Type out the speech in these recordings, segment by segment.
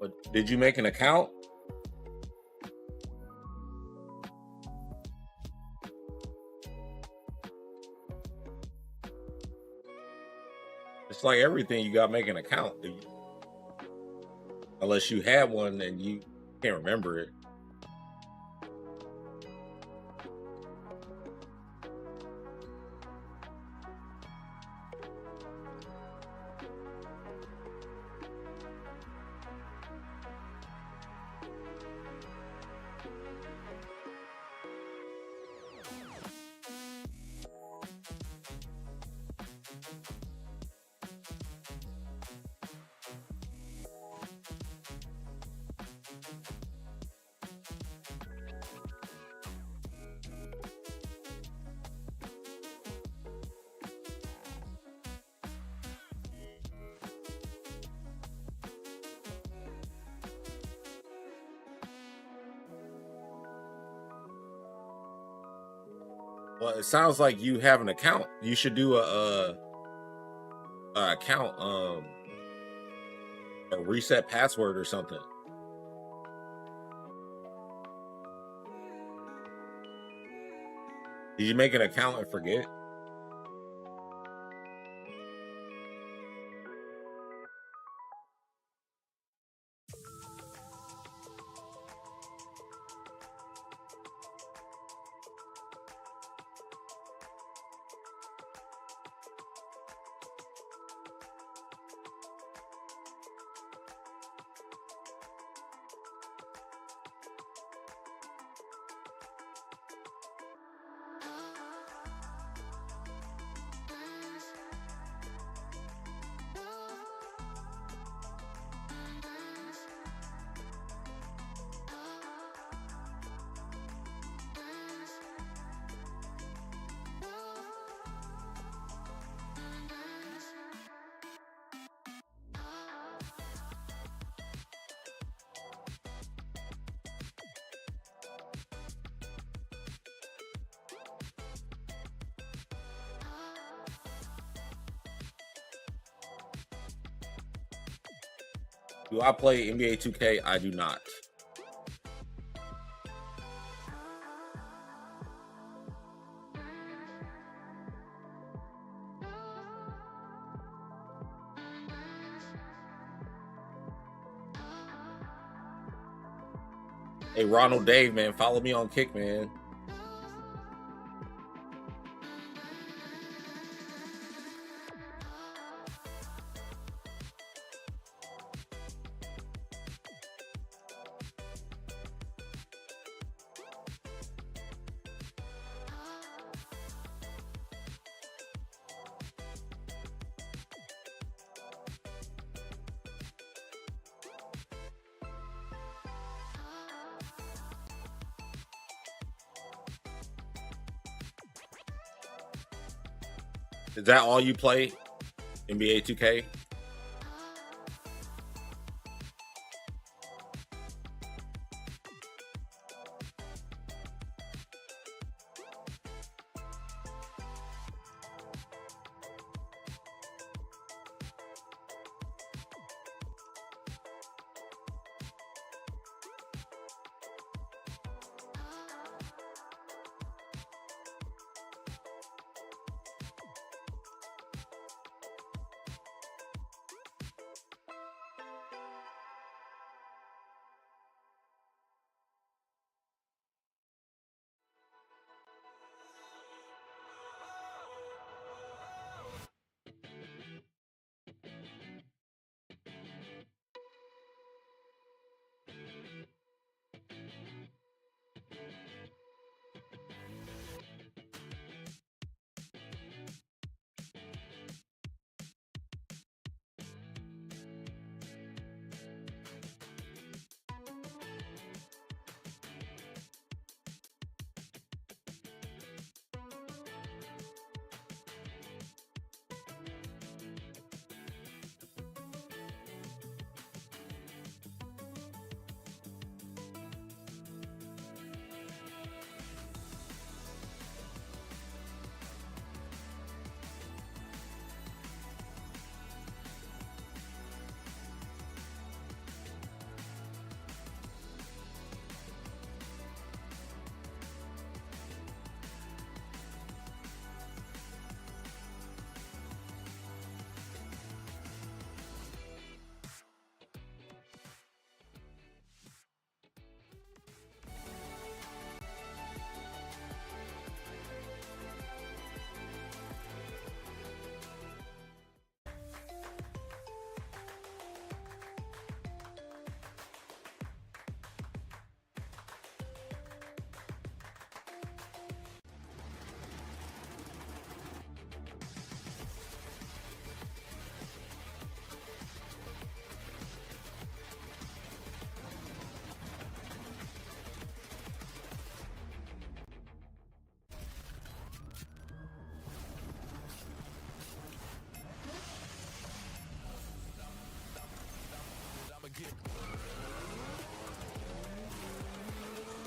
But did you make an account? It's like everything, you got to make an account. Unless you had one and you can't remember it. Well, it sounds like you have an account. You should do a account, a reset password or something. Did you make an account and forget? Do I play NBA 2K? I do not. Hey, Ronald Dave, man, follow me on Kick, man. Is that all you play? NBA 2K?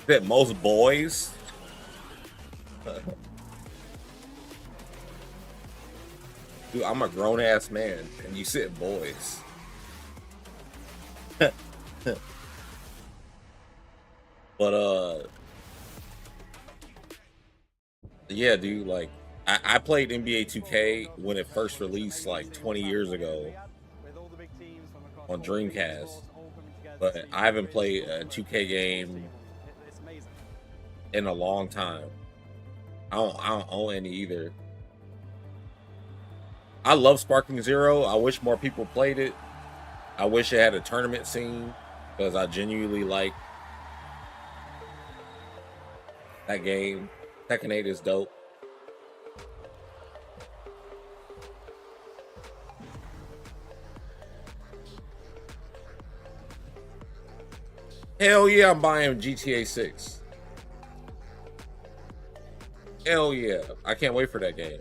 That most boys. Dude, I'm a grown ass man, and you sit boys. But yeah, dude. Like, I played NBA 2K when it first released, like 20 years ago on Dreamcast. But I haven't played a 2K game in a long time. I don't own any either. I love Sparking Zero. I wish more people played it. I wish it had a tournament scene because I genuinely like that game. Tekken 8 is dope. Hell yeah, I'm buying GTA 6. Hell yeah. I can't wait for that game.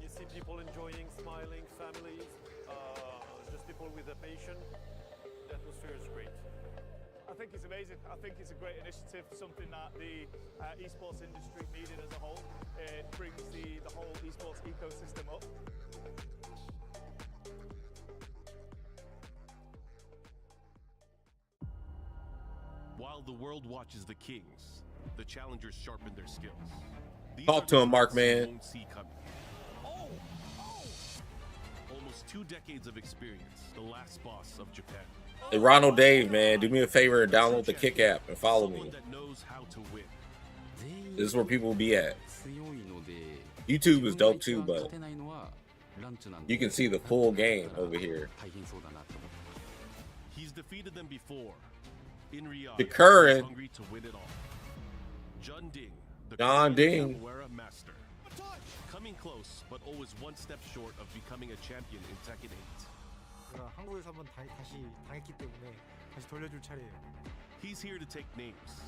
You see people enjoying, smiling, families, just people with a passion. The atmosphere is great. I think it's amazing. I think it's a great initiative, something that the esports industry needed as a whole. It brings the whole esports ecosystem up. While the world watches the kings, the challengers sharpen their skills. These Talk to him, Mark, man. won't see coming. Almost 2 decades of experience, the last boss of Japan. Hey, Ronald Dave, man, do me a favor and download the Kick app and follow me. Someone that knows how to win. This is where people will be at. YouTube is dope too, but you can see the full game over here. He's defeated them before. In Riyadh, The current- he's hungry to win it all. John Ding, the John current Ding. capoeira master. Coming close, but always one step short of becoming a champion in Tekken 8. 제가 한국에서 한번 다시 당했기 때문에 다시 돌려줄 차례예요. He's here to take names.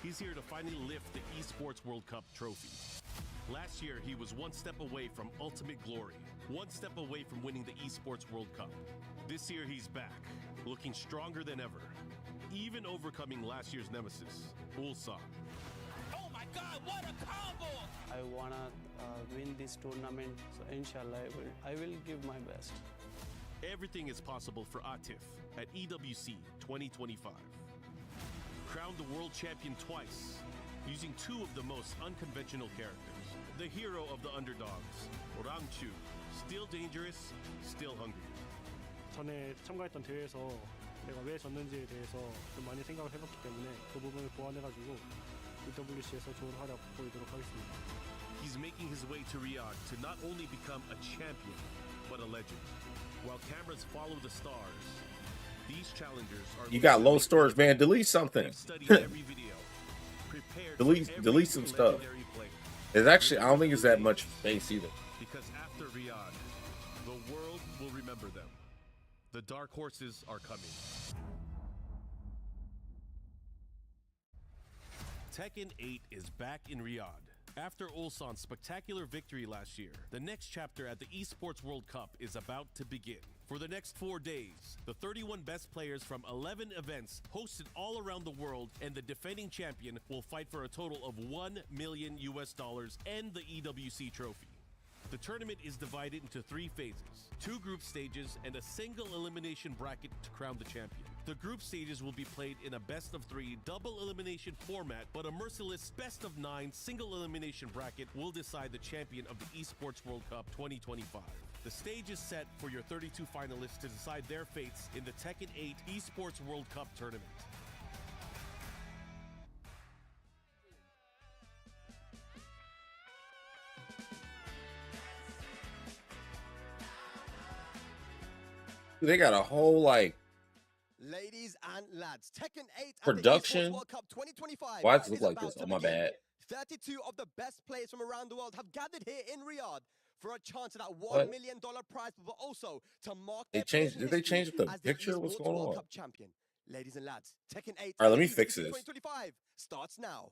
He's here to finally lift the Esports World Cup trophy. Last year, he was one step away from ultimate glory, one step away from winning the Esports World Cup. This year, he's back, looking stronger than ever, even overcoming last year's nemesis, Ulsan. Oh my God, what a combo! I wanna win this tournament, so inshallah I will give my best. Everything is possible for Atif at EWC 2025. Crowned the world champion twice, using 2 of the most unconventional characters. The hero of the underdogs, Rangchu, still dangerous, still hungry. 전에 참가했던 대회에서 내가 왜 졌는지에 대해서 좀 많이 생각을 해봤기 때문에 그 부분을 보완해가지고 EWC에서 좋은 활약 보이도록 하겠습니다. He's making his way to Riyadh to not only become a champion, but a legend. While cameras follow the stars, these challengers are You got low storage, man. Delete something. studied every video, prepared for delete every some stuff. legendary player. It's actually, I don't think it's that much space either. Because after Riyadh, the world will remember them. The dark horses are coming. Tekken 8 is back in Riyadh. After Ulsan's spectacular victory last year, the next chapter at the Esports World Cup is about to begin. For the next 4 days, the 31 best players from 11 events hosted all around the world and the defending champion will fight for a total of $1 million and the EWC trophy. The tournament is divided into 3 phases, 2 group stages and a single elimination bracket to crown the champion. The group stages will be played in a best-of-3 double elimination format, but a merciless best-of-9 single elimination bracket will decide the champion of the Esports World Cup 2025. The stage is set for your 32 finalists to decide their fates in the Tekken 8 Esports World Cup tournament. They got a whole, like, Ladies and lads, Tekken 8 production. at the Esports World Cup 2025. Why does it look is like about this? to Oh, my begin. bad. 32 of the best players from around the world have gathered here in Riyadh for a chance at that What? $1 million prize, but also to mark They their changed- place in did they history change the as picture? What's Esports going World on? Cup champion. Ladies and lads, Tekken 8 All right, let me EWC fix this. 2025 starts now.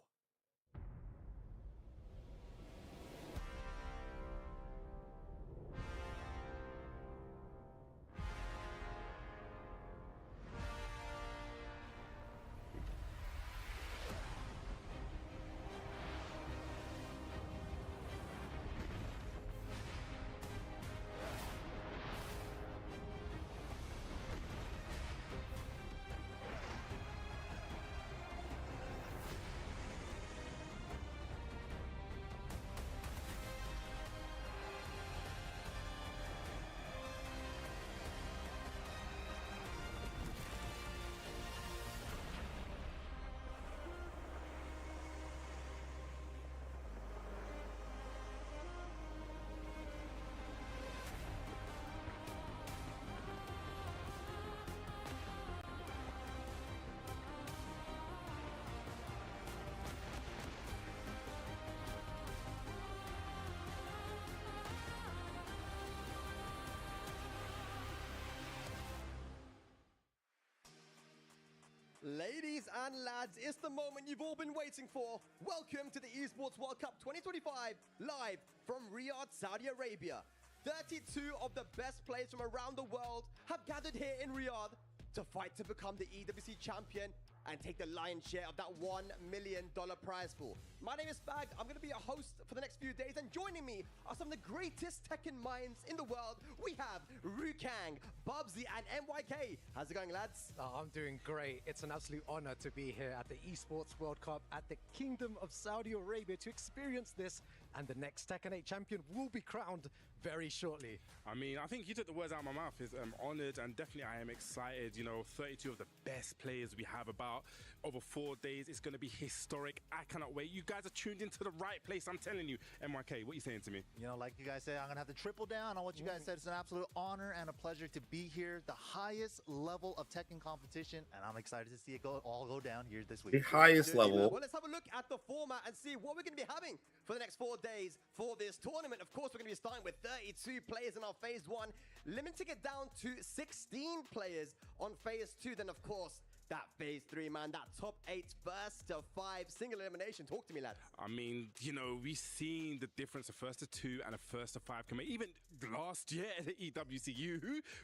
Ladies and lads, it's the moment you've all been waiting for. Welcome to the Esports World Cup 2025, live from Riyadh, Saudi Arabia. 32 of the best players from around the world have gathered here in Riyadh to fight to become the EWC champion and take the lion's share of that $1 million prize pool. My name is Fag. I'm going to be a host for the next few days, and joining me are some of the greatest Tekken minds in the world. We have Rukang, Bubsy, and MYK. How's it going, lads? I'm doing great. It's an absolute honor to be here at the Esports World Cup at the Kingdom of Saudi Arabia to experience this, and the next Tekken 8 champion will be crowned very shortly. I mean, I think you took the words out of my mouth. I'm honored, and definitely I am excited. You know, 32 of the best players we have about over 4 days. It's going to be historic. I cannot wait. You guys are tuned into the right place. I'm telling you. MYK, what are you saying to me? You know, like you guys said, I'm going to have to triple down on what you guys said. It's an absolute honor and a pleasure to be here. The highest level of Tekken competition, and I'm excited to see it all go down here this week. The highest level. Well, let's have a look at the format and see what we're going to be having for the next 4 days for this tournament. Of course, we're going to be starting with 32 players in our phase 1, limiting it down to 16 players on phase 2. Then, of course, that phase 3, man, that top 8 first to 5 single elimination. Talk to me, lads. I mean, you know, we've seen the difference of first to 2 and a first to 5 come in. Even last year at the EWCU,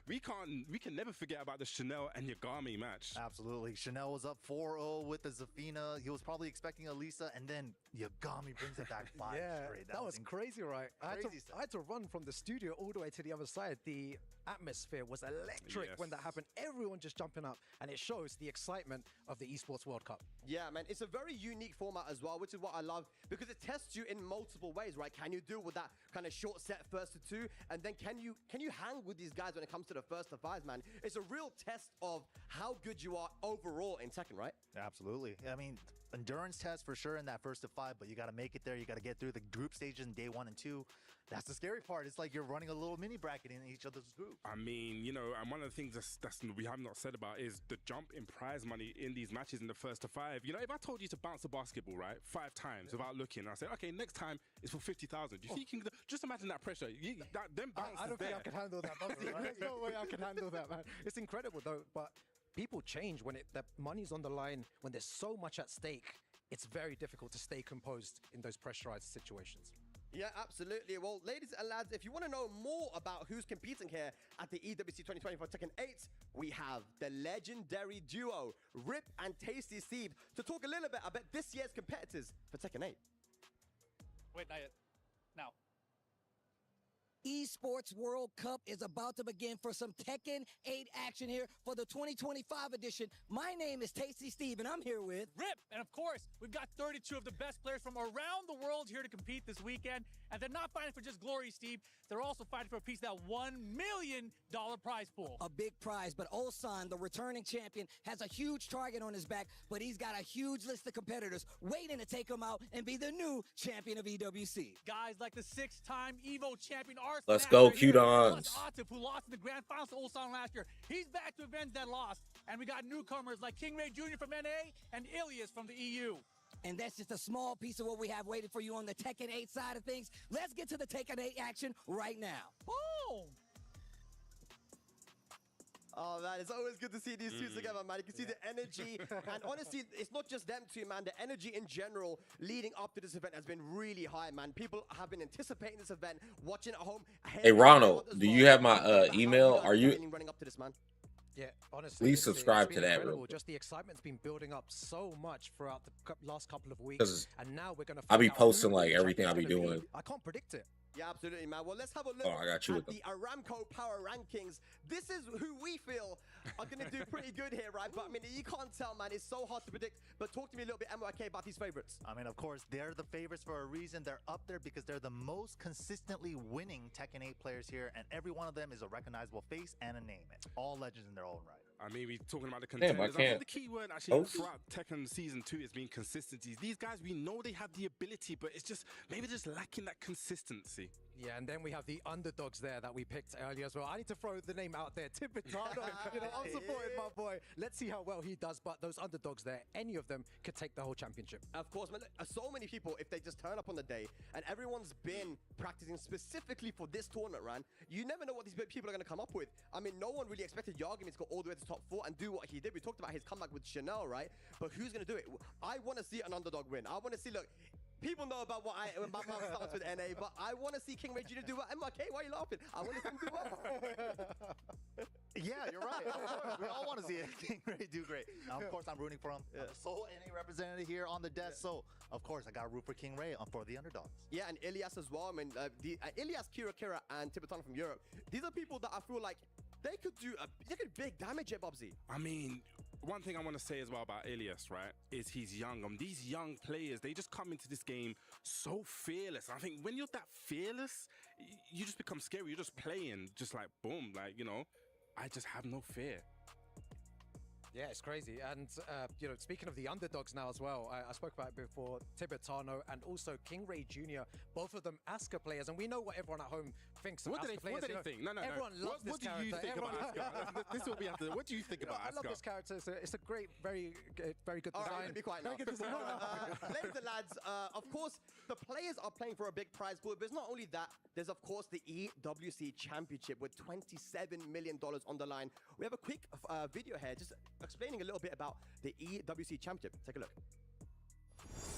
we can never forget about the Chanel and Yagami match. Absolutely. Chanel was up 4-0 with the Zafina. He was probably expecting Elisa, and then Yagami brings it back 5 straight. That was crazy, right? I Crazy had to run from the studio all the way to the other side. The atmosphere was electric when that happened. Everyone just jumping up, and it shows the excitement of the Esports World Cup. Yeah, man, it's a very unique format as well, which is what I love, because it tests you in multiple ways, right? Can you deal with that kind of short set first to 2, and then can you hang with these guys when it comes to the first to 5s, man? It's a real test of how good you are overall in Tekken, right? Absolutely. I mean, endurance test for sure in that first to 5, but you got to make it there. You got to get through the group stages in day 1 and 2. That's the scary part. It's like you're running a little mini bracket in each other's group. I mean, you know, and one of the things that's we have not said about is the jump in prize money in these matches in the first to 5. You know, if I told you to bounce a basketball, right, 5 times without looking, I said, okay, next time it's for 50,000. Do you think you can just imagine that pressure? Them bounces I don't think I can handle that. There's no way I can handle that, man. It's incredible, though, but people change when the money's on the line, when there's so much at stake. It's very difficult to stay composed in those pressurized situations. Yeah, absolutely. Well, ladies and lads, if you want to know more about who's competing here at the EWC 2024 Tekken 8, we have the legendary duo, Rip and Tasty Steve, to talk a little bit about this year's competitors for Tekken 8. Wait, not yet. Now. Esports World Cup is about to begin for some Tekken 8 action here for the 2025 edition. My name is Tasty Steve, and I'm here with Rip, and of course, we've got 32 of the best players from around the world here to compete this weekend, and they're not fighting for just glory, Steve. They're also fighting for a piece of that $1 million prize pool. a big prize, but Ulsan, the returning champion, has a huge target on his back, but he's got a huge list of competitors waiting to take him out and be the new champion of EWC. Guys like the 6-time EVO champion, Arslan. Let's go, After here, Q-Dons. plus Atif, who lost in the grand finals to Ulsan last year. He's back to avenge that loss. And we got newcomers like King Ray Jr. from NA and Ilias from the EU. And that's just a small piece of what we have waiting for you on the Tekken 8 side of things. Let's get to the Tekken 8 action right now. Boom! Oh, man, it's always good to see these two together, man. You can see the energy. And honestly, it's not just them two, man. The energy in general leading up to this event has been really high, man. People have been anticipating this event, watching at home. Hey, Ronald, do you have my email? Are you running up to this, man? Yeah, honestly. Please subscribe it's to been that incredible. real quick. Just the excitement's been building up so much throughout the last couple of 'Cause weeks, and now we're gonna. I be find out posting who like the everything I be champion's gonna doing. I can't predict it. Yeah, absolutely, man. Well, let's have a look Oh, I got you at with them. the Aramco Power Rankings. This is who we feel are going to do pretty good here, right? But, I mean, you can't tell, man. It's so hard to predict. But talk to me a little bit, MYK, about these favorites. I mean, of course, they're the favorites for a reason. They're up there because they're the most consistently winning Tekken 8 players here, and every one of them is a recognizable face and a name. All legends in their own right. I mean, we're talking about the Damn, contenders. I I can't think the key word actually post. throughout Tekken Season 2 has been consistency. These guys, we know they have the ability, but it's just maybe just lacking that consistency. Yeah, and then we have the underdogs there that we picked earlier as well. I need to throw the name out there, Tipitano. I'm supporting my boy. Let's see how well he does. But those underdogs there, any of them could take the whole championship. Of course, man. So many people, if they just turn up on the day, and everyone's been practicing specifically for this tournament, Ran, you never know what these people are going to come up with. I mean, no one really expected Yagami to go all the way to top 4 and do what he did. We talked about his comeback with Chanel, right? But who's going to do it? I want to see an underdog win. I want to see, look, people know about what my stance with NA, but I want to see King Ray Jr. do well. MRK, why are you laughing? I want to see him do well. Yeah, you're right. Of course, we all want to see King Ray do great. Now, of course, I'm rooting for him. I'm the sole NA representative here on the desk, so of course I got to root for King Ray for the underdogs. Yeah, and Ilias as well. I mean, Ilias, Kira, and Tibetan from Europe. These are people that I feel like they could do big damage at Bubsy. I mean, one thing I want to say as well about Ilias, right, is he's young. These young players, they just come into this game so fearless. I think when you're that fearless, you just become scary. You're just playing, just like, boom, like, you know, I just have no fear. Yeah, it's crazy. And, you know, speaking of the underdogs now as well, I spoke about it before, Tibetano and also King Ray Jr., both of them Asuka players. And we know what everyone at home thinks of Asuka players. What do they think? No. Everyone loves this character. What do you think about Asuka? This is what we have to... What do you think about Asuka? I love this character. It's a great, very good design. All right, be quiet now. Ladies and lads, of course, the players are playing for a big prize pool. But it's not only that. There's, of course, the EWC Championship with $27 million on the line. We have a quick video here just explaining a little bit about the EWC Championship. Take a look.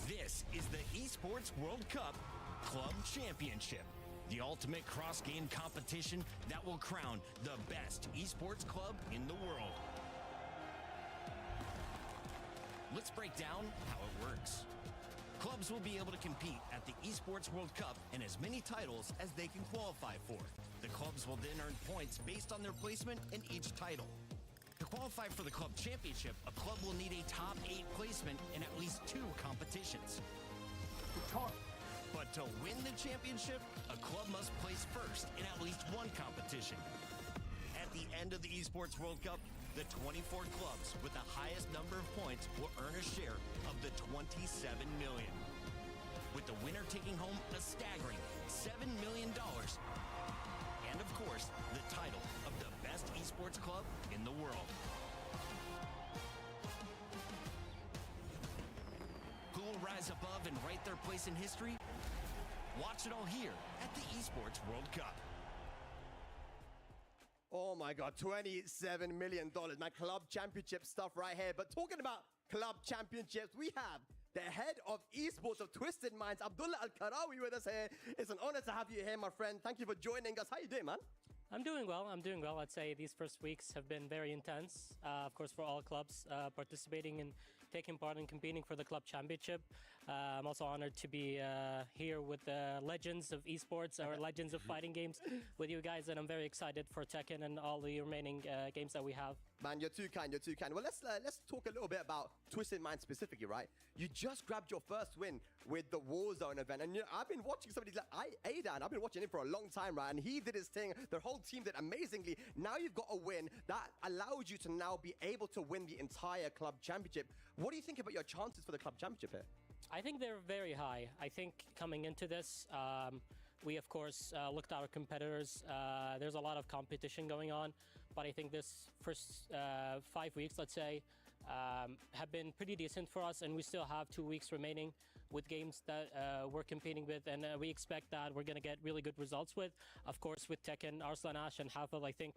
This is the Esports World Cup Club Championship, the ultimate cross-game competition that will crown the best esports club in the world. Let's break down how it works. Clubs will be able to compete at the Esports World Cup in as many titles as they can qualify for. The clubs will then earn points based on their placement in each title. To qualify for the club championship, a club will need a top 8 placement in at least 2 competitions. But to win the championship, a club must place first in at least 1 competition. At the end of the Esports World Cup, the 24 clubs with the highest number of points will earn a share of the $27 million. With the winner taking home a staggering $7 million. And of course, the title of the best esports club in the world. Who will rise above and write their place in history? Watch it all here at the Esports World Cup. Oh my God, $27 million. My club championship stuff right here. But talking about club championships, we have the head of esports of Twisted Minds, Abdullah Al-Karawi, with us here. It's an honor to have you here, my friend. Thank you for joining us. How you doing, man? I'm doing well. I'd say these first weeks have been very intense, of course, for all clubs participating and taking part in competing for the club championship. I'm also honored to be here with the legends of esports or legends of fighting games with you guys, and I'm very excited for Tekken and all the remaining games that we have. Man, you're too kind. You're too kind. Well, let's talk a little bit about Twisted Mind specifically, right? You just grabbed your first win with the Warzone event, and I've been watching somebody like Aidan. I've been watching him for a long time, right? And he did his thing. The whole team did amazingly. Now you've got a win that allows you to now be able to win the entire club championship. What do you think about your chances for the club championship here? I think they're very high. I think coming into this, we of course looked at our competitors. There's a lot of competition going on, but I think this first 5 weeks, let's say, have been pretty decent for us, and we still have 2 weeks remaining with games that we're competing with, and we expect that we're going to get really good results with. Of course, with Tekken, Arslan Ash, and Hafel, I think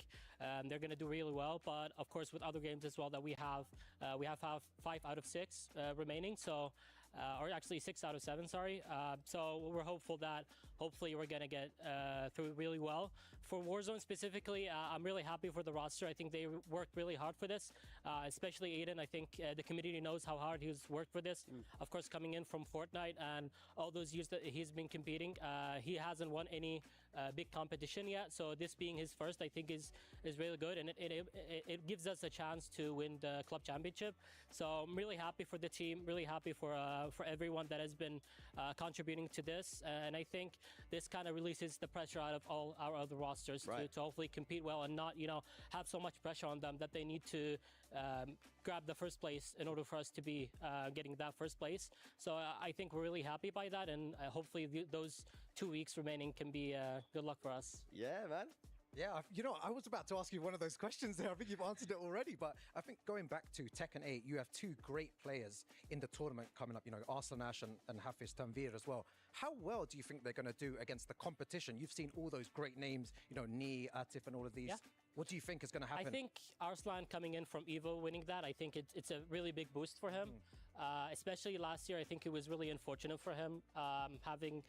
they're going to do really well, but of course with other games as well that we have 5 out of 6 remaining, so or actually 6 out of 7, sorry. So we're hopeful that hopefully we're going to get through really well. For Warzone specifically, I'm really happy for the roster. I think they worked really hard for this, especially Aiden. I think the community knows how hard he's worked for this. Of course, coming in from Fortnite and all those years that he's been competing, he hasn't won any big competition yet. So this being his first, I think is really good, and it gives us a chance to win the club championship. So I'm really happy for the team, really happy for everyone that has been contributing to this, and I think this kind of releases the pressure out of all our other rosters to hopefully compete well and not, you know, have so much pressure on them that they need to grab the first place in order for us to be getting that first place. So I think we're really happy by that, and hopefully those 2 weeks remaining can be good luck for us. Yeah, man. Yeah, you know, I was about to ask you one of those questions there. I think you've answered it already, but I think going back to Tekken 8, you have 2 great players in the tournament coming up, you know, Arslan Ash and Hafiz Tanvir as well. How well do you think they're going to do against the competition? You've seen all those great names, you know, Nee, Atif and all of these. What do you think is going to happen? I think Arslan coming in from Evo, winning that, I think it's a really big boost for him. Especially last year, I think it was really unfortunate for him having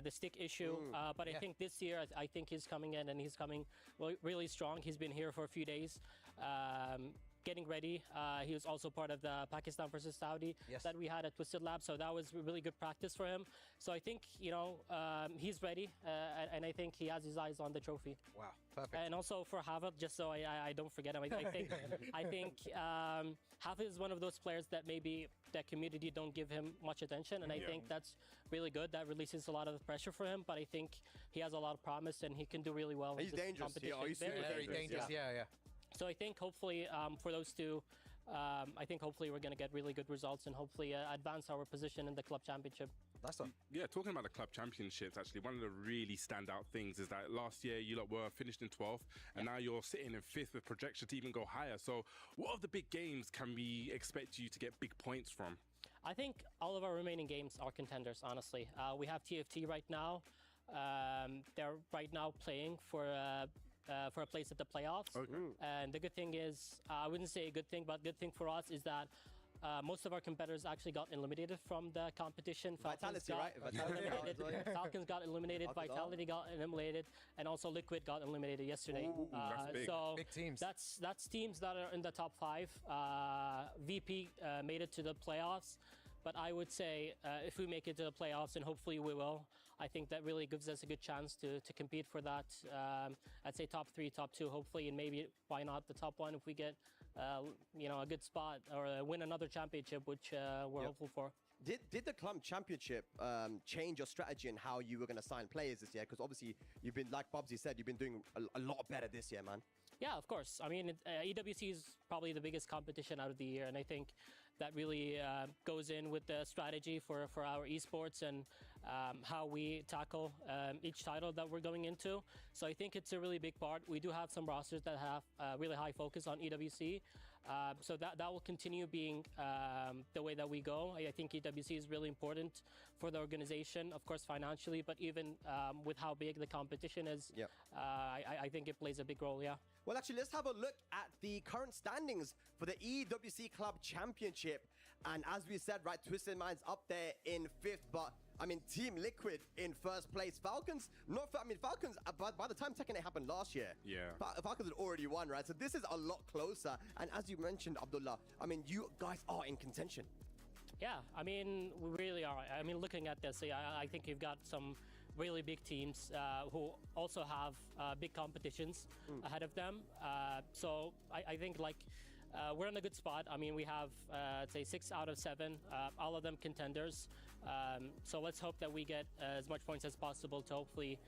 the stick issue. But I think this year, I think he's coming in and he's coming really strong. He's been here for a few days. Getting ready. He was also part of the Pakistan versus Saudi that we had at Twisted Lab, so that was really good practice for him. So I think, you know, he's ready, and I think he has his eyes on the trophy. Wow, perfect. And also for Havet, just so I don't forget him, I think Havet is one of those players that maybe the community don't give him much attention, and I think that's really good. That releases a lot of the pressure for him, but I think he has a lot of promise and he can do really well. He's in this dangerous. competition. He's very dangerous. Yeah. So I think hopefully for those two, I think hopefully we're going to get really good results and hopefully advance our position in the club championship. That's all. Yeah, talking about the club championships, actually, one of the really standout things is that last year you lot were finished in 12th, and now you're sitting in 5th with projection to even go higher. So what of the big games can we expect you to get big points from? I think all of our remaining games are contenders, honestly. We have TFT right now. They're right now playing for a place at the playoffs. And the good thing is, I wouldn't say a good thing, but good thing for us is that most of our competitors actually got eliminated from the competition. Falcons got eliminated, Vitality got eliminated, and also Liquid got eliminated yesterday. That's big. So big teams. That's teams that are in the top 5. VP made it to the playoffs, but I would say if we make it to the playoffs, and hopefully we will, I think that really gives us a good chance to compete for that. I'd say top 3, top 2, hopefully, and maybe why not the top 1 if we get you know, a good spot or win another championship, which we're hopeful for. Did the club championship change your strategy and how you were going to sign players this year? Because obviously you've been, like Bubsy said, you've been doing a lot better this year, man. Yeah, of course. I mean, EWC is probably the biggest competition out of the year, and I think that really goes in with the strategy for our esports and how we tackle each title that we're going into. So I think it's a really big part. We do have some rosters that have really high focus on EWC. So that will continue being the way that we go. I think EWC is really important for the organization, of course, financially, but even with how big the competition is, I think it plays a big role, Well, actually, let's have a look at the current standings for the EWC Club Championship. And as we said, right, Twisted Minds up there in 5th, but I mean, Team Liquid in 1st place. Falcons, Falcons, by the time Tekken happened last year, Falcons had already won, right? So this is a lot closer. And as you mentioned, Abdullah, I mean, you guys are in contention. Yeah, I mean, we really are. I mean, looking at this, I think you've got some really big teams who also have big competitions ahead of them. So I think, like, we're in a good spot. I mean, we have, say, 6 out of 7, all of them contenders. So let's hope that we get as much points as possible to hopefully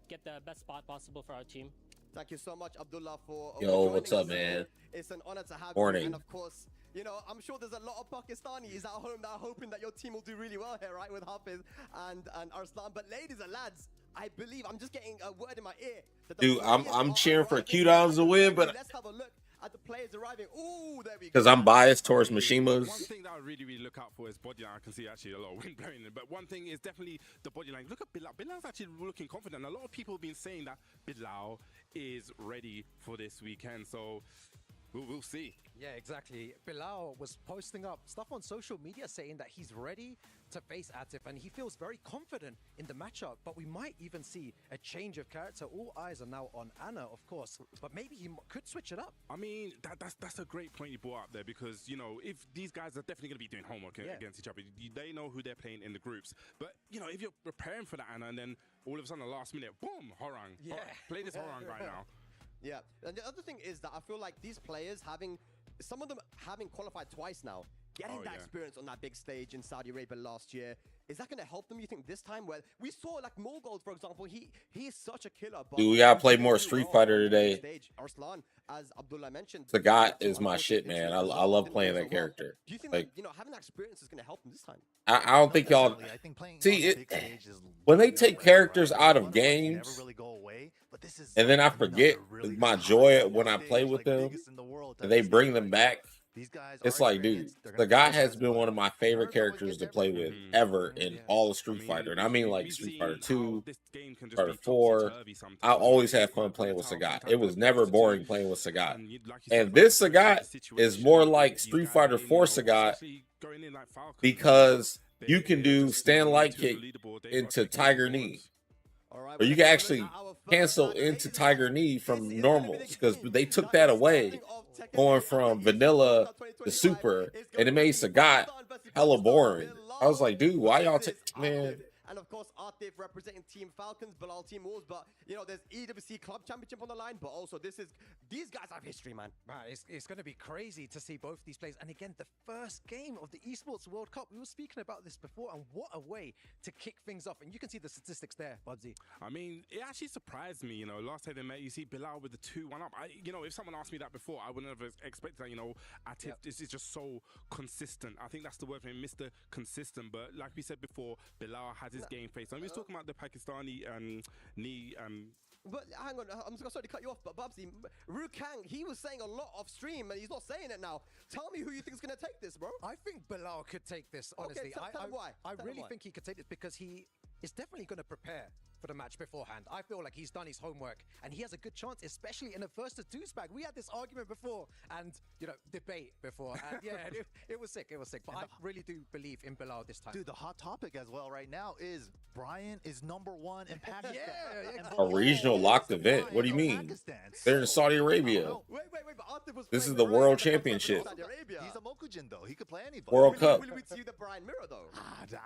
get the best spot possible for our team. Thank you so much, Abdullah, for Yo, what's up, man? It's an honor to have Morning. you. And of course, you know, I'm sure there's a lot of Pakistanis at home that are hoping that your team will do really well here, right, with Hafiz and Arslan. But ladies and lads, I believe I'm just getting a word in my ear. That Dude, I'm cheering for Q-Downs to win, but let's have a look at the players arriving. Ooh, there we go. because I'm biased towards Mishimas. One thing that I really look out for is body line. I can see actually a lot of wind blowing in, but one thing is definitely the body line. Look at Bilal. Bilal's actually looking confident. A lot of people have been saying that Bilal is ready for this weekend, so we'll see. Yeah, exactly. Bilal was posting up stuff on social media saying that he's ready to face Atif and he feels very confident in the matchup, but we might even see a change of character. All eyes are now on Anna, of course, but maybe he could switch it up. I mean, that's a great point you brought up there, because, you know, if these guys are definitely going to be doing homework against each other, they know who they're playing in the groups. But, you know, if you're preparing for that, Anna, and then all of a sudden, the last minute, boom, Horang. Yeah. Play this Horang right now. Yeah, and the other thing is that I feel like these players some of them having qualified twice now, getting that experience on that big stage in Saudi Arabia last year, is that going to help them, you think, this time? Where we saw, like, Morgold, for example, he is such a killer. But Dude, we gotta play more Street Fighter today. Arslan, as Abdullah mentioned, The God is my shit, man. I love playing that character. Do you think Like, that, you know, having that experience is going to help them this time? I don't think y'all I think playing see on it the big stage is when they way take more characters fun. out of Never games, really go away, but this is and then I another forget really my high joy level when I stage, play with like them, biggest in the world and type they of bring stage them right back. These guys. It's are like, dude, experienced. They're the gonna guy push has us. been one of my favorite characters to play with ever in all of Street Fighter. And I mean like we've Street Fighter seen 2, how this game can just Fighter be 4. topsy-turvy sometimes. I always had fun playing with Sagat. It was never boring playing with Sagat. And this Sagat is more like Street Fighter 4 Sagat because you can do stand light kick into Tiger Knee. Or you can actually cancel into Tiger Knee from normals because they took that away going from vanilla to super, and it made Sagat hella boring. I was like, dude, why y'all take, man? And of course, Artif representing Team Falcons, Bilal Team Wolves. But you know, there's EWC Club Championship on the line. But also, these guys have history, man. It's going to be crazy to see both these players. And again, the first game of the Esports World Cup. We were speaking about this before, and what a way to kick things off. And you can see the statistics there, Bubsy. I mean, it actually surprised me. You know, last time they met, you see Bilal with the 2-1 up. You know, if someone asked me that before, I wouldn't have expected that. You know, Atif is just so consistent. I think that's the word for him, Mr. Consistent. But like we said before, Bilal has his game face. And we was talking about the Pakistani knee. But hang on, I'm sorry to cut you off, but Bubsy, Rukang, he was saying a lot off stream, and he's not saying it now. Tell me who you think is going to take this, bro. I think Bilal could take this, honestly. Okay, tell him why. I really think he could take this because he is definitely going to prepare for the match beforehand. I feel like he's done his homework, and he has a good chance, especially in a versus deuce bag. We had this argument before, and, you know, debate before. And yeah, it was sick. It was sick. But I really do believe in Bilal this time. Dude, the hot topic as well right now is Brian is #1 in Pakistan. A regional locked event. What do you mean? They're in Saudi Arabia. Wait, but Artif was This is the World Championship. He's a Mokujin, though. He could play anybody. World Cup. Will we see the Brian Mirror, though?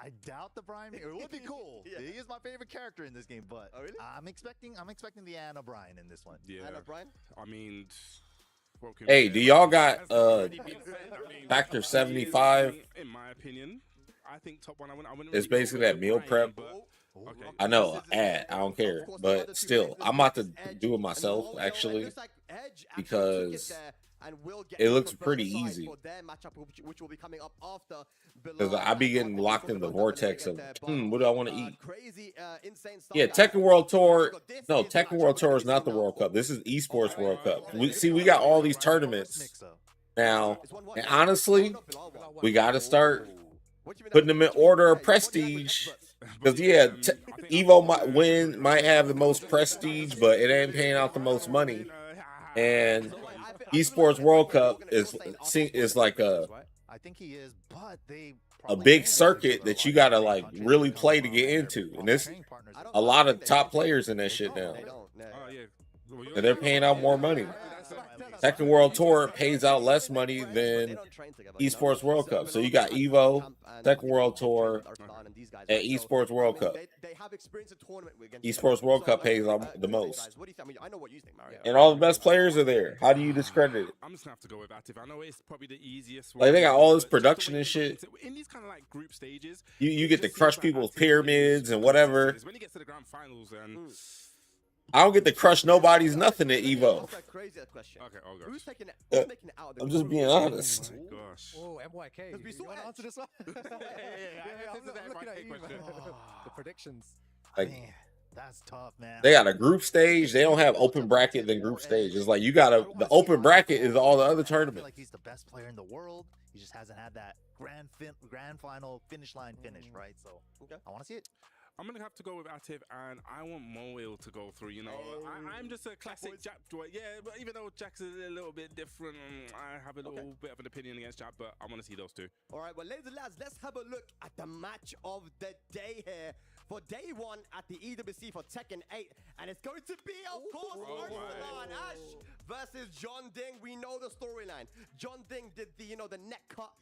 I doubt the Brian Mirror. It would be cool. Yeah. He is my favorite character in this game, but really? I'm expecting the Anna Brian in this one. Yeah. Anna Brian? I mean, hey, do y'all got Factor 75? In my opinion, I think top one. I wouldn't It's basically that meal prep. Okay. I know, ad. I don't care, but still, I'm about to do it myself actually because it looks pretty easy. Which will be coming up after. Because I be getting locked in the vortex of what do I want to eat? Crazy, insane stuff. Yeah, Tekken World Tour. No, Tekken World Tour is not the World Cup. This is Esports World Cup. We got all these tournaments now, and honestly, we got to start putting them in order of prestige. Because yeah, Evo might have the most prestige, but it ain't paying out the most money. And Esports World Cup is like I think he is, but a big circuit that you gotta like really play to get into, and there's a lot of top players in that shit now, and they're paying out more money. Tekken World Tour pays out less money than Esports World Cup. So you got Evo, Tekken World Tour, and Esports World Cup. Esports World Cup pays out the most. And all the best players are there. How do you discredit it? I'm just gonna have to go with Atif. I know it's probably the easiest one. Like they got all this production and shit. In these kind of like group stages, you get to crush people's pyramids and whatever. When you get to the grand finals, and I don't get to crush nobody's nothing at Evo. Okay, oh gosh. Who's making it out of the I'm just being honest. Oh gosh. Oh, MYK. You want to answer this one? I'm looking at you, man. The predictions. Like, that's tough, man. They got a group stage. They don't have open bracket than group stage. It's like you got the open bracket is all the other I feel tournaments. like he's the best player in the world. He just hasn't had that grand final finish line finish, right? So I want to see it. I'm gonna have to go with Atif, and I want Moil to go through. You know, I'm just a classic Jack boy. Yeah, but even though Jack's a little bit different, I have a little bit of an opinion against Jack. But I want to see those two. All right, well, ladies and lads, let's have a look at the match of the day here for day one at the EWC for Tekken 8, and it's going to be, of course, Arslan Ash versus John Ding. We know the storyline. John Ding did the neck cut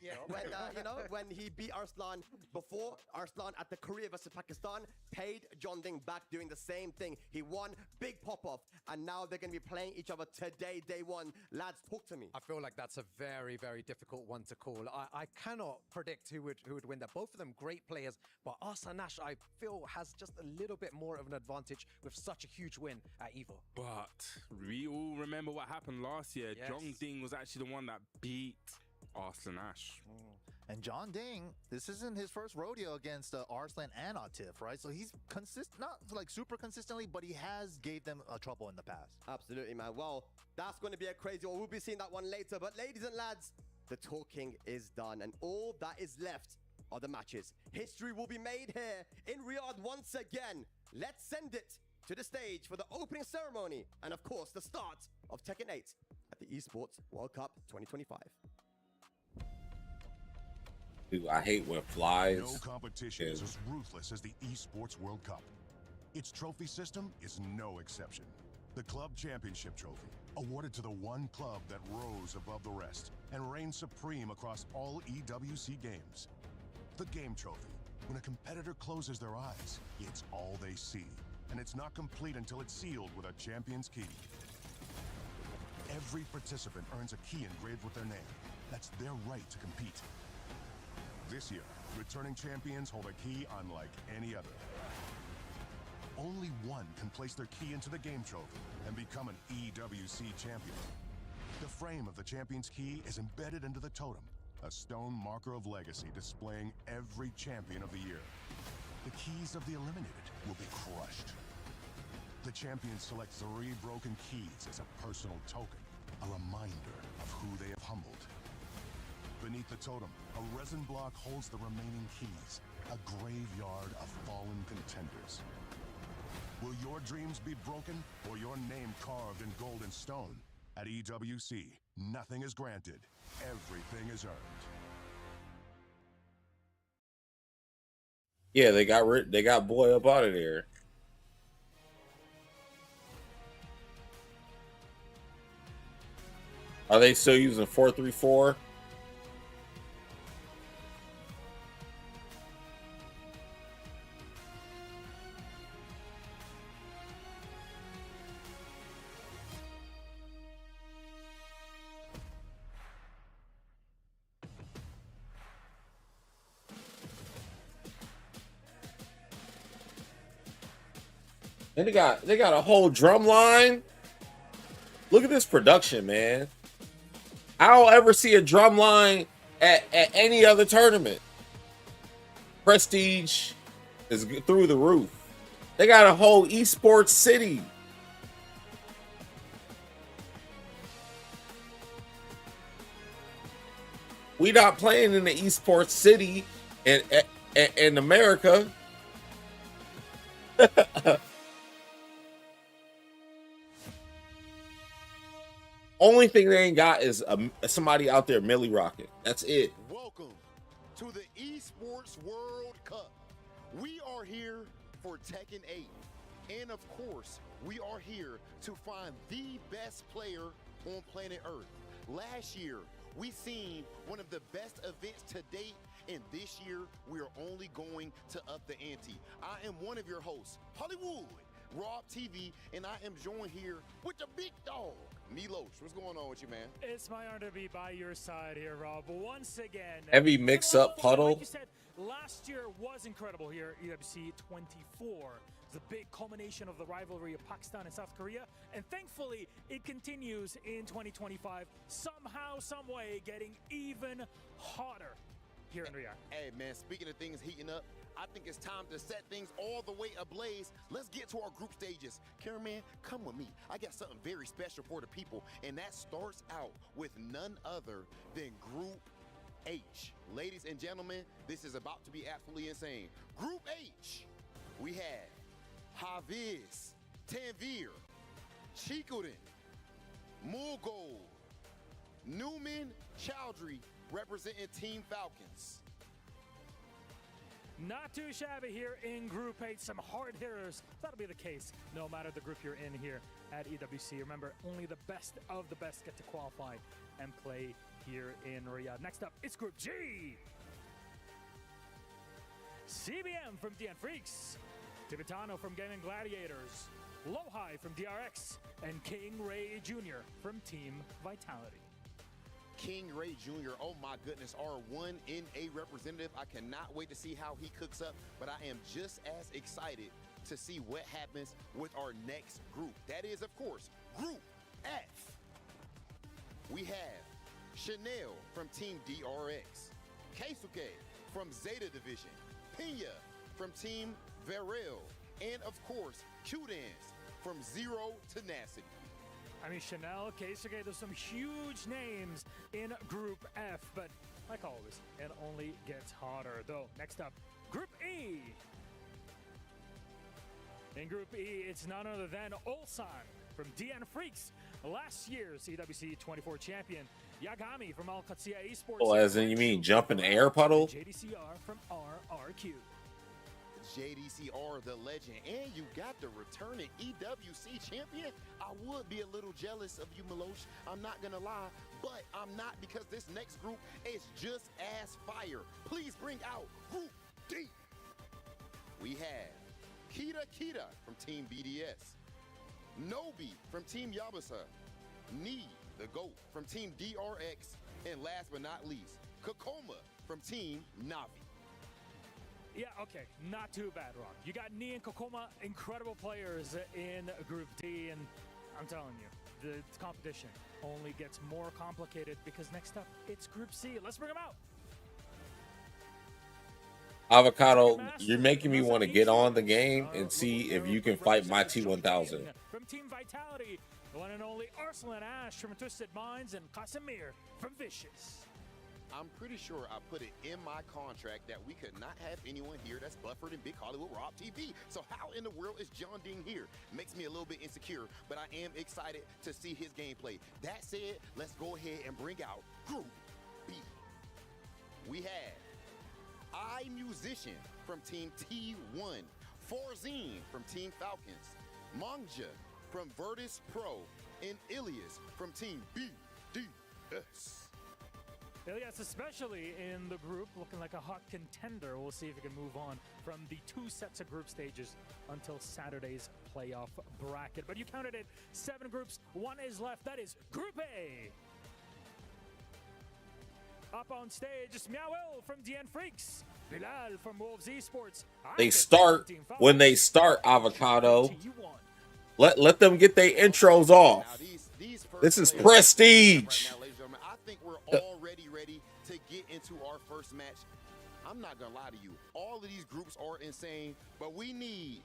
when he beat Arslan before. Arslan at the Korea versus Pakistan paid John Ding back doing the same thing. He won, big pop off, and now they're going to be playing each other today, day one. Lads, talk to me. I feel like that's a very, very difficult one to call. I cannot predict who would win that. Both of them great players, but Arslan Ash, I feel, has just a little bit more of an advantage with such a huge win at EVO. But we all remember what happened last year. Yes. John Ding was actually the one that beat Arslan Ash. And John Ding, this isn't his first rodeo against Arslan and Atif, right? So he's not like super consistently, but he has gave them trouble in the past. Absolutely, man. Well, that's going to be a crazy one. We'll be seeing that one later. But ladies and lads, the talking is done, and all that is left are the matches. History will be made here in Riyadh once again. Let's send it to the stage for the opening ceremony and, of course, the start of Tekken 8 at the Esports World Cup 2025. Dude, I hate when flies. No competition is as ruthless as the Esports World Cup. Its trophy system is no exception. The Club Championship Trophy, awarded to the one club that rose above the rest and reigned supreme across all EWC games. The Game Trophy, when a competitor closes their eyes, it's all they see, and it's not complete until it's sealed with a champion's key. Every participant earns a key engraved with their name. That's their right to compete. This year, returning champions hold a key unlike any other. Only one can place their key into the Game Trophy and become an EWC champion. The frame of the champion's key is embedded into the totem, a stone marker of legacy displaying every champion of the year. The keys of the eliminated will be crushed. The champions select 3 broken keys as a personal token, a reminder of who they have humbled. Beneath the totem, a resin block holds the remaining keys, a graveyard of fallen contenders. Will your dreams be broken or your name carved in gold and stone? At EWC, nothing is granted, everything is earned. Yeah, they got boy up out of there. Are they still using 4-3-4? And they got a whole drum line. Look at this production, man. I don't ever see a drum line at any other tournament. Prestige is through the roof. They got a whole esports city. We not playing in the esports city in America. Only thing they ain't got is somebody out there milli rocking. That's it. Welcome to the Esports World Cup. We are here for Tekken 8. And of course, we are here to find the best player on planet Earth. Last year, we seen one of the best events to date, and this year, we are only going to up the ante. I am one of your hosts, Hollywood, Rob TV, and I am joined here with the big dog, Milos. What's going on with you, man? It's my honor to be by your side here, Rob. Once again, Heavy mix-up puddle. Like you said, last year was incredible here at EWC 24. It's a big culmination of the rivalry of Pakistan and South Korea, and thankfully it continues in 2025. Somehow, some way, getting even hotter here in Riyadh. Hey, man, speaking of things heating up, I think it's time to set things all the way ablaze. Let's get to our group stages. Cameraman, come with me. I got something very special for the people, and that starts out with none other than Group H. Ladies and gentlemen, this is about to be absolutely insane. Group H, we have Hafiz, Tanvir, Chikurin, Mulgol, Newman, Chowdhury, representing Team Falcons. Not too shabby here in Group H. Some hard hitters. That'll be the case no matter the group you're in here at EWC. Remember, only the best of the best get to qualify and play here in Riyadh. Next up, it's Group G. CBM from DN Freaks, Tibetano from Gaming Gladiators, Lohai from DRX, and King Ray Jr. from Team Vitality. King Ray Jr., oh my goodness, our 1NA representative. I cannot wait to see how he cooks up, but I am just as excited to see what happens with our next group. That is, of course, Group F. We have Chanel from Team DRX, Keisuke from Zeta Division, Pena from Team Varel, and of course, Q-Dance from Zero Tenacity. I mean, Chanel, Keisuke, there's some huge names in Group F, but like always, it only gets hotter. Though, next up, Group E. In Group E, it's none other than Ulsan from DN Freaks, last year's EWC 24 champion. Yagami from Alcatsia Esports. Oh, as in you mean jump in the air puddle? JDCR from RRQ. JDCR, the legend, and you got the returning EWC champion. I would be a little jealous of you, Milosh. I'm not gonna lie, but I'm not, because this next group is just as fire. Please bring out Group D. We have Kita from Team BDS, Nobi from Team Yabasa, Ni, the GOAT from Team DRX, and last but not least, Kokoma from Team Navi. Yeah, okay, not too bad, Rock. You got Ni and Kokoma, incredible players in Group D, and I'm telling you, the competition only gets more complicated because next up, it's Group C. Let's bring them out. Avocado, you're making me want to get on the game and see if you can fight my T1000. From Team Vitality, the one and only Arslan Ash from Twisted Minds, and Casimir from Vicious. I'm pretty sure I put it in my contract that we could not have anyone here that's buffered in Big Hollywood Rob TV. So how in the world is John Ding here? Makes me a little bit insecure, but I am excited to see his gameplay. That said, let's go ahead and bring out Group B. We have iMusician from Team T1, Forzine from Team Falcons, Mangja from Virtus Pro, and Ilias from Team BDS. Ilias, especially in the group, looking like a hot contender. We'll see if he can move on from the 2 sets of group stages until Saturday's playoff bracket. But you counted it, 7 groups, 1 is left. That is Group A. Up on stage, it's Meow from DN Freaks, Bilal from Wolves Esports. They start when they start, Avocado. Let them get their intros off. This is prestige. I think we're already ready to get into our first match. I'm not gonna lie to you, all of these groups are insane, but we need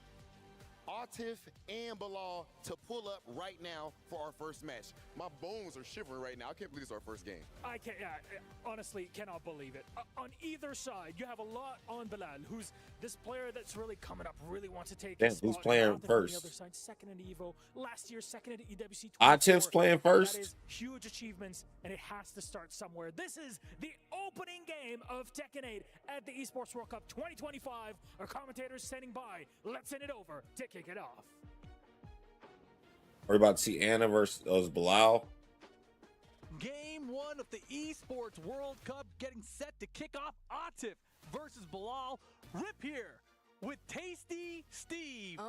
Atif and Bilal to pull up right now for our first match. My bones are shivering right now. I can't believe it's our first game. I can't, honestly cannot believe it. On either side, you have a lot on Bilal, who's this player that's really coming up, really wants to take his Who's spot. playing On the first? other side, second in EVO, last year, second in EWC 24. Atif's playing first? That is huge achievements, and it has to start somewhere. This is the opening game of Tekken 8 at the Esports World Cup 2025. Our commentators standing by. Let's send it over to kick it off. We're about to see Anna versus Bilal. Game 1 of the Esports World Cup getting set to kick off. Atif versus Bilal. Rip here with Tasty Steve.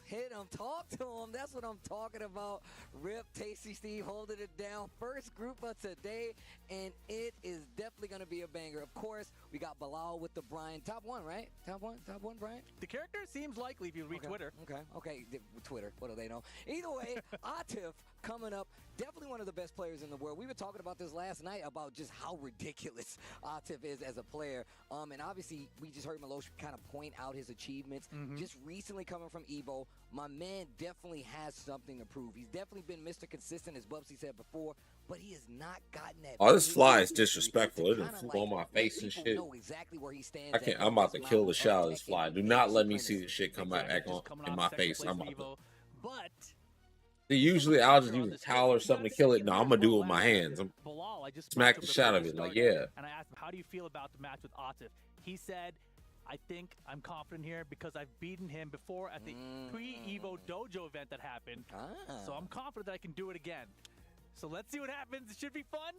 Hit him, talk to him. That's what I'm talking about. Rip, Tasty Steve holding it down. First group of today, and it is definitely going to be a banger. Of course, we got Bilal with the Brian. Top 1, right? Top one, Brian? The character seems likely if you read Twitter. Okay. Twitter. What do they know? Either way, Atif coming up. Definitely one of the best players in the world. We were talking about this last night about just how ridiculous Atif is as a player. And obviously, we just heard Milosh kind of point out his achievements. Just recently coming from EVO, my man definitely has something to prove. He's definitely been Mr. Consistent, as Bubsy said before, but he has not gotten that. Oh, this fly is disrespectful. It flew on my face and shit. Exactly where he stands. I can't. I'm about to kill the shit out of this fly. Do not let me see this shit come back on in my face. I'm about to. But usually I'll just use a towel or something to kill it. No, I'm gonna do it with my hands. I'm smack the shit out of it. Like, yeah. And I asked him, how do you feel about the match with Atif? He said, I think I'm confident here because I've beaten him before at the pre-EVO Dojo event that happened. So I'm confident that I can do it again. So let's see what happens. It should be fun.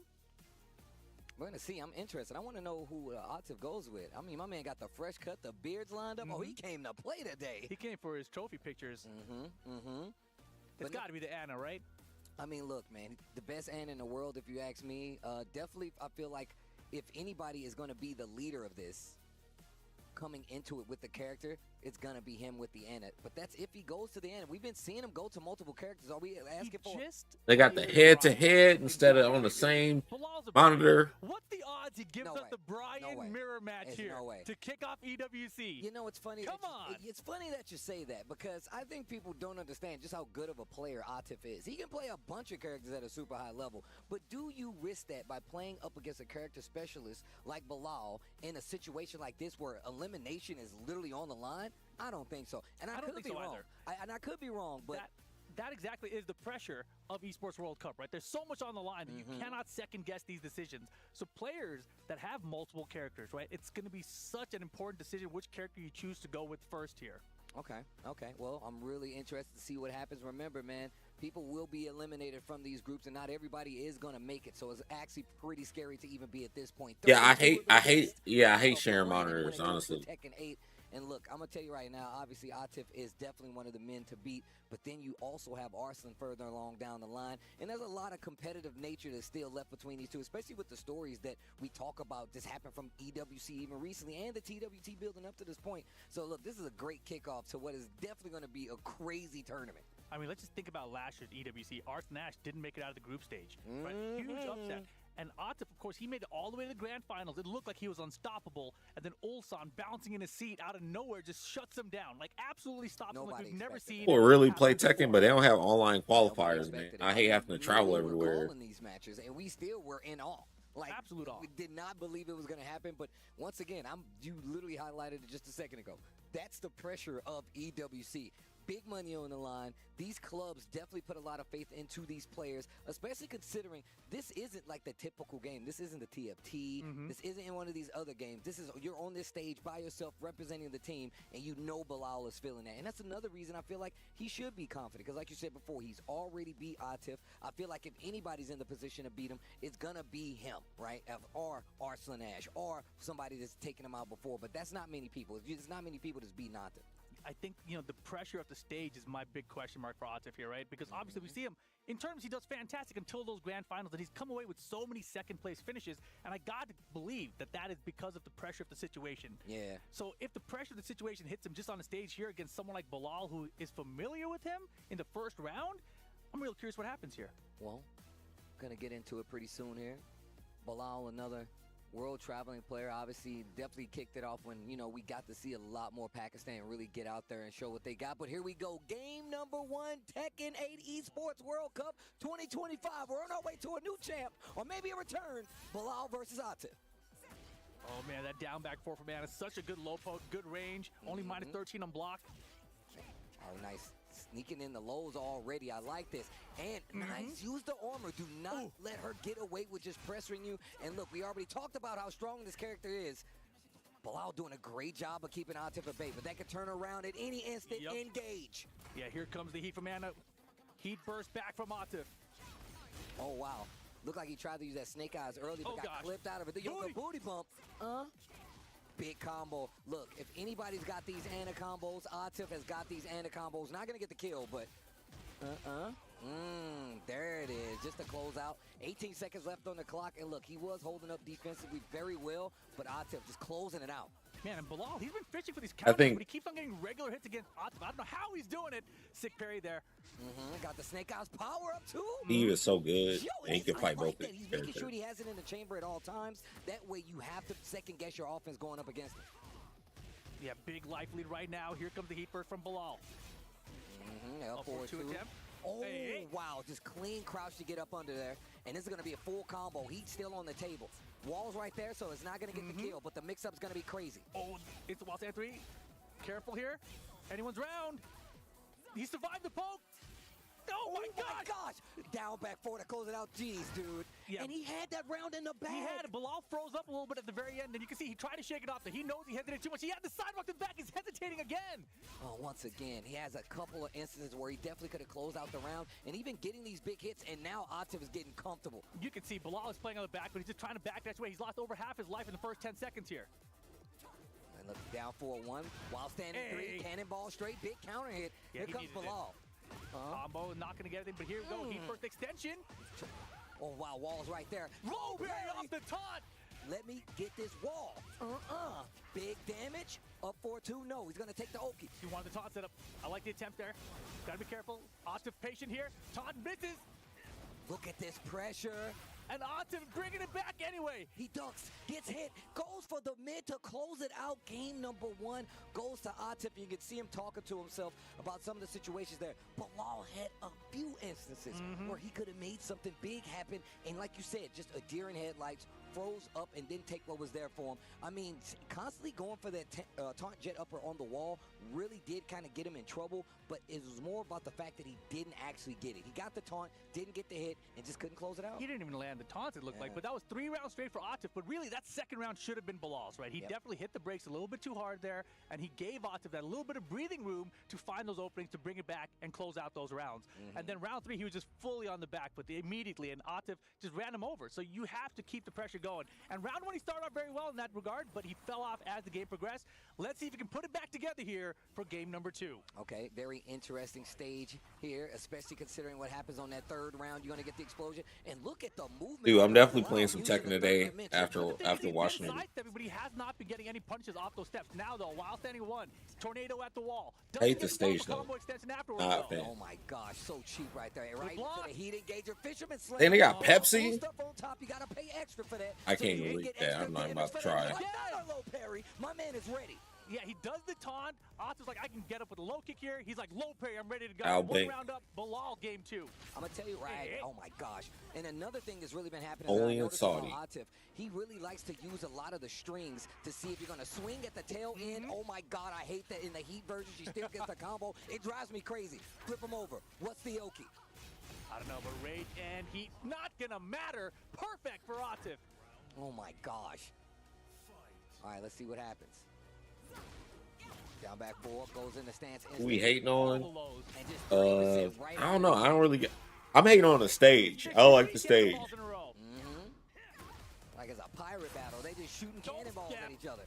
We're going to see. I'm interested. I want to know who Atif goes with. I mean, my man got the fresh cut, the beards lined up. Oh, he came to play today. He came for his trophy pictures. It's got to be the Anna, right? I mean, look, man, the best Anna in the world, if you ask me. Definitely, I feel like if anybody is going to be the leader of this, coming into it with the character, it's going to be him with the Anna. But that's if he goes to the Anna. We've been seeing him go to multiple characters. Are we asking for? They got the head-to-head instead of on the same calls a Monitor. What's the odds he gives No us way. the Brian No way. mirror match There's here no way. to kick off EWC? You know, it's funny. Come that on. It's funny that you say that because I think people don't understand just how good of a player Atif is. He can play a bunch of characters at a super high level, but do you risk that by playing up against a character specialist like Bilal in a situation like this where elimination is literally on the line? I don't think so. And I don't could think be so wrong. either. And I could be wrong, but that exactly is the pressure of Esports World Cup, right? There's so much on the line that you cannot second guess these decisions. So players that have multiple characters, right? It's going to be such an important decision which character you choose to go with first here. Okay. Well, I'm really interested to see what happens. Remember, man, people will be eliminated from these groups, and not everybody is going to make it. So it's actually pretty scary to even be at this point. Yeah, I hate sharing monitors, honestly. Tekken 8. And look, I'm going to tell you right now, obviously Atif is definitely one of the men to beat, but then you also have Arslan further along down the line, and there's a lot of competitive nature that's still left between these two, especially with the stories that we talk about this happened from EWC even recently, and the TWT building up to this point. So look, this is a great kickoff to what is definitely going to be a crazy tournament. I mean, let's just think about last year's EWC. Arslan Ash didn't make it out of the group stage, right? Huge upset. And Atif, of course, he made it all the way to the grand finals. It looked like he was unstoppable. And then Ulsan, bouncing in his seat out of nowhere, just shuts him down. Like, absolutely stops him like we've never seen. People really play Tekken, but they don't have online qualifiers, man. I hate having to travel everywhere. In these matches, and we still were in awe. Like, absolute awe. We did not believe it was going to happen, but once again, you literally highlighted it just a second ago. That's the pressure of EWC. Big money on the line. These clubs definitely put a lot of faith into these players, especially considering this isn't like the typical game. This isn't the TFT. This isn't in one of these other games. This is, you're on this stage by yourself representing the team, and you know Bilal is feeling that. And that's another reason I feel like he should be confident, because like you said before, he's already beat Atif. I feel like if anybody's in the position to beat him, it's going to be him, right? Or Arslan Ash, or somebody that's taken him out before. But that's not many people. There's not many people that's beating Atif. I think, the pressure of the stage is my big question mark for Atif here, right? Because obviously we see him in terms, he does fantastic until those grand finals, and he's come away with so many second place finishes, and I got to believe that is because of the pressure of the situation. Yeah. So if the pressure of the situation hits him just on the stage here against someone like Bilal, who is familiar with him in the first round, I'm real curious what happens here. Well, gonna get into it pretty soon here. Bilal, another world traveling player, obviously definitely kicked it off when, we got to see a lot more Pakistan really get out there and show what they got. But here we go. Game number 1, Tekken 8 Esports World Cup 2025. We're on our way to a new champ, or maybe a return. Bilal versus Atif. Oh, man, that down back 4 from man is such a good low poke, good range. Only minus 13 on block. Oh, nice. Sneaking in the lows already. I like this. And nice. Use the armor. Do not let her get away with just pressuring you. And look, we already talked about how strong this character is. Bilal doing a great job of keeping Atif at bay, but that could turn around at any instant. Engage. Yeah, here comes the heat from Anna. Heat burst back from Atif. Oh, wow. Looked like he tried to use that snake eyes early, but got clipped out of it. The booty bump. Big combo. Look, if anybody's got these Anna combos, Atif has got these Anna combos. Not going to get the kill, but there it is. Just a closeout. 18 seconds left on the clock. And look, he was holding up defensively very well, but Atif just closing it out. Man, and Bilal, he's been fishing for these counters, but he keeps on getting regular hits against Atif. I don't know how he's doing it. Sick parry there. Got the snake eyes power up too. He is so good. And he can fight both. He's making sure he has it in the chamber at all times. That way you have to second guess your offense going up against him. Yeah, big life lead right now. Here comes the heat burst from Bilal. L4 attempt. Oh, wow. Just clean crouch to get up under there. And this is going to be a full combo. Heat's still on the table. Wall's right there, so it's not going to get the kill, but the mix-up's going to be crazy. Oh, it's the wall stand 3. Careful here. Anyone's round. He survived the poke. Oh, my gosh. Down back 4 to close it out. Jeez, dude. Yeah. And he had that round in the bag. He had it. Bilal froze up a little bit at the very end, and you can see he tried to shake it off. He knows he hesitated too much. He had the sidewalk to the back. He's hesitating again. Oh, once again, he has a couple of instances where he definitely could have closed out the round, and even getting these big hits, and now Atif is getting comfortable. You can see Bilal is playing on the back, but he's just trying to back that way. He's lost over half his life in the first 10 seconds here. And look, down 4-1, while standing 3, cannonball straight, big counter hit. Yeah, Here comes Bilal. Combo, not going to get anything, but here we go. Heat first extension. Oh, wow, wall's right there. Roll berry off the taunt. Let me get this wall. Big damage. Up 4-2. No, he's going to take the Oki. He wanted the taunt setup. I like the attempt there. Got to be careful. Atif patient here. Taunt misses. Look at this pressure. And Atif bringing it back anyway. He ducks, gets hit, goes for the mid to close it out. Game number 1 goes to Atif. You can see him talking to himself about some of the situations there. Bilal had a few instances where he could have made something big happen. And like you said, just a deer in headlights, froze up and didn't take what was there for him. I mean, constantly going for that taunt jet upper on the wall really did kind of get him in trouble, but it was more about the fact that he didn't actually get it. He got the taunt, didn't get the hit, and just couldn't close it out. He didn't even land the taunt, it looked like, but that was 3 rounds straight for Atif. But really, that second round should have been Bilal's, right? He definitely hit the brakes a little bit too hard there, and he gave Atif that little bit of breathing room to find those openings, to bring it back and close out those rounds. And then round 3, he was just fully on the back foot immediately, and Atif just ran him over. So you have to keep the pressure going. And round 1, he started off very well in that regard, but he fell off as the game progressed. Let's see if he can put it back together here for game number 2. Okay, very interesting stage here, especially considering what happens on that 3rd round. You're going to get the explosion. And look at the movement. Dude, I'm definitely playing some Tekken today after watching it. But he has not been getting any punches off those steps. Now, though, while standing 1, tornado at the wall. I hate the stage, though. Oh, my gosh, so cheap right there. Right into the heat engager. Fisherman slam. Then they got Pepsi. Stuff on top. You got to pay extra for that. I can't even read that. I'm not about to try. Another low parry. My man is ready. Yeah, he does the taunt. Atif's like, I can get up with a low kick here. He's like, low parry, I'm ready to go. I'll 1 blink. round up, Bilal, game 2. I'm going to tell you right. Oh, my gosh. And another thing that's really been happening. Only in Saudi. Atif, he really likes to use a lot of the strings to see if you're going to swing at the tail end. Oh, my God, I hate that in the heat version. She still gets the combo. It drives me crazy. Flip him over. What's the Oki? I don't know, but rage and heat not going to matter. Perfect for Atif. Oh, my gosh. All right, let's see what happens. Down back 4, goes in the stance. We hating on? I don't know. I don't really get. I'm hating on the stage. I like the stage. Like it's a pirate battle. They just shooting cannonballs at each other.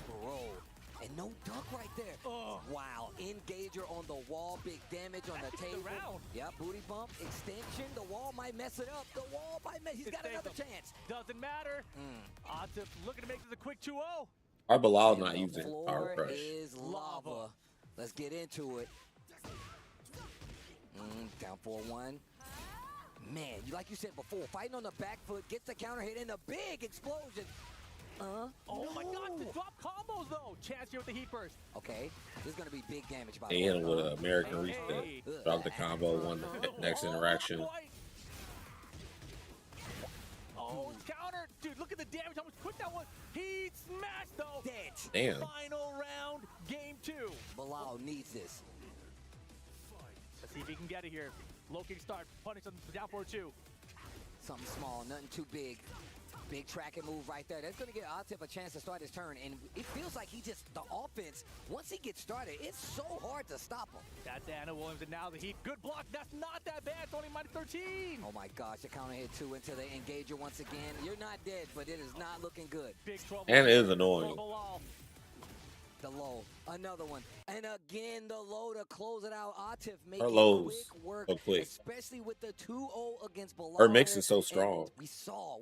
Bro. And no duck right there. Wow. Engager on the wall. Big damage on the table. Yeah, booty bump. Extension. The wall might mess it up. The wall might mess. He's got another chance. Doesn't matter. Atif looking to make this a quick 2-0. Our Bilal not using power crush. Is lava. Let's get into it. Down 4-1. Man, like you said before, fighting on the back foot, gets the counter hit, and a big explosion. Oh my God, the drop combos though. Chance here with the heat burst. Okay, this is going to be big damage by the way. They hit him with an American reset. Drop the combo, won the next interaction. Oh, counter. Dude, look at the damage. How much quick that was. He smashed though. Dead. Damn. Final round, game 2. Bilal needs this. Let's see if he can get it here. Low kick start. Punish on down 4-2. Something small, nothing too big. Big tracking move right there. That's going to give Atif a chance to start his turn. And it feels like the offense, once he gets started, it's so hard to stop him. That's Anna Williams, and now the heat. Good block. That's not that bad. It's only -13. Oh, my gosh. The counter hit 2 into the engager once again. You're not dead, but it is not looking good. Big trouble. And it is annoying. The low. Another one. And again, the low to close it out. Atif making quick work, especially with the 2-0 against Bilal. Her mix is so strong. We saw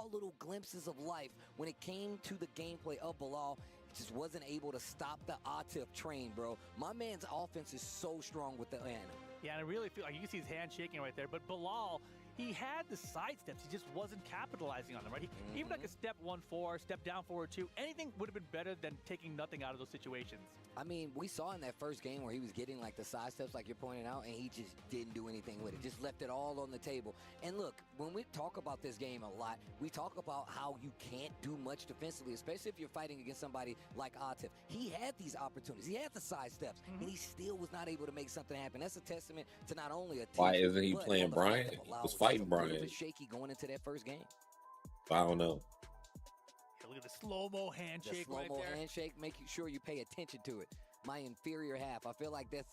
little glimpses of life when it came to the gameplay of Bilal. Just wasn't able to stop the Atif train, bro. My man's offense is so strong with the Anna. Yeah, and I really feel like you can see his hand shaking right there. But Bilal, he had the side steps. He just wasn't capitalizing on them, right? Even like a step 1-4, step down 4-2, anything would have been better than taking nothing out of those situations. I mean, we saw in that first game where he was getting like the side steps like you're pointing out, and he just didn't do anything with it. Just left it all on the table. And look, when we talk about this game a lot, we talk about how you can't do much defensively, especially if you're fighting against somebody like Atif. He had these opportunities. He had the side steps, and he still was not able to make something happen. That's a testament to not only a team. Why isn't he playing Brian? He was fighting Brian. Shaky going into that first game. I don't know. Look at the slow-mo handshake right there. The slow-mo handshake, make sure you pay attention to it. My inferior half. I feel like that's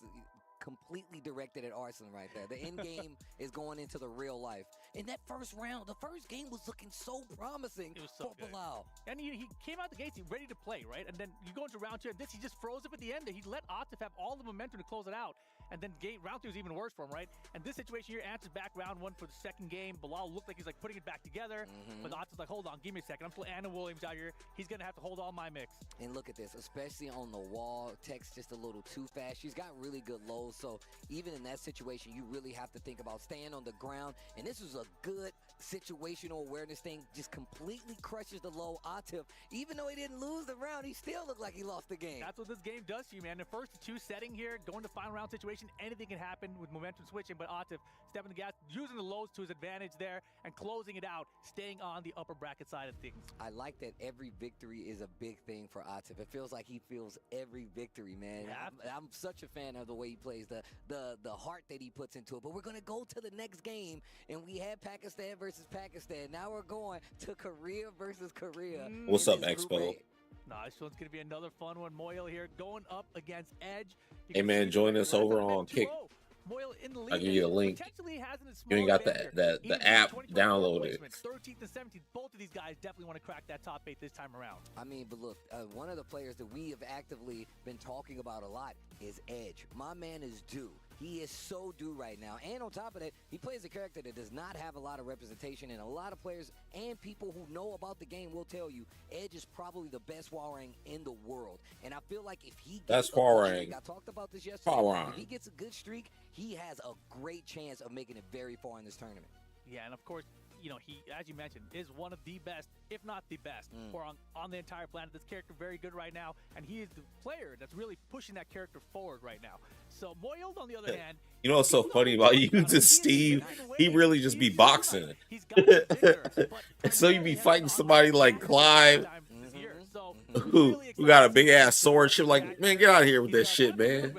completely directed at Arslan right there. The end game is going into the real life. In that first round, the first game was looking so promising for Bilal. And he came out the gates ready to play, right? And then you go into round 2, and he just froze up at the end. He let Atif have all the momentum to close it out. And then round 2 is even worse for him, right? And this situation here answers back round 1 for the second game. Bilal looked like he's like putting it back together. But Atif's like, hold on, give me a second. I'm still Anna Williams out here. He's going to have to hold all my mix. And look at this, especially on the wall. Tech's just a little too fast. She's got really good lows. So even in that situation, you really have to think about staying on the ground. And this was a good situational awareness thing just completely crushes the low. Atif, even though he didn't lose the round, he still looked like he lost the game. That's what this game does to you, man. The first two setting here, going to final round situation, anything can happen with momentum switching, but Atif stepping the gas, using the lows to his advantage there, and closing it out, staying on the upper bracket side of things. I like that every victory is a big thing for Atif. It feels like he feels every victory, man. Yeah. I'm such a fan of the way he plays, the heart that he puts into it. But we're going to go to the next game, and we had Pakistan versus Pakistan. Now we're going to Korea versus Korea. What's up, Expo? Nah, this one's going to be another fun one. Moyle here going up against Edge. Hey, man, join us over on Kick. Moyle in the lead. I'll give you a link. Potentially has a You ain't got the app downloaded. 13th and 17th. Both of these guys definitely want to crack that top 8 this time around. I mean, but look, one of the players that we have actively been talking about a lot is Edge. My man is due. He is so due right now. And on top of that, he plays a character that does not have a lot of representation, and a lot of players and people who know about the game will tell you Edge is probably the best Hwoarang in the world. And I feel like if he gets a good streak, I talked about this yesterday, if he gets a good streak, he has a great chance of making it very far in this tournament. Yeah, and of course, you know, he, as you mentioned, is one of the best, if not the best, on the entire planet. This character very good right now, and he is the player that's really pushing that character forward right now. So Moyle, on the other hand, you know what's so funny about you to Steve? He really just be boxing. So you be fighting somebody like Clive, who got a big ass sword. Shit, like, man, get out of here with that shit, man.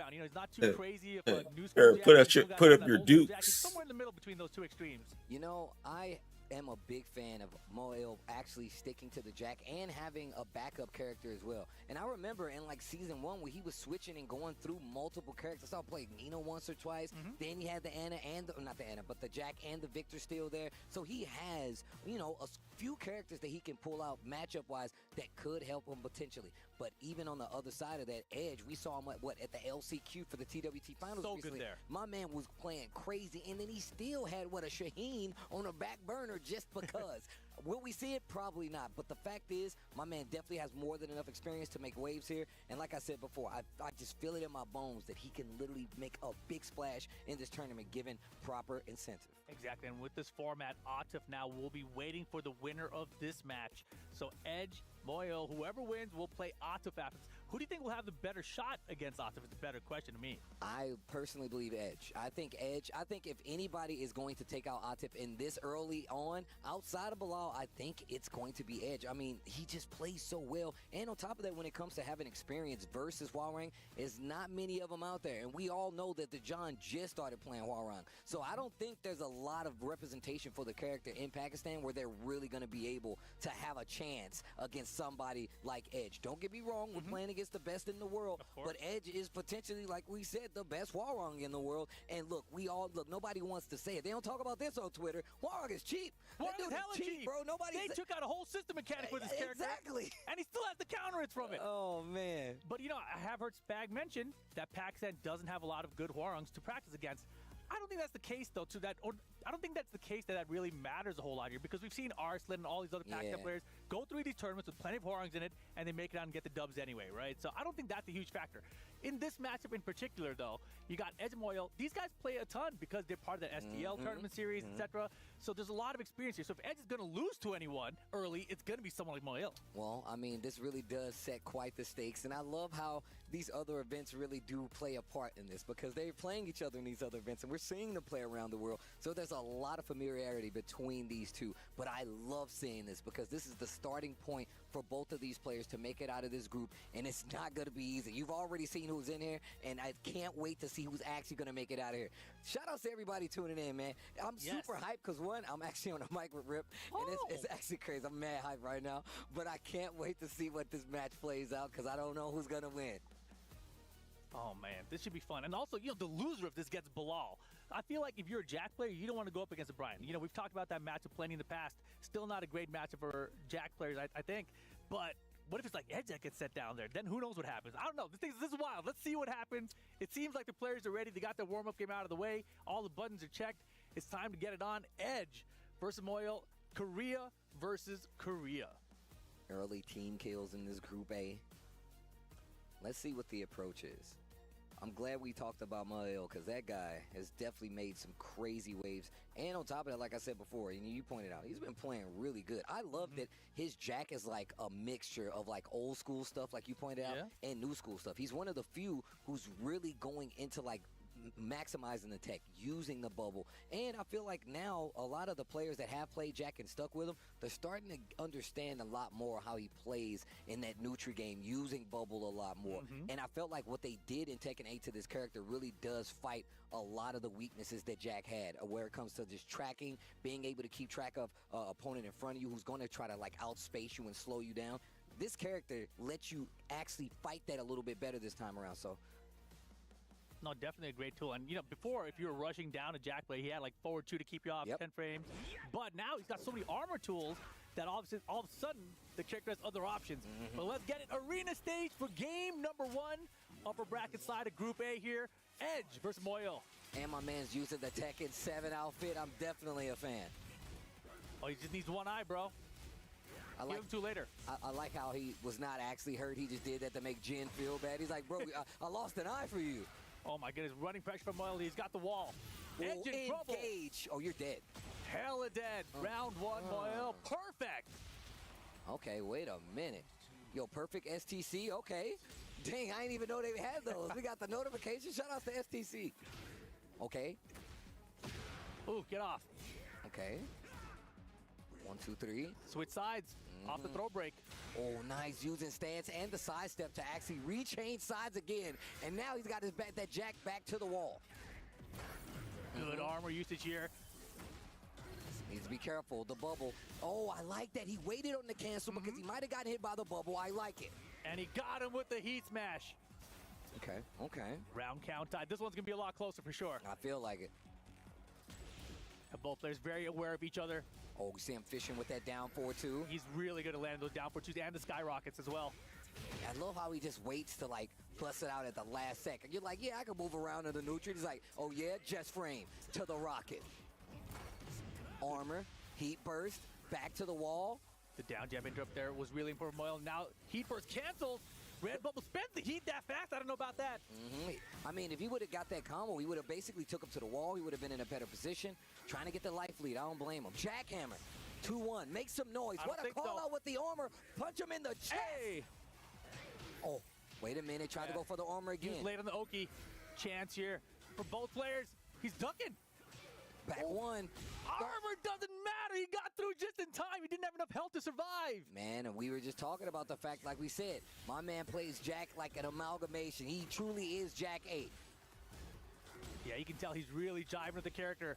Or put up your dukes. Somewhere in the middle between those two extremes. You know, I am a big fan of Moyle actually sticking to the Jack and having a backup character as well. And I remember in like season 1 where he was switching and going through multiple characters. I saw him play Nina once or twice. Then he had the Anna and not the Anna, but the Jack and the Victor still there. So he has, you know, a few characters that he can pull out matchup wise that could help him potentially. But even on the other side of that, Edge, we saw him at the LCQ for the TWT finals recently. Good there. My man was playing crazy, and then he still had a Shaheen on a back burner just because. Will we see it? Probably not. But the fact is, my man definitely has more than enough experience to make waves here. And like I said before, I just feel it in my bones that he can literally make a big splash in this tournament given proper incentive. Exactly. And with this format, Atif now will be waiting for the winner of this match. So Edge, Moyle, whoever wins will play Atif after this. Who do you think will have the better shot against Atif is the better question to me. I personally believe Edge. I think if anybody is going to take out Atif in this early on, outside of Bilal, I think it's going to be Edge. I mean, he just plays so well. And on top of that, when it comes to having experience versus Hwoarang, there's not many of them out there. And we all know that the John just started playing Hwoarang. So I don't think there's a lot of representation for the character in Pakistan where they're really going to be able to have a chance against somebody like Edge. Don't get me wrong, we're playing against the best in the world, but Edge is potentially, like we said, the best Hwoarang in the world. And look, nobody wants to say it. They don't talk about this on Twitter. Hwoarang is cheap. Hwoarang is hella cheap, bro. They took out a whole system mechanic with this character. Exactly. And he still has the counter it from it. Oh, man. But, you know, I have heard Spag mention that Pakistan doesn't have a lot of good Hwoarangs to practice against. I don't think that's the case, though, I don't think that's the case that really matters a whole lot here, because we've seen Arslan and all these other Pakistan players go through these tournaments with plenty of Hwoarangs in it, and they make it out and get the dubs anyway, right? So I don't think that's a huge factor. In this matchup in particular, though, you got Edge and Moyle. These guys play a ton because they're part of the STL tournament series, etc. So there's a lot of experience here. So if Edge is going to lose to anyone early, it's going to be someone like Moyle. Well, I mean, this really does set quite the stakes, and I love how these other events really do play a part in this, because they're playing each other in these other events, and we're seeing them play around the world. So there's a lot of familiarity between these two. But I love seeing this because this is the starting point for both of these players to make it out of this group, and it's not going to be easy. You've already seen who's in here, and I can't wait to see who's actually going to make it out of here. Shout out to everybody tuning in, man. I'm super hyped because, one, I'm actually on a mic with Rip, and it's actually crazy. I'm mad hyped right now, but I can't wait to see what this match plays out because I don't know who's going to win. Oh, man, this should be fun. And also, you know, the loser of this gets Bilal. I feel like if you're a Jack player, you don't want to go up against a Brian. You know, we've talked about that matchup plenty in the past. Still not a great matchup for Jack players, I think. But what if it's like Edge that gets set down there? Then who knows what happens? I don't know. This is wild. Let's see what happens. It seems like the players are ready. They got their warm-up game out of the way. All the buttons are checked. It's time to get it on. Edge versus Moyle. Korea versus Korea. Early team kills in this Group A. Let's see what the approach is. I'm glad we talked about Mael because that guy has definitely made some crazy waves. And on top of that, like I said before, and you pointed out, he's been playing really good. I love that his Jack is like a mixture of like old school stuff, like you pointed out, and new school stuff. He's one of the few who's really going into like maximizing the tech, using the bubble. And I feel like now a lot of the players that have played Jack and stuck with him, they're starting to understand a lot more how he plays in that Nutri game, using bubble a lot more. And I felt like what they did in Tekken 8 to this character really does fight a lot of the weaknesses that Jack had, where it comes to just tracking, being able to keep track of opponent in front of you who's going to try to like outspace you and slow you down. This character lets you actually fight that a little bit better this time around. So no, definitely a great tool. And, you know, before, if you were rushing down a Jack play, he had like forward 2 to keep you off 10 frames. But now he's got so many armor tools that all of a sudden the character has other options. But let's get it. Arena stage for game number 1. Upper bracket side of Group A here. Edge versus Moyo. And my man's using the Tekken 7 outfit. I'm definitely a fan. Oh, he just needs one eye, bro. Give him 2 later. I like how he was not actually hurt. He just did that to make Jin feel bad. He's like, bro, I lost an eye for you. Oh my goodness, running pressure from Moyle. He's got the wall. Edge in trouble. Engage. Oh, you're dead. Hella dead. Round 1, Moyle. Perfect. Okay, wait a minute. Yo, perfect STC. Okay. Dang, I didn't even know they had those. We got the notification. Shout out to STC. Okay. Ooh, get off. Okay. 1, 2, 3. Switch sides. Off the throw break. Oh, nice, using stance and the sidestep to actually rechange sides again. And now he's got his that Jack back to the wall. Good armor usage here. Needs to be careful. The bubble. Oh, I like that. He waited on the cancel because he might have gotten hit by the bubble. I like it. And he got him with the heat smash. Okay, okay. Round count tied. This one's going to be a lot closer for sure. I feel like it. And both players very aware of each other. Oh, we see him fishing with that down 4-2. He's really good at landing those down 4-2s and the skyrockets as well. I love how he just waits to like plus it out at the last second. You're like, yeah, I can move around in the neutral. He's like, oh yeah, just frame to the rocket. Armor, heat burst, back to the wall. The down jab interrupt there was really important for Moyle. Now heat burst canceled. Red Bubble spent the heat that fast. I don't know about that. I mean, if he would have got that combo, he would have basically took him to the wall. He would have been in a better position. Trying to get the life lead. I don't blame him. Jackhammer. 2-1. Make some noise. What a call out with the armor. Punch him in the chest. Hey. Oh, wait a minute. Try to go for the armor again. He's late on the Oki. Chance here for both players. He's ducking. Back one. Armor doesn't matter. He got through just in time. He didn't have enough health to survive. Man, and we were just talking about the fact, like we said, my man plays Jack like an amalgamation. He truly is Jack 8. Yeah, you can tell he's really jiving with the character.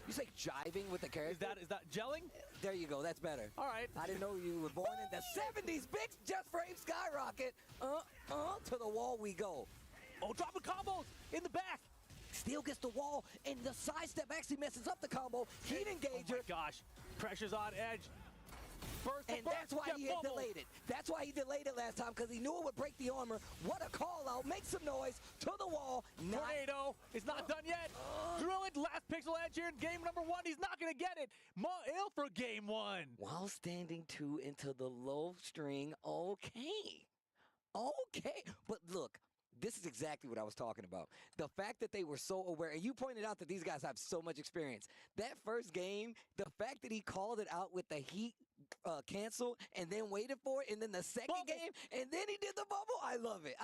You say jiving with the character? Is that gelling? There you go. That's better. All right. I didn't know you were born in the 70s. Big just frame skyrocket. To the wall we go. Oh, dropping combos in the back. Still gets the wall, and the sidestep actually messes up the combo. Heat engager. Oh my gosh. Pressure's on Edge. And that's why he had delayed it. That's why he delayed it last time, because he knew it would break the armor. What a call out. Make some noise. To the wall. Tornado. It's not done yet. Druid, last pixel Edge here in game number 1. He's not going to get it. Ill for game 1. While standing 2 into the low string. Okay. Okay. But look. This is exactly what I was talking about. The fact that they were so aware, and you pointed out that these guys have so much experience. That first game, the fact that he called it out with the heat cancel and then waited for it, and then the second game, and then he did the bubble. I love it.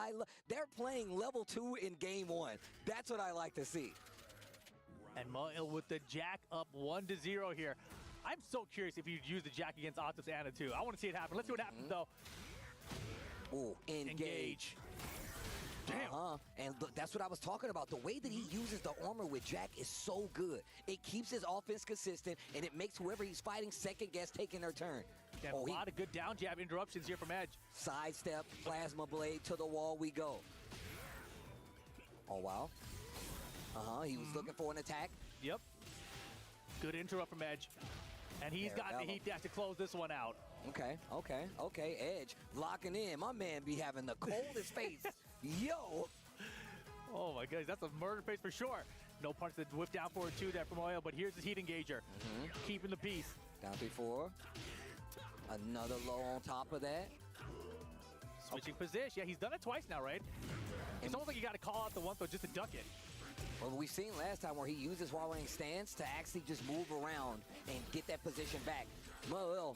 They're playing level 2 in game 1. That's what I like to see. And Moil with the Jack up 1-0 here. I'm so curious if you'd use the Jack against Atos Anna too. I want to see it happen. Let's see what happens though. Ooh, engage. Damn. And look, that's what I was talking about. The way that he uses the armor with Jack is so good. It keeps his offense consistent, and it makes whoever he's fighting second guess taking their turn. A lot of good down jab interruptions here from Edge. Sidestep, plasma blade, to the wall we go. Oh, wow. He was looking for an attack. Yep. Good interrupt from Edge. And he's got the heat dash to close this one out. Okay. Edge locking in. My man be having the coldest face. Yo. Oh my goodness, that's a murder face for sure. No punch to whip down forward 2 there from Oil, but here's his heat engager. Keeping the peace. Down 3-4. Another low on top of that. Switching position. Yeah, he's done it twice now, right? It's almost like you got to call out the one throw just to duck it. Well, we've seen last time where he used his wall running stance to actually just move around and get that position back. Moel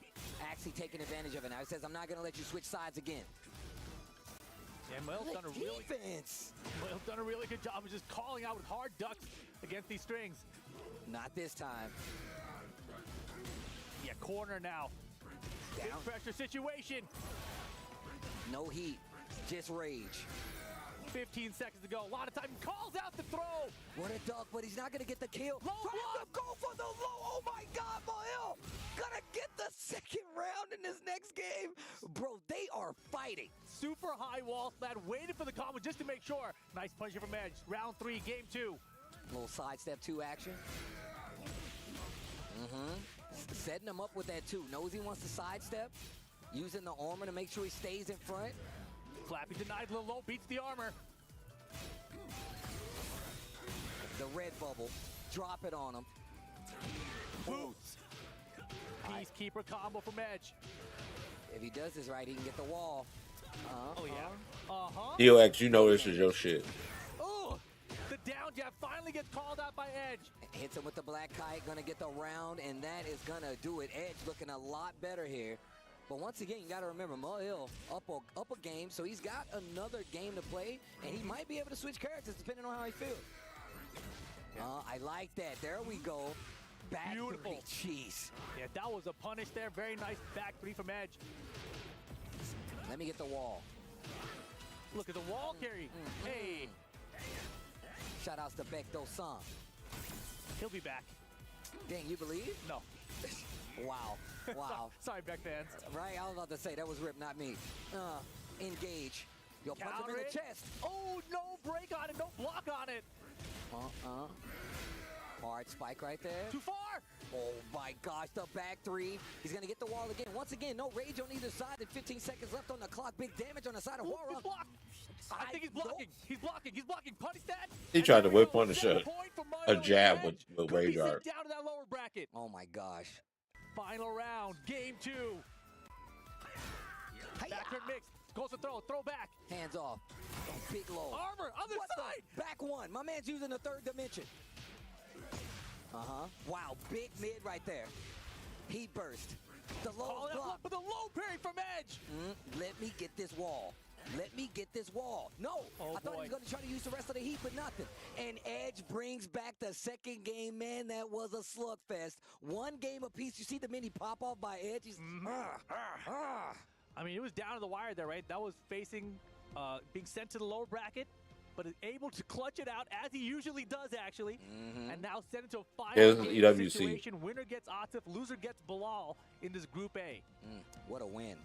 actually taking advantage of it now. He says, I'm not going to let you switch sides again. Yeah, Moel's done a really good job of just calling out with hard ducks against these strings. Not this time. Yeah, corner now. Big pressure situation. No heat, just rage. 15 seconds to go. A lot of time. Calls out the throw. What a duck, but he's not going to get the kill. Low Trying to go for the low. Oh, my God, Moel. Gonna get the second round in this next game. Bro, they are fighting. Super high wall slat. Waited for the combo just to make sure. Nice puncher from Edge. Round 3, game 2. Little sidestep 2 action. Setting him up with that 2. Knows he wants to sidestep. Using the armor to make sure he stays in front. Flappy denied, a little low, beats the armor. The red bubble. Drop it on him. Boots. Peacekeeper combo from Edge. If he does this right, he can get the wall. Oh, yeah. EOX, you know this is your shit. Oh, the down jab finally gets called out by Edge. Hits him with the black kite, gonna get the round, and that is gonna do it. Edge looking a lot better here. But once again, you gotta remember, Moel up a game, so he's got another game to play, and he might be able to switch characters depending on how he feels. I like that. There we go. Back Beautiful. Jeez. Yeah, that was a punish there. Very nice back 3 from Edge. Let me get the wall. Look at the wall carry. Hey. Shout outs to Bekdo-san. He'll be back. Dang, you believe? No. Wow. Wow. Sorry, Beck fans. Right, I was about to say, that was Rip, not me. Engage. Yo, punch him in the chest. Oh, no break on it, no block on it. Hard spike right there. Too far. Oh my gosh, the back 3. He's gonna get the wall again. Once again, no rage on either side. And 15 seconds left on the clock. Big damage on the side of Warrock. He's blocked. I think he's blocking. He's blocking. He's blocking. Punish that. He tried to whip punish a jab with rage art. Down to that lower bracket. Oh my gosh. Final round, game 2. Back turn mix. Goes to throw. Throw back. Hands off. Oh, big low. Armor. Other side. Back 1. My man's using the 3rd dimension. Wow, big mid right there. Heat burst. The low block. With a low parry from Edge. Let me get this wall. Let me get this wall. No, I thought he was going to try to use the rest of the heat, but nothing. And Edge brings back the second game. Man, that was a slugfest. 1 game apiece. You see the mini pop off by Edge. He's, I mean, it was down to the wire there, right? That was facing, being sent to the lower bracket, but is able to clutch it out as he usually does, actually. And now sent it to a final game EWC. situation. Winner gets Atif, loser gets Bilal in this Group A. What a win.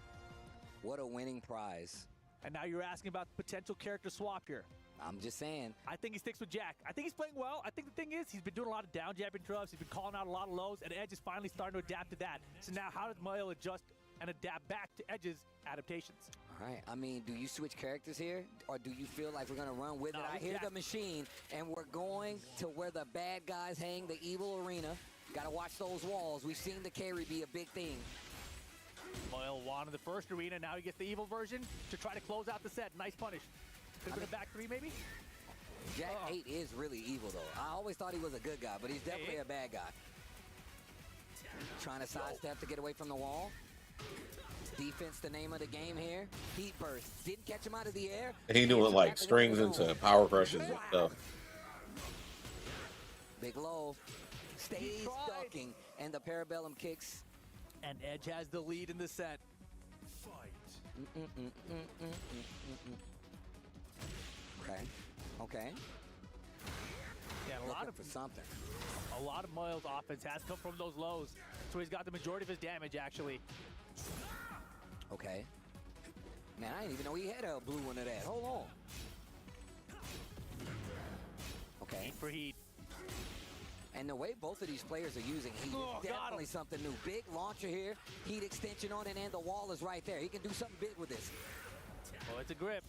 What a winning prize. And now you're asking about potential character swap here. I'm just saying. I think he sticks with Jack. I think he's playing well. I think the thing is, he's been doing a lot of down jab interrupts. He's been calling out a lot of lows, and Edge is finally starting to adapt to that. So now how does Moel adjust and adapt back to Edge's adaptations? All right. I mean, do you switch characters here, or do you feel like we're going to run with it? I hear the machine, and we're going to where the bad guys hang, the evil arena. Got to watch those walls. We've seen the carry be a big thing. Moel won in the first arena. Now he gets the evil version to try to close out the set. Nice punish. Could have been a back 3, maybe? Jack 8 is really evil, though. I always thought he was a good guy, but he's definitely a bad guy. Trying to sidestep to get away from the wall. Defense, the name of the game here. Heat burst. Didn't catch him out of the air. He doing like strings into power crushes and stuff. Big low. Stays ducking. And the parabellum kicks. And Edge has the lead in the set. Okay. Yeah, a lot of Moel's offense has come from those lows. So he's got the majority of his damage, actually. Okay. Man, I didn't even know he had a blue one of that. Hold on. Okay. Heat for heat. And the way both of these players are using heat is definitely something new. Big launcher here, heat extension on it, and the wall is right there. He can do something big with this. Oh, it's a grip.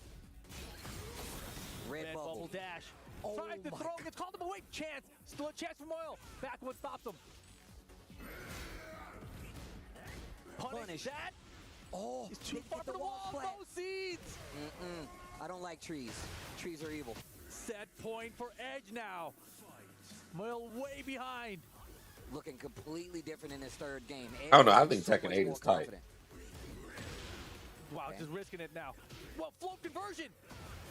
Red bubble dash. Oh, Tried to throw, gets called him away. Chance. Still a chance for Moel. Back one stops him. Punish that. Oh, he's too far for the wall. No seeds. I don't like trees. Trees are evil. Set point for Edge now. Moyle way behind. Looking completely different in his third game. I don't know. I Edge think so Tekken much 8 more is tight. confident. Wow, Okay. just risking it now. Well, float conversion.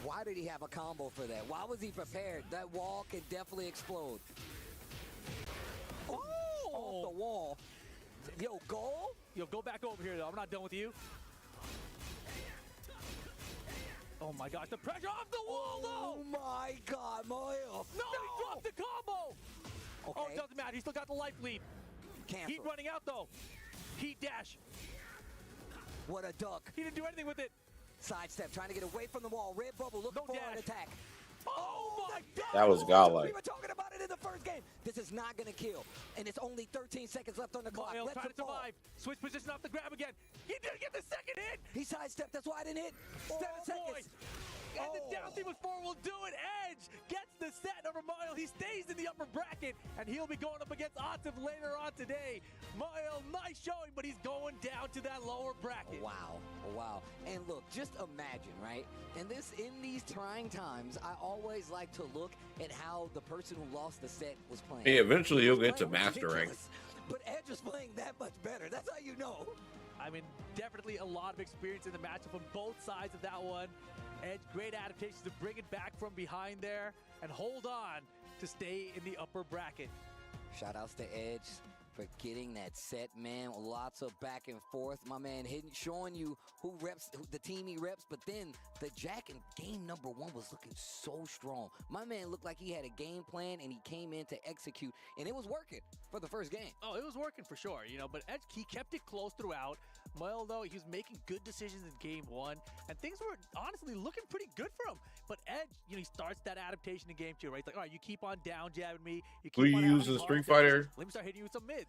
Why did he have a combo for that? Why was he prepared? That wall can definitely explode. Oh! Off the wall. Yo, goal? Yo, go back over here, though. I'm not done with you. Oh, my gosh. The pressure off the wall, though. Oh, my God, Moyle. No, he dropped the combo. Okay. Oh, it doesn't matter. He still got the life lead. Cancel. Heat running out, though. Heat dash. What a duck. He didn't do anything with it. Sidestep, trying to get away from the wall. Red bubble looking No for dash. an attack. Oh, my God. That was godlike. We were talking about it in the first game. This is not going to kill. And it's only 13 seconds left on the clock. Moyle Let's trying to fall. survive. Switch position off the grab again. He didn't get the second hit. He sidestepped. That's why I didn't hit. 7 seconds. And the down team with 4 will do it. Edge gets the set over Moyle. He stays in the upper bracket, and he'll be going up against Atif later on today. Moyle, nice showing, but he's going down to that lower bracket. Wow. Wow. And look, just imagine, right? In these trying times, I always like to look at how the person who lost the set was playing. Hey, eventually He you'll was get to playing master rank. ridiculous, But Edge was playing that much better. That's how you know. I mean, definitely a lot of experience in the matchup on both sides of that one. Edge, great adaptations to bring it back from behind there and hold on to stay in the upper bracket. Shout outs to Edge for getting that set, man. Lots of back and forth. My man showing you the team he reps, but then the Jack in game number 1 was looking so strong. My man looked like he had a game plan and he came in to execute, and it was working for the first game. Oh, it was working for sure, but Edge, he kept it close throughout. Moyle, though, he was making good decisions in game 1, and things were honestly looking pretty good for him. But Edge, he starts that adaptation in game 2, right? It's like, all right, you keep on down jabbing me. You keep Will you on use having the hard Street hits. Fighter? Let me start hitting you with some mids.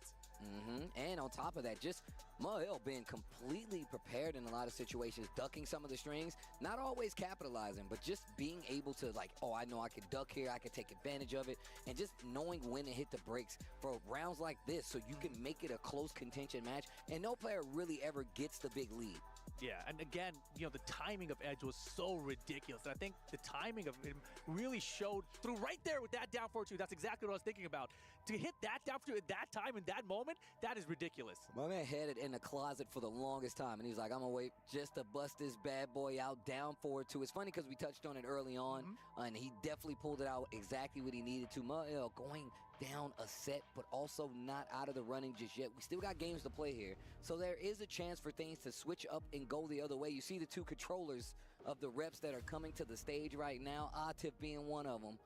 And on top of that, just Moyle being completely prepared in a lot of situations, ducking some of the strings, not always capitalizing, but just being able to I know I can duck here, I can take advantage of it, and just knowing when to hit the brakes for rounds like this so you can make it a close contention match, and no player really ever gets the big lead. Yeah, and again, the timing of Edge was so ridiculous. And I think the timing of him really showed through right there with that down 4-2. That's exactly what I was thinking about. To hit that down 4-2 at that time, in that moment, that is ridiculous. My man had it in the closet for the longest time, and he's like, I'm going to wait just to bust this bad boy out down 4-2. It's funny because we touched on it early on, and he definitely pulled it out exactly what he needed to. Moyle going down a set, but also not out of the running just yet. We still got games to play here, so there is a chance for things to switch up and go the other way. You see the 2 controllers of the reps that are coming to the stage right now, Atif being one of them.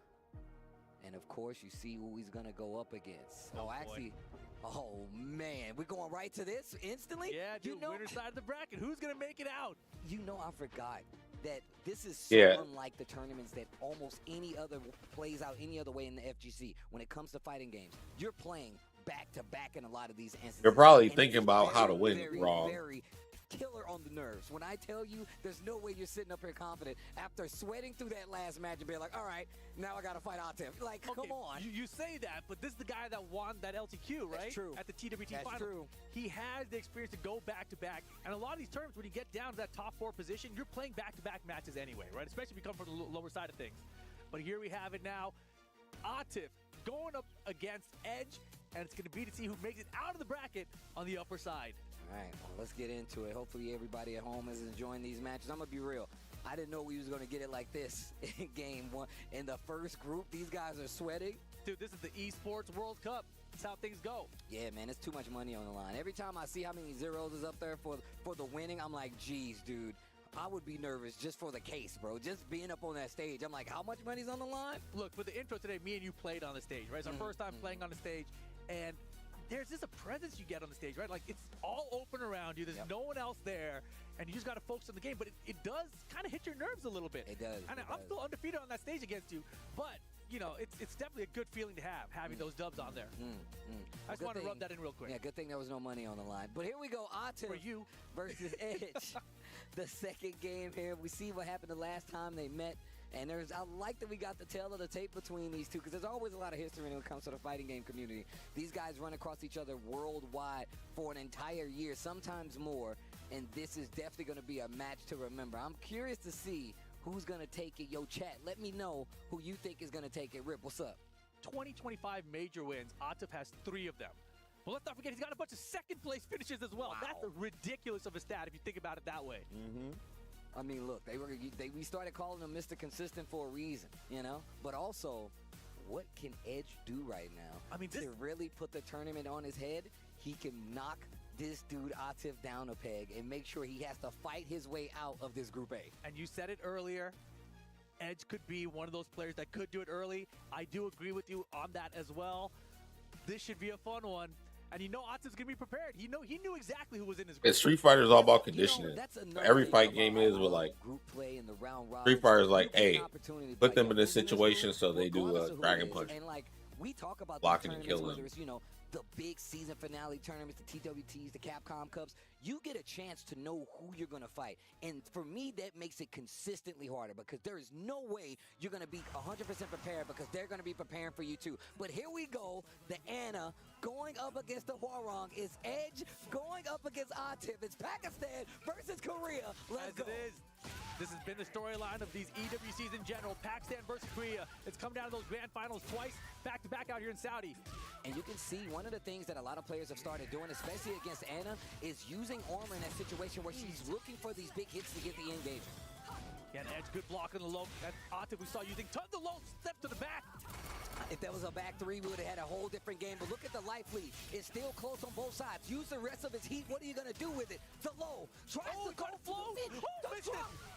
And of course, you see who he's gonna go up against. Oh man, we're going right to this instantly? Yeah, dude, winner side of the bracket. Who's gonna make it out? I forgot that this is so unlike the tournaments that almost any other plays out any other way in the FGC. When it comes to fighting games, you're playing back to back in a lot of these instances. You're probably And thinking it's about how to very, win very, wrong. Very killer on the nerves. When I tell you, there's no way you're sitting up here confident after sweating through that last match and being like, all right, now I gotta fight Atif. Like, Okay, come on. You say that, but this is the guy that won that LTQ, right? That's true. At the TWT That's final. true. He has the experience to go back to back. And a lot of these tournaments, when you get down to that top 4 position, you're playing back to back matches anyway, right? Especially if you come from the lower side of things. But here we have it now. Atif going up against Edge, and it's going to be to see who makes it out of the bracket on the upper side. All right, well, let's get into it. Hopefully everybody at home is enjoying these matches. I'm going to be real. I didn't know we was going to get it like this in game 1. In the first group, these guys are sweating. Dude, this is the Esports World Cup. That's how things go. Yeah, man, it's too much money on the line. Every time I see how many zeros is up there for the winning, I'm like, geez, dude. I would be nervous just for the case, bro. Just being up on that stage. I'm like, how much money's on the line? Look, for the intro today, me and you played on the stage, right? It's our first time playing on the stage, and there's just a presence you get on the stage, right? Like, it's all open around you. There's no one else there, and you just got to focus on the game. But it does kind of hit your nerves a little bit. It does. And I'm still undefeated on that stage against you, but it's definitely a good feeling to have, having those dubs on there. I just want to rub that in real quick. Yeah, good thing there was no money on the line. But here we go, Atif For you. versus Edge. The second game here. We see what happened the last time they met. And I like that we got the tail of the tape between these two, because there's always a lot of history when it comes to the fighting game community. These guys run across each other worldwide for an entire year, sometimes more. And this is definitely going to be a match to remember. I'm curious to see who's going to take it. Yo, chat, let me know who you think is going to take it. Rip, what's up? 2025 major wins. Atif has 3 of them. But let's not forget, he's got a bunch of second-place finishes as well. Wow. That's ridiculous of a stat if you think about it that way. I mean, look, we started calling him Mr. Consistent for a reason, you know? But also, what can Edge do right now? I mean, to really put the tournament on his head, he can knock this dude Atif down a peg and make sure he has to fight his way out of this Group A. And you said it earlier, Edge could be one of those players that could do it early. I do agree with you on that as well. This should be a fun one. And you know Atif's going to be prepared. He knew exactly who was in his group. And Street Fighter is all about conditioning. Every fight game is with like Street Fighter is like, hey, put them in this situation so they do a Dragon Punch. And like we talk about blocking and killing. Whether it's, you know, the big season finale tournaments, the TWTs, the Capcom Cups, you get a chance to know who you're going to fight. And for me, that makes it consistently harder because there is no way you're going to be 100% prepared because they're going to be preparing for you too. But here we go. The Anna going up against the Hwarang is Edge going up against Atif. It's Pakistan versus Korea. Let's go. It is. This has been the storyline of these EWCs in general. Pakistan versus Korea. It's come down to those grand finals twice, back-to-back out here in Saudi. And you can see one of the things that a lot of players have started doing, especially against Anna, is using armor in that situation where she's looking for these big hits to get the engagement. Yeah, and Edge, good block on the low. That Atif we saw using tons of low step to the back. If that was a back 3, we would have had a whole different game. But look at the life lead. It's still close on both sides. Use the rest of his heat. What are you going to do with it? The low. Tries to go flow.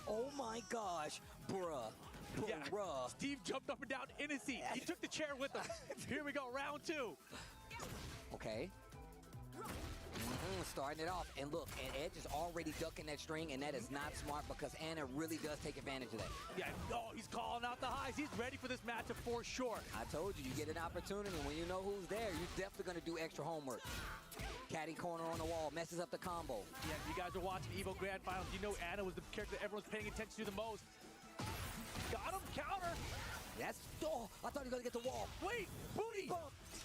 Oh, my gosh. Bruh. Yeah. Steve jumped up and down in his seat. He took the chair with him. Here we go, round 2. Okay. Starting it off. And look, and Edge is already ducking that string, and that is not smart because Anna really does take advantage of that. Yeah, no, he's calling out the highs. He's ready for this matchup for sure. I told you, you get an opportunity, and when you know who's there, you're definitely going to do extra homework. Caddy corner on the wall, messes up the combo. Yeah, you guys are watching Evo Grand Finals. You know Anna was the character that everyone's paying attention to the most. Got him, counter. That's, oh, I thought he was going to get the wall. Wait, booty.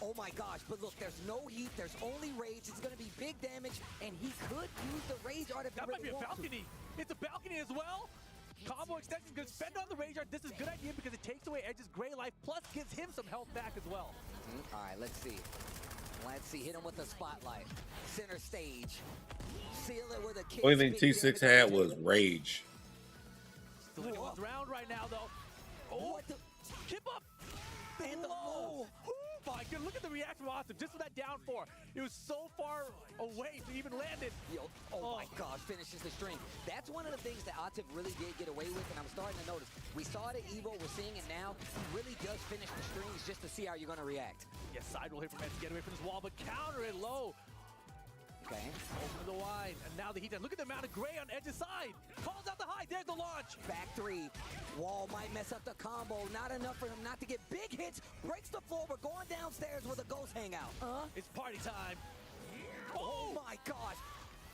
Oh my gosh, but look, there's no heat, there's only rage. It's going to be big damage, and he could use the rage art if he That really might be a wants balcony. It's a balcony as well. Combo extension, going to spend on the rage art. This is a good idea because it takes away Edge's gray life, plus gives him some health back as well. All right, let's see. Hit him with the spotlight. Center stage. Seal it with a kick. Only thing T6 had was rage. Still in the round right now, though. Oh, what the? Kip up. And the low. Oh my God, look at the reaction from Atif. Just with that down 4. It was so far away to even land it. Yo, oh my gosh, finishes the string. That's one of the things that Atif really did get away with, and I'm starting to notice. We saw it at Evo, we're seeing it now. He really does finish the strings just to see how you're going to react. Yes, side roll here from Edge to get away from this wall, but counter it low. Okay. Open the wide, and now the heat down. Look at the amount of gray on Edge's side. Calls out the high, there's the launch. Back 3. Wall might mess up the combo. Not enough for him not to get big hits. Breaks the floor. We're going downstairs where the ghosts hang out. It's party time. Oh my gosh.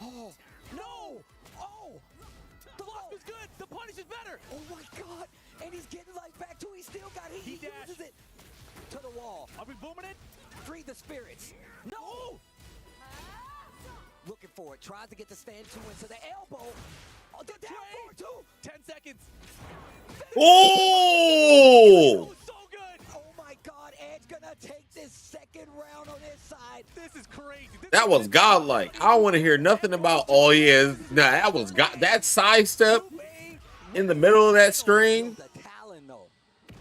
Oh, no. Oh. The block is good. The punish is better. Oh my God. And he's getting life back too. He still got heat. He uses it to the wall. Are we booming it? Free the spirits. No. Looking for it. Tries to get the stand 2 into the elbow. Oh, the down 4 too. 10 seconds. Oh! So good. Oh my God. Edge gonna take this second round on his side. This is crazy. That was godlike. I don't want to hear nothing about, oh yeah, nah, that was god. That side step in the middle of that string. The talent though.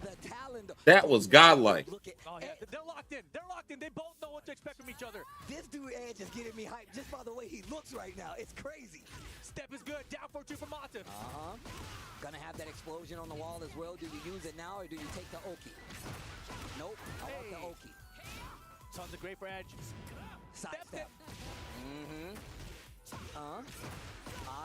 The talent though. That was godlike. Oh yeah, they're locked in. They're locked in. They both know what to expect from each other. This dude Edge is getting me hyped just by the way he looks right now. It's crazy. Step is good. Down 4-2 from Atif. Gonna have that explosion on the wall as well. Do you use it now or do you take the Oki? Nope. I want the Oki. Tons of great for Edge. Side step.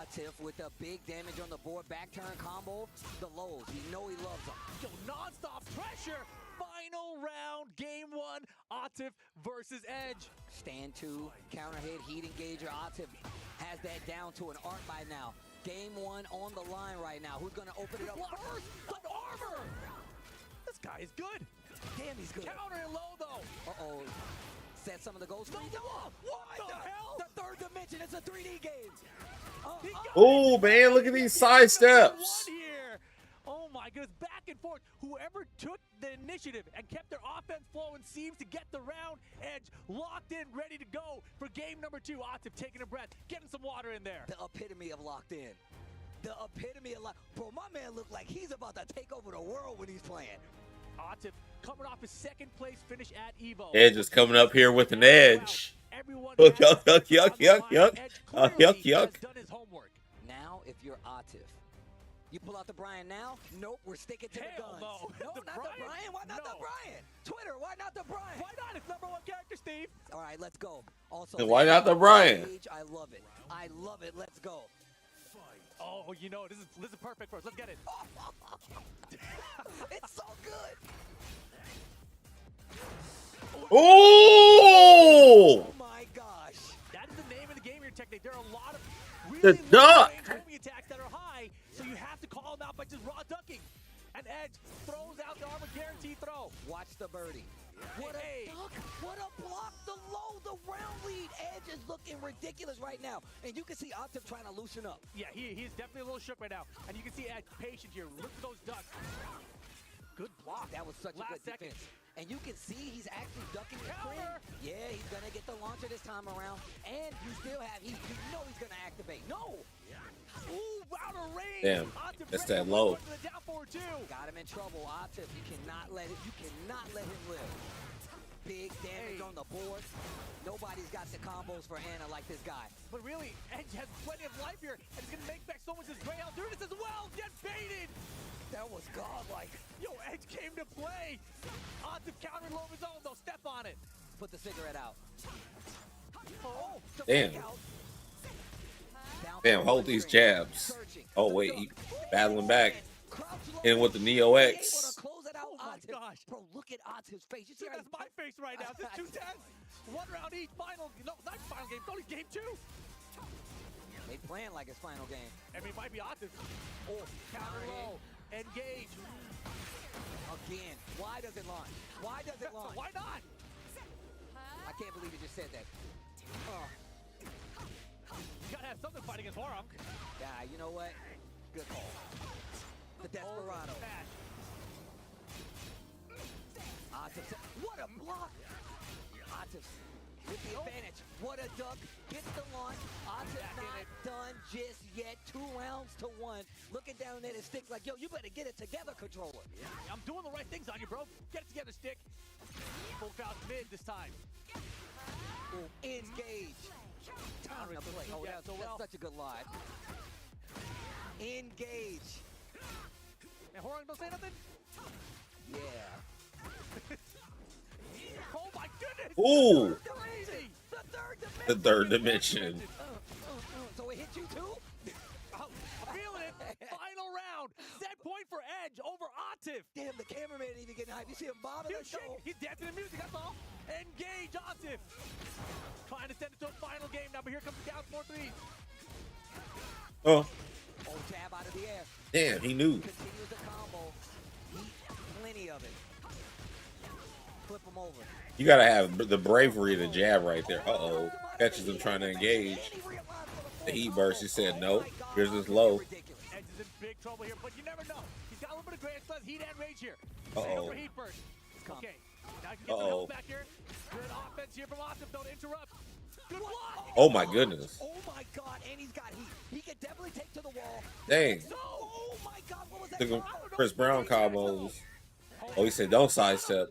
Atif with the big damage on the board. Back turn combo. The lows. You know he loves them. Yo, non-stop pressure. Final round, game 1. Atif versus Edge. Stand 2. Counter hit. Heat engager. Atif has that down to an art by now. Game 1 on the line right now. Who's going to open it up first? The armor! This guy is good. Damn, he's good. Counter and low, though. Uh-oh. Set some of the goals. No, what the hell? The third dimension. It's a 3D game. Oh, man, look at these side steps. Here. and forth. Whoever took the initiative and kept their offense flowing seems to get the round. Edge locked in, ready to go for game number 2. Atif taking a breath, getting some water in there. The epitome of locked in. The epitome of Bro, my man looked like he's about to take over the world when he's playing. Atif coming off his second place finish at Evo. Edge is coming up here with an edge. Yuck, yuck, yuck, yuck, yuck. Yuck, yuck. Now, if you're Atif, you pull out the Brian now? Nope, we're sticking to the guns. No, not the Brian. Why not the Brian? Twitter, why not the Brian? Why not? It's number 1 character, Steve. All right, let's go. Also, And why not the Brian? I love it. I love it. Let's go. Oh, you know, this is perfect for us. Let's get it. It's so good. Oh! Oh my gosh. That is the name of the game here, technique. There are a lot of The really duck. homing attacks that are high, so you have to call them out by just raw ducking. And Edge throws out the armor guarantee throw. Watch the birdie. What a duck. What a block. The low, the round lead. Edge is looking ridiculous right now. And you can see Atif trying to loosen up. Yeah, he's definitely a little shook right now. And you can see Edge patient here. Look at those ducks. Good block. That was such a good defense. And you can see he's actually ducking the clean. Yeah, he's going to get the launcher this time around. And you still have, you know he's going to activate. No! Ooh, out of range. Damn, that's that low. Got him in trouble, Atif. You cannot let him live. Big damage on the board. Nobody's got the combos for Anna like this guy. But really, Edge has plenty of life here, and he's going to make back so much as Greyhound doing this as well. Get baited. That was godlike. Yo, Edge came to play. Atif countered low of his own, though. Step on it. Put the cigarette out. Oh, Damn. Damn, hold these jabs. Oh, wait, he battling back. In with the Neo X. Oh my gosh. Bro, look at Atif's face. You see Dude, that's my face right now. This is 2-10. 1 round each. Final. No, not final game. It's only game 2. They playing like it's final game. I mean, it might be Atif. Oh, counter low. Engage. Again. Why does it launch? Why does it launch? Why not? I can't believe you just said that. You gotta have something fighting against Warhawk. Yeah, you know what? Good call. The Desperado. Atif, what a block! Atif with the advantage. What a duck. Gets the launch. Atif not done just yet. 2 rounds to 1. Looking down at his stick like, yo, you better get it together, controller. Yeah, I'm doing the right things on you, bro. Get it together, stick. Full crowd mid this time. Ooh, engage. Time to play. Oh, that's such a good line. Engage. And Horang don't say nothing? Yeah. Oh my goodness! Ooh. Crazy. The third dimension. So it hit you too? I'm feeling it. Final round. Set point for Edge over Atif. Damn, the cameraman ain't even getting hyped. You see him bobbing the show. He's dancing to music, that's all. Engage Atif. Trying to send it to a final game now, but here comes the down 4-3. Oh. Oh, jab out of the air. Damn, he knew. Continues the combo. Plenty of it. Flip him over. You gotta have the bravery to jab right there. Uh-oh. Catches him trying to engage. The heat burst, he said, nope. Here's this low. Edge is in big trouble here, but you never know. He's got a little bit of grace left, heat and rage here. Uh-oh. Heat burst. Okay. Now you can get the help back here. Good offense here from Atif, don't interrupt. Good block. Oh my goodness. Oh my god, and he's got heat. He can definitely take to the wall. Dang. Oh my god, what was that? Took him Chris Brown combos. Oh, he said don't sidestep.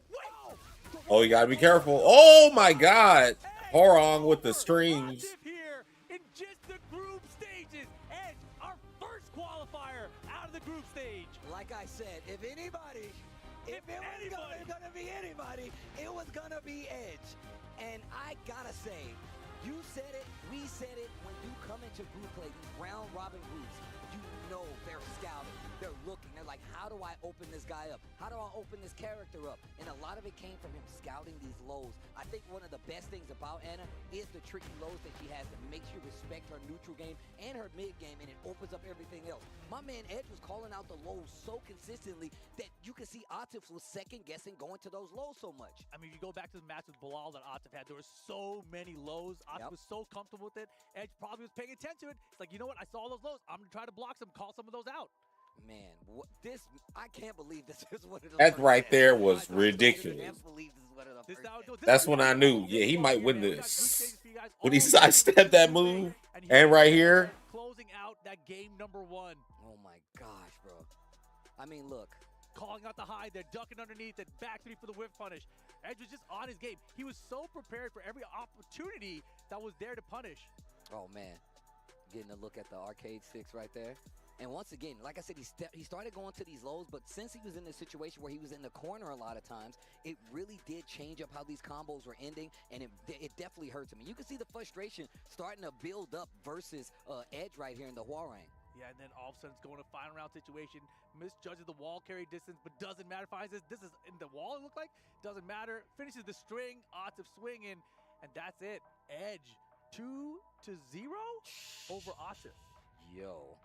Oh, you gotta be careful. Oh my god. Horong with the strings. Here in just the group stages. Edge, our first qualifier out of the group stage. Like I said, if anybody, if it was gonna be anybody, it was gonna be Edge. And I gotta say, you said it, we said it, when you come into group play, these round robin groups, you know they're scouting. They're looking. They're like, how do I open this guy up? How do I open this character up? And a lot of it came from him scouting these lows. I think one of the best things about Anna is the tricky lows that she has that makes you respect her neutral game and her mid game, and it opens up everything else. My man Edge was calling out the lows so consistently that you can see Atif was second guessing going to those lows so much. I mean, if you go back to the match with Bilal that Atif had, there were so many lows. Atif was so comfortable with it. Edge probably was paying attention to it. It's like, you know what? I saw those lows. I'm going to try to block some, call some of those out. Man, this I can't believe this is one of the That first right matches. there was I ridiculous. can't believe this is one of the first matches. That's when I knew, yeah, he might win this. When he sidestepped that move, and right here, Closing out that game number 1. Oh my gosh, bro. I mean, look. Calling out the high, they're ducking underneath, and back 3 for the whip punish. Edge was just on his game. He was so prepared for every opportunity that was there to punish. Oh man, getting a look at the arcade 6 right there. And once again, like I said, he started going to these lows, but since he was in this situation where he was in the corner a lot of times, it really did change up how these combos were ending, and it definitely hurts him. And you can see the frustration starting to build up versus Edge right here in the Huarang. Yeah, and then all of a sudden it's going to final round situation. Misjudges the wall carry distance, but doesn't matter. Finds this is in the wall, it looked like. Doesn't matter. Finishes the string. Atif swinging, and that's it. Edge 2-0 over Atif. Yo,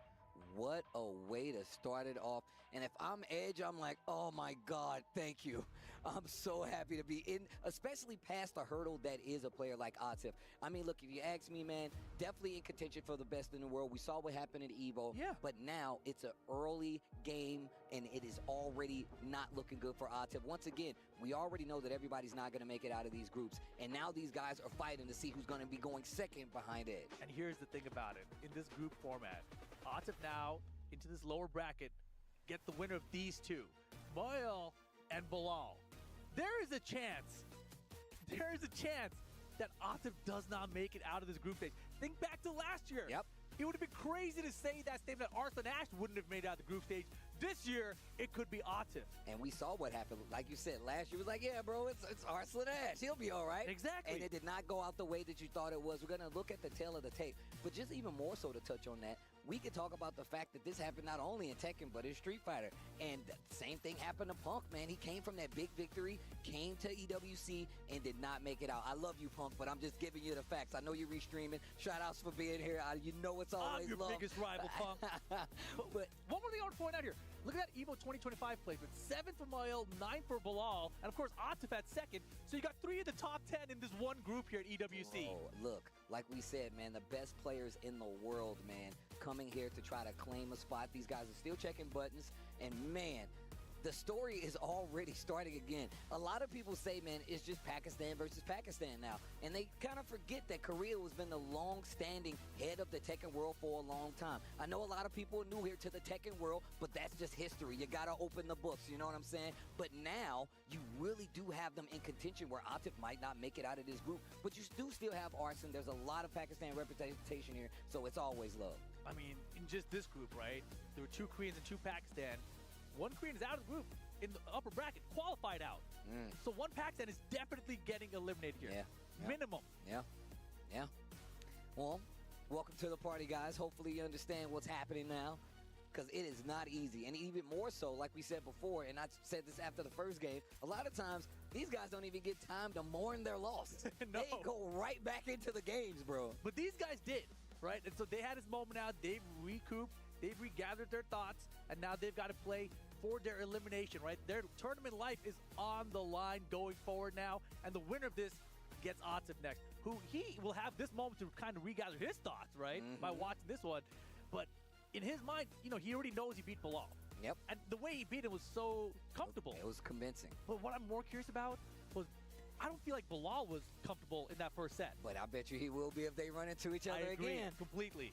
what a way to start it off. And if I'm Edge, I'm like, oh my God, thank you. I'm so happy to be in, especially past the hurdle that is a player like Atif. I mean, look, if you ask me, man, definitely in contention for the best in the world. We saw what happened at EVO. Yeah. But now it's an early game, and it is already not looking good for Atif. Once again, we already know that everybody's not going to make it out of these groups. And now these guys are fighting to see who's going to be going second behind Edge. And here's the thing about it. In this group format, Atif now, into this lower bracket, get the winner of these two, Moel and Bilal. There is a chance that Atif does not make it out of this group stage. Think back to last year. Yep. It would have been crazy to say that statement that Arslan Ash wouldn't have made it out of the group stage. This year, it could be Atif. And we saw what happened. Like you said, last year was like, yeah, bro, it's Arslan Ash. He'll be all right. Exactly. And it did not go out the way that you thought it was. We're going to look at the tail of the tape. But just even more so to touch on that, we could talk about the fact that this happened not only in Tekken, but in Street Fighter. And the same thing happened to Punk, man. He came from that big victory, came to EWC, and did not make it out. I love you, Punk, but I'm just giving you the facts. I know you're restreaming. Shout-outs for being here. You know it's always I'm your love. biggest rival, Punk. but one more thing I want to point out here. Look at that EVO 2025 placement. 7 for Moel, 9 for Bilal, and of course Atif at second. So you got 3 of the top 10 in this one group here at EWC. Oh, look, like we said, man, the best players in the world, man, coming here to try to claim a spot. These guys are still checking buttons, and man, the story is already starting again. A lot of people say, man, it's just Pakistan versus Pakistan now. And they kind of forget that Korea has been the long-standing head of the Tekken world for a long time. I know a lot of people are new here to the Tekken world, but that's just history. You got to open the books, you know what I'm saying? But now, you really do have them in contention where Atif might not make it out of this group. But you do still have Arslan. There's a lot of Pakistan representation here, so it's always love. I mean, in just this group, right? There were 2 Koreans and 2 Pakistan. 1 Korean is out of the group in the upper bracket, qualified out. So 1 Pakistan is definitely getting eliminated here. Yeah. Minimum. Yeah. Well, welcome to the party, guys. Hopefully you understand what's happening now, because it is not easy. And even more so, like we said before, and I said this after the first game, a lot of times these guys don't even get time to mourn their loss. No. They go right back into the games, bro. But these guys did, right? And so they had this moment out. They've recouped. They've regathered their thoughts, and now they've got to play for their elimination, right? Their tournament life is on the line going forward now, and the winner of this gets Atif next, who he will have this moment to kind of regather his thoughts, right, by watching this one. But in his mind, you know, he already knows he beat Bilal. Yep. And the way he beat him was so comfortable. It was convincing. But what I'm more curious about was I don't feel like Bilal was comfortable in that first set. But I bet you he will be if they run into each other I agree again. Completely.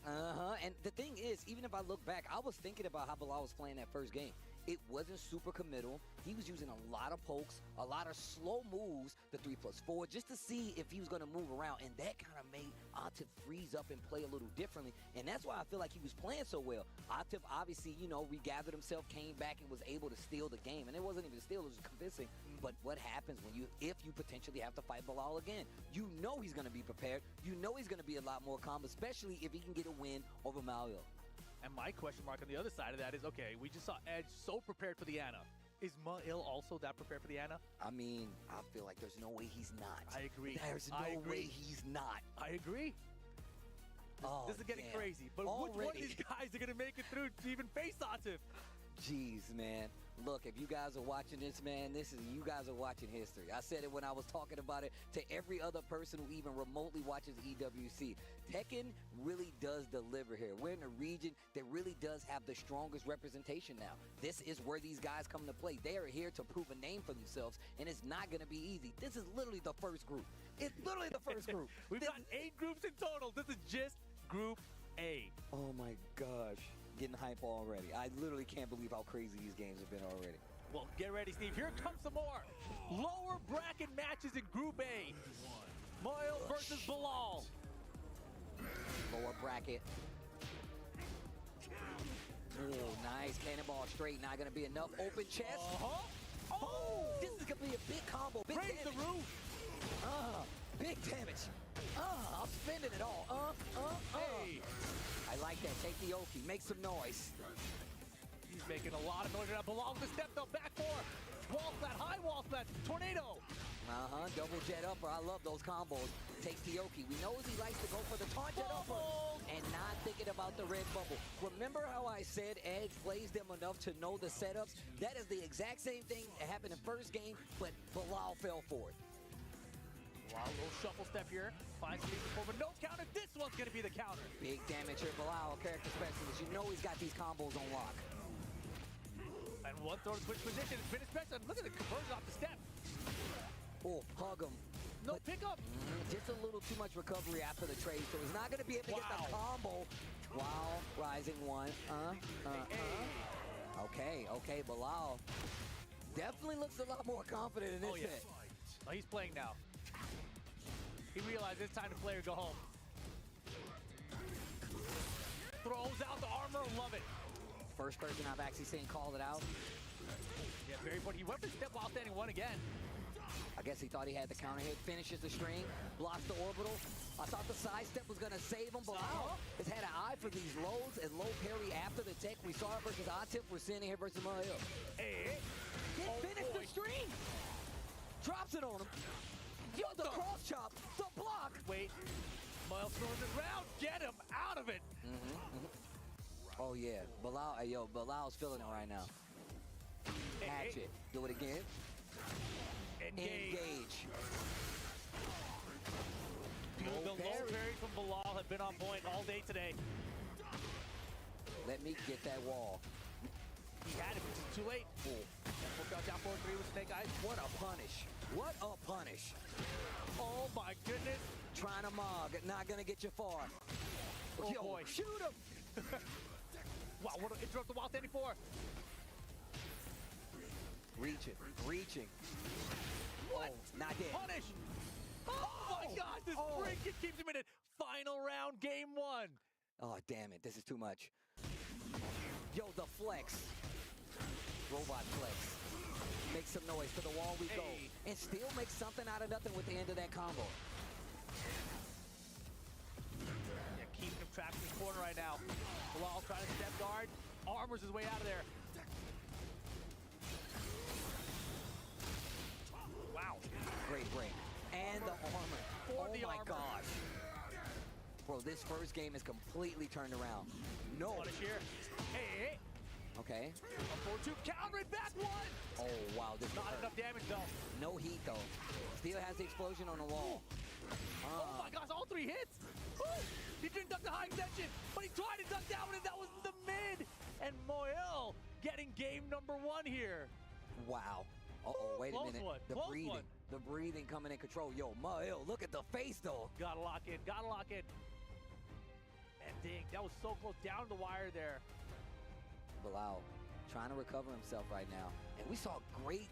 And the thing is, even if I look back, I was thinking about how Bilal was playing that first game. It wasn't super committal. He was using a lot of pokes, a lot of slow moves, the 3+4, just to see if he was going to move around. And that kind of made Atif freeze up and play a little differently. And that's why I feel like he was playing so well. Atif obviously, you know, regathered himself, came back, and was able to steal the game. And it wasn't even steal, it was convincing. But what happens when if you potentially have to fight Bilal again? You know he's going to be prepared. You know he's going to be a lot more calm, especially if he can get a win over Mario. And my question mark on the other side of that is, okay, we just saw Edge so prepared for the Ana. Is Mail also that prepared for the Ana? I mean, I feel like there's no way he's not. I agree. There's no way he's not. I agree. This is getting crazy. But which one of these guys are going to make it through to even face Atif? Jeez, man. Look, if you guys are watching this, man, you guys are watching history. I said it when I was talking about it to every other person who even remotely watches EWC. Tekken really does deliver here. We're in a region that really does does have the strongest representation now. This is where these guys come to play. They are here to prove a name for themselves, and it's not going to be easy. This is literally the first group. It's literally the first group. We've got 8 groups in total. This is just Group A. Oh my gosh. Getting hype already. I literally can't believe how crazy these games have been already. Well, get ready, Steve. Here comes some more lower bracket matches in Group A. Moyle versus Bilal. Lower bracket. Oh, nice. Cannonball straight. Not going to be enough. Open chest. Oh, this is going to be a big combo. Big Raise damage. the roof. Big damage. I'm spending it all. Hey. I like that. Take the Oki. Make some noise. He's making a lot of noise right now. Bilal with the step though. Back four. Wall flat. High wall flat. Tornado. Double jet upper. I love those combos. Takes the Oki. We know he likes to go for the taunt jet upper and not thinking about the red bubble. Remember how I said Edge plays them enough to know the setups? That is the exact same thing that happened in first game, but Bilal fell for it. Wow, little shuffle step here. Finds Steve before, but no counter. This one's going to be the counter. Big damage here. Bilal, character specialist. You know he's got these combos on lock. And one throw to switch position. Finish special. Look at the conversion off the step. Oh, hug him. No pickup. Just a little too much recovery after the trade, so he's not going to be able to get the combo. Wow, rising one. Okay, Bilal definitely looks a lot more confident in this set. Oh, he's playing now. He realized it's time to play or go home. Throws out the armor. Love it. First person I've actually seen call it out. Yeah, very funny. He went for step while standing one again. I guess he thought he had the counter hit. Finishes the string. Blocks the orbital. I thought the side step was going to save him. Bilal has had an eye for these lows and low parry after the tech. We saw it versus Atif. We're seeing it here versus Mario. Hey. Finish the string. Drops it on him. Yo, the cross chop, the block. Wait, Miles throwing this round. Get him out of it. Oh yeah, Bilal. Hey, yo, Bilal's feeling it right now. Hatchet. Do it again. Engage. Dude, the low parry from Bilal have been on point all day today. Let me get that wall. He had it, but it's too late. Down 4-3 with Snake Eyes. What a punish. What a punish. Oh my goodness. Trying to mog. Not going to get you far. Oh yo, boy. Shoot him. Wow, what an interrupt the Wild 84. Reaching. What? Not dead. Punish. Oh my God, this break keeps him in it. Final round, game 1. Oh, damn it. This is too much. Yo, the flex. Robot flex. Make some noise. To the wall we go. And still make something out of nothing with the end of that combo. Yeah, keeping him trapped in the corner right now. Bilal trying to step guard. Armors his way out of there. Wow. Great break. And the armor. Oh my gosh. Bro, this first game is completely turned around. No. Punish here. Hey. Okay. A 4-2 counter it back one. Oh, wow. This Not enough damage, though. No heat, though. Still has the explosion on the wall. Oh, my gosh. All 3 hits. Woo! He didn't duck the high extension, but he tried to duck down, and that was the mid. And Moyle getting game number 1 here. Wow. Uh-oh, wait a minute. The breathing coming in control. Yo, Moyle, look at the face, though. Gotta lock in. And dang, that was so close down the wire there. Bilal trying to recover himself right now. And we saw great,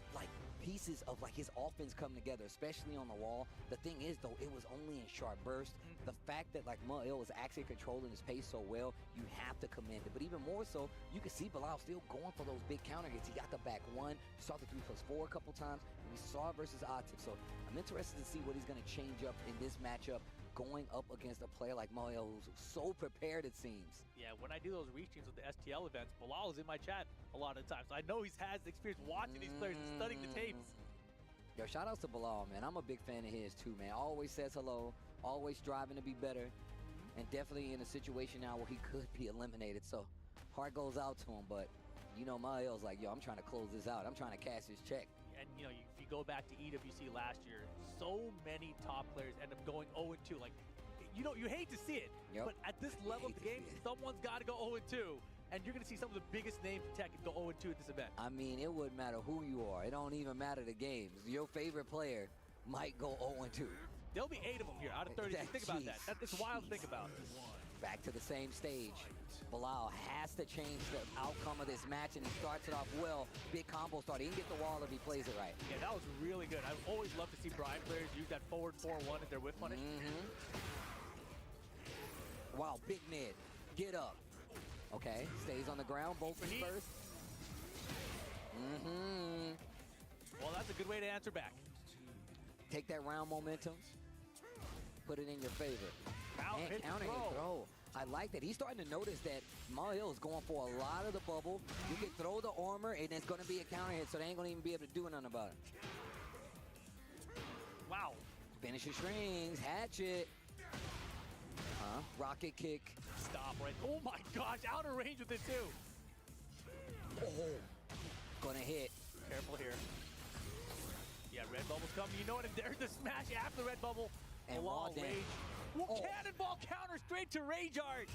pieces of, his offense come together, especially on the wall. The thing is, though, it was only in sharp bursts. The fact that, Mael was actually controlling his pace so well, you have to commend it. But even more so, you can see Bilal still going for those big counter hits. He got the back 1. You saw the 3+4 a couple times. And we saw it versus Atif. So I'm interested to see what he's going to change up in this matchup going up against a player like Mael, who's so prepared, it seems. Yeah, when I do those reach teams with the STL events, Bilal is in my chat a lot of the times. So I know he has the experience watching these players and studying the tapes. Yo, shout outs to Bilal, man. I'm a big fan of his, too, man. Always says hello, always striving to be better, and definitely in a situation now where he could be eliminated. So heart goes out to him, but, Mael's like, yo, I'm trying to close this out. I'm trying to cash this check. And, if you go back to EWC last year, so many top players end up going 0-2. You hate to see it, but at this level of the game, someone's got to go 0-2. and you're going to see some of the biggest names in Tekken go 0-2 at this event. I mean, it wouldn't matter who you are. It don't even matter the games. Your favorite player might go 0-2. There'll be 8 of them here out of 32. Think about that. It's wild to think about. Back to the same stage. Bilal has to change the outcome of this match, and he starts it off well. Big combo start. He can get the wall if he plays it right. Yeah, that was really good. I always love to see Brian players use that forward 4-1 at their whip punish. Wow, big mid. Get up. Okay, stays on the ground. Both feet first. Well, that's a good way to answer back. Take that round momentum. Put it in your favor. And counter hit throw. I like that. He's starting to notice that Mario is going for a lot of the bubble. You can throw the armor, and it's going to be a counter hit, so they ain't going to even be able to do nothing about it. Wow. Finish your strings. Hatchet. Rocket kick. Stop right. Oh, my gosh. Out of range with it, too. Gonna hit. Careful here. Yeah, red bubble's coming. You know what? And there's the smash after the red bubble. And wall rage. Cannonball counter straight to Rage Art.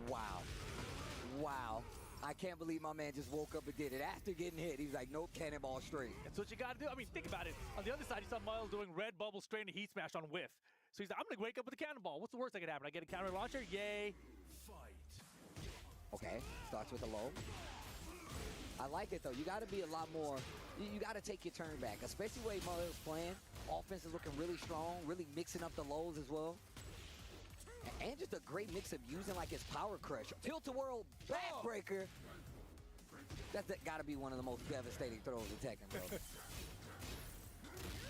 Wow. Wow. I can't believe my man just woke up and did it. After getting hit, he was like, nope, cannonball straight. That's what you got to do. I mean, think about it. On the other side, you saw Miles doing red bubble straight into heat smash on whiff. So he's like, I'm going to wake up with a cannonball. What's the worst that could happen? I get a counter launcher? Yay. Okay, starts with a low. I like it, though. You got to be a lot more. You got to take your turn back, especially the way Mario's playing. Offense is looking really strong, really mixing up the lows as well. And just a great mix of using like his power crush. Tilt-a-whirl backbreaker. That's got to be one of the most devastating throws in Tekken, bro.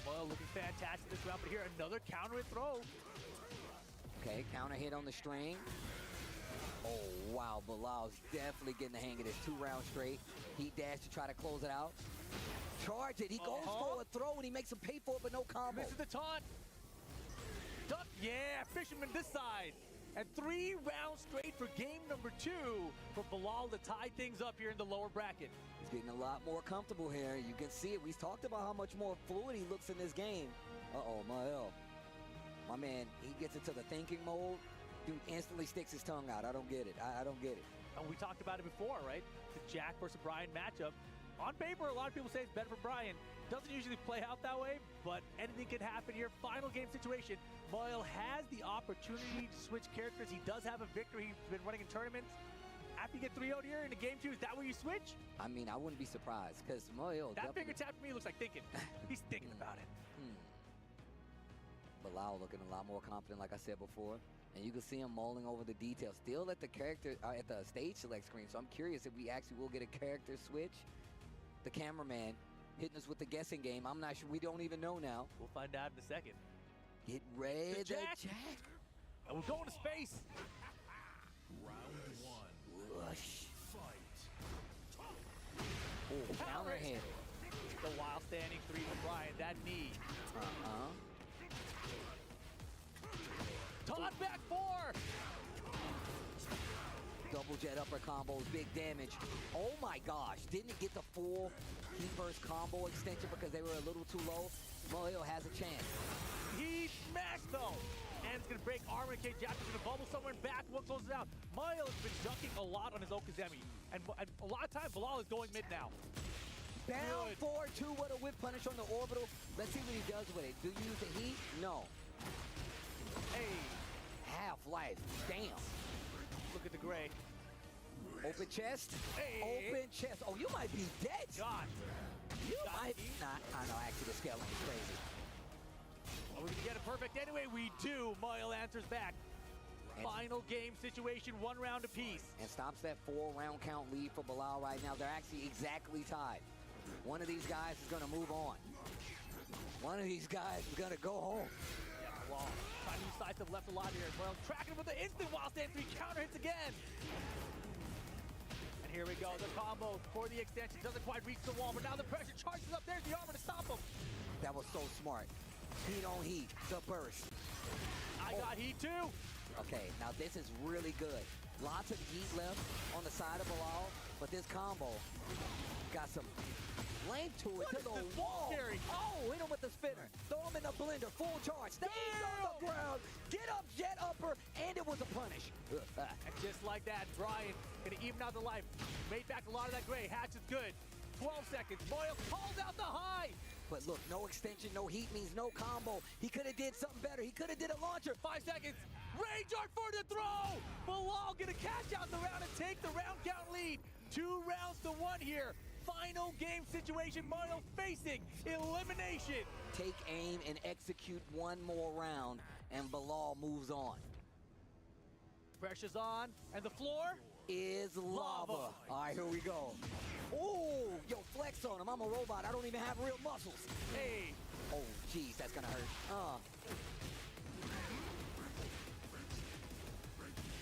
Well, looking fantastic this round, but here another counter hit throw. Okay, counter hit on the string. Oh, wow, Bilal's definitely getting the hang of this 2 rounds straight. Heat dash to try to close it out. Charge it. He goes for a throw, and he makes him pay for it, but no combo. This is the taunt. Duck, yeah, Fisherman this side. And 3 rounds straight for game number 2 for Bilal to tie things up here in the lower bracket. He's getting a lot more comfortable here. You can see it. We talked about how much more fluid he looks in this game. Uh-oh, Mael. My man, he gets into the thinking mode. Dude instantly sticks his tongue out. I don't get it. I don't get it. And we talked about it before, right? The Jack versus Brian matchup. On paper, a lot of people say it's better for Brian. Doesn't usually play out that way, but anything can happen here. Final game situation. Moyle has the opportunity to switch characters. He does have a victory. He's been running in tournaments. After you get 3-0 here in the game 2, is that where you switch? I mean, I wouldn't be surprised, because Moyle that finger tap to me looks like thinking. He's thinking about it. Bilal looking a lot more confident, like I said before. And you can see him mulling over the details. Still at the character, at the stage select screen. So I'm curious if we actually will get a character switch. The cameraman hitting us with the guessing game. I'm not sure. We don't even know now. We'll find out in a second. Get ready, the Jack. And we're going to space. Round 1. Rush. Fight. Oh, counter hit. The wild standing 3 for Brian. That knee. Taunt back 4. Double jet upper combos, big damage. Oh my gosh, didn't it get the full heat burst combo extension because they were a little too low? Moyo has a chance. He smashed though. And it's gonna break armor in case Jack is gonna bubble somewhere and back. One closes out. Moyo has been ducking a lot on his Okazemi. And a lot of time, Bilal is going mid now. Down 4-2 with a whip punish on the orbital. Let's see what he does with it. Do you use the heat? No. Hey. Half-life, damn. Look at the gray. Open chest. Hey. Open chest. Oh, you might be dead. Gosh. You might. Nah, I know. Actually, the skeleton is crazy. Are we gonna get it perfect anyway? We do. Moyle answers back. Final game situation, 1 round apiece. And stops that 4-round count lead for Bilal right now. They're actually exactly tied. One of these guys is gonna move on. One of these guys is gonna go home. Yeah, well, trying to use sides have left a lot here as well. Tracking with the instant wild stand 3 counter hits again. And here we go, the combo for the extension doesn't quite reach the wall, but now the pressure charges up. There's the armor to stop him. That was so smart. Heat on heat, the burst. I got heat too. Okay, now this is really good. Lots of heat left on the side of Bilal, but this combo got some Length to it, to the wall. Scary. Oh, hit him with the spinner. Throw him in the blender, full charge. Stays on the ground. Get up, jet upper, and it was a punish. And just like that, Brian gonna even out the life. Made back a lot of that gray. Hatch is good. 12 seconds. Boyle calls out the high. But look, no extension, no heat means no combo. He could have did something better. He could have did a launcher. 5 seconds. Rage art for the throw. Bilal gonna catch out the round and take the round count lead. 2 rounds to 1 here. Final game situation. Mario facing elimination. Take aim and execute one more round, and Bilal moves on. Pressure's on, and the floor is lava. All right, here we go. Oh, yo, flex on him. I'm a robot. I don't even have real muscles. Hey. Oh, geez, that's gonna hurt.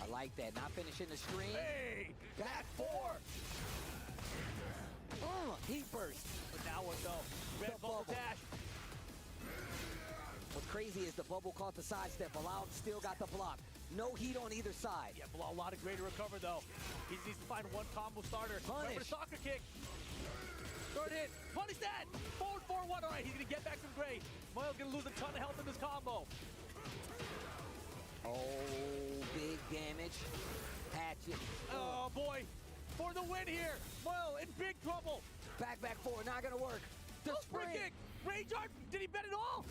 I like that. Not finishing the stream. Hey, back 4. Heat burst. But now what though? Red bubble dash. What's crazy is the bubble caught the sidestep. Bilal still got the block. No heat on either side. Yeah, Bilal, a lot of gray to recover though. He needs to find one combo starter. Punish. Remember the soccer kick. Third hit. Punish that. Forward 4-1. All right, he's gonna get back some gray. Moyle's gonna lose a ton of health in this combo. Oh, big damage. Hatchet. Oh boy. For the win here. Moyle in big trouble. Back 4. Not gonna work. The spring kick. Rage art. Did he bet it all?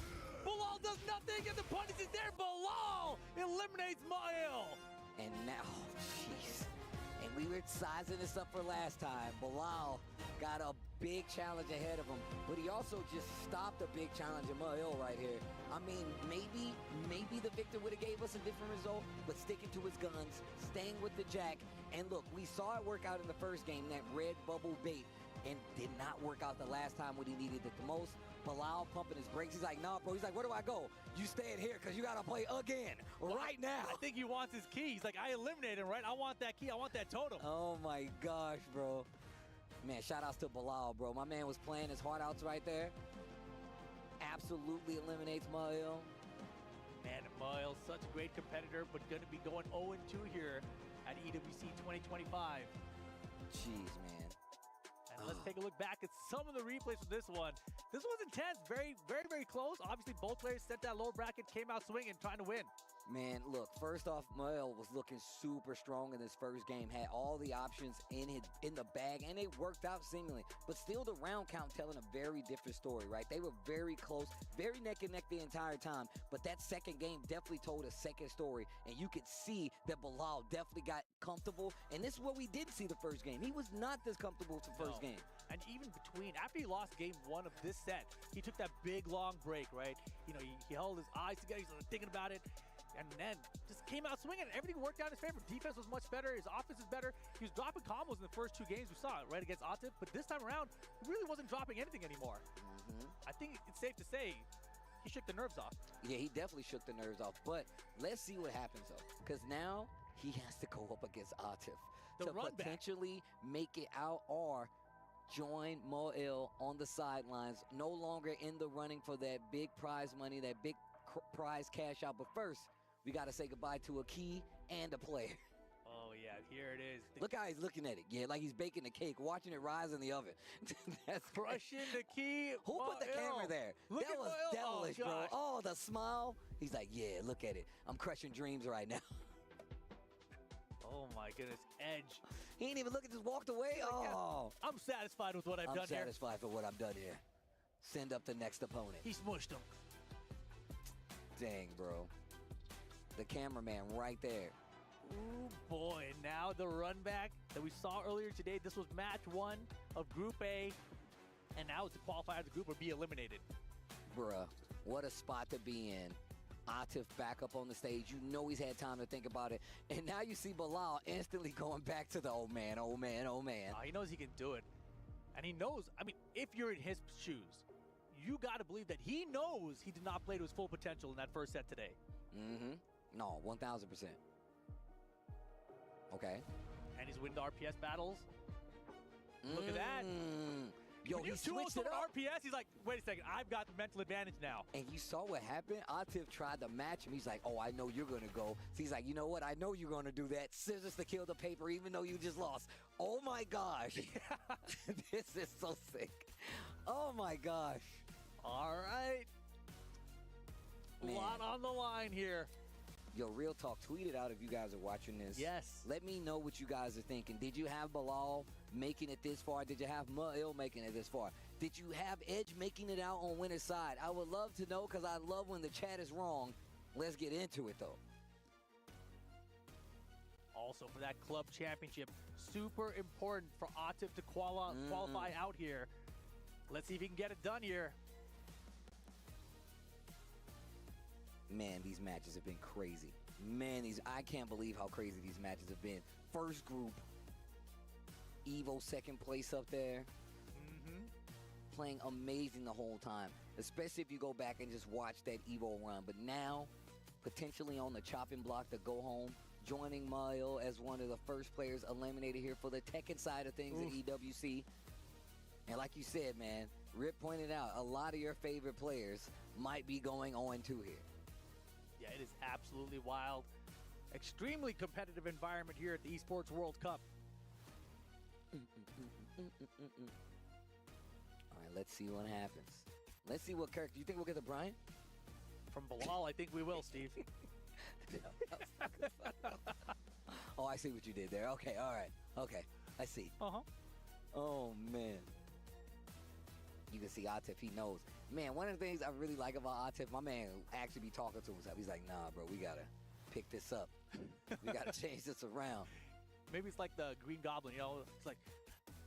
Bilal does nothing, and the punish is there. Bilal eliminates Moyle. And now, jeez. And we were sizing this up for last time. Bilal got a big challenge ahead of him, but he also just stopped a big challenge of Moyle right here. I mean, maybe the victor would have gave us a different result, but sticking to his guns, staying with the jack. And look, we saw it work out in the first game, that red bubble bait, and did not work out the last time when he needed it the most. Bilal pumping his brakes. He's like, nah, bro. He's like, where do I go? You staying here because you got to play again right now. I think he wants his key. He's like, I eliminated him, right? I want that key. I want that totem. Oh, my gosh, bro. Man, shout-outs to Bilal, bro. My man was playing his heart outs right there. Absolutely eliminates Moyle. Man, Moyle, such a great competitor, but going to be going 0-2 here at EWC 2025. Jeez, man. And let's take a look back at some of the replays for this one. This was intense, very, very, very close. Obviously, both players set that lower bracket, came out swinging, trying to win. Man, look, first off, Moyle was looking super strong in this first game, had all the options in the bag, and it worked out seemingly. But still, the round count telling a very different story, right? They were very close, very neck and neck the entire time. But that second game definitely told a second story, and you could see that Bilal definitely got comfortable. And this is what we did see the first game. He was not this comfortable with the first game. And even between, after he lost game 1 of this set, he took that big, long break, right? You know, he held his eyes together, he's thinking about it. And then just came out swinging. Everything worked out in his favor. Defense was much better. His offense is better. He was dropping combos in the first 2 games we saw it, right, against Atif. But this time around, he really wasn't dropping anything anymore. I think it's safe to say he shook the nerves off. Yeah, he definitely shook the nerves off. But let's see what happens, though. Because now he has to go up against Atif to potentially make it out or join Moyle on the sidelines. No longer in the running for that big prize money, that big prize cash out. But first, we got to say goodbye to a key and a player. Oh, yeah, here it is. Look how he's looking at it. Yeah, like he's baking the cake, watching it rise in the oven. That's crushing the key. Who put the camera there? Look that at was Moyle. devilish, bro. Oh, the smile. He's like, yeah, look at it. I'm crushing dreams right now. Oh, my goodness. Edge. He ain't even looking, just walked away. Oh. I'm satisfied with what I've done here. I'm satisfied for what I've done here. Send up the next opponent. He smushed him. Dang, bro. The cameraman right there. Ooh, boy. Now the run back that we saw earlier today. This was match 1 of Group A. And now it's to qualify as a group or be eliminated. Bruh, what a spot to be in. Atif back up on the stage. You know he's had time to think about it. And now you see Bilal instantly going back to the oh man, oh man, oh man. He knows he can do it. And he knows, I mean, if you're in his shoes, you got to believe that he knows he did not play to his full potential in that first set today. No, 1,000%. Okay. And he's winning the RPS battles. Look at that. Yo, when he you switched it 207 up. RPS, he's like, wait a second, I've got the mental advantage now. And you saw what happened? Atif tried to match him. He's like, oh, I know you're going to go. So he's like, you know what? I know you're going to do that. Scissors to kill the paper, even though you just lost. Oh, my gosh. This is so sick. Oh, my gosh. All right. Man. A lot on the line here. Yo, real talk, tweet it out if you guys are watching this. Yes. Let me know what you guys are thinking. Did you have Bilal making it this far? Did you have Ma'il making it this far? Did you have Edge making it out on winner's side? I would love to know because I love when the chat is wrong. Let's get into it, though. Also, for that club championship, super important for Atif to qualify out here. Let's see if he can get it done here. Man, these matches have been crazy. Man, I can't believe how crazy these matches have been. First group, Evo second place up there. Playing amazing the whole time, especially if you go back and just watch that Evo run. But now, potentially on the chopping block to go home, joining Mayo as one of the first players eliminated here for the Tekken side of things at EWC. And like you said, man, Rip pointed out, a lot of your favorite players might be going 0-2 here. Yeah, it is absolutely wild. Extremely competitive environment here at the Esports World Cup. All right, let's see what happens. Let's see what character. You think we'll get the Brian? From Bilal, I think we will, Steve. Oh, I see what you did there. Okay, all right. Okay, I see. Oh, man. You can see Atif, he knows. Man, one of the things I really like about Atif, my man actually be talking to himself. He's like, nah, bro, we got to pick this up. We got to change this around. Maybe it's like the Green Goblin, you know? It's like,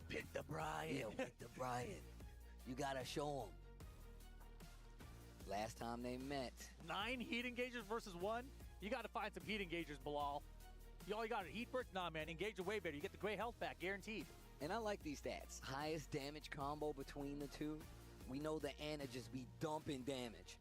pick the Brian. Yeah, pick the Brian. You got to show him. Last time they met. 9 heat engagers versus 1. You got to find some heat engagers, Bilal. You all you got are heat burst? Nah, man, engage are way better. You get the gray health back, guaranteed. And I like these stats. Highest damage combo between the two. We know the Ana just be dumping damage.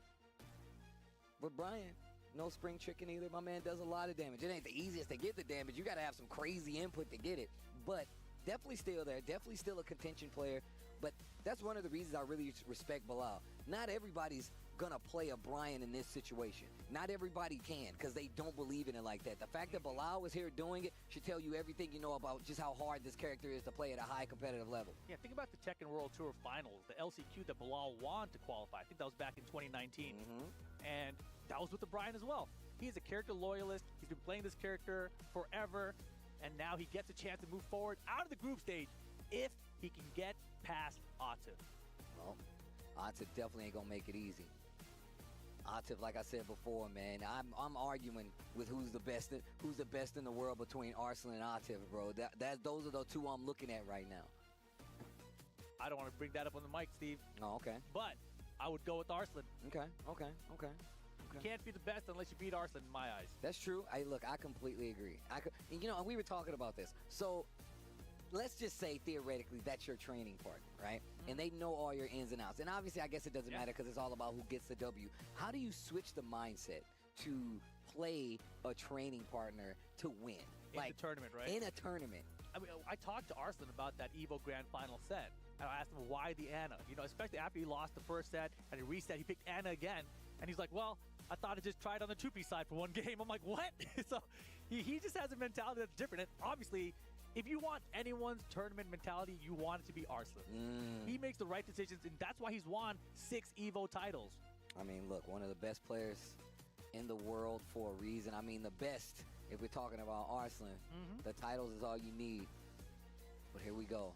But Brian, no spring chicken either. My man does a lot of damage. It ain't the easiest to get the damage. You got to have some crazy input to get it. But definitely still there. Definitely still a contention player. But that's one of the reasons I really respect Bilal. Not everybody's gonna play a Brian in this situation. Not everybody can because they don't believe in it like that. The fact that Bilal was here doing it should tell you everything you know about just how hard this character is to play at a high competitive level. Yeah, think about the Tekken World Tour Finals, the LCQ that Bilal won to qualify. I think that was back in 2019. And that was with the Brian as well. He's a character loyalist. He's been playing this character forever. And now he gets a chance to move forward out of the group stage if he can get past Atif. Well, Atif definitely ain't gonna make it easy. Atif, like I said before, man, I'm arguing with who's the best in the world between Arslan and Atif, bro. Those are the two I'm looking at right now. I don't want to bring that up on the mic, Steve. Oh, okay. But I would go with Arslan. Okay. You can't be the best unless you beat Arslan, in my eyes. That's true. Look, I completely agree. You know, we were talking about this. So let's just say theoretically that's your training partner, right? And they know all your ins and outs. And obviously, I guess it doesn't matter because it's all about who gets the W. How do you switch the mindset to play a training partner to win? In the tournament, right? In a tournament. I mean, I talked to Arslan about that Evo Grand Final set. And I asked him why the Ana. You know, especially after he lost the first set and he reset, he picked Ana again. And he's like, well, I thought I'd just try it on the 2P side for one game. I'm like, what? So he just has a mentality that's different. And obviously, if you want anyone's tournament mentality, you want it to be Arslan. He makes the right decisions, and that's why he's won 6 Evo titles. I mean, look, one of the best players in the world for a reason. I mean, the best, if we're talking about Arslan. The titles is all you need. But here we go.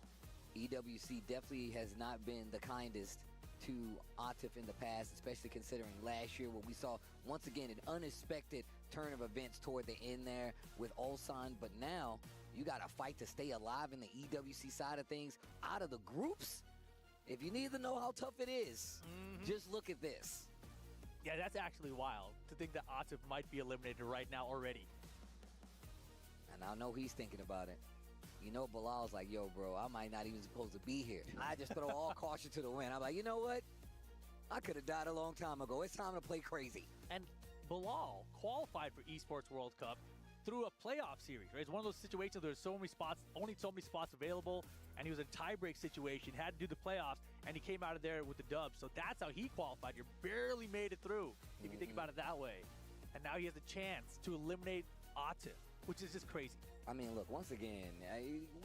EWC definitely has not been the kindest to Atif in the past, especially considering last year where we saw, once again, an unexpected turn of events toward the end there with Ulsan. But now, you got to fight to stay alive in the EWC side of things out of the groups. If you need to know how tough it is, just look at this. Yeah, that's actually wild to think that Atif might be eliminated right now already. And I know he's thinking about it. You know, Bilal's like, yo, bro, I might not even supposed to be here. I just throw all caution to the wind. I'm like, you know what? I could have died a long time ago. It's time to play crazy. And Bilal qualified for Esports World Cup through a playoff series, right? It's one of those situations where there's so many spots, only so many spots available, and he was in a tie-break situation, had to do the playoffs, and he came out of there with the dub. So that's how he qualified. You barely made it through, if you think about it that way. And now he has a chance to eliminate Atif, which is just crazy. I mean, look, once again,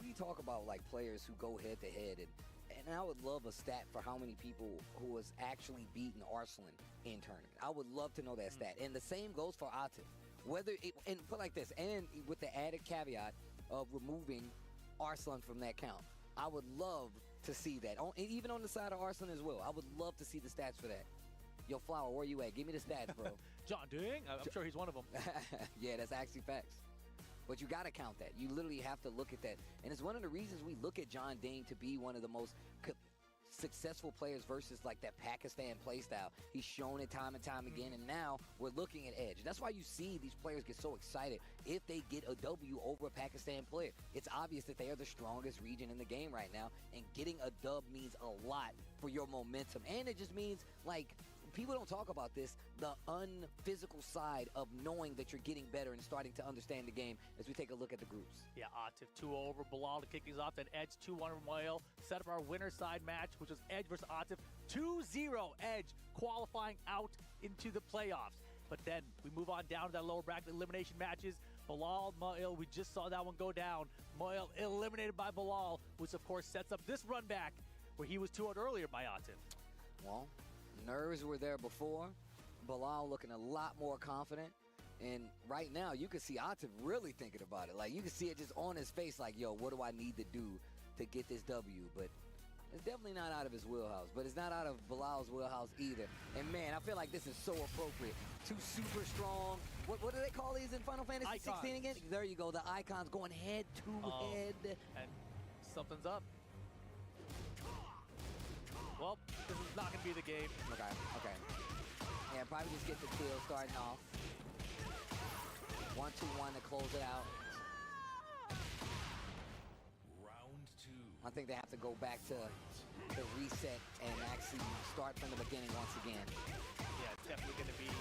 we talk about like players who go head-to-head, and I would love a stat for how many people who has actually beaten Arslan in tournament. I would love to know that stat. And the same goes for Atif. And put like this, and with the added caveat of removing Arslan from that count. I would love to see that, even on the side of Arslan as well. I would love to see the stats for that. Yo, Flower, where you at? Give me the stats, bro. John Ding? I'm sure he's one of them. Yeah, that's actually facts. But you got to count that. You literally have to look at that. And it's one of the reasons we look at John Ding to be one of the most successful players versus like that Pakistan playstyle. He's shown it time and time again, and now we're looking at Edge. That's why you see these players get so excited if they get a W over a Pakistan player. It's obvious that they are the strongest region in the game right now, and getting a dub means a lot for your momentum. And it just means, like, people don't talk about this, the unphysical side of knowing that you're getting better and starting to understand the game as we take a look at the groups. Yeah, Atif 2 over Bilal to kick things off, then Edge 2-1 from Moyle. Set up our winner side match, which was Edge versus Atif. 2-0 Edge qualifying out into the playoffs. But then we move on down to that lower bracket elimination matches. Bilal, Moyle, we just saw that one go down. Moyle eliminated by Bilal, which of course sets up this run back where he was 2-0 earlier by Atif. Well, nerves were there before. Bilal looking a lot more confident. And right now, you can see Atif really thinking about it. Like, you can see it just on his face, like, yo, what do I need to do to get this W? But it's definitely not out of his wheelhouse. But it's not out of Bilal's wheelhouse either. And, man, I feel like this is so appropriate. Two super strong, what do they call these in Final Fantasy Icons. 16 again? There you go, the icons going head to head. And something's up. Well, this is not going to be the game. Okay. Yeah, probably just get the kill starting off. 1-2-1 to close it out. Round 2. I think they have to go back to the reset and actually start from the beginning once again. Yeah, it's definitely going to be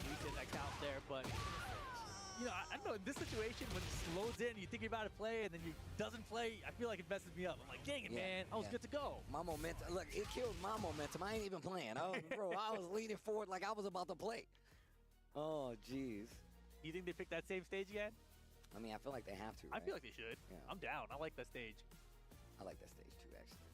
reset that count there, but you know, I don't know, in this situation, when it slows in, you think you're about to play, and then you doesn't play, I feel like it messes me up. I'm like, dang it, man, I was good to go. My momentum, look, it killed my momentum. I ain't even playing. I was leaning forward like I was about to play. Oh, jeez. You think they pick that same stage again? I mean, I feel like they have to, right? I feel like they should. Yeah. I'm down. I like that stage. I like that stage too, actually.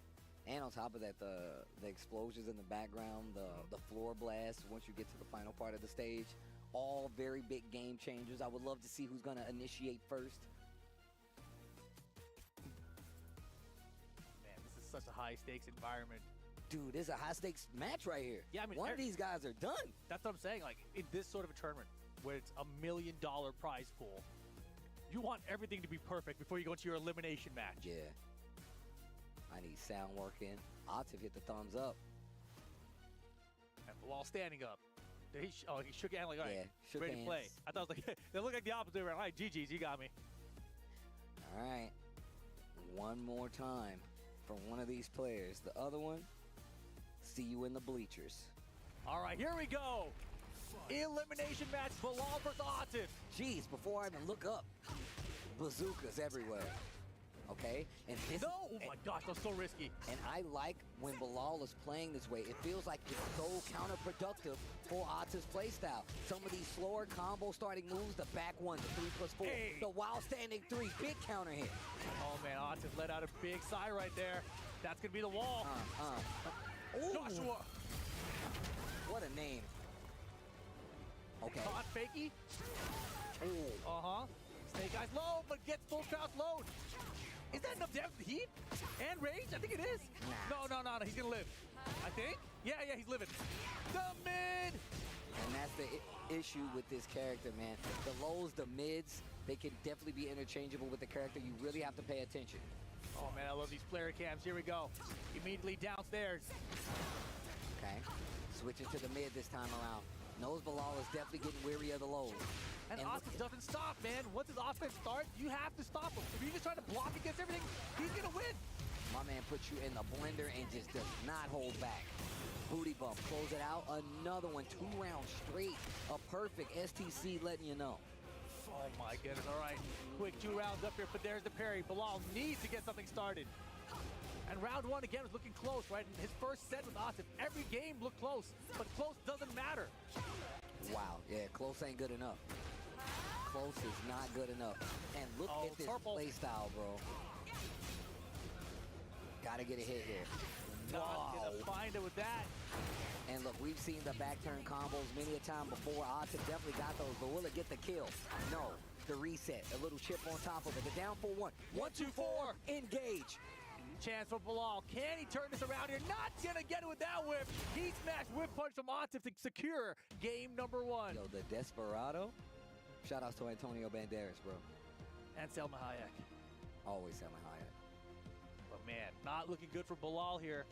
And on top of that, the explosions in the background, the floor blast once you get to the final part of the stage, all very big game changers. I would love to see who's going to initiate first. Man, this is such a high-stakes environment. Dude, this is a high-stakes match right here. Yeah, I mean, one of these guys are done. That's what I'm saying. Like, in this sort of a tournament, where it's $1 million prize pool, you want everything to be perfect before you go into your elimination match. Yeah. I need sound working. Atif hit the thumbs up. And Bilal standing up. He shook your hand like, all right, shook ready hands. to play. I thought it was like, they look like the opposite. All right, GG's, you got me. All right. One more time for one of these players. The other one, see you in the bleachers. All right, here we go. Elimination match, Bilal versus Atif. Jeez, before I even look up, bazookas everywhere. Okay? And no! Oh my gosh, that's so risky. And I like when Bilal is playing this way. It feels like it's so counterproductive for Atif's playstyle. Some of these slower combo starting moves, the back one, the 3+4, the while standing 3, big counter hit. Oh man, Atif let out a big sigh right there. That's gonna be the wall. Joshua. What a name. Okay. Caught Fakey. Snake Eyes low, but gets full crouch load. Is that enough damage to heat and range? I think it is. No, he's gonna live. I think. Yeah, he's living. The mid. And that's the issue with this character, man. The lows, the mids, they can definitely be interchangeable with the character. You really have to pay attention. Oh man, I love these player cams. Here we go. Immediately downstairs. Okay. Switching to the mid this time around. Knows Bilal is definitely getting weary of the lows. And Atif doesn't stop, man. Once his offense starts, you have to stop him. If you're just trying to block against everything, he's going to win. My man puts you in the blender and just does not hold back. Booty bump, close it out. Another one, 2 rounds straight. A perfect STC letting you know. Oh my goodness, all right. Quick 2 rounds up here, but there's the parry. Bilal needs to get something started. And round 1 again was looking close, right? In his first set with Atif, every game looked close, but close doesn't matter. Wow, yeah, close ain't good enough. Close is not good enough. And look at this play style, bro. Gotta get a hit here. Not gonna find it with that. And look, we've seen the back turn combos many a time before. Atif definitely got those, but will it get the kill? No. The reset, a little chip on top of it. The down for 1. 1, 2, 4, engage. Chance for Bilal. Can he turn this around here? Not gonna get it with that whip. He smashed whip punch from Atif to secure game number 1. Yo, the Desperado. Shout outs to Antonio Banderas, bro. And Selma Hayek. Always Selma Hayek. But man, not looking good for Bilal here.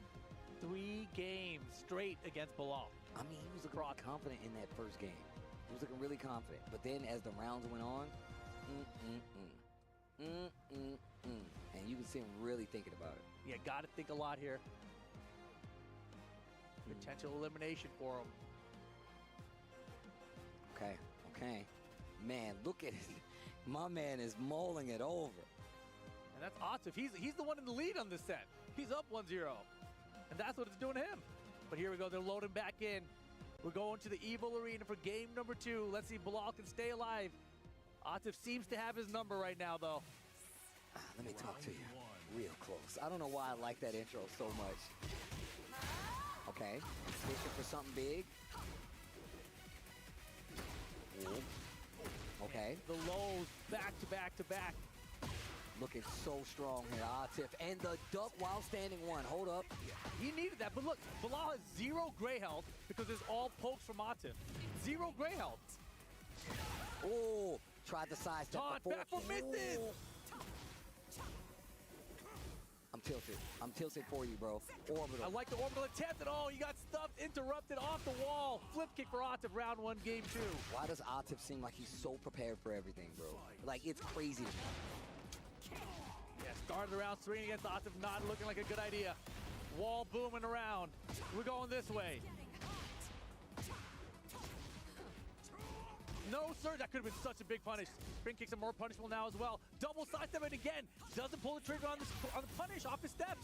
3 games straight against Bilal. I mean, he was looking really confident in that first game. He was looking really confident. But then as the rounds went on, and you can see him really thinking about it. Yeah, got to think a lot here. Potential elimination for him. Okay. Man, look at it. My man is mulling it over. And that's Atif. He's the one in the lead on this set. He's up 1-0. And that's what it's doing to him. But here we go. They're loading back in. We're going to the Evo Arena for game number 2. Let's see if Bilal can stay alive. Atif seems to have his number right now, though. Let me talk to you real close. I don't know why I like that intro so much. Okay, fishing for something big. Ooh. Okay. The lows back to back to back. Looking so strong here, Atif. And the duck while standing 1. Hold up. He needed that, but look, Bilal has 0 gray health because it's all pokes from Atif. 0 gray health. Oh, tried to sidestep before. Back for misses. I'm tilted for you, bro. Orbital. I like the orbital attempt at all. You got stuffed, interrupted off the wall. Flip kick for Atif, round 1, game 2. Why does Atif seem like he's so prepared for everything, bro? Like, it's crazy to me. Yeah, started around swinging against Atif, not looking like a good idea. Wall booming around. We're going this way. No, sir, that could have been such a big punish. Spring kicks are more punishable now as well. Double sidestep it again. Doesn't pull the trigger on the punish off his steps.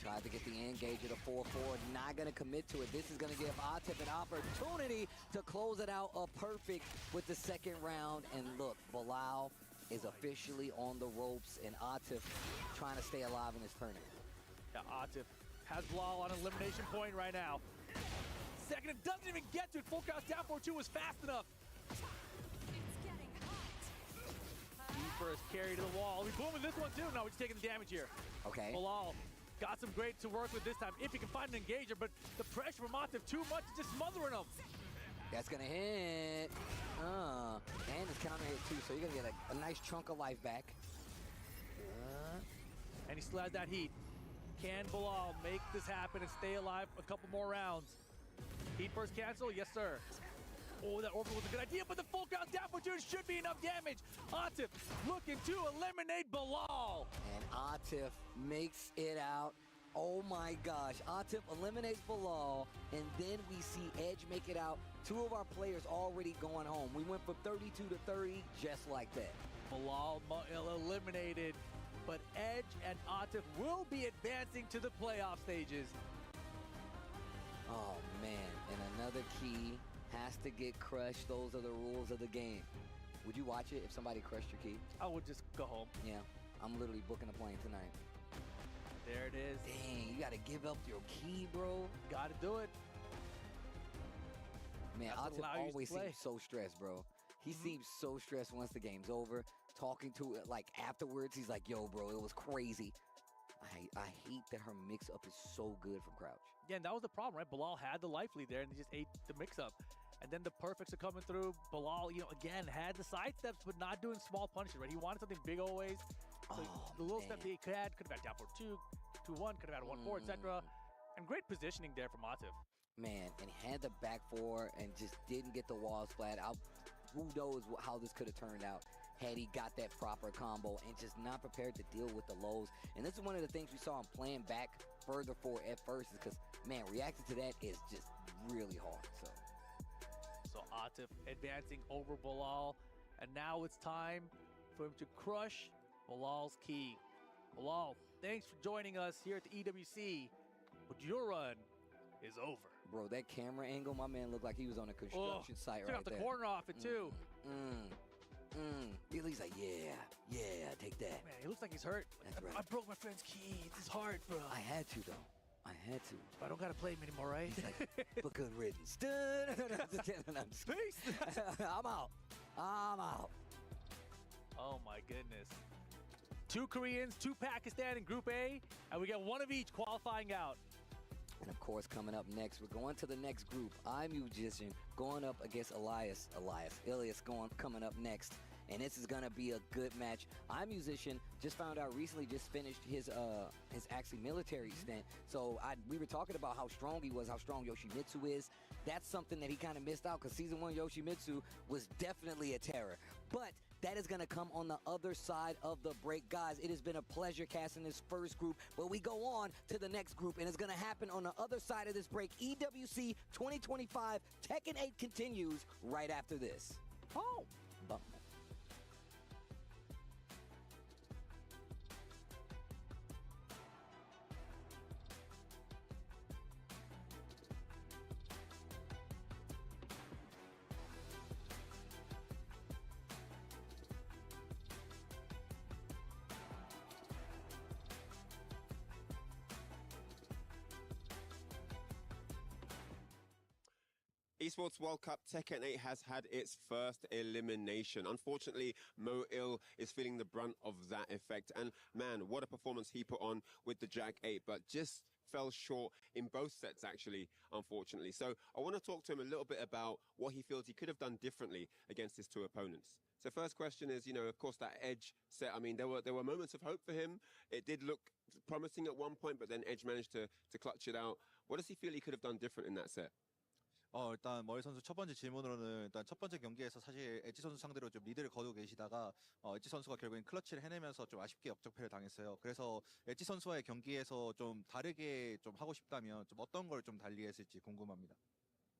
Tried to get the engage at a 4-4. Not going to commit to it. This is going to give Atif an opportunity to close it out a perfect with the second round. And look, Bilal is officially on the ropes, and Atif trying to stay alive in this tournament. Yeah, Atif has Bilal on elimination point right now. Second, it doesn't even get to it. Full crouch down 4-2 was fast enough. First carry to the wall. He's booming this one too. No, he's taking the damage here. Okay. Bilal got some great to work with this time if he can find an engager, but the pressure from Atif too much, just smothering him. That's gonna hit. And it's counter hit too, so you're gonna get a nice chunk of life back. And he still has that heat. Can Bilal make this happen and stay alive a couple more rounds? Heat first cancel? Yes, sir. Oh, that orbital was a good idea, but the full count down for 2 should be enough damage. Atif looking to eliminate Bilal. And Atif makes it out. Oh my gosh, Atif eliminates Bilal, and then we see Edge make it out. 2 of our players already going home. We went from 32 to 30, just like that. Bilal eliminated, but Edge and Atif will be advancing to the playoff stages. Oh man, and another key has to get crushed. Those are the rules of the game. Would you watch it if somebody crushed your key? I would just go home. Yeah, I'm literally booking a plane tonight. There it is. Dang, you gotta give up your key, bro. Gotta do it. Man, Atif always seems so stressed, bro. He seems so stressed once the game's over. Talking to it, like, afterwards, he's like, yo, bro, it was crazy. I hate that her mix-up is so good from Crouch. Yeah, and that was the problem, right? Bilal had the life lead there, and he just ate the mix-up. And then the perfects are coming through. Bilal, again, had the side steps, but not doing small punishes, right? He wanted something big always. So the little step that he could have had down for 2-1, could have had 1-4, etc. And great positioning there from Atif. Man, and he had the back 4 and just didn't get the wall splat. Who knows how this could have turned out had he got that proper combo and just not prepared to deal with the lows. And this is one of the things we saw him playing back further for at first, is because, man, reacting to that is just really hard. So Atif advancing over Bilal. And now it's time for him to crush Bilal's key. Bilal, thanks for joining us here at the EWC, but your run is over. Bro, that camera angle, my man looked like he was on a construction site right there. Took out the corner off it, too. He's like, yeah, take that. Man, he looks like he's hurt. That's right. I broke my friend's key. This is hard, bro. I had to, though. I don't got to play him anymore, right? He's like, but good riddance. Peace. I'm out. Oh, my goodness. 2 Koreans, 2 Pakistan in Group A, and we got one of each qualifying out. And of course, coming up next, we're going to the next group. iMusician going up against Ilias coming up next. And this is gonna be a good match. iMusician just found out recently, just finished his actually military stint. So we were talking about how strong he was, how strong Yoshimitsu is. That's something that he kind of missed out, because season 1 Yoshimitsu was definitely a terror. But that is going to come on the other side of the break. Guys, it has been a pleasure casting this first group, but we go on to the next group, and it's going to happen on the other side of this break. EWC 2025 Tekken 8 continues right after this. Oh, bump. Esports World Cup Tekken 8 has had its first elimination. Unfortunately, Mo Il is feeling the brunt of that effect. And man, what a performance he put on with the Jag 8, but just fell short in both sets, actually, unfortunately. So I want to talk to him a little bit about what he feels he could have done differently against his 2 opponents. So first question is, of course, that Edge set. I mean, there were moments of hope for him. It did look promising at one point, but then Edge managed to clutch it out. What does he feel he could have done different in that set? 일단 머리 선수 첫 번째 질문으로는 일단 첫 번째 경기에서 사실 엣지 선수 상대로 좀 리드를 거두고 계시다가 엣지 선수가 결국엔 클러치를 해내면서 좀 아쉽게 역적패를 당했어요. 그래서 엣지 선수와의 경기에서 좀 다르게 좀 하고 싶다면 좀 어떤 걸 좀 달리했을지 궁금합니다.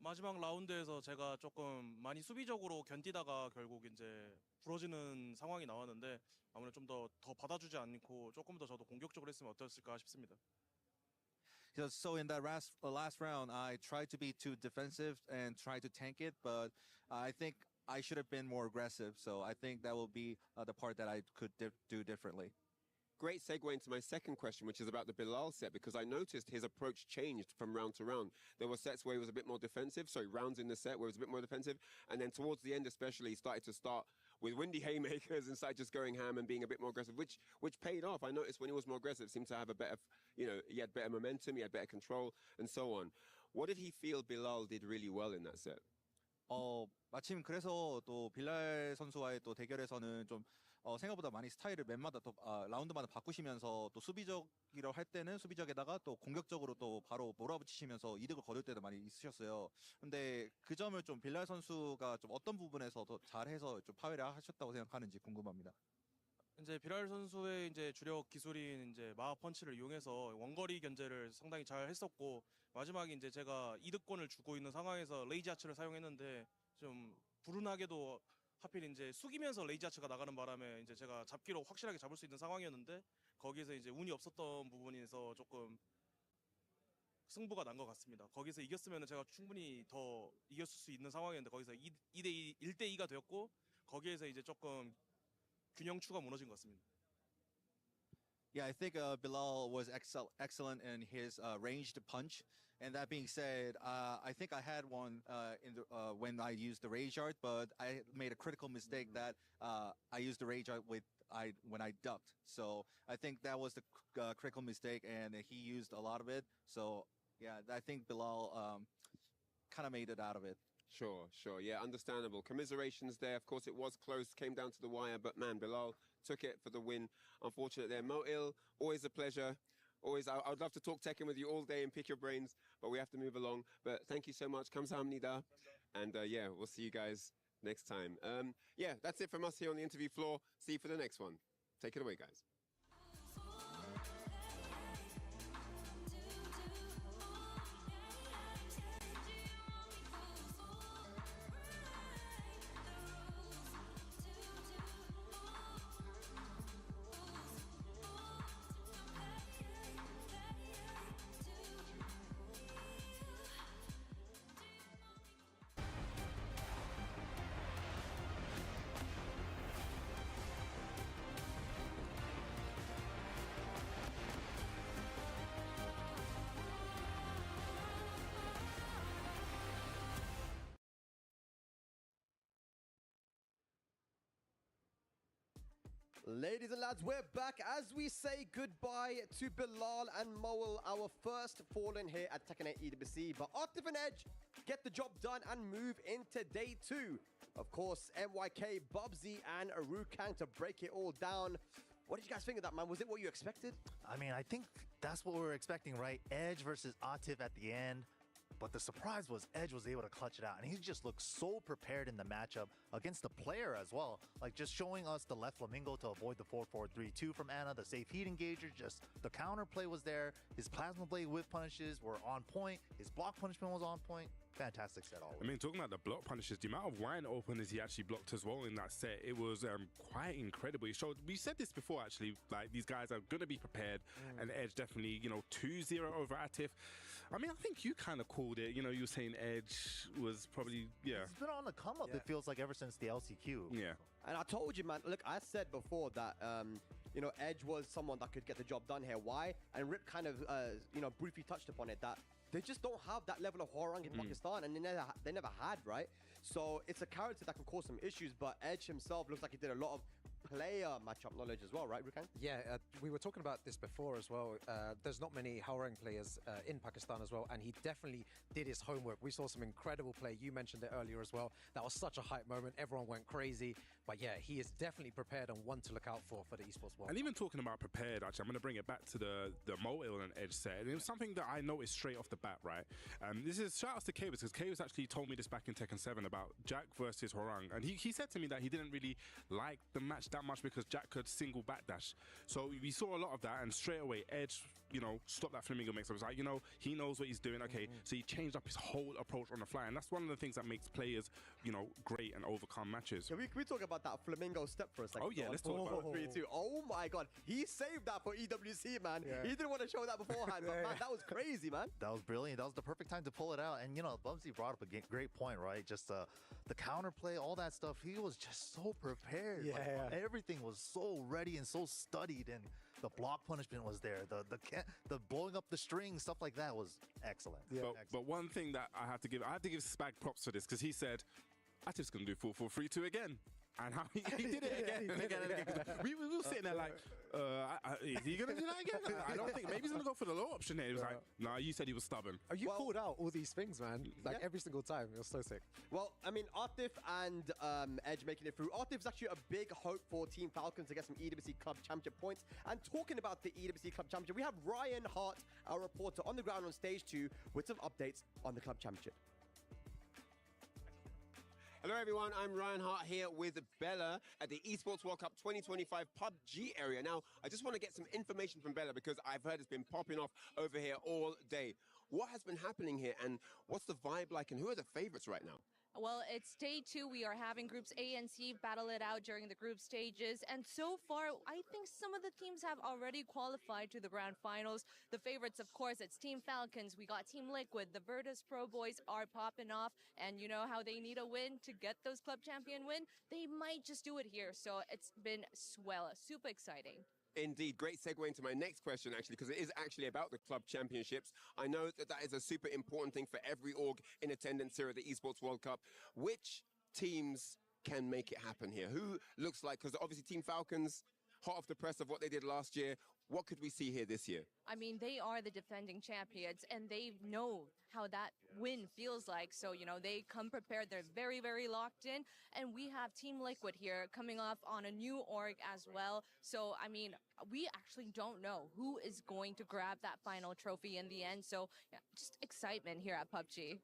마지막 라운드에서 제가 조금 많이 수비적으로 견디다가 결국 이제 부러지는 상황이 나왔는데 아무래도 좀 더 받아주지 않고 조금 더 저도 공격적으로 했으면 어땠을까 싶습니다. So in that last round, I tried to be too defensive and try to tank it, but I think I should have been more aggressive. So I think that will be the part that I could do differently. Great segue into my second question, which is about the Bilal set, because I noticed his approach changed from round to round. There were sets where he was a bit more defensive, rounds in the set where he was a bit more defensive, and then towards the end especially, he started to start with windy haymakers and started just going ham and being a bit more aggressive, which paid off. I noticed when he was more aggressive, seemed to have a better, he had better momentum, he had better control, and so on. What did he feel Bilal did really well in that set? 마침 그래서 또 빌랄 선수와의 또 대결에서는 좀 생각보다 많이 스타일을 맵마다 또 라운드마다 바꾸시면서 또 수비적이라고 할 때는 수비적에다가 또 공격적으로 또 바로 몰아붙이시면서 이득을 거둘 때도 많이 있으셨어요. 근데 그 점을 좀 빌랄 선수가 좀 어떤 부분에서 더 잘해서 좀 파괴를 하셨다고 생각하는지 궁금합니다. 이제 비랄 선수의 이제 주력 기술인 이제 마하 펀치를 이용해서 원거리 견제를 상당히 잘 했었고, 마지막에 이제 제가 이득권을 주고 있는 상황에서 레이지 아츠를 사용했는데 좀 불운하게도 하필 이제 숙이면서 레이지 아츠가 나가는 바람에 이제 제가 잡기로 확실하게 잡을 수 있는 상황이었는데, 거기서 이제 운이 없었던 부분에서 조금 승부가 난 것 같습니다. 거기서 이겼으면 제가 충분히 더 이겼을 수 있는 상황이었는데 거기서 2대2, 1대2가 되었고, 거기에서 이제 조금 균형추가 무너진 것 같습니다. Yeah, I think Bilal was excellent in his ranged punch. And that being said, I think I had one when I used the rage art, but I made a critical mistake that I used the rage art when I ducked. So I think that was the critical mistake, and he used a lot of it. So yeah, I think Bilal kind of made it out of it. Sure. Yeah, understandable. Commiserations there. Of course, it was close, came down to the wire, but man, Bilal took it for the win. Unfortunate there. Mo Il, always a pleasure. Always, I would love to talk Tekken with you all day and pick your brains, but we have to move along. But thank you so much. 감사합니다. And yeah, we'll see you guys next time. Yeah, that's it from us here on the interview floor. See you for the next one. Take it away, guys. Ladies and lads, we're back as we say goodbye to Bilal and Moel, our first Fallen here at Tekken 8 EWC. But Atif and Edge get the job done and move into day 2. Of course, MYK, Bubsy, and Arukang to break it all down. What did you guys think of that, man? Was it what you expected? I mean, I think that's what we were expecting, right? Edge versus Atif at the end. But the surprise was Edge was able to clutch it out. And he just looked so prepared in the matchup against the player as well. Like just showing us the left flamingo to avoid the 4-4-3-2 from Ana, the safe heat engager, just the counterplay was there. His plasma blade whip punishes were on point. His block punishment was on point. Fantastic set all. I mean, talking about the block punishes, the amount of wine openers he actually blocked as well in that set, it was quite incredible. It showed, we said this before actually, like these guys are going to be prepared, and Edge definitely, 2-0 over Atif. I mean, I think you kind of called it. You were saying Edge was probably, He's been on the come up, it feels like, ever since the LCQ. Yeah. And I told you, man, look, I said before that, Edge was someone that could get the job done here. Why? And Rip kind of, briefly touched upon it, that they just don't have that level of Hwarang in Pakistan, and they never had, right? So it's a character that can cause some issues, but Edge himself looks like he did a lot of player matchup knowledge as well, right, Rukang? Yeah, we were talking about this before as well. There's not many Hwarang players in Pakistan as well, and he definitely did his homework. We saw some incredible play. You mentioned it earlier as well. That was such a hype moment. Everyone went crazy. But yeah, he is definitely prepared and one to look out for the Esports World. And even talking about prepared, actually, I'm going to bring it back to the Moil and Edge set. And it was something that I noticed straight off the bat, right? This is shout outs to Kavus, because Kavus actually told me this back in Tekken 7 about Jack versus Hwarang. And he said to me that he didn't really like the match that much because Jack could single backdash. So we saw a lot of that, and straight away Edge, stopped that flamingo mix. I was like, he knows what he's doing. Okay, so he changed up his whole approach on the fly, and that's one of the things that makes players, great and overcome matches. Can we talk about that flamingo step for a second? Oh yeah, let's talk about it. 3-2. Oh my god, he saved that for EWC, man. Yeah. He didn't want to show that beforehand, but man, that was crazy, man. That was brilliant. That was the perfect time to pull it out. And Bubsy brought up a great point, right? Just the counterplay, all that stuff. He was just so prepared. Yeah. Like, everything was so ready and so studied, and the block punishment was there. The blowing up the string, stuff like that was excellent. Yeah. But one thing that I have to give Spag props for this, because he said, Atif's going to do 4-4-3-2 again. And how he did it again. And again. We were sitting there like, is he going to do that again? I don't think. Maybe he's going to go for the low option here. He was like, nah, you said he was stubborn. Oh, you called out all these things, man. Like every single time. It was so sick. Well, I mean, Atif and Edge making it through. Atif's actually a big hope for Team Falcons to get some EWC Club Championship points. And talking about the EWC Club Championship, we have Ryan Hart, our reporter, on the ground on stage 2 with some updates on the Club Championship. Hello everyone, I'm Ryan Hart here with Bella at the Esports World Cup 2025 PUBG area. Now, I just want to get some information from Bella because I've heard it's been popping off over here all day. What has been happening here and what's the vibe like and who are the favorites right now? Well, it's day 2. We are having groups A and C battle it out during the group stages. And so far, I think some of the teams have already qualified to the grand finals. The favorites, of course, it's Team Falcons. We got Team Liquid. The Virtus Pro boys are popping off. And you know how they need a win to get those club champion win? They might just do it here. So it's been swell, super exciting. Indeed, great segue into my next question, actually, because it is actually about the club championships. I know that is a super important thing for every org in attendance here at the Esports World Cup. Which teams can make it happen here? Who looks like, because obviously Team Falcons, hot off the press of what they did last year, what could we see here this year? I mean, they are the defending champions, and they know how that win feels like. So, they come prepared. They're very, very locked in. And we have Team Liquid here coming off on a new org as well. So, I mean, we actually don't know who is going to grab that final trophy in the end. So, yeah, just excitement here at PUBG.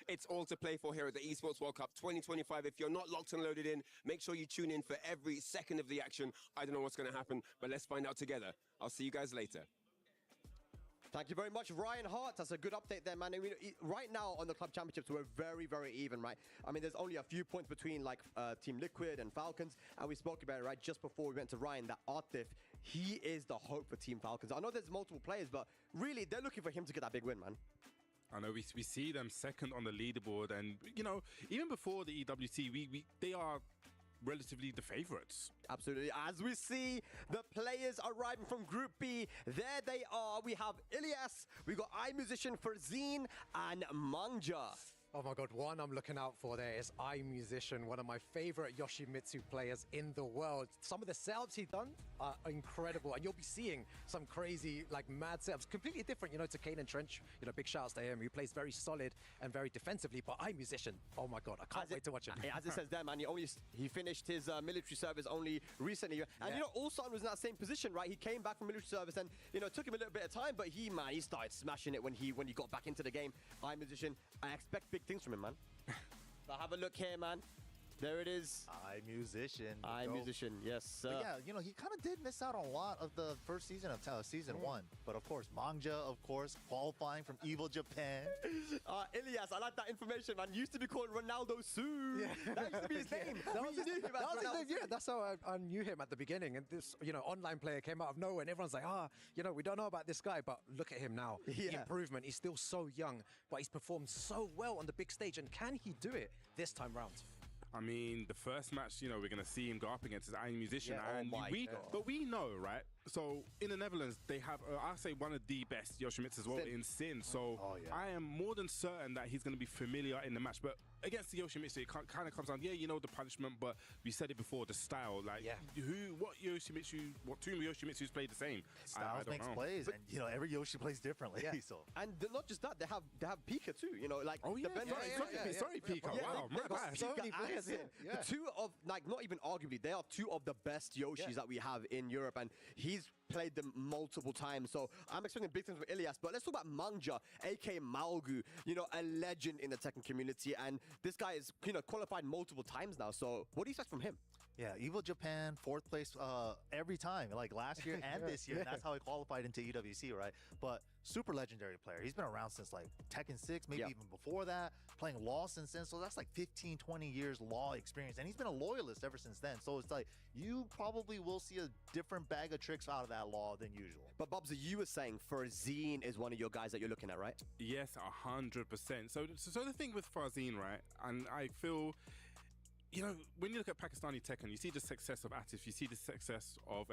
It's all to play for here at the Esports World Cup 2025. If you're not locked and loaded in, make sure you tune in for every second of the action. I don't know what's going to happen, but let's find out together. I'll see you guys later. Thank you very much, Ryan Hart. That's a good update there, man. I mean, right now on the club championships, we're very, very even, right? I mean, there's only a few points between Team Liquid and Falcons, and we spoke about it right just before we went to Ryan. That Atif, he is the hope for Team Falcons. I know there's multiple players, but really, they're looking for him to get that big win, man. I know we see them second on the leaderboard, and even before the EWC, they are relatively the favorites. Absolutely. As we see the players arriving from Group B, there they are. We have Ilyas, we got iMusician, Farzine, and Manja. Oh my god, one I'm looking out for there is iMusician, one of my favorite Yoshimitsu players in the world. Some of the setups he's done are incredible, and you'll be seeing some crazy, like mad setups, completely different, to Kane and Trench. Big shouts to him. He plays very solid and very defensively, but iMusician, oh my god, I can't wait to watch him. As it says there, man, he finished his military service only recently, and Ulsan was in that same position, right? He came back from military service, and it took him a little bit of time, but he started smashing it when he got back into the game. iMusician, I expect big things from him, man. So have a look here, man. There it is. iMusician. iMusician, yes, sir. But yeah, he kind of did miss out on a lot of the first season of season 1. But of course, Mangja, of course, qualifying from Evil Japan. Ilias, I like that information, man. Used to be called Ronaldo Su. That used to be his name. That was his name, yeah. That's how I knew him at the beginning. And this, online player came out of nowhere, and everyone's like, we don't know about this guy, but look at him now. The improvement. He's still so young, but he's performed so well on the big stage. And can he do it this time round? I mean, the first match, we're going to see him go up against his iMusician. Yeah, and but we know, right? So in the Netherlands, they have, I say, one of the best Yoshimitsu as well in Sin. So I am more than certain that he's going to be familiar in the match. But against the Yoshimitsu, it kind of comes down, the punishment, but we said it before, the style. Like, what two Yoshimitsus play the same? Styles makes plays, and every Yoshi plays differently. Yeah. So. And not just that, they have Pika too. Sorry, Pika. Wow, my bad. So many players here. The two of, not even arguably, they are two of the best Yoshis that we have in Europe, and he's played them multiple times. So I'm expecting big things from Ilias. But let's talk about Mangja, aka Malgu, a legend in the Tekken community, and this guy is qualified multiple times now. So what do you expect from him? Yeah, Evil Japan, 4th place every time, like last year and this year. And that's how he qualified into EWC, right? But super legendary player. He's been around since like Tekken 6, maybe even before that, playing Law since then. So that's like 15, 20 years Law experience. And he's been a loyalist ever since then. So it's like you probably will see a different bag of tricks out of that Law than usual. But Bubsy, you were saying Farzine is one of your guys that you're looking at, right? Yes, 100%. So the thing with Farzine, right? And I feel, when you look at Pakistani Tekken, you see the success of Atif, you see the success of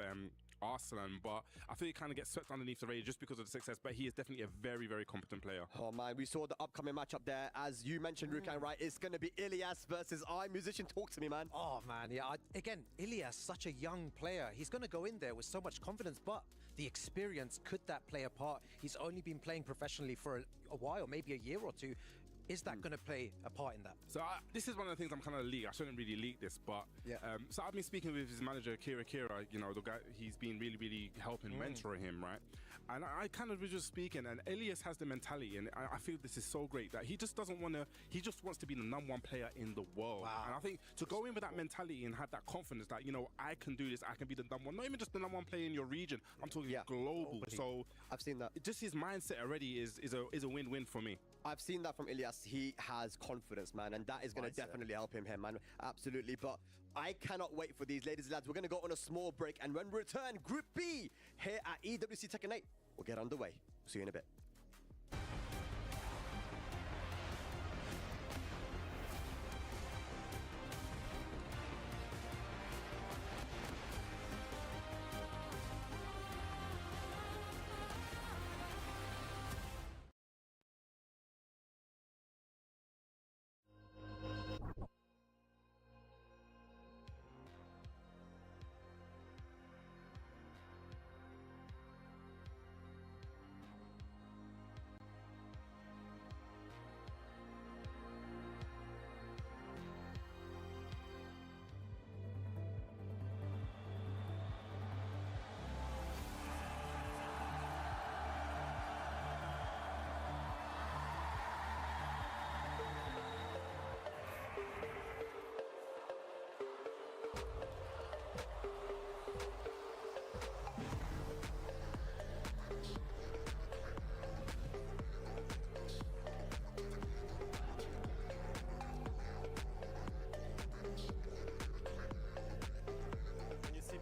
Arslan, but I feel he kind of gets swept underneath the radar just because of the success, but he is definitely a very, very competent player. Oh man, we saw the upcoming matchup there. As you mentioned, Rukan, right? It's going to be Ilias versus iMusician. Talk to me, man. Oh man, yeah. Again, Ilias, such a young player. He's going to go in there with so much confidence, but the experience, could that play a part? He's only been playing professionally for a while, maybe a year or two. Is that going to play a part in that? So this is one of the things I'm kind of leak. I shouldn't really leak this, but so I've been speaking with his manager, Kira. The guy, he's been really, really helping mentor him, right? And I kind of was just speaking, and Elias has the mentality, and I feel this is so great that he just doesn't want to. He just wants to be the #1 player in the world. Wow. And I think to go in with that mentality and have that confidence that I can do this, I can be the #1, not even just the #1 player in your region. I'm talking global. So I've seen that. Just his mindset already is a win-win for me. I've seen that from Ilias. He has confidence, man, and that is going to definitely help him here, man. Absolutely. But I cannot wait for these ladies and lads. We're going to go on a small break, and when we return, Group B here at EWC Tekken 8 will get underway. See you in a bit.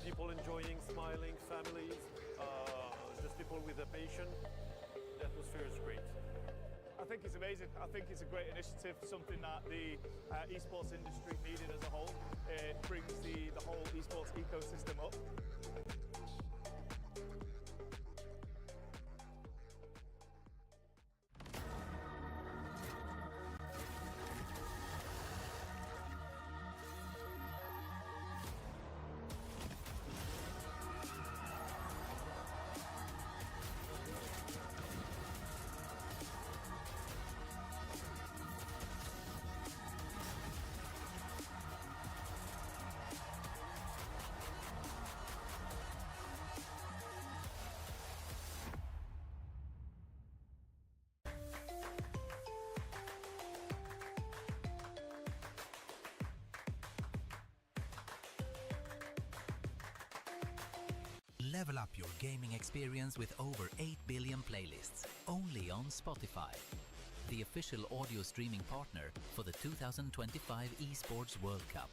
People enjoying, smiling, families, just people with a passion. The atmosphere is great. I think it's amazing. I think it's a great initiative, something that the esports industry needed as a whole. It brings the whole esports ecosystem up. Level up your gaming experience with over 8 billion playlists, only on Spotify, the official audio streaming partner for the 2025 Esports World Cup.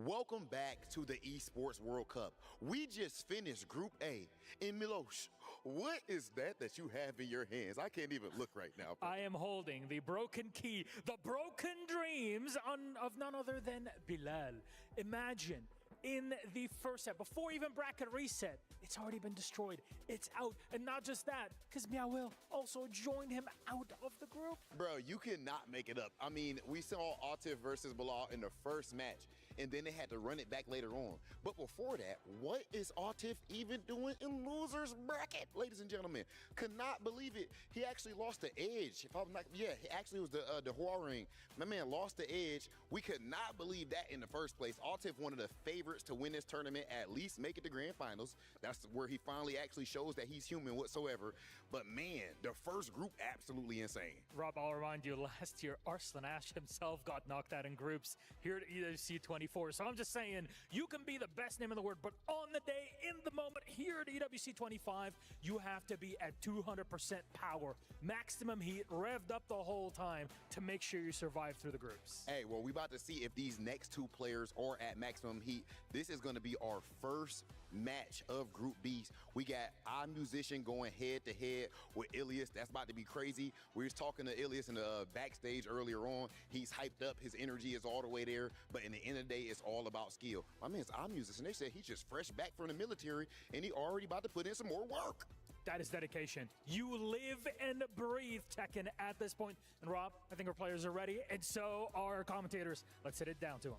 Welcome back to the Esports World Cup. We just finished Group A. And Milosh, what is that you have in your hands? I can't even look right now. I am holding the broken key, the broken dreams of none other than Bilal. Imagine in the first set, before even bracket reset, it's already been destroyed. It's out. And not just that, because Meow Will also joined him out of the group. Bro, you cannot make it up. I mean, we saw Atif versus Bilal in the first match, and then they had to run it back later on. But before that, what is Atif even doing in losers bracket, ladies and gentlemen? Could not believe it. He actually lost the edge. If I'm not, yeah, he actually was the Hua ring. My man lost the edge. We could not believe that in the first place. Atif, one of the favorites to win this tournament, at least make it to grand finals. That's where he finally actually shows that he's human whatsoever. But man, the first group, absolutely insane. Rob, I'll remind you, last year, Arslan Ash himself got knocked out in groups here at EWC 24. So I'm just saying, you can be the best name in the world, but on the day, in the moment, here at EWC 25, you have to be at 200% power, maximum heat, revved up the whole time to make sure you survive through the groups. Hey, well, we about to see if these next two players are at maximum heat. This is going to be our first match of Group B. We got our musician going head-to-head with Ilias. That's about to be crazy. We was talking to Ilias in the backstage earlier on. He's hyped up. His energy is all the way there. But in the end of the day, it's all about skill. My man's our musician. They said he's just fresh back from the military, and he already about to put in some more work. That is dedication. You live and breathe Tekken at this point. And Rob, I think our players are ready, and so are our commentators. Let's hit it down to them.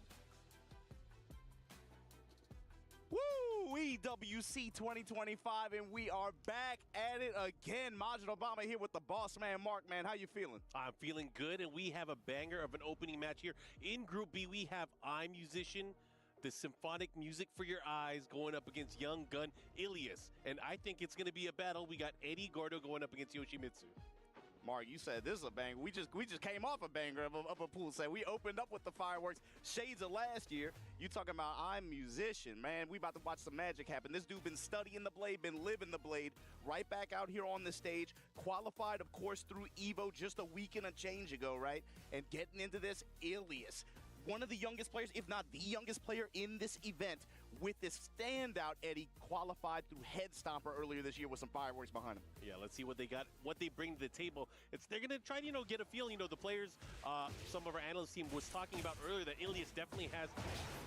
Woo! EWC 2025, and we are back at it again. Majid Obama here with the boss man, Mark, man. How you feeling? I'm feeling good, and we have a banger of an opening match here. In Group B, we have iMusician, the symphonic music for your eyes, going up against Young Gun Ilias. And I think it's going to be a battle. We got Eddie Gordo going up against Yoshimitsu. Mark, you said this is a banger. We just came off a banger of a pool set. We opened up with the fireworks, shades of last year. You talking about I'm musician, man. We about to watch some magic happen. This dude been studying the blade, been living the blade. Right back out here on the stage. Qualified, of course, through Evo just a week and a change ago, right? And getting into this, Ilias, one of the youngest players, if not the youngest player in this event, with this standout, Eddie, qualified through Head Stomper earlier this year with some fireworks behind him. Yeah, let's see what they got, what they bring to the table. They're going to try to, get a feel. The players, some of our analyst team was talking about earlier that Ilias definitely has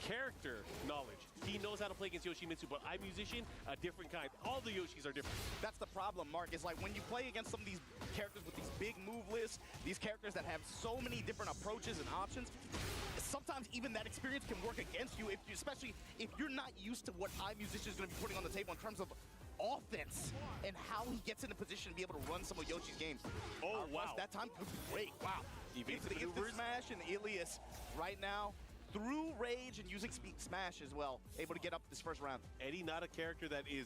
character knowledge. He knows how to play against Yoshimitsu, but iMusician, a different kind. All the Yoshis are different. That's the problem, Mark. It's like when you play against some of these characters with these big move lists, these characters that have so many different approaches and options, sometimes even that experience can work against you, especially if you're not used to what iMusician is going to be putting on the table in terms of offense and how he gets in a position to be able to run some of Yoshi's games. Oh, wow. That time could be great. Wow. Into the instant smash, and Ilias right now through rage and using smash as well, able to get up this first round. Eddie, not a character that is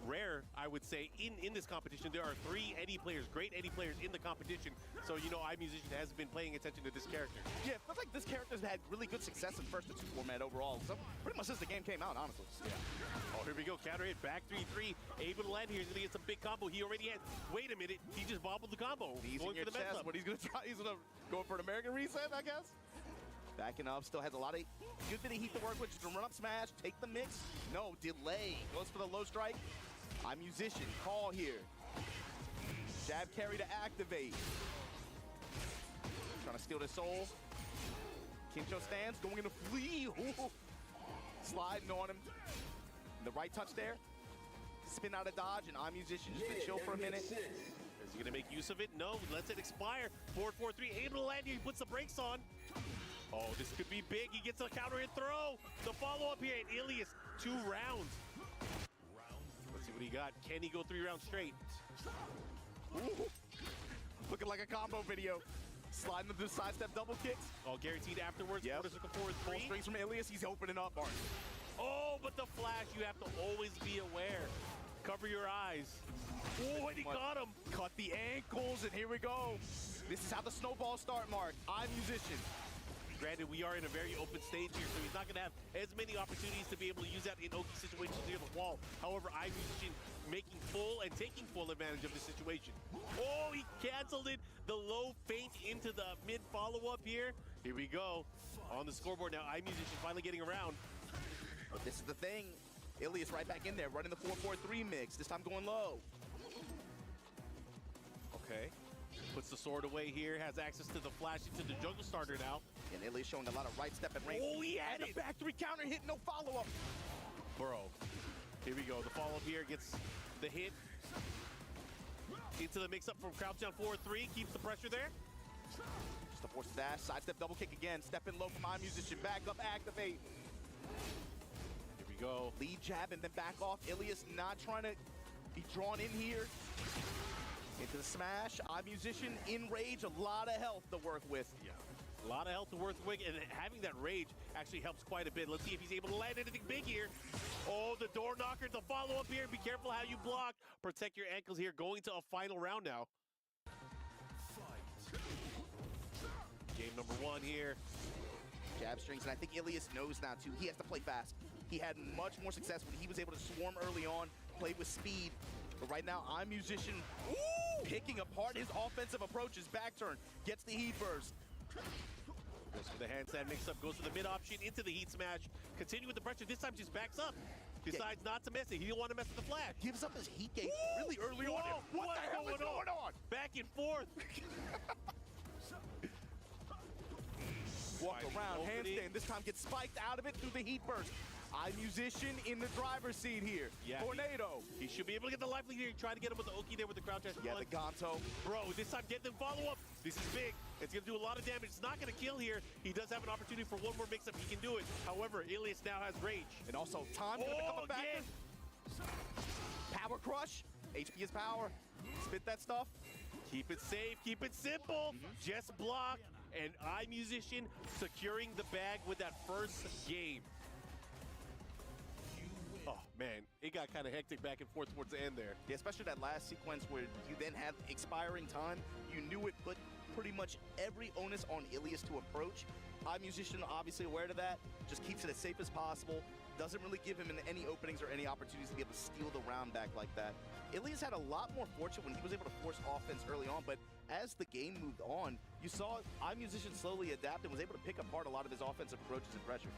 rare, I would say, in this competition. There are 3 Eddie players, great Eddie players in the competition. So, you know, iMusician has been paying attention to this character. Yeah, it feels like this character's had really good success in first to 2 format overall. So pretty much since the game came out, honestly. Yeah. Oh, here we go. Counter hit, back 3-3. Able to land here. He's going to get some big combo. He already had, wait a minute, he just bobbled the combo. He's going in your for the mess chest, up. but he's going to try, he's going to go for an American reset, I guess. Backing up, still has a lot of good bit of heat to work with. Just gonna run up smash, take the mix. No, delay. Goes for the low strike. iMusician, call here. Jab carry to activate. Trying to steal the soul. Kincho stands, going into flee. Ooh. Sliding on him. The right touch there. Spin out of dodge, and iMusician just to chill for a minute. Is he gonna make use of it? No, lets it expire. 4-4-3, able to land here. He puts the brakes on. Oh, this could be big. He gets a counter hit throw. The follow-up here, and Ilias, 2 rounds. Let's see what he got. Can he go 3 rounds straight? Ooh. Looking like a combo video. Sliding them to the sidestep double kicks. All guaranteed afterwards. Yep. Quarter circle forward 3. Full strings from Ilias. He's opening up, Mark. Oh, but the flash, you have to always be aware. Cover your eyes. Oh, and he got him. Cut the ankles, and here we go. This is how the snowballs start, Mark. iMusician. Granted, we are in a very open stage here, so he's not going to have as many opportunities to be able to use that in Oki situations near the wall. However, iMusician making full and taking full advantage of the situation. Oh, he canceled it. The low feint into the mid follow-up here. Here we go. On the scoreboard now, iMusician finally getting around. But this is the thing. Ilias right back in there, running the 4-4-3 mix. This time going low. Okay. Puts the sword away here, has access to the flash into the jungle starter now. And Ilias showing a lot of right step and range. Oh, he had it! The back 3 counter hit, no follow-up. Bro, here we go. The follow-up here gets the hit. Into the mix-up from crouch down 4-3, keeps the pressure there. Just a force dash, sidestep double kick again. Step in low from iMusician, back up, activate. Here we go. Lead jab and then back off. Ilias not trying to be drawn in here. Into the smash, iMusician in rage, a lot of health to work with. Yeah, a lot of health to work with, and having that rage actually helps quite a bit. Let's see if he's able to land anything big here. Oh, the door knocker, the follow-up here. Be careful how you block. Protect your ankles here. Going to a final round now. Game number 1 here. Jab strings, and I think Ilias knows now too. He has to play fast. He had much more success when he was able to swarm early on, play with speed. But right now, iMusician picking apart his offensive approaches. Back turn, gets the heat burst. Goes for the handstand mix-up, goes for the mid option, into the heat smash. Continue with the pressure, this time just backs up. Decides not to mess it, he didn't want to mess with the flash. Gives up his heat gauge really early on. What the hell is going on? Back and forth. Walk around, handstand, this time gets spiked out of it through the heat burst. iMusician in the driver's seat here. Yeah, Tornado. He should be able to get the life lead here. Try to get him with the Oki there with the crouch dash. Yeah, the Gonto. Bro, this time get them follow-up. This is big. It's going to do a lot of damage. It's not going to kill here. He does have an opportunity for one more mix-up. He can do it. However, Ilias now has rage. And also, time to become a backer. Power crush. HP is power. Spit that stuff. Keep it safe. Keep it simple. Just block. And iMusician securing the bag with that first game. Oh, man, it got kind of hectic back and forth towards the end there. Yeah, especially that last sequence where you then have expiring time. You knew it put pretty much every onus on Ilias to approach. iMusician obviously aware of that, just keeps it as safe as possible. Doesn't really give him any openings or any opportunities to be able to steal the round back like that. Ilias had a lot more fortune when he was able to force offense early on, but as the game moved on, you saw iMusician slowly adapt and was able to pick apart a lot of his offensive approaches and pressure.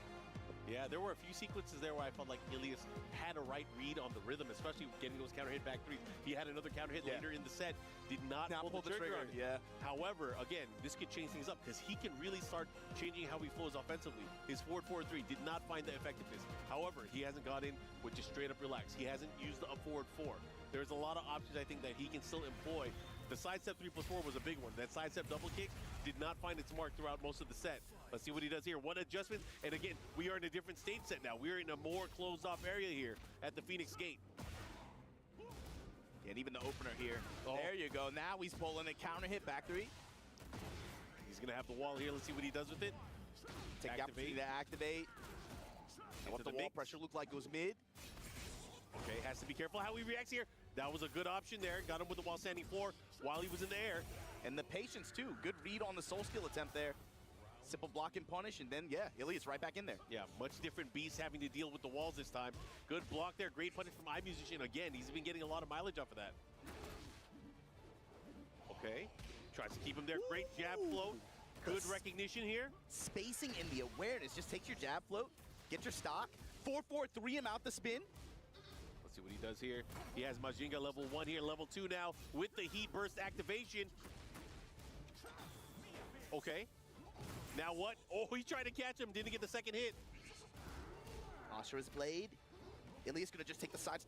Yeah, there were a few sequences there where I felt like Ilias had a right read on the rhythm, especially getting those counter hit back threes. He had another counter hit later in the set, did not pull the trigger on it. Yeah. However, again, this could change things up because he can really start changing how he flows offensively. His 4-4-3 did not find the effectiveness. However, he hasn't got in with just straight up relax. He hasn't used the up forward 4. There's a lot of options I think that he can still employ. The sidestep 3+4 was a big one. That sidestep double kick did not find its mark throughout most of the set. Let's see what he does here. One adjustment, and again, we are in a different stage set now. We're in a more closed-off area here at the Phoenix Gate. And even the opener here. Oh. There you go. Now he's pulling a counter hit back 3. He's going to have the wall here. Let's see what he does with it. Take the opportunity to activate. And what the wall pressure looked like goes mid. Okay, has to be careful how he reacts here. That was a good option there. Got him with the wall standing floor while he was in the air. And the patience, too. Good read on the soul skill attempt there. Simple block and punish, and then, yeah, Ilias right back in there. Yeah, much different beast having to deal with the walls this time. Good block there. Great punish from iMusician. Again, he's been getting a lot of mileage off of that. Okay, tries to keep him there. Great jab float. Good recognition here. Spacing and the awareness. Just takes your jab float, get your stock. 4-4-3 him out the spin. Let's see what he does here. He has Majinga level 1 here, level 2 now with the heat burst activation. Okay. Now what? Oh, he tried to catch him. Didn't get the second hit. Ashura's blade. Ilias gonna just take the side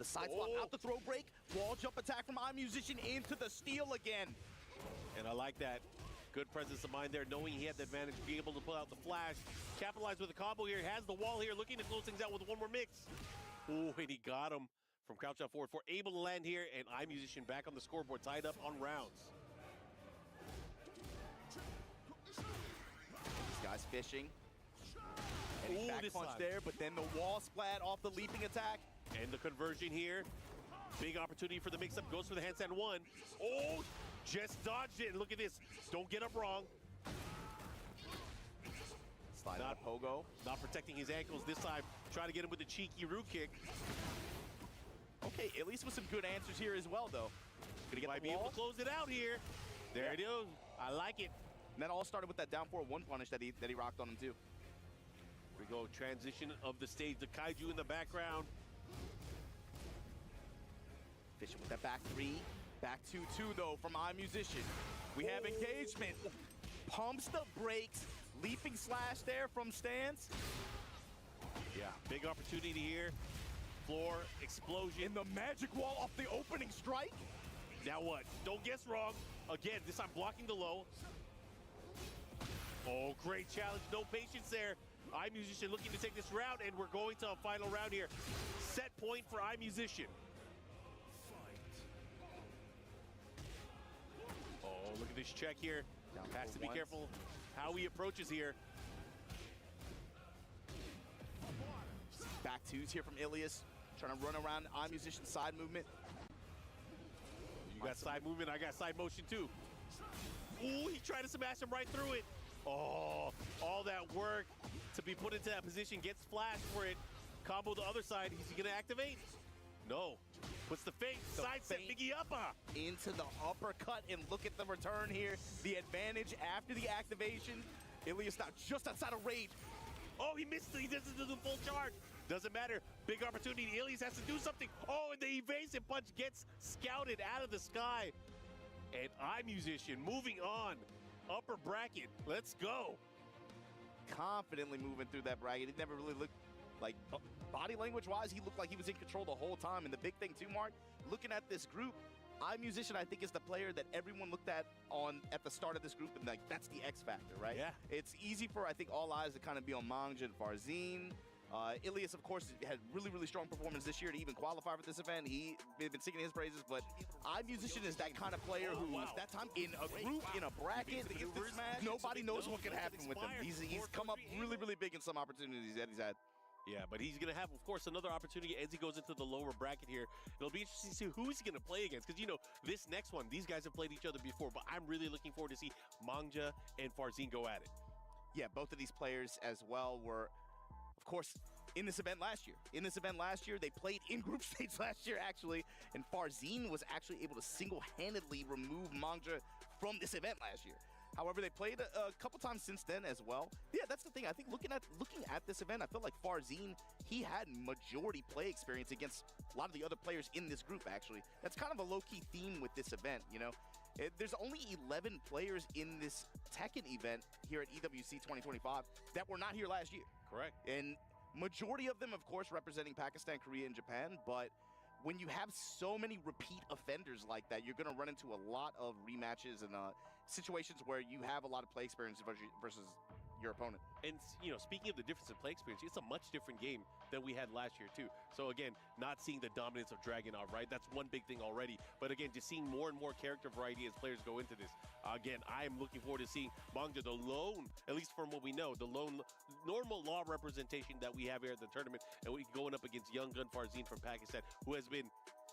swap out the throw break. Wall jump attack from iMusician into the steal again. And I like that. Good presence of mind there, knowing he had the advantage, being able to pull out the flash. Capitalize with a combo here. Has the wall here, looking to close things out with one more mix. Oh, and he got him from crouch out forward. Able to land here, and iMusician back on the scoreboard, tied up on rounds. This guy's fishing. And he back punch there, but then the wall splat off the leaping attack. And the conversion here. Big opportunity for the mix-up. Goes for the handstand one. Oh, just dodged it. And look at this. Don't get up wrong. Slide out Pogo. Not protecting his ankles this time. Try to get him with a cheeky root kick. Okay, at least with some good answers here as well, though. Gonna get Might the be wall. able to close it out here. There it is. I like it. And that all started with that down 4-1 punish that he rocked on him, too. Here we go. Transition of the stage. The Kaiju in the background. Fishing with that back 3. Back 2-2, though, from iMusician. We have engagement. Pumps the brakes. Leaping slash there from stance. Yeah, big opportunity here. Floor explosion. In the magic wall off the opening strike. Now what? Don't guess wrong. Again, this time blocking the low. Oh, great challenge. No patience there. iMusician looking to take this round, and we're going to a final round here. Set point for iMusician. Oh, look at this check here. Has to be careful how he approaches here. Back 2s here from Ilias. Trying to run around iMusician's side movement. You got side movement, I got side motion too. Ooh, he tried to smash him right through it. Oh, all that work to be put into that position, gets flashed for it. Combo the other side, is he gonna activate? No. Puts the feint, side set, Biggie upper. Into the uppercut, and look at the return here. The advantage after the activation. Ilias now just outside of range. Oh, he missed it, he doesn't do the full charge. Doesn't matter, big opportunity, Ilias has to do something. Oh, and the evasive punch gets scouted out of the sky. And iMusician moving on. Upper bracket, let's go. Confidently moving through that bracket. He never really looked like, body language-wise, he looked like he was in control the whole time. And the big thing too, Mark, looking at this group, iMusician, I think, is the player that everyone looked at the start of this group, and like that's the X factor, right? Yeah. It's easy for, I think, all eyes to kind of be on Mangja and Farzin. Ilias, of course, had really, really strong performance this year to even qualify for this event. He's been singing his praises, but iMusician is that kind of player who, that time in a group, in a bracket, nobody knows what can happen with him. He's come up really, really big in some opportunities that he's had. Yeah, but he's going to have, of course, another opportunity as he goes into the lower bracket here. It'll be interesting to see who he's going to play against. Because, you know, this next one, these guys have played each other before. But I'm really looking forward to see Mangja and Farzin go at it. Yeah, both of these players as well were, of course, in this event last year. They played in group stage last year, actually. And Farzin was actually able to single-handedly remove Mangja from this event last year. However, they played a couple times since then as well. Yeah, that's the thing. I think looking at this event, I feel like Farzin, he had majority play experience against a lot of the other players in this group, actually. That's kind of a low-key theme with this event, you know? There's only 11 players in this Tekken event here at EWC 2025 that were not here last year. Correct. And majority of them, of course, representing Pakistan, Korea, and Japan, but when you have so many repeat offenders like that, you're going to run into a lot of rematches and situations where you have a lot of play experience versus your opponent. And you know, speaking of the difference in play experience, it's a much different game than we had last year too. So again, not seeing the dominance of Dragunov, right? That's one big thing already. But again, just seeing more and more character variety as players go into this. Again, I am looking forward to seeing Mangja, the lone, at least from what we know, the lone normal law representation that we have here at the tournament, and we going up against young gun Farzin from Pakistan, who has been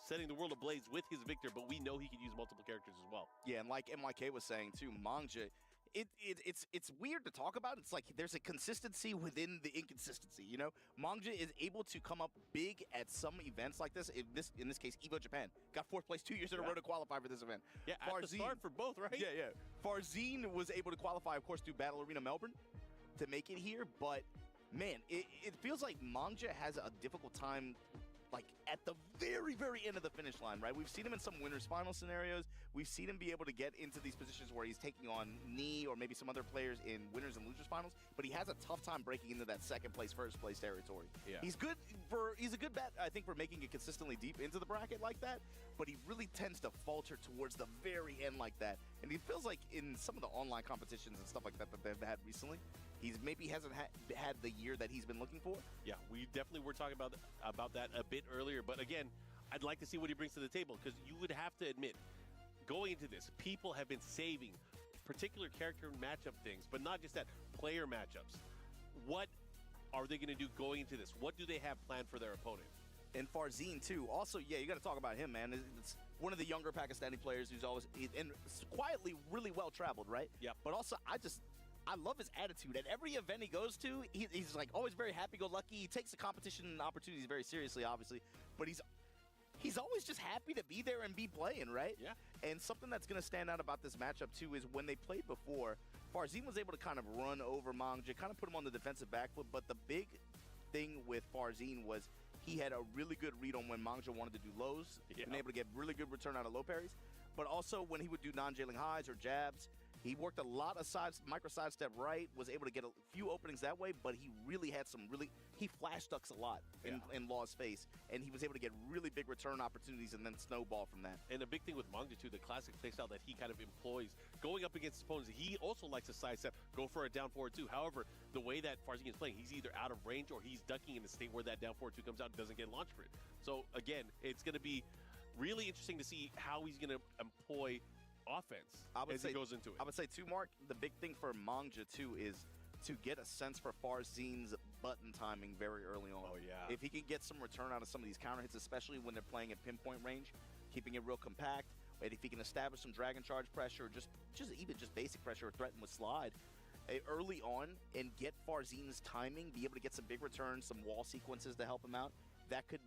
setting the world ablaze with his Victor, but we know he can use multiple characters as well. Yeah, and like MYK was saying too, Mangja, it's weird to talk about. It's like there's a consistency within the inconsistency, you know? Mangja is able to come up big at some events like this. In this case, EVO Japan got 4th place 2 years in a row to qualify for this event. Yeah, at the start for both, right? Yeah, yeah. Farzin was able to qualify, of course, through Battle Arena Melbourne to make it here, but man, it feels like Mangja has a difficult time like at the very, very end of the finish line, right? We've seen him in some winners final scenarios. We've seen him be able to get into these positions where he's taking on Knee or maybe some other players in winners and losers finals, but he has a tough time breaking into that second place, first place territory. Yeah. He's a good bet, I think, for making it consistently deep into the bracket like that, but he really tends to falter towards the very end like that. And he feels like in some of the online competitions and stuff like that that they've had recently, he's maybe hasn't had the year that he's been looking for. Yeah, we definitely were talking about that a bit earlier. But again, I'd like to see what he brings to the table, because you would have to admit, going into this, people have been saving particular character matchup things, but not just that, player matchups. What are they going to do going into this? What do they have planned for their opponent? And Farzin too. Also, yeah, you got to talk about him, man. It's one of the younger Pakistani players who's always and quietly really well traveled, right? Yeah. But also, I love his attitude. At every event he goes to, he's like always very happy-go-lucky. He takes the competition and opportunities very seriously, obviously. But he's always just happy to be there and be playing, right? Yeah. And something that's going to stand out about this matchup, too, is when they played before, Farzin was able to kind of run over Mangja, kind of put him on the defensive back foot. But the big thing with Farzin was he had a really good read on when Mangja wanted to do lows, been able to get really good return out of low parries. But also when he would do non-jailing highs or jabs, he worked a lot of micro sidestep right, was able to get a few openings that way, but he really had he flash ducks a lot in Law's face, and he was able to get really big return opportunities and then snowball from that. And a big thing with Mangja too, the classic playstyle that he kind of employs, going up against opponents, he also likes to sidestep, go for a down forward too. However, the way that Farzin is playing, he's either out of range or he's ducking in a state where that down forward two comes out and doesn't get launched for it. So again, it's going to be really interesting to see how he's going to employ offense as he goes into it. I would say too, Mark, the big thing for Mangja too is to get a sense for Farzin's button timing very early on. Oh, yeah. If he can get some return out of some of these counter hits, especially when they're playing at pinpoint range, keeping it real compact, and if he can establish some dragon charge pressure, even just basic pressure or threaten with slide early on and get Farzin's timing, be able to get some big returns, some wall sequences to help him out, that could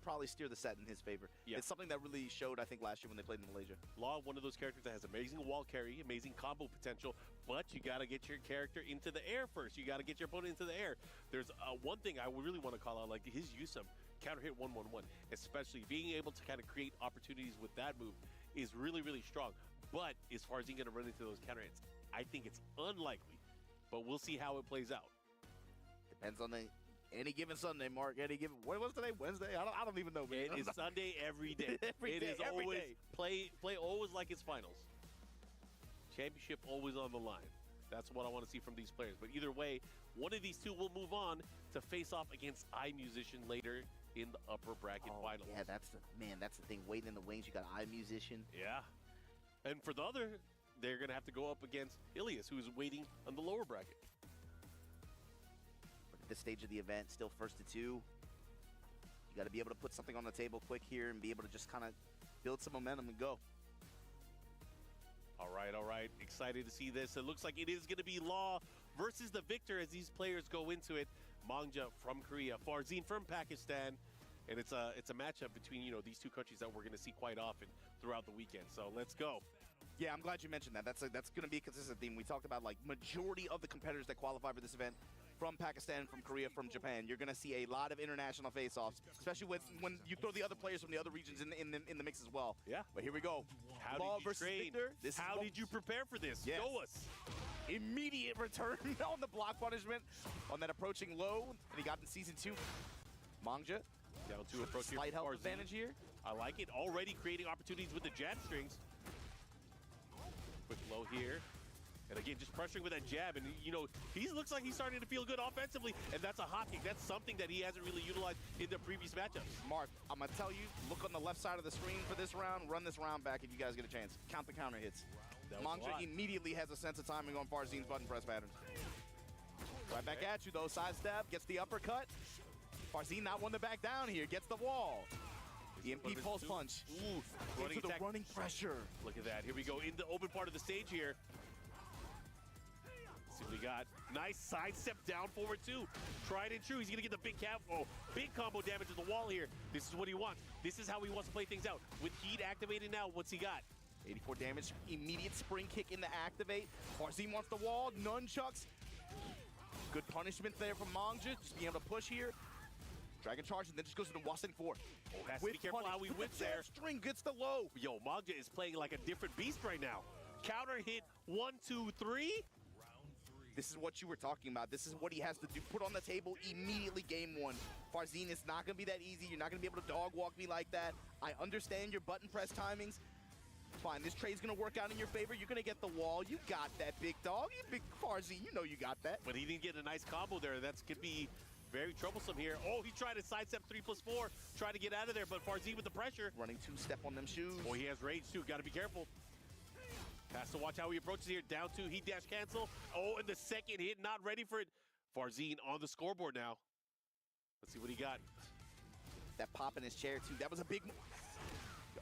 probably steer the set in his favor. Yeah. It's something that really showed, I think, last year when they played in Malaysia. Law, one of those characters that has amazing wall carry, amazing combo potential, but you got to get your character into the air first. You got to get your opponent into the air. There's one thing I really want to call out, like his use of counter hit 1-1-1, especially being able to kind of create opportunities with that move is really, really strong. But is Farzin going to run into those counter hits? I think it's unlikely, but we'll see how it plays out. Depends on any given Sunday, Mark. What was today? Wednesday? I don't even know, man. It is Sunday every day. Every day, every always day. Play always like it's finals. Championship always on the line. That's what I want to see from these players. But either way, one of these two will move on to face off against iMusician later in the upper bracket finals. Yeah, that's the thing. Waiting in the wings, you got iMusician. Yeah. And for the other, they're going to have to go up against Ilias, who's waiting on the lower bracket. At this stage of the event, still 1st to 2. You got to be able to put something on the table quick here and be able to just kind of build some momentum and go. All right. Excited to see this. It looks like it is going to be Law versus the Victor as these players go into it. Mangja from Korea, Farzin from Pakistan. And it's a matchup between, these two countries that we're going to see quite often throughout the weekend. So let's go. Yeah, I'm glad you mentioned that. That's going to be a consistent theme. We talked about, like, majority of the competitors that qualify for this event from Pakistan, from Korea, from Japan. You're going to see a lot of international face-offs, especially when you throw the other players from the other regions in the mix as well. Yeah. But here we go. How Law did you versus train? Victor. How did you prepare for this? Yes. Show us. Immediate return on the block punishment on that approaching low that he got in Season 2. Mangja. Down to approach here. Slight health Farzin. advantage here. I like it. Already creating opportunities with the jab strings. Quick low here. And again, just pressuring with that jab, and you know, he looks like he's starting to feel good offensively, and that's a hot kick. That's something that he hasn't really utilized in the previous matchups. Mark, I'm gonna tell you, look on the left side of the screen for this round, run this round back if you guys get a chance. Count the counter hits. Mangja immediately has a sense of timing on Farzine's button press patterns. Right back at you though, sidestep, gets the uppercut. Farzine not one to back down here, gets the wall. EMP pulse punch. Ooh, into the running pressure. Look at that. Here we go in the open part of the stage here. Let's see what we got. Nice sidestep down forward too. Tried and true. He's gonna get the big big combo damage to the wall here. This is what he wants. This is how he wants to play things out. With heat activated now, what's he got? 84 damage, immediate spring kick in the activate. Farzine wants the wall, nunchucks. Good punishment there from Mangja, just being able to push here. Dragon charge and then just goes to the Wasing 4. Oh, has to be careful how he whips there. String gets the low. Yo, Mangja is playing like a different beast right now. Counter hit 1, 2, 3. This is what you were talking about. This is what he has to do. Put on the table immediately game one. Farzine, it's not going to be that easy. You're not going to be able to dog walk me like that. I understand your button press timings. Fine, this trade's going to work out in your favor. You're going to get the wall. You got that, big dog. You big Farzine, you know you got that. But he didn't get a nice combo there. That could be very troublesome here. Oh, he tried to sidestep 3+4, try to get out of there, but Farzine with the pressure. Running two-step on them shoes. Oh, he has rage too. Got to be careful. Has to watch how he approaches here. Down 2, heat dash cancel. Oh, and the second hit, not ready for it. Farzine on the scoreboard now. Let's see what he got. That pop in his chair too. That was a big...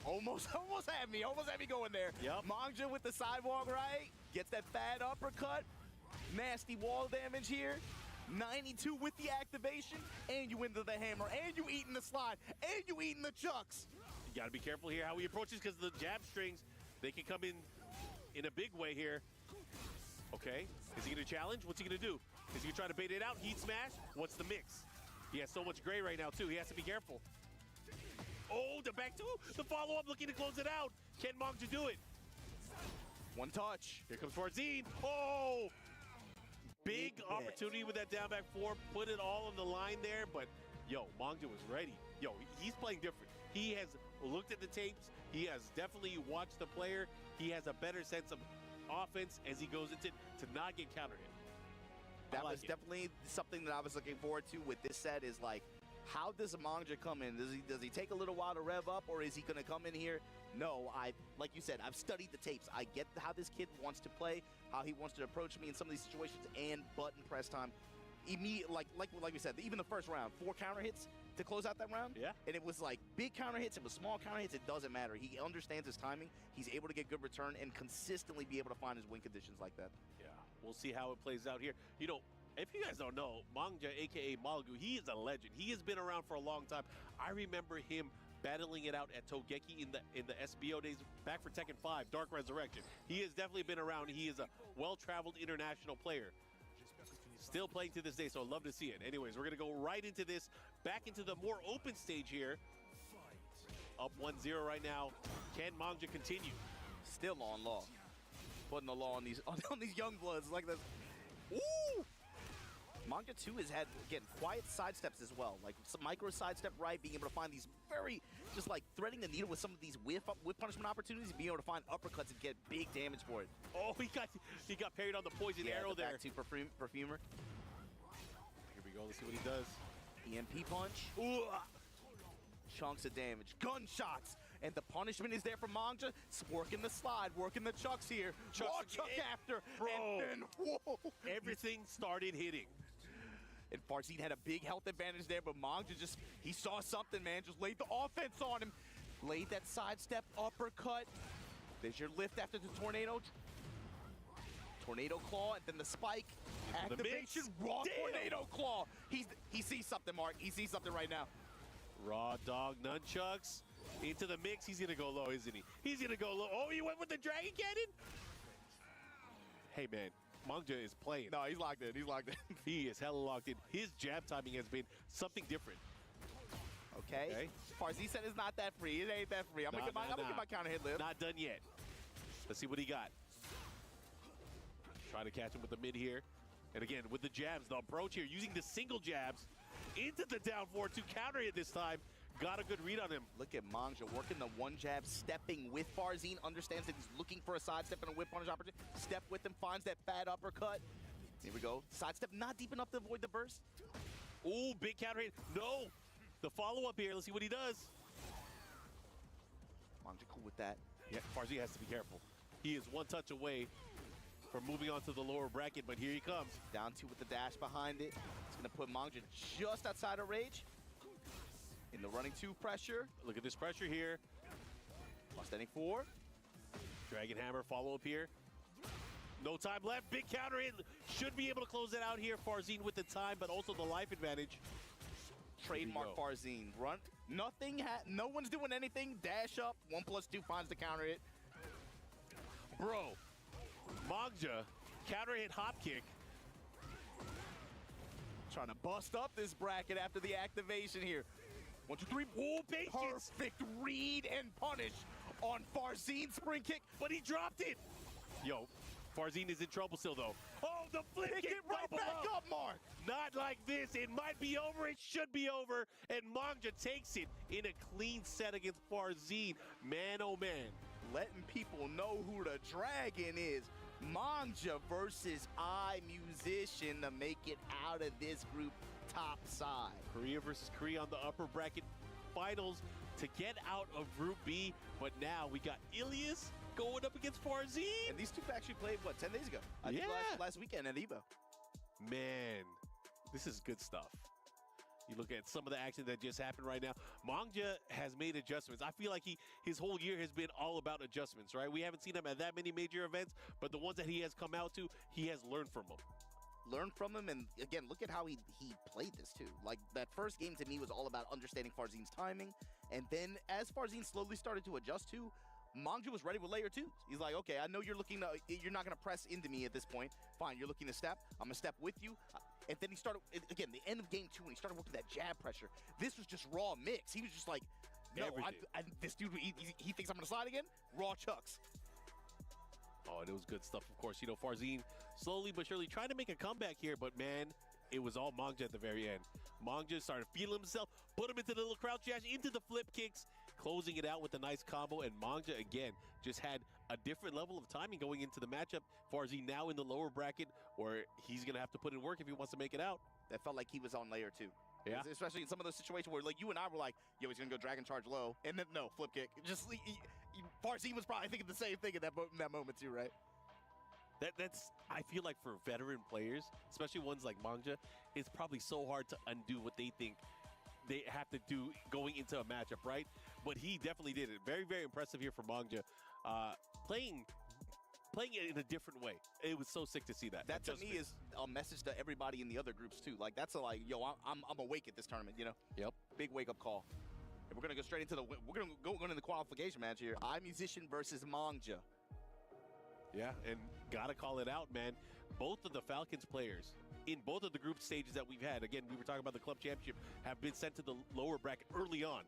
Almost had me going there. Yep. Mangja with the sidewalk right. Gets that bad uppercut. Nasty wall damage here. 92 with the activation. And you into the hammer. And you eating the slide. And you eating the chucks. You got to be careful here how he approaches because the jab strings, they can come in a big way here. Okay. Is he going to challenge? What's he going to do? Is he going to try to bait it out? Heat smash? What's the mix? He has so much gray right now, too. He has to be careful. Oh, the back two, the follow-up looking to close it out. Can Mangja do it? One touch. Here comes Farzine. Oh! Big opportunity with that down back 4. Put it all on the line there, but yo, Mangja was ready. Yo, he's playing different. He has looked at the tapes. He has definitely watched the player. He has a better sense of offense as he goes into to not get counter hit. That was definitely something that I was looking forward to with this set is like, how does Mangja come in? Does he take a little while to rev up, or is he going to come in here? No, like you said, I've studied the tapes. I get how this kid wants to play, how he wants to approach me in some of these situations, and button press time. Immediate, like we said, even the first round, 4 counter hits to close out that round. Yeah. And it was like big counter hits, it was small counter hits, it doesn't matter. He understands his timing. He's able to get good return and consistently be able to find his win conditions like that. Yeah, we'll see how it plays out here. You know, if you guys don't know, Mangja, a.k.a. Malgu, he is a legend. He has been around for a long time. I remember him battling it out at Togeki in the SBO days back for Tekken 5, Dark Resurrection. He has definitely been around. He is a well-traveled international player. Still playing to this day, so I'd love to see it. Anyways, we're going to go right into this, back into the more open stage here. Up 1-0 right now. Can Mangja continue? Still on law. Putting the law on these young bloods like this. Ooh! Mangja 2 has had, again, quiet sidesteps as well. Like some micro sidestep right, being able to find these very, just like threading the needle with some of these whip punishment opportunities, being able to find uppercuts and get big damage for it. Oh, he got parried on the poison arrow there. Back to Perfumer. Here we go, let's see what he does. EMP punch. Ooh. Chunks of damage. Gunshots. And the punishment is there for Mangja. Working the slide, working the chucks here. Chuck after. Bro. And then, whoa. Everything started hitting. And Farzine had a big health advantage there, but Mangja just, he saw something, man. Just laid the offense on him. Laid that sidestep uppercut. There's your lift after the tornado. Tornado claw, and then the spike. Into Activation, raw tornado claw. He sees something, Mark. He sees something right now. Raw dog nunchucks into the mix. He's gonna go low, isn't he? He's gonna go low. Oh, he went with the dragon cannon. Hey man, Mangja is playing. No, he's locked in. He's locked in. He is hella locked in. His jab timing has been something different. Okay. Farzine said it's not that free. It ain't that free. I'm gonna get my counter hit lift. Not done yet. Let's see what he got. Try to catch him with the mid here. And again, with the jabs, the approach here, using the single jabs into the down 4 to counter it this time. got a good read on him. Look at Mangja working the one jab, stepping with Farzine, understands that he's looking for a sidestep and a whip punish opportunity. Step with him, finds that bad uppercut. Here we go. Sidestep not deep enough to avoid the burst. Ooh, big counter hit. No! The follow-up here. Let's see what he does. Mangja cool with that. Yeah, Farzine has to be careful. He is one touch away from moving on to the lower bracket, but here he comes. Down two with the dash behind it. It's going to put Mangja just outside of rage. In the running two pressure. Look at this pressure here. Standing four. Dragon Hammer follow-up here. No time left. Big counter in. Should be able to close it out here. Farzine with the time, but also the life advantage. Trademark Farzine. Run. Nothing. No one's doing anything. Dash up. 1+2 finds the counter hit. Bro. Mangja. Counter hit hop kick. Trying to bust up this bracket after the activation here. 1, 2, 3. Oh, patience. Perfect read and punish on Farzine's spring kick, but he dropped it. Yo, Farzine is in trouble still, though. Oh, the flip kick right back up, Mark. Not like this. It might be over. It should be over. And Mangja takes it in a clean set against Farzine. Man, oh, man. Letting people know who the dragon is. Mangja versus iMusician to make it out of this group top side. Korea versus Korea on the upper bracket finals to get out of Group B. But now we got Ilias going up against Farzine. And these two actually played, what, 10 days ago? I think last weekend at EVO. Man, this is good stuff. You look at some of the action that just happened right now. Mangja has made adjustments. I feel like his whole year has been all about adjustments, right? We haven't seen him at that many major events, but the ones that he has come out to, he has learned from them. Learn from him, and again, look at how he played this too. Like, that first game to me was all about understanding Farzine's timing, and then as Farzine slowly started to adjust to, Mangja was ready with layer 2. He's like, okay, I know you're not gonna press into me at this point. Fine, you're looking to step. I'm gonna step with you. And then he started, again, the end of game 2, when he started working that jab pressure. This was just raw mix. He was just like, no, this dude, he thinks I'm gonna slide again? Raw chucks. Oh, and it was good stuff, of course. You know, Farzine slowly but surely trying to make a comeback here, but man, it was all Mangja at the very end. Mangja started feeling himself, put him into the little crouch dash, into the flip kicks, closing it out with a nice combo, and Mangja, again, just had a different level of timing going into the matchup. Farzine now in the lower bracket, where he's going to have to put in work if he wants to make it out. That felt like he was on layer 2. Yeah. Especially in some of those situations where, like, you and I were like, yo, he's going to go dragon charge low, and then, no, flip kick. Just, Farzine was probably thinking the same thing in that moment too, right? That's, I feel like for veteran players, especially ones like Mangja, it's probably so hard to undo what they think they have to do going into a matchup, right? But he definitely did it. Very, very impressive here for Mangja. Playing it in a different way. It was so sick to see that. That to me is a message to everybody in the other groups too. Like, that's like, yo, I'm awake at this tournament, you know? Yep. Big wake up call. And we're gonna go straight into we're gonna go into the qualification match here. iMusician versus Mangja. Yeah, and gotta call it out, man. Both of the Falcons players in both of the group stages that we've had, again, we were talking about the club championship, have been sent to the lower bracket early on.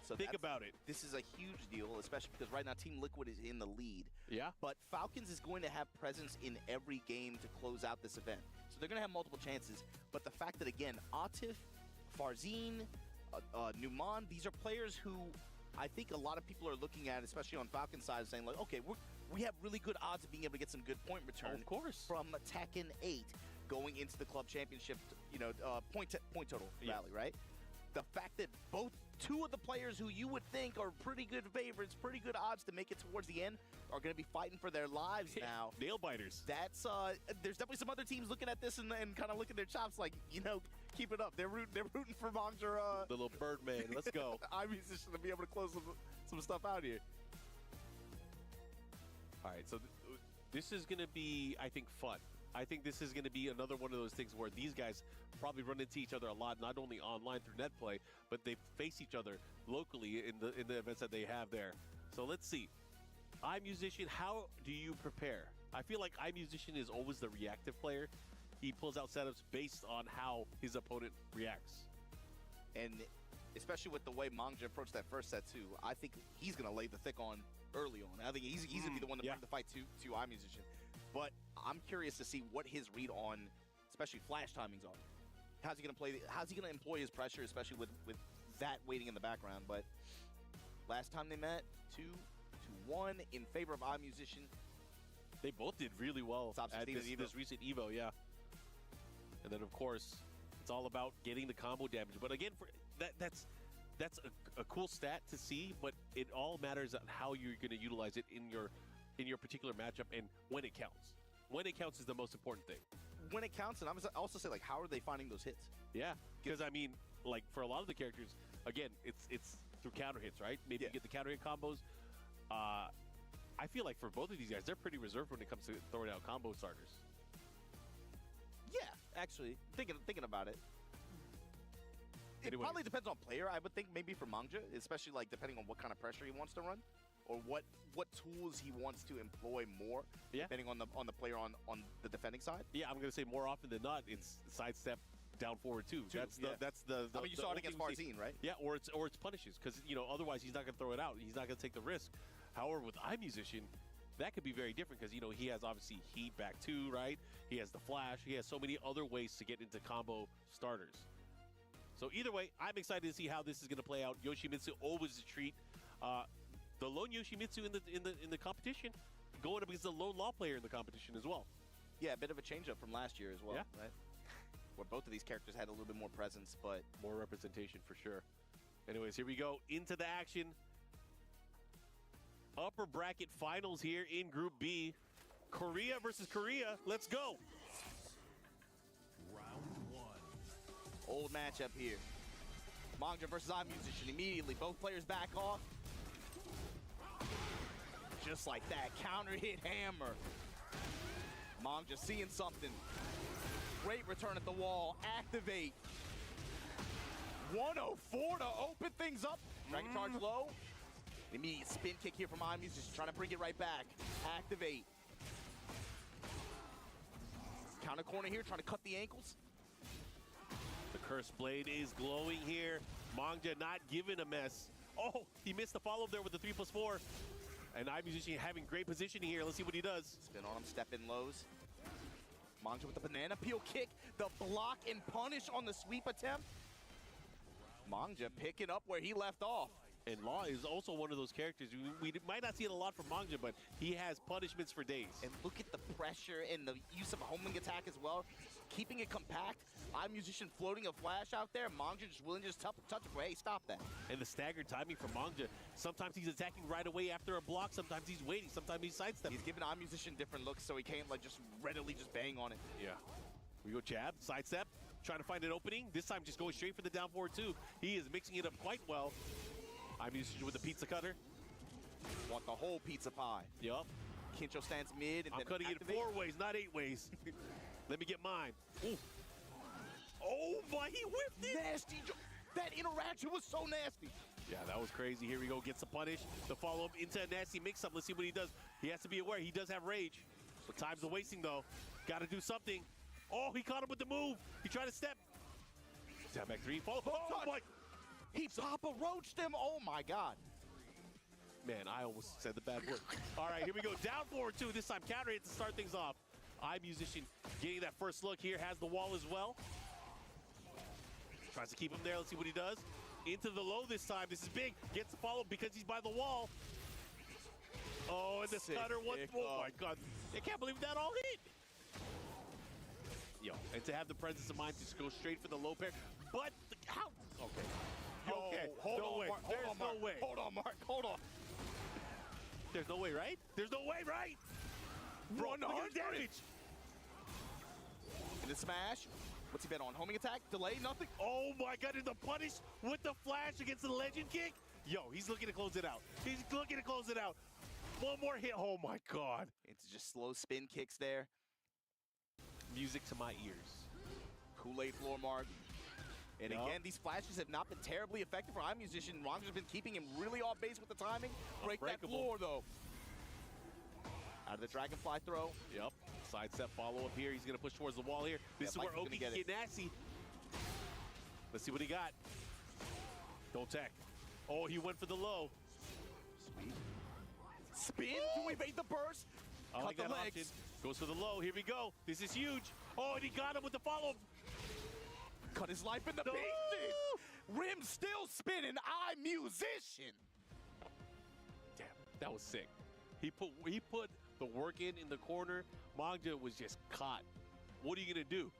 So think about it. This is a huge deal, especially because right now Team Liquid is in the lead. Yeah. But Falcons is going to have presence in every game to close out this event. So they're going to have multiple chances. But the fact that, again, Atif, Farzine, Numan, these are players who I think a lot of people are looking at, especially on Falcons side, saying like, okay, we have really good odds of being able to get some good point return. Of course. From Tekken 8 going into the club championship, point total rally, right? The fact that two of the players who you would think are pretty good favorites, pretty good odds to make it towards the end, are going to be fighting for their lives now. Nail biters. That's there's definitely some other teams looking at this and kind of looking their chops like, keep it up. They're rooting for Mangja. The little Birdman. Let's go. iMusician to be able to close some stuff out here. All right, so this is going to be, I think, fun. I think this is going to be another one of those things where these guys probably run into each other a lot, not only online through net play, but they face each other locally in the events that they have there. So let's see. iMusician, how do you prepare? I feel like iMusician is always the reactive player. He pulls out setups based on how his opponent reacts. And especially with the way Mangja approached that first set too, I think he's going to lay the thick on early on. I think he's going to be the one to bring the fight to iMusician. But I'm curious to see what his read on, especially flash timings are. How's he going to play? How's he going to employ his pressure, especially with that waiting in the background. But last time they met, 2-1 in favor of iMusician. They both did really well Top at 16 this recent Evo, yeah. And then, of course, it's all about getting the combo damage. But again, for that's a cool stat to see, but it all matters on how you're going to utilize it in your particular matchup and when it counts. When it counts is the most important thing. When it counts, and I'm also say, like, how are they finding those hits? Yeah, because, I mean, like, for a lot of the characters, again, it's through counter hits, right? Maybe you get the counter hit combos. I feel like for both of these guys, they're pretty reserved when it comes to throwing out combo starters. Yeah, actually, thinking about it. It Anyways. probably depends on player. I would think maybe for Mangja, especially like depending on what kind of pressure he wants to run, or what tools he wants to employ more. Yeah. Depending on the player on the defending side. Yeah, I'm gonna say more often than not, it's sidestep down forward too. That's the. I mean, you saw it against Farzine, right? Yeah, or it's punishes because otherwise he's not gonna throw it out. He's not gonna take the risk. However, with iMusician, that could be very different because he has obviously heat back two, right? He has the flash. He has so many other ways to get into combo starters. So either way, I'm excited to see how this is going to play out. Yoshimitsu always a treat. The lone Yoshimitsu in the competition, going up against the lone law player in the competition as well. Yeah, a bit of a change up from last year as well, Yeah. right? Where both of these characters had a little bit more presence, but more representation for sure. Anyways, here we go into the action. Upper bracket finals here in Group B. Korea versus Korea. Let's go. Round 1. Old matchup here. Mangja versus iMusician. Immediately, both players back off. Just like that, counter hit hammer. Mangja seeing something. Great return at the wall. Activate. 104 to open things up. Dragon charge low. Immediate spin kick here from iMusician, trying to bring it right back. Activate. Counter corner here, trying to cut the ankles. The Cursed Blade is glowing here. Mangja not giving a mess. Oh, he missed the follow-up there with the 3+4. And iMusician having great positioning here. Let's see what he does. Spin on him, step in lows. Mangja with the banana peel kick. The block and punish on the sweep attempt. Mangja picking up where he left off. And Law is also one of those characters. We might not see it a lot from Mangja, but he has punishments for days. And look at the pressure and the use of a homing attack as well. Keeping it compact. iMusician floating a flash out there. Mangja just willing to just touch it. Hey, stop that. And the staggered timing from Mangja. Sometimes he's attacking right away after a block. Sometimes he's waiting. Sometimes he's sidestepping. He's giving iMusician different looks so he can't like just readily just bang on it. Yeah. We go jab, sidestep, trying to find an opening. This time just going straight for the down forward too. He is mixing it up quite well. iMusician with the pizza cutter. Want the whole pizza pie. Yup. Kincho stands mid and I'm then cutting activate. it 4 ways, not 8 ways. Let me get mine. Ooh. Oh my, he whipped it! Nasty. That interaction was so nasty. Yeah, that was crazy. Here we go, gets the punish. The follow-up into a nasty mix-up. Let's see what he does. He has to be aware. He does have rage. But time's a wasting, though. Got to do something. Oh, he caught him with the move. He tried to step. Tap back 3. Follow. Oh, my. He Papa roached him. Oh, my God. Man, I almost said the bad word. All right, here we go. Down forward, too. This time, counter hit to start things off. iMusician getting that first look here. Has the wall as well. Tries to keep him there. Let's see what he does. Into the low this time. This is big. Gets the follow because he's by the wall. Oh, and the stutter once more. Oh, my God. I can't believe that all hit. Yo, and to have the presence of mind to just go straight for the low pair. But, how? Okay. Yo, Okay, hold no on, way. Mark. Hold There's on, Mark. no way. Hold on, Mark. Hold on. There's no way, right? There's no way, right? Bro, look at the damage. And the smash. What's he bet on? Homing attack? Delay? Nothing? Oh my God, and the punish with the flash against the legend kick. Yo, he's looking to close it out. He's looking to close it out. One more hit. Oh my God. It's just slow spin kicks there. Music to my ears. Kool-Aid floor mark. And again, these flashes have not been terribly effective for iMusician. Mangja's been keeping him really off base with the timing. Break that floor, though. Out of the Dragonfly throw. Yep. Side step follow up here. He's going to push towards the wall here. This is where Oki can get nasty. Let's see what he got. Don't tech. Oh, he went for the low. Sweet. Spin to evade the burst. I like that option. Goes for the low. Here we go. This is huge. Oh, and he got him with the follow-up. Cut his life into pieces. Rim still spinning. I'm musician. Damn, that was sick. He put the work in the corner. Mangja was just caught. What are you gonna do?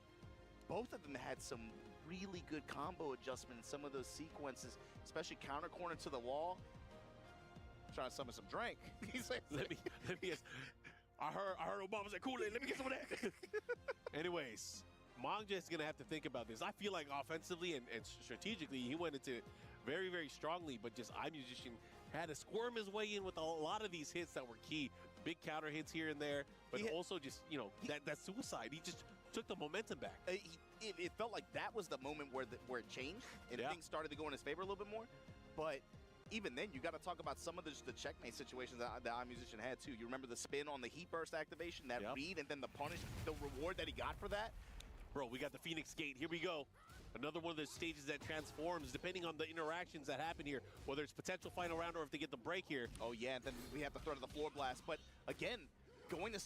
Both of them had some really good combo adjustment in some of those sequences, especially counter corner to the wall. Trying to summon some drink. He's like, let me get. I heard Obama say Kool-Aid. Let me get some of that. Anyways, Mangja is gonna have to think about this. I feel like offensively and strategically, he went into very, very strongly, but just iMusician had to squirm his way in with a lot of these hits that were key. Big counter hits here and there, but also just, that suicide. He just took the momentum back. It felt like that was the moment where it changed and things started to go in his favor a little bit more. But even then, you got to talk about some of the checkmate situations that iMusician had too. You remember the spin on the heat burst activation, that read, and then the punish, the reward that he got for that? Bro, we got the Phoenix Gate. Here we go. Another one of those stages that transforms depending on the interactions that happen here, whether it's potential final round or if they get the break here. Oh yeah, and then we have the threat of the floor blast. But again, going to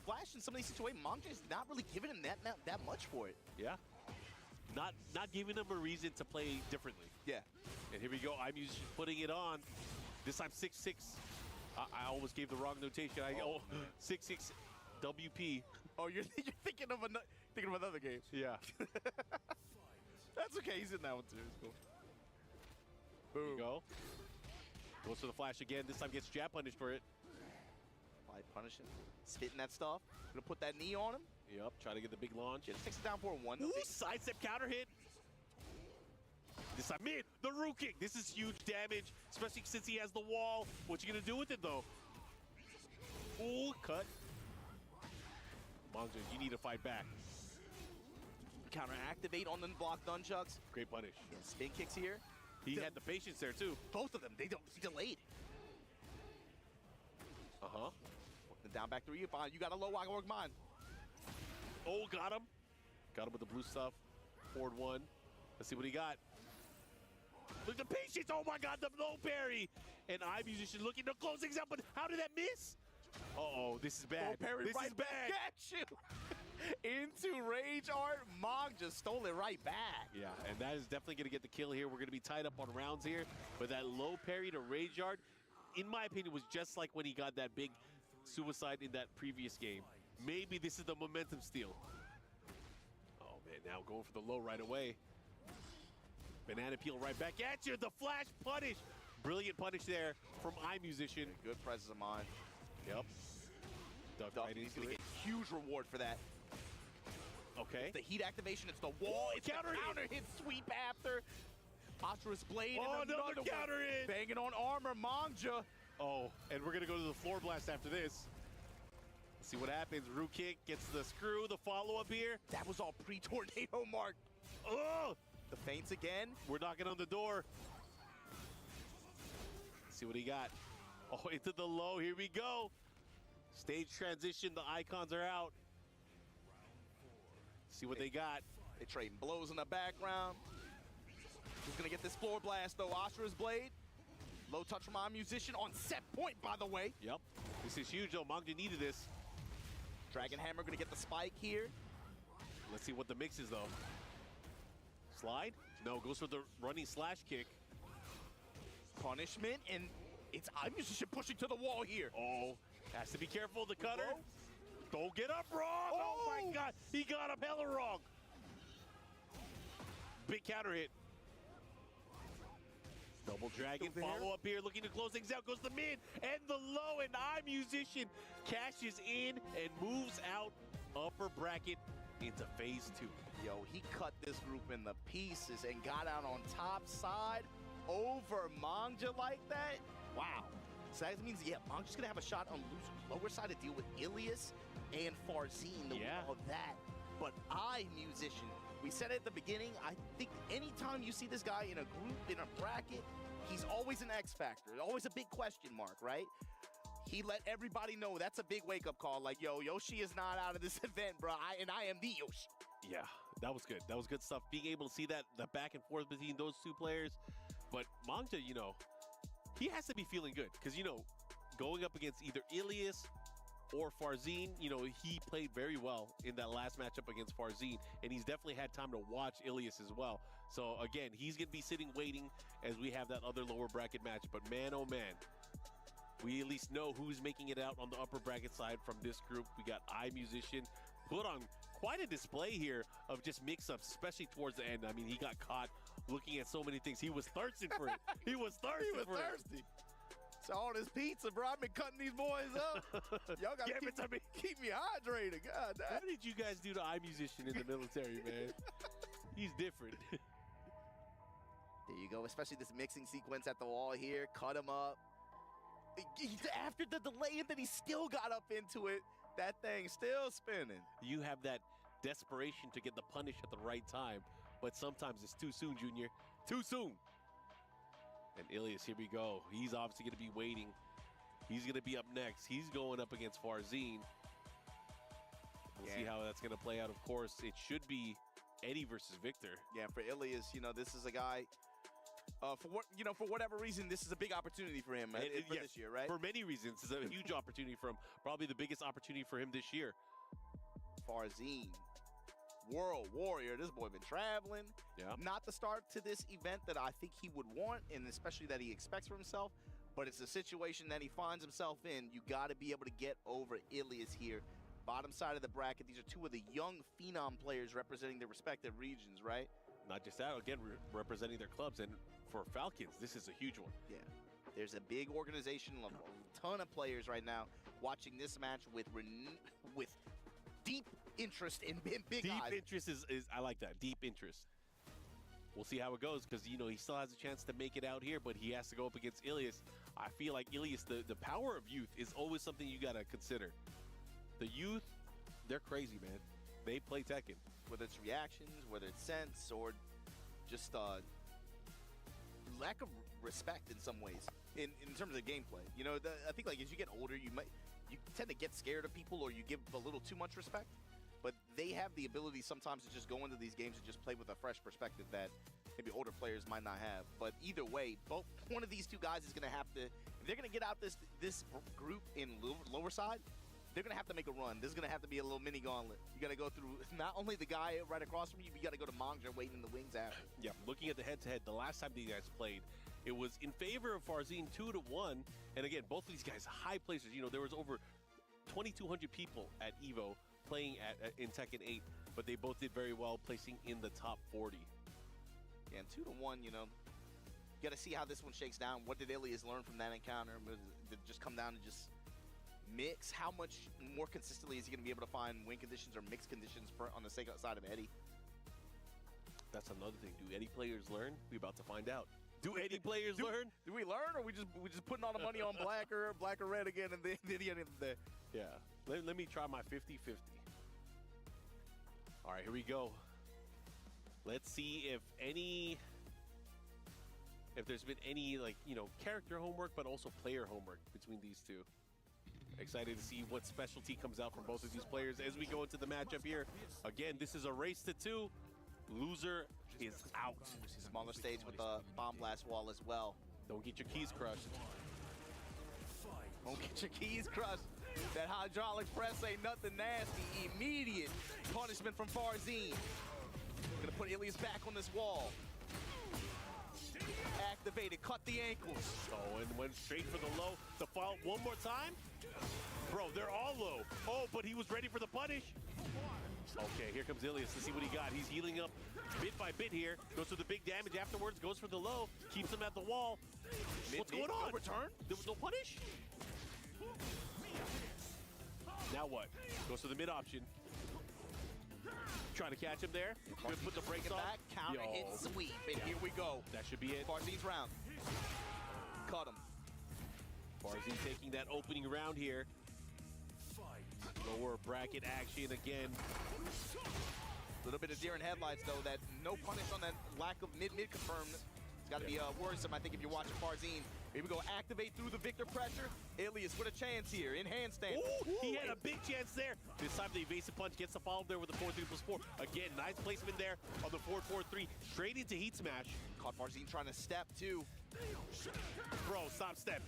Flash in some of these situations, Mangja is not really giving him that much for it. Yeah. Not giving him a reason to play differently. Yeah. And here we go. I'm putting it on. This time 6-6. I almost gave the wrong notation. 6-6 WP. Oh, you're thinking of another game. Yeah. That's okay. He's in that one too. It's cool. Boom. Here we go. Goes for the flash again. This time gets jab punished for it. Why punish him? Spitting that stuff. Gonna put that knee on him. Yep. Try to get the big launch. Just takes it down for a 1. Ooh, sidestep counter hit. This time mid, the root kick. This is huge damage, especially since he has the wall. What you gonna do with it though? Ooh, cut. Mangja, you need to fight back. Counter activate on the block nunchucks. Great punish. Yeah, spin kicks here. He had the patience there too. Both of them, he delayed. Uh-huh. Down back 3, fine. You got a low, I work mine. Oh, got him. Got him with the blue stuff. Forward 1. Let's see what he got. Look at the patience. Oh my God, the low parry. And iMusician looking to close things out, but how did that miss? Uh-oh, this is bad. Oh, parry this right is bad. Back at you. Into Rage Art. Mog just stole it right back. Yeah, and that is definitely going to get the kill here. We're going to be tied up on rounds here. But that low parry to Rage Art, in my opinion, was just like when he got that big suicide in that previous game. Maybe this is the momentum steal. Oh, man, now going for the low right away. Banana peel right back at you. The flash punish. Brilliant punish there from iMusician. Good presence of mind. Yep. Duck right He's into going to it. get huge reward for that. Okay. The heat activation, it's the wall. Ooh, it's counter hit sweep after. Ostrus Blade and another counter hit. Banging on armor, Mangja. Oh, and we're going to go to the floor blast after this. Let's see what happens. Root kick gets the screw, the follow-up here. That was all pre-tornado mark. Oh! The feints again. We're knocking on the door. Let's see what he got. Oh, into the low. Here we go. Stage transition. The icons are out. See what they got. They trading blows in the background. Who's going to get this floor blast, though? Ostra's Blade. Low touch from iMusician on set point, by the way. Yep. This is huge, though. Mangja needed this. Dragon Hammer going to get the spike here. Let's see what the mix is, though. Slide? No, goes for the running slash kick. Punishment, and it's iMusician pushing to the wall here. Oh, has to be careful. The cutter. Don't get up wrong. Oh my God. He got up hella wrong. Big counter hit. Double dragon follow up here, looking to close things out. Goes the mid and the low, and iMusician cashes in and moves out upper bracket into phase 2. Yo, he cut this group in the pieces and got out on top side over Mangja like that. Wow. So that means, yeah, Mangja's going to have a shot on lower side to deal with Ilias and Farzine, of that. But iMusician, we said it at the beginning, I think anytime you see this guy in a group, in a bracket, he's always an X factor, always a big question mark, right? He let everybody know that's a big wake-up call. Like, yo, Yoshi is not out of this event, bro. I am the Yoshi. Yeah, that was good. That was good stuff. Being able to see that, the back and forth between those two players. But Mangja, you know, he has to be feeling good. Because, you know, going up against either Ilias or Farzine, you know, he played very well in that last matchup against Farzine. And he's definitely had time to watch Ilias as well. So again, he's going to be sitting waiting as we have that other lower bracket match. But man, oh man, we at least know who's making it out on the upper bracket side from this group. We got iMusician put on quite a display here of just mix-ups, especially towards the end. I mean, he got caught looking at so many things. He was thirsting for it. He was thirsty for it. So all this pizza, bro. I've been cutting these boys up. Y'all got to keep me hydrated. God damn. What did you guys do to iMusician in the military, man? He's different. There you go. Especially this mixing sequence at the wall here. Cut him up. After the delay, and then he still got up into it. That thing still spinning. You have that desperation to get the punish at the right time, but sometimes it's too soon, Junior. Too soon. And Ilias, here we go. He's obviously going to be waiting. He's going to be up next. He's going up against Farzin. We'll see how that's going to play out. Of course, it should be Eddie versus Victor. Yeah, for Ilias, this is a guy. For whatever reason, this is a big opportunity for him for this year, right? For many reasons, it's a huge opportunity for him. Probably the biggest opportunity for him this year. Farzin, World Warrior. This boy been traveling. Yeah. Not the start to this event that I think he would want, and especially that he expects for himself. But it's a situation that he finds himself in. You got to be able to get over Ilias here. Bottom side of the bracket. These are two of the young phenom players representing their respective regions, right? Not just that, again, representing their clubs. And for Falcons, this is a huge one. Yeah. There's a big organization, a ton of players right now watching this match with deep interest in big Deep eyes. interest is I like that. Deep interest. We'll see how it goes because, he still has a chance to make it out here, but he has to go up against Ilias. I feel like Ilias, the power of youth is always something you got to consider. The youth, they're crazy, man. They play Tekken. Whether it's reactions, whether it's sense, or just lack of respect in some ways in terms of gameplay. I think as you get older, you tend to get scared of people or you give a little too much respect. But they have the ability sometimes to just go into these games and just play with a fresh perspective that maybe older players might not have. But either way, one of these two guys is going to have to, if they're going to get out this group in lower side, they're going to have to make a run. This is going to have to be a little mini gauntlet. You got to go through not only the guy right across from you, but you got to go to Mangja waiting in the wings after. Yeah, looking at the head-to-head, the last time these guys played, it was in favor of Farzin 2-1. And again, both of these guys, high placers. There was over 2,200 people at EVO playing in Tekken 8, but they both did very well, placing in the top 40. Yeah, and 2-1, you got to see how this one shakes down. What did Ilias learn from that encounter? Did it just come down to just mix? How much more consistently is he going to be able to find win conditions or mixed conditions on the side of Eddie? That's another thing. Do Eddie players learn? We're about to find out. Do Eddie players learn? Do we learn, or we just putting all the money on black or red again at the end of the day? Yeah. Let me try my 50-50. All right, here we go. Let's see if there's been any character homework, but also player homework between these two. Excited to see what specialty comes out from both of these players as we go into the matchup here. Again, this is a race to 2. Loser is out. Smaller stage with the bomb blast wall as well. Don't get your keys crushed. Don't get your keys crushed. That hydraulic press ain't nothing nasty. Immediate punishment from Farzin. Gonna put Ilias back on this wall. Activated, cut the ankles. Oh, and went straight for the low. The follow one more time. Bro, they're all low. Oh, but he was ready for the punish. Okay, here comes Ilias. Let's see what he got. He's healing up bit by bit here. Goes for the big damage afterwards. Goes for the low. Keeps him at the wall. What's going on? No return? There was no punish? Now what? Goes to the mid option. Trying to catch him there. Good, put the brakes on. Back, counter hit, sweep, and here we go. That should be it. Farzin's round. Cut him. Farzin taking that opening round here. Lower bracket action again. A little bit of deer in headlights, though. That no punish on that lack of mid confirmed. It's got to be worrisome, I think, if you're watching Farzin. Here we go. Activate through the Victor pressure. Ilias with a chance here in handstand. Ooh, he had a big chance there. This time the evasive punch gets the follow there with the 4-3+4. Again, nice placement there on the 4-4-3. Straight into heat smash. Caught Farzin trying to step, too. Bro, stop step.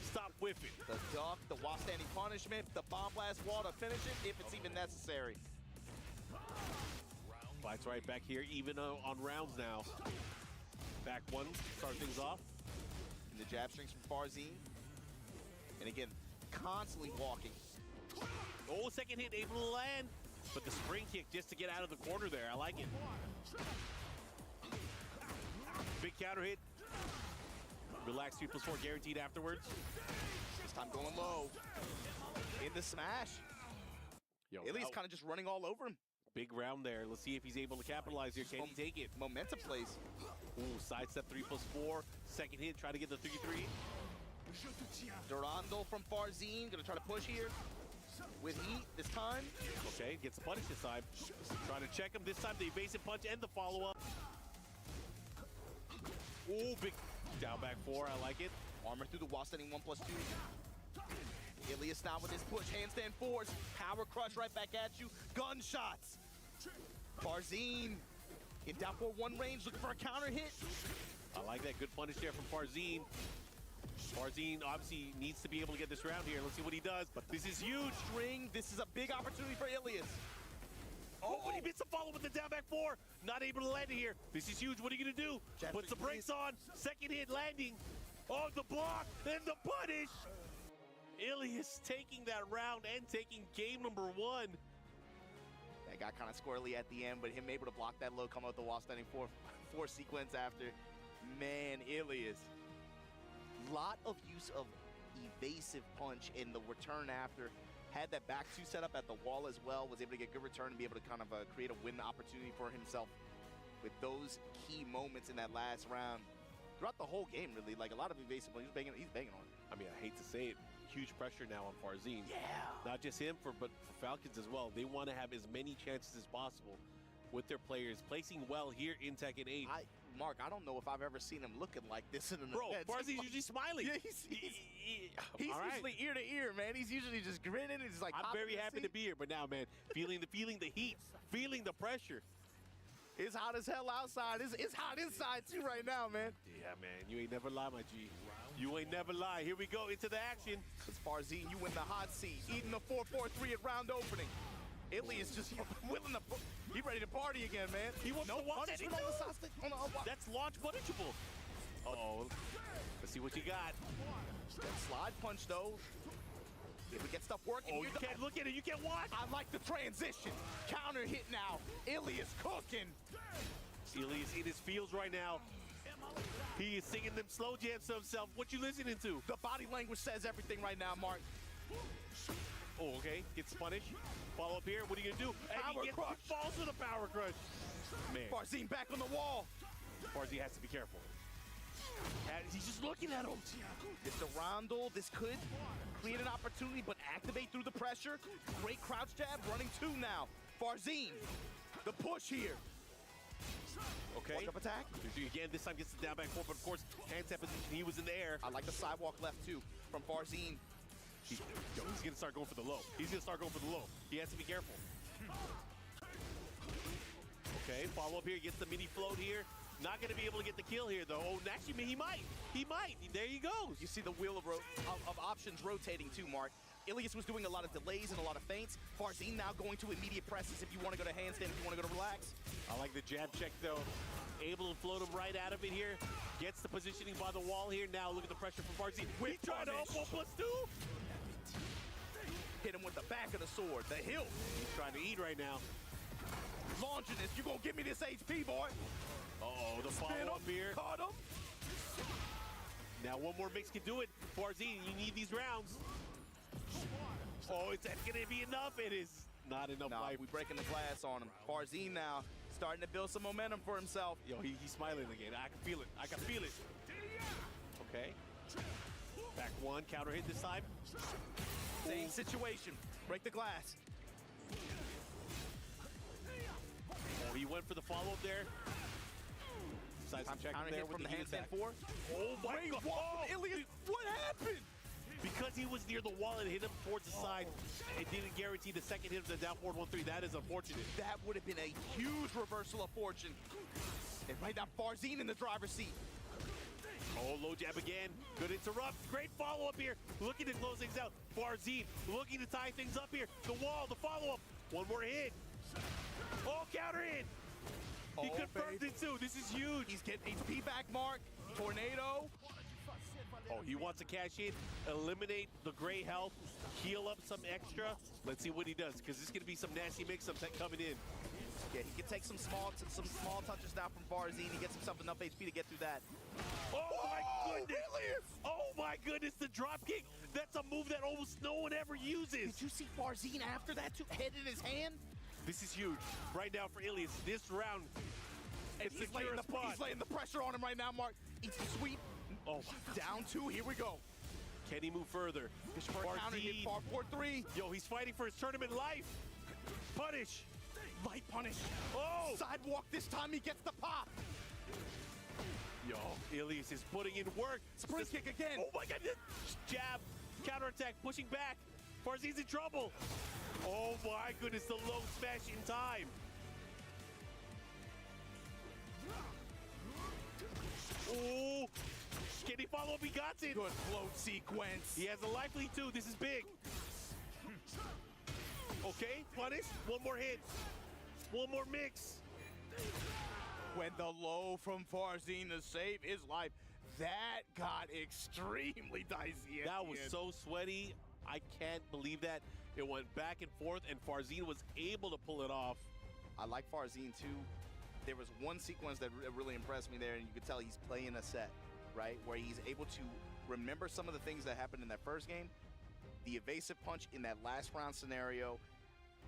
Stop whiffing. The duck, the while standing punishment, the bomb blast wall to finish it, if it's even necessary. Fights right back here, even on rounds now. Back one, start things off. And the jab strings from Farzine. And again, constantly walking. Oh, second hit able to land. But the spring kick just to get out of the corner there. I like it. Big counter hit. Relax 3+4 guaranteed afterwards. This time going low. In the smash. Yo, Ilias kind of just running all over him. Big round there. Let's see if he's able to capitalize here. Can he take it? Momentum plays. Ooh, sidestep 3+4. Second hit, try to get the 3-3. Durandal from Farzine, gonna try to push here. With heat this time. Okay, gets punished this time. Trying to check him this time. The evasive punch and the follow-up. Ooh, big down back 4. I like it. Armor through the wall, standing 1+2. Ilias now with his push, handstand 4s. Power crush right back at you. Gunshots. Farzine in down 4-1 range, looking for a counter hit. I like that. Good punish there from Farzine. Farzine obviously needs to be able to get this round here. Let's see what he does. But this is huge. String. This is a big opportunity for Ilias. Oh, he missed the follow with the down back 4. Not able to land it here. This is huge. What are you going to do? Puts the brakes on. Second hit landing. Oh, the block and the punish. Ilias taking that round and taking game number 1. That got kind of squirrely at the end, but him able to block that low, come out the wall standing 4 sequence after. Man, Ilias. Lot of use of evasive punch in the return after. Had that back 2 set up at the wall as well. Was able to get good return and be able to kind of create a win opportunity for himself with those key moments in that last round. Throughout the whole game, really, like a lot of evasive punch. He's banging on it. I mean, I hate to say it. Huge pressure now on Farzine. Yeah. Not just him, but for Falcons as well. They want to have as many chances as possible with their players, placing well here in Tekken 8. Mark, I don't know if I've ever seen him looking like this in an event. Farzine's usually smiling. Yeah, he's all right. usually ear to ear, man. He's usually just grinning and he's like. I'm very happy to be here, but now, man, feeling the heat, feeling the pressure. It's hot as hell outside. It's hot inside too right now, man. Yeah, man, you ain't never lie, my G. You ain't never lie. Here we go into the action. As Farzine, you in the hot seat, eating the 4-4-3 at round opening. Ilias just willing to. He ready to party again, man. He wants to watch punishment on the side stick. That's launch punishable. Uh-oh. Let's see what you got. That slide punch, though. If we get stuff working, you can't look at it. You can't watch. I like the transition. Counter hit now. Ilias cooking. Ilias in his feels right now. He is singing them slow jams to himself. What you listening to? The body language says everything right now, Mark. Oh, okay. Gets punished. Follow up here. What are you going to do? Power crush. Falls with a power crush. Man. Farzine back on the wall. Farzine has to be careful. He's just looking at him. It's the Rondel. This could create an opportunity, but activate through the pressure. Great crouch jab. Running 2 now. Farzine. The push here. Okay. Walk up attack. Again, this time gets the down back 4, but of course, handstand position. He was in the air. I like the sidewalk left too from Farzine. He's going to start going for the low. He's going to start going for the low. He has to be careful. Okay, follow up here. Gets the mini float here. Not going to be able to get the kill here, though. Oh, actually, he might. He might. There you go. You see the wheel of options rotating too, Mark. Ilias was doing a lot of delays and a lot of feints. Farzine now going to immediate presses if you want to go to handstand, if you want to go to relax. I like the jab check, though. Able to float him right out of it here. Gets the positioning by the wall here. Now look at the pressure from Farzine. He's trying to up 1+2. Hit him with the back of the sword, the hilt. He's trying to eat right now. Launching this. You gonna give me this HP, boy. Uh-oh, the follow-up here. Caught him. Now one more mix can do it. Farzine, you need these rounds. Oh, is that going to be enough? It is not enough life. We're breaking the glass on him. Farzine now starting to build some momentum for himself. Yo, he's smiling again. I can feel it. I can feel it. Okay. Back 1, counter hit this time. Same situation. Break the glass. Oh, he went for the follow-up there. Decides to check him there with from the handstand 4. Oh my God! Oh, Ilias, what happened? Because he was near the wall and hit him towards the side, it didn't guarantee the second hit of the down forward 1-3. That is unfortunate. That would have been a huge reversal of fortune. And right now, Farzine in the driver's seat. Oh, low jab again. Good interrupt. Great follow-up here. Looking to close things out. Farzine looking to tie things up here. The wall, the follow-up. One more hit. Oh, counter hit. He confirmed it too. This is huge. He's getting HP back, Mark. Tornado. Oh, he wants to cash in, eliminate the gray health, heal up some extra. Let's see what he does, because this is going to be some nasty mix-ups coming in. Yeah, he can take some small touches now from Farzine. He gets himself enough HP to get through that. Oh my goodness! Oh my goodness, the drop kick. That's a move that almost no one ever uses. Did you see Farzine after that too? Head in his hand? This is huge right now for Ilias. This round, and he's laying the pressure on him right now, Mark. Easy sweep. Oh, down 2. Here we go. Can he move further? Counter hit, far 4-3. Yo, he's fighting for his tournament life. Punish. Light punish. Oh! Sidewalk this time, he gets the pop. Yo, Ilias is putting in work. Sprint kick again. Oh my God, jab, counterattack, pushing back. Farzine's in trouble. Oh my goodness, the low smash in time. Oh, can he follow up? He got it. Good float sequence. He has a life lead too. This is big. Okay, punish. One more hit. One more mix. When the low from Farzine to save his life, that got extremely dicey. That was so sweaty. I can't believe that. It went back and forth, and Farzine was able to pull it off. I like Farzine too. There was one sequence that really impressed me there, and you could tell he's playing a set, right? Where he's able to remember some of the things that happened in that first game. The evasive punch in that last round scenario.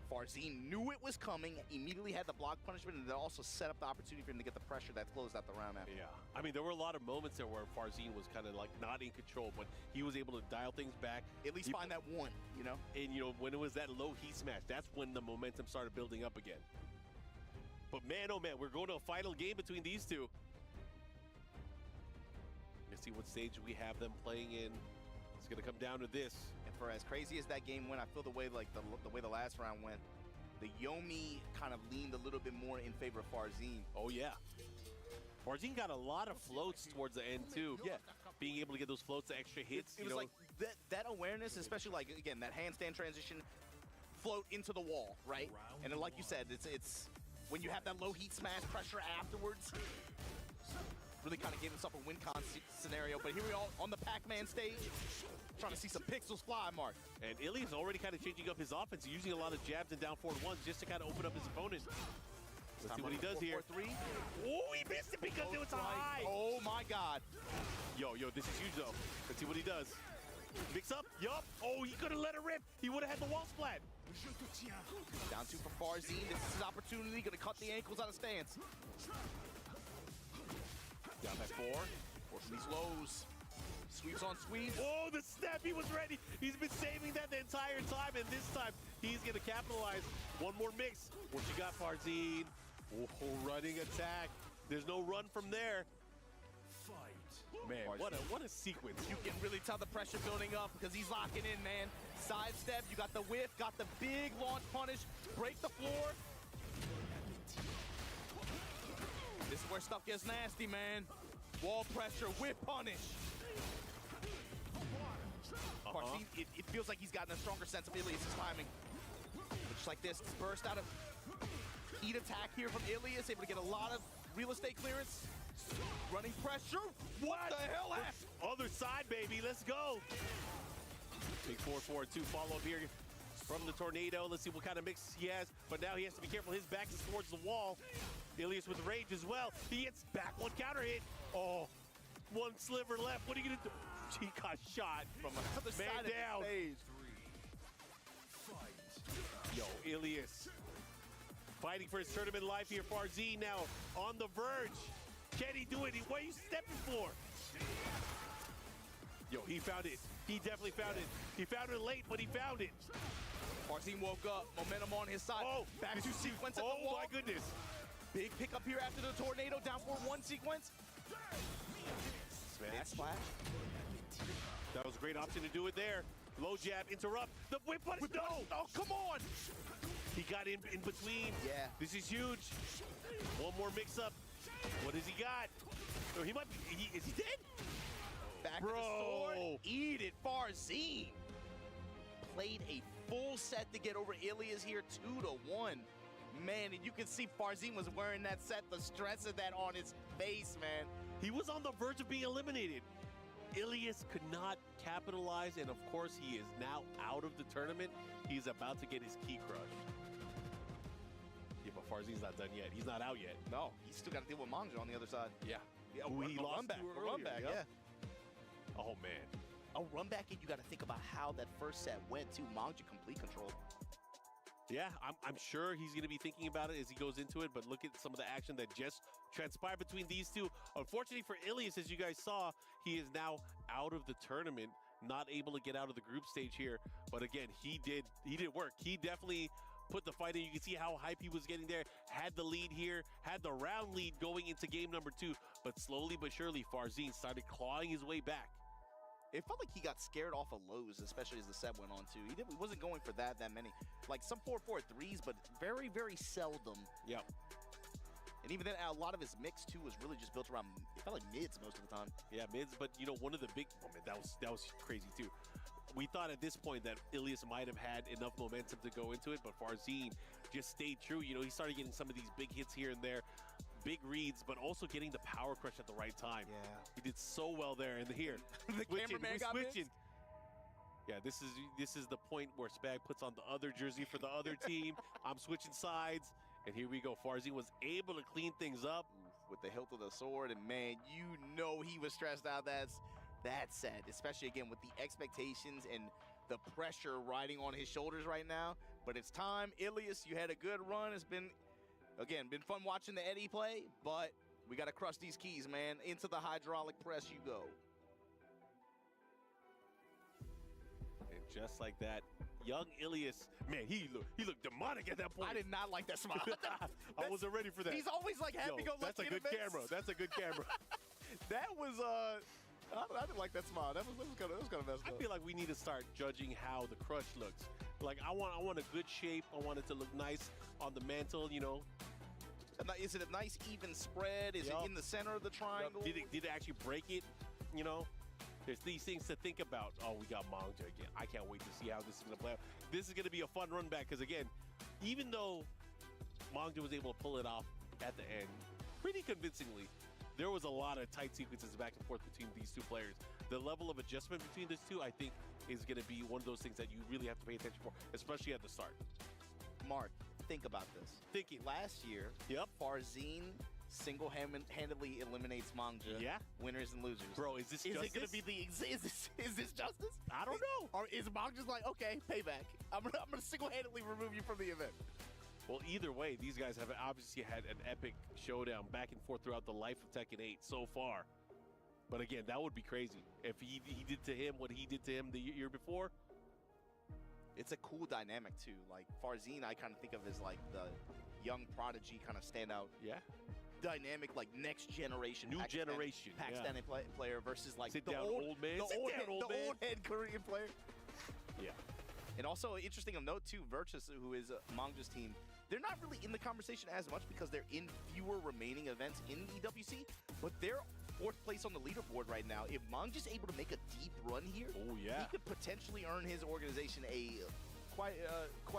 Farzine knew it was coming, immediately had the block punishment, and it also set up the opportunity for him to get the pressure that closed out the round after. Yeah, I mean, there were a lot of moments there where Farzine was kind of like not in control, but he was able to dial things back. At least find that one, you know? And, you know, when it was that low heat smash, that's when the momentum started building up again. But man, oh man, we're going to a final game between these two. Let's see what stage we have them playing in. It's going to come down to this. And for as crazy as that game went, I feel the way like the way the last round went, the Yomi kind of leaned a little bit more in favor of Farzine. Oh yeah. Farzine got a lot of floats towards the end too. Yeah. Being able to get those floats, the extra hits. It was like that awareness, especially like, again, that handstand transition, float into the wall, right? And then, like you said, it's when you have that low heat smash pressure afterwards, really kind of gave himself a win con scenario. But here we are on the Pac-Man stage, trying to see some pixels fly, Mark. And Ilias already kind of changing up his offense, using a lot of jabs and down forward ones just to kind of open up his opponent. Let's see what he does here. 4-3. Oh, he missed it because it was high. Oh my God. Yo, this is huge though. Let's see what he does. Mix up. Yup. Oh, he could have let it rip. He would have had the wall splat. Down 2 for Farzine. This is his opportunity. Gonna cut the ankles out of stance. Down by 4. Forcing these lows. Sweeps on sweeps. Oh, the step. He was ready. He's been saving that the entire time, and this time he's gonna capitalize. One more mix. What you got, Farzine? Oh, running attack. There's no run from there. Man, what a sequence. You can really tell the pressure building up because he's locking in, man. Sidestep, you got the whiff, got the big launch punish, break the floor. This is where stuff gets nasty, man. Wall pressure, whip punish. Farzine, it feels like he's gotten a stronger sense of Ilias' timing. Just like this, burst out of heat attack here from Ilias, able to get a lot of real estate clearance. Running pressure. What the hell happened? Other side, baby. Let's go. Big 4-4-2 follow up here from the tornado. Let's see what kind of mix he has. But now he has to be careful. His back is towards the wall. Ilias with rage as well. He hits back one counter hit. Oh, one sliver left. What are you going to do? He got shot from another side down. Of the stage. Yo, Ilias fighting for his tournament life here. Farzine now on the verge. Can he do it? What are you stepping for? Yo, he found it. He definitely found it. He found it late, but he found it. Farzine woke up. Momentum on his side. Oh, back to sequence at the wall. Oh, my goodness. Big pickup here after the tornado. Down for 1 sequence. Smash. Splash. That was a great option to do it there. Low jab, interrupt. The whip punish. No! Oh, come on! He got in between. Yeah. This is huge. One more mix-up. What has he got? Oh, he might be. Is he dead? Back to the sword. Eat it, Farzine. Played a full set to get over Ilias here, 2-1. Man, and you can see Farzin was wearing that set, the stress of that on his face, man. He was on the verge of being eliminated. Ilias could not capitalize, and of course, he is now out of the tournament. He's about to get his key crushed. Yeah, but Farzin's not done yet. He's not out yet. No, he's still got to deal with Mangja on the other side. Yeah. Ooh, he lost run back. to her earlier, Yep. yeah. Oh, man. A run back, and you got to think about how that first set went, too. Mangja complete control. Yeah, I'm sure he's going to be thinking about it as he goes into it, but look at some of the action that just transpired between these two. Unfortunately for Ilias, as you guys saw, he is now out of the tournament, not able to get out of the group stage here. But again, he did work. He definitely put the fight in. You can see how hype he was getting there, had the lead here, had the round lead going into game number 2, but slowly but surely, Farzin started clawing his way back. It felt like he got scared off of lows, especially as the set went on, too. He wasn't going for that many. Like, some 4-4-3s, but very, very seldom. Yep. And even then, a lot of his mix, too, was really just built around, it felt like mids most of the time. Yeah, mids, but, you know, one of the big, oh man, that was crazy, too. We thought at this point that Ilias might have had enough momentum to go into it, but Farzin just stayed true. You know, he started getting some of these big hits here and there. Big reads, but also getting the power crush at the right time. Yeah. He did so well there. And here, the cameraman got switching. Yeah, this is the point where Spag puts on the other jersey for the other team. I'm switching sides, and here we go. Farzin was able to clean things up. With the hilt of the sword, and man, you know he was stressed out that set, especially again with the expectations and the pressure riding on his shoulders right now. But it's time. Ilias, you had a good run. It's been fun watching the Eddie play, but we got to crush these keys, man. Into the hydraulic press you go. And just like that, young Ilias, man, he looked demonic at that point. I did not like that smile. I wasn't ready for that. He's always like happy-go-lucky. That's a good camera. That's a good camera. That was I didn't like that smile. That was kind of messed up. I feel like we need to start judging how the crush looks. Like I want a good shape. I want it to look nice on the mantle. You know. Is it a nice even spread? Is it in the center of the triangle? Did it actually break it? You know, there's these things to think about. Oh, we got Mangja again. I can't wait to see how this is going to play out. This is going to be a fun run back because, again, even though Mangja was able to pull it off at the end pretty convincingly, there was a lot of tight sequences back and forth between these two players. The level of adjustment between these two, I think, is going to be one of those things that you really have to pay attention for, especially at the start. Mark, think about this. Thinking. Last year, Farzin single-handedly eliminates Mangja. Yeah. Winners and losers. Bro, is this justice? Is it going to be is this justice? I don't know. Or is Mangja's like, okay, payback. I'm gonna single-handedly remove you from the event. Well, either way, these guys have obviously had an epic showdown back and forth throughout the life of Tekken 8 so far. But again, that would be crazy. If he did to him what he did to him the year before. It's a cool dynamic, too. Like, Farzin, I kind of think of as, like, the young prodigy kind of standout. Yeah. Dynamic, like, next generation. New generation. Pakistani player versus, like, the old man. The old head Korean player. Yeah. And also, interesting of note, too, Virtus, who is Mangja's team, they're not really in the conversation as much because they're in fewer remaining events in EWC, but they're 4th place on the leaderboard right now. If Mangja's able to make a deep run here, he could potentially earn his organization quite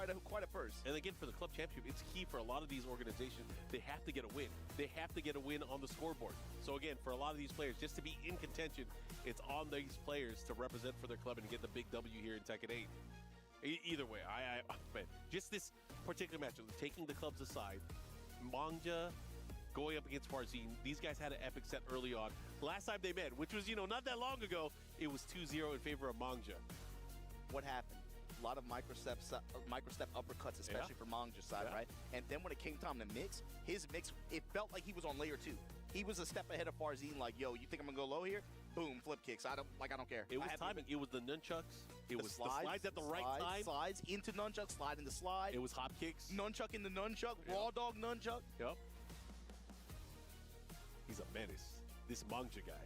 a purse. And again, for the club championship, it's key for a lot of these organizations. They have to get a win. They have to get a win on the scoreboard. So again, for a lot of these players, just to be in contention, it's on these players to represent for their club and get the big W here in Tekken 8. Either way, man, just this particular match, taking the clubs aside, Mangja going up against Farzin, these guys had an epic set early on. Last time they met, which was, not that long ago, it was 2-0 in favor of Mangja. What happened? A lot of microstep uppercuts, especially for Mangja's side, right? And then when it came time to mix, his mix, it felt like he was on layer 2. He was a step ahead of Farzin, like, yo, you think I'm going to go low here? Boom, flip kicks. I don't care. It was timing. It was the nunchucks. It was the slides at the right time. Slides into nunchuck, slide into slide. It was hop kicks. Nunchuck into nunchuck, raw dog nunchuck. Yep. He's a menace, this Mangja guy.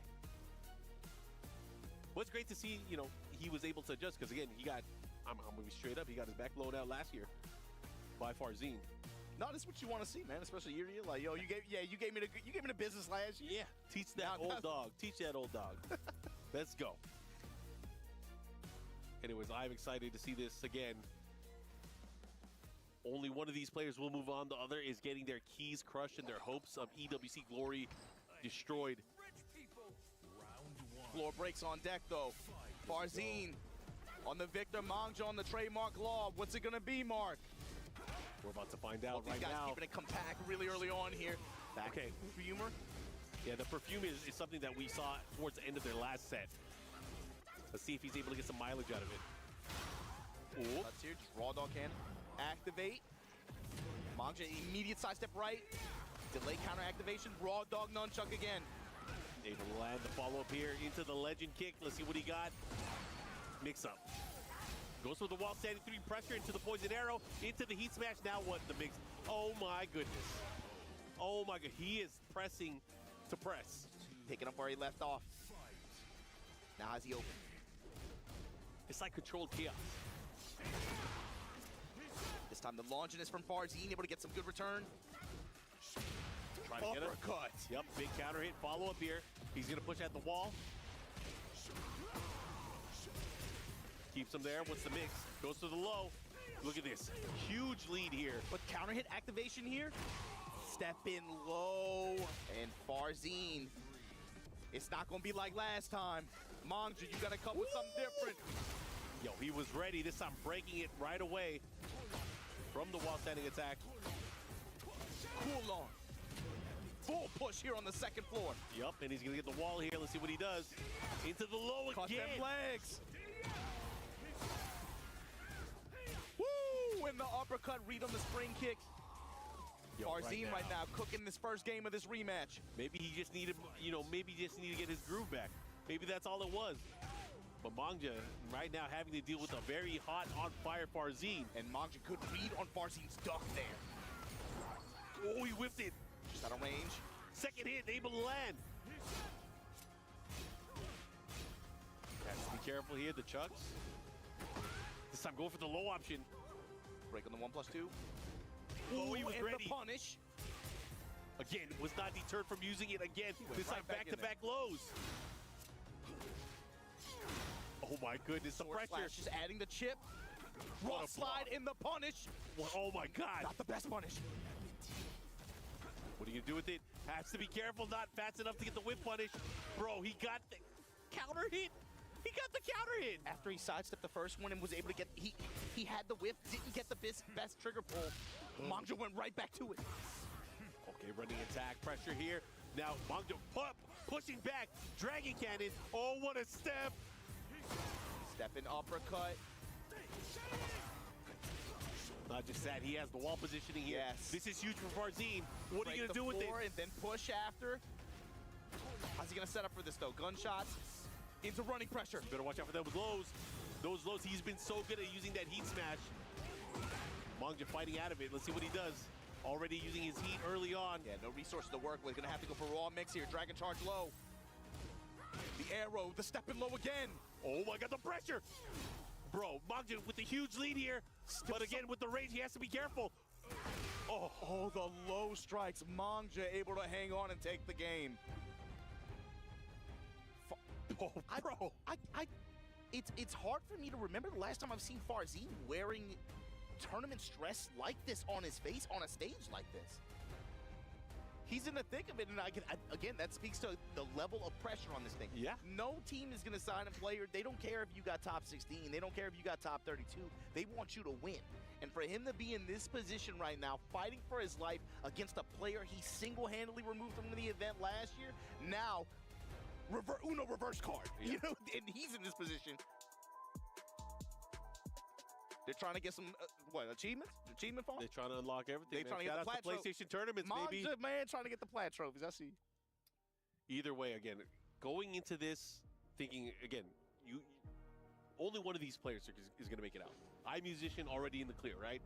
What's great to see, he was able to adjust because, again, I'm going to be straight up, he got his back blown out last year by Farzin. No, this is what you want to see, man. Especially year to year. Like, yo, you gave me the business last year. Yeah, teach that old dog. Teach that old dog. Let's go. Anyways, I'm excited to see this again. Only one of these players will move on. The other is getting their keys crushed and their hopes of EWC glory destroyed. Floor breaks on deck, though. Farzine on the Victor, Mangja on the trademark law. What's it going to be, Mark? We're about to find out These right guys now. keeping it compact really early on here. Back Okay. Perfumer. Yeah, the perfume is something that we saw towards the end of their last set. Let's see if he's able to get some mileage out of it. Ooh. Let's hear. Raw Dog can activate. Mangja, immediate sidestep right. Delay counter activation. Raw Dog nunchuck again. Able to land the follow-up here into the legend kick. Let's see what he got. Mix up. Goes for the wall standing 3 pressure into the poison arrow. Into the heat smash. Now what? The mix. Oh my goodness. Oh my god. He is pressing to press. Picking up where he left off. Now how's he open? It's like controlled chaos. This time the launching is from Farzine, able to get some good return. Try to get it. Uppercut. Yep, big counter hit. Follow up here. He's going to push at the wall. Keeps him there. What's the mix? Goes to the low. Look at this. Huge lead here. But counter hit activation here. Step in low. And Farzine. It's not going to be like last time. Mangja, you got to come with something different. Yo, he was ready. This time breaking it right away from the wall standing attack. Cool on. Full push here on the second floor. Yup, and he's going to get the wall here. Let's see what he does. Into the low Cut again. them legs. Woo! And the uppercut read on the spring kick. Yo, Farzine right now cooking this first game of this rematch. Maybe he just needed, maybe he just needed to get his groove back. Maybe that's all it was. But Mangja right now having to deal with a very hot, on fire Farzine. And Mangja could read on Farzine's duck there. Oh, he whipped it. Just out of range. Second hit, able to land. Has to be careful here, the chucks. This time going for the low option. Break on the 1+2. Oh, he was and ready. The punish. Again, was not deterred from using it again. This time right back in back-to-back lows. Oh my goodness, the Sword pressure. slash just adding the chip. Raw What a slide in the punish. Oh my god. Not the best punish. What are you gonna do with it? Has to be careful, not fast enough to get the whip punish. Bro, he got the counter hit. He got the counter hit. After he sidestepped the first one and was able to get, he had the whip, didn't get the best trigger pull. Mangja went right back to it. Okay, running attack pressure here. Now Mangja pushing back, dragon cannon. Oh, what a step. Step in uppercut. Not just that, he has the wall positioning here. Yes. This is huge for Farzine. What are you gonna do with it? And then push after. How's he gonna set up for this though? Gunshots into running pressure. Better watch out for those lows. Those lows, he's been so good at using that heat smash. Mangja fighting out of it. Let's see what he does. Already using his heat early on. Yeah, no resources to work with. Gonna have to go for raw mix here. Dragon charge low. The arrow, the step in low again. Oh my god, the pressure! Bro, Mangja with the huge lead here. But again, with the range, he has to be careful. Oh, the low strikes. Mangja able to hang on and take the game. Oh, bro. It's hard for me to remember the last time I've seen Farzine wearing tournament stress like this on his face on a stage like this. He's in the thick of it, and again, that speaks to the level of pressure on this thing. Yeah. No team is going to sign a player. They don't care if you got top 16. They don't care if you got top 32. They want you to win. And for him to be in this position right now, fighting for his life against a player he single-handedly removed from the event last year, now, Uno reverse card. Yeah. You know, and he's in this position. They're trying to get some, achievements? Achievement farm? They're trying to unlock everything. They're trying to get the Shout out plat to PlayStation tournaments, baby. Mangja, man, trying to get the plat trophies. I see. Either way, again, going into this, thinking, again, only one of these players is going to make it out. iMusician already in the clear, right?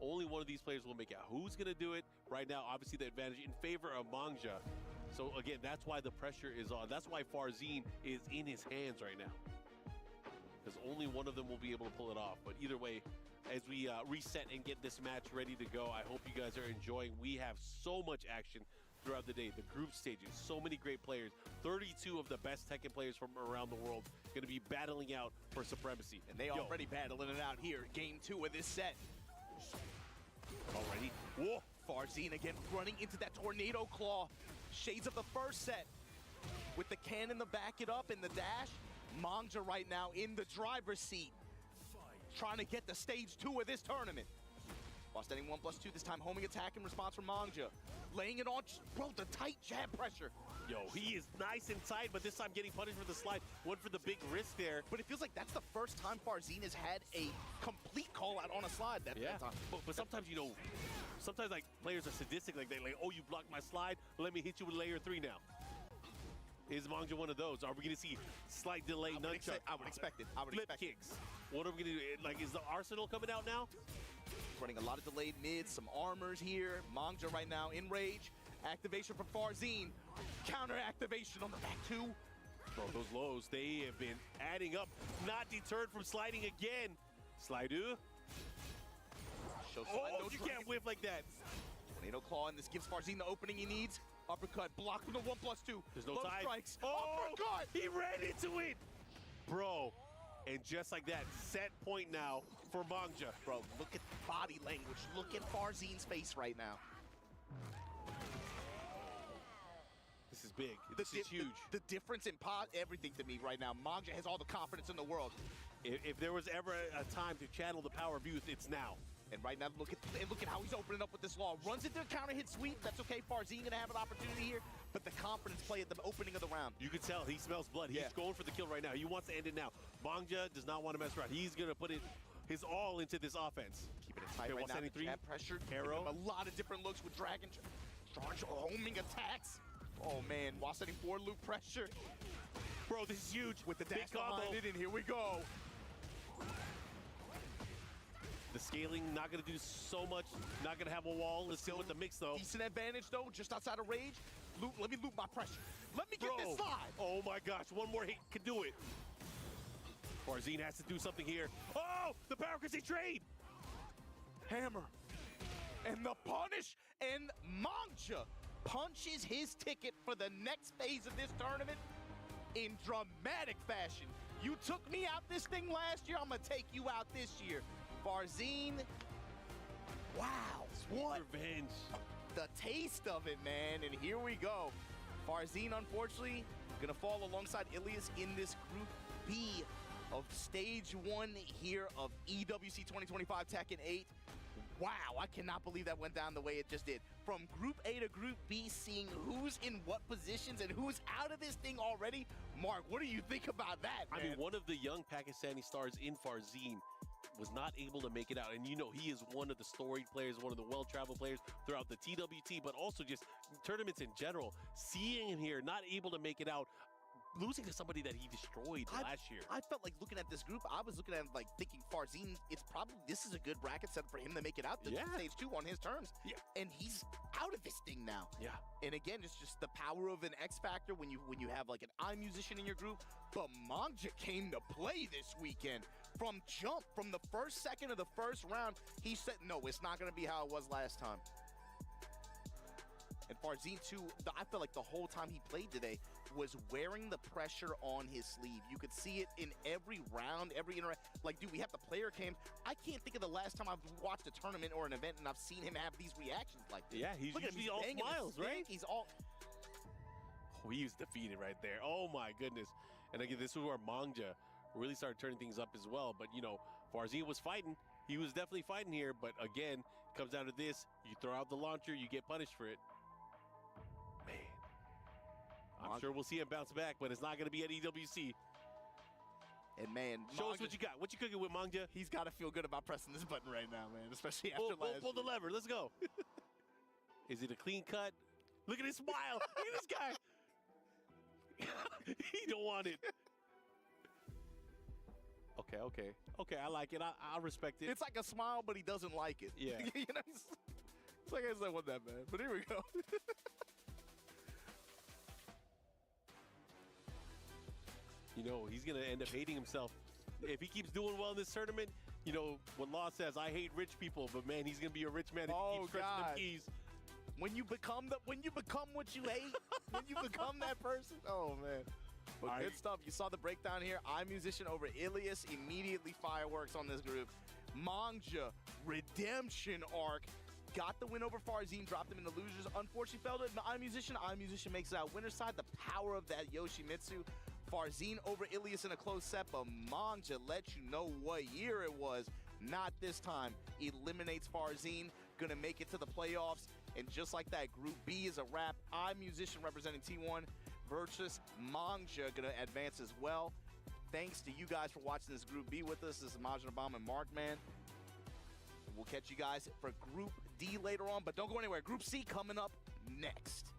Only one of these players will make it out. Who's going to do it? Right now, obviously, the advantage in favor of Mangja. So, again, that's why the pressure is on. That's why Farzine is in his hands right now. Because only one of them will be able to pull it off. But either way, as we reset and get this match ready to go, I hope you guys are enjoying. We have so much action throughout the day. The group stages, so many great players. 32 of the best Tekken players from around the world going to be battling out for supremacy. And they already battling it out here. Game 2 of this set. Already. Whoa, Farzine again running into that tornado claw. Shades of the first set. With the cannon to back it up and the dash. Mangja right now in the driver's seat. Trying to get the stage 2 of this tournament. While standing 1+2, this time homing attack in response from Mangja. Laying it on, bro, the tight jab pressure. Yo, he is nice and tight, but this time getting punished for the slide. Went for the big risk there. But it feels like that's the first time Farzine has had a complete call out on a slide that time. But sometimes, you know, sometimes like players are sadistic, like oh, you blocked my slide, let me hit you with layer 3 now. Is Mangja one of those? Are we gonna see slight delay nunchuck? I would expect it. I would Flip expect it. kicks. What are we gonna do? Like, is the arsenal coming out now? Running a lot of delayed mids, some armors here. Mangja right now in rage. Activation from Farzine. Counter activation on the back 2. Bro, those lows, they have been adding up. Not deterred from sliding again. Slidu. Oh, you can't whip like that. Tornado claw, and this gives Farzine the opening he needs. Uppercut, blocked with a 1+2. There's no Low time. strikes. Oh, Uppercut! He ran into it. Bro, and just like that, set point now for Mangja. Bro, look at the body language. Look at Farzine's face right now. This is big. This is huge. The difference in everything to me right now. Mangja has all the confidence in the world. If there was ever a time to channel the power of youth, it's now. And right now, look at how he's opening up with this law. Runs into a counter hit sweep. That's okay. Farzine gonna have an opportunity here, but the confidence play at the opening of the round. You can tell he smells blood. He's going for the kill right now. He wants to end it now. Mangja does not want to mess around. He's gonna put his all into this offense. Keeping it tight right now. Jab pressure. Arrow. A lot of different looks with Dragon Charge, homing attacks. Oh man, while setting forward loop pressure. Bro, this is huge. With the dash behind it, and here we go. The scaling, not going to do so much. Not going to have a wall. Let's go with the mix, though. Decent advantage, though, just outside of rage. Let me loop my pressure. Let me get this slide. Oh, my gosh. One more hit can do it. Farzine has to do something here. Oh, the power because they trade. Hammer. And the punish. And Mangja punches his ticket for the next phase of this tournament in dramatic fashion. You took me out this thing last year. I'm going to take you out this year. Farzine, wow, what revenge. The taste of it, man, and here we go. Farzine, unfortunately, gonna fall alongside Ilias in this Group B of Stage 1 here of EWC 2025 Tekken 8. Wow, I cannot believe that went down the way it just did. From Group A to Group B, seeing who's in what positions and who's out of this thing already. Mark, what do you think about that, man? I mean, one of the young Pakistani stars in Farzine was not able to make it out. And you know, he is one of the storied players, one of the well-traveled players throughout the TWT, but also just tournaments in general. Seeing him here, not able to make it out, losing to somebody that he destroyed last year. I felt like looking at this group, I was looking at him like thinking Farzine, this is a good bracket set for him to make it out to Stage 2 on his terms. Yeah. And he's out of this thing now. Yeah. And again, it's just the power of an X factor when you have like an I musician in your group. But Mangja came to play this weekend. From jump, from the first second of the first round, he said, no, it's not going to be how it was last time. And Farzine, too, I felt like the whole time he played today was wearing the pressure on his sleeve. You could see it in every round, every interaction. Like, dude, we have the player cams. I can't think of the last time I've watched a tournament or an event and I've seen him have these reactions like this. Yeah, he's usually all smiles, right? He's all... Oh, he was defeated right there. Oh, my goodness. And again, this is where Mangja really started turning things up as well. But, you know, Farzine was fighting. He was definitely fighting here. But, again, it comes down to this. You throw out the launcher, you get punished for it. Man. I'm sure we'll see him bounce back, but it's not going to be at EWC. And, man, show us what you got. What you cooking with, Mangja? He's got to feel good about pressing this button right now, man, especially after last pull the lever. Let's go. Is it a clean cut? Look at his smile. Look at this guy. He don't want it. Okay, I like it. I respect it. It's like a smile, but he doesn't like it. Yeah. You know, it's like I said, what that, man. But here we go. You know, he's going to end up hating himself. If he keeps doing well in this tournament, you know, what Law says, I hate rich people, but man, he's going to be a rich man if he keeps stretching them keys. When you become what you hate, when you become that person, oh man. But good stuff. You saw the breakdown here. iMusician over Ilias, immediately fireworks on this group. Mangja, redemption arc. got the win over Farzine, dropped him in the losers. Unfortunately, fell to iMusician. iMusician makes it out winner's side. The power of that Yoshimitsu. Farzine over Ilias in a close set, but Manja let you know what year it was. Not this time. Eliminates Farzine, gonna make it to the playoffs. And just like that, Group B is a wrap. iMusician representing T1 versus Manja gonna advance as well. Thanks to you guys for watching this Group B with us. This is Majin Obama and Markman. We'll catch you guys for Group D later on, but don't go anywhere. Group C coming up next.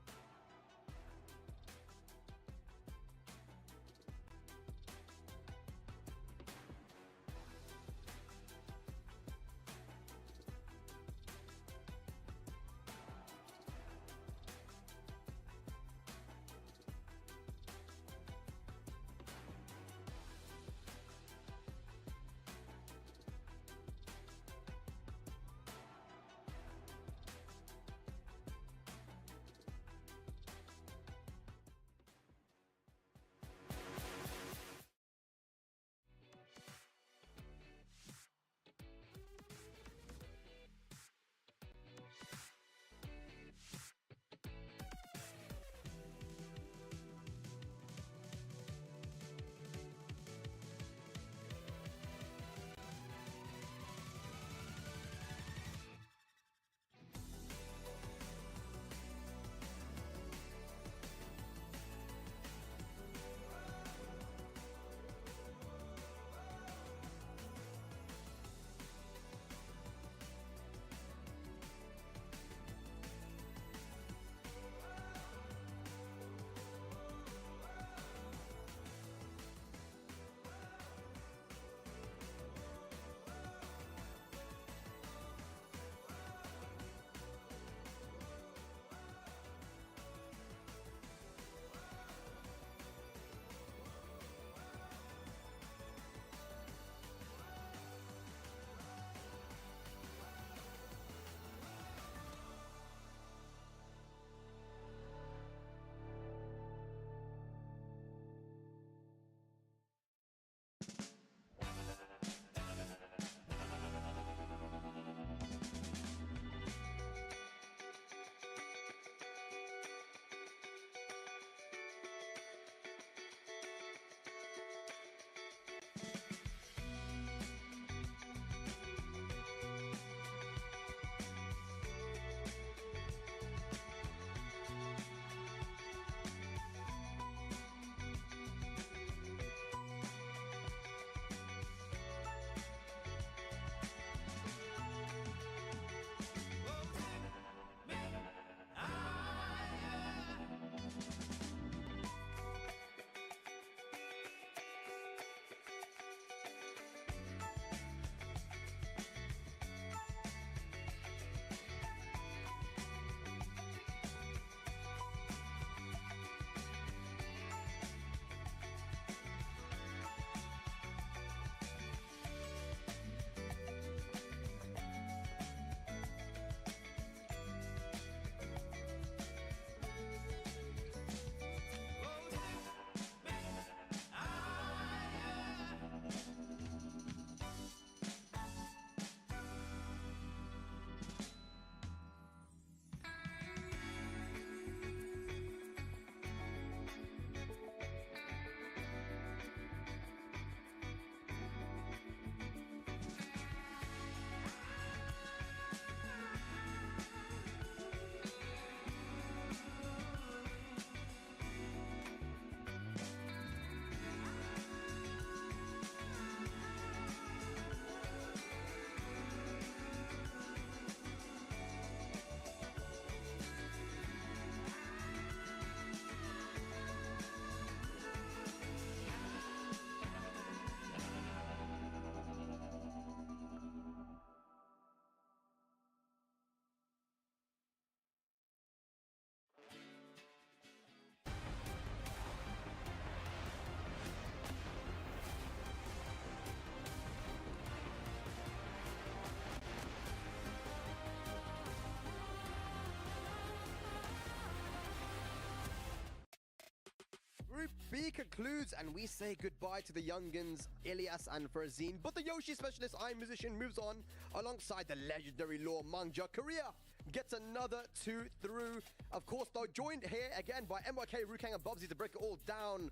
Group B concludes, and we say goodbye to the youngins, Ilias and Farzin. But the Yoshi specialist iMusician moves on alongside the legendary Law Mangja. Korea gets another 2 through. Of course, though, joined here again by MYK, Rukang, and Bubsy to break it all down.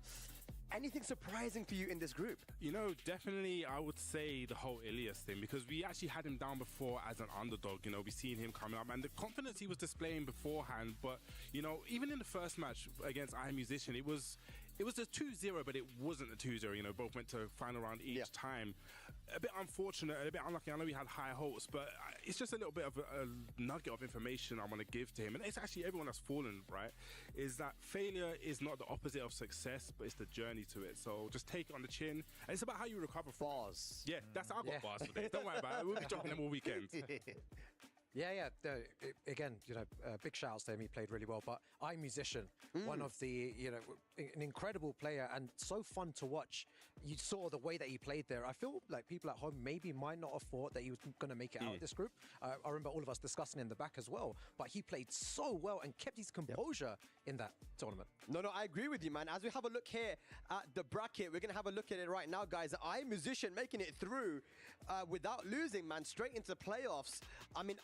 Anything surprising for you in this group? You know, definitely I would say the whole Ilias thing, because we actually had him down before as an underdog. You know, we seen him coming up and the confidence he was displaying beforehand. But, you know, even in the first match against iMusician, it was a 2-0, but it wasn't a 2-0. You know, both went to final round each time. A bit unfortunate, a bit unlucky. I know we had high hopes, but it's just a little bit of a nugget of information I want to give to him. And it's actually everyone that's fallen, right? Is that failure is not the opposite of success, but it's the journey to it. So just take it on the chin. And it's about how you recover from bars. Yeah, that's how I got bars today. Don't worry about it. We'll be dropping them all weekend. Yeah. Again, you know, big shout outs to him. He played really well. But iMusician, one of the, you know, an incredible player and so fun to watch. You saw the way that he played there. I feel like people at home maybe might not have thought that he was going to make it out of this group. I remember all of us discussing in the back as well. But he played so well and kept his composure in that tournament. No, I agree with you, man. As we have a look here at the bracket, we're going to have a look at it right now, guys. iMusician making it through without losing, man, straight into playoffs. I mean,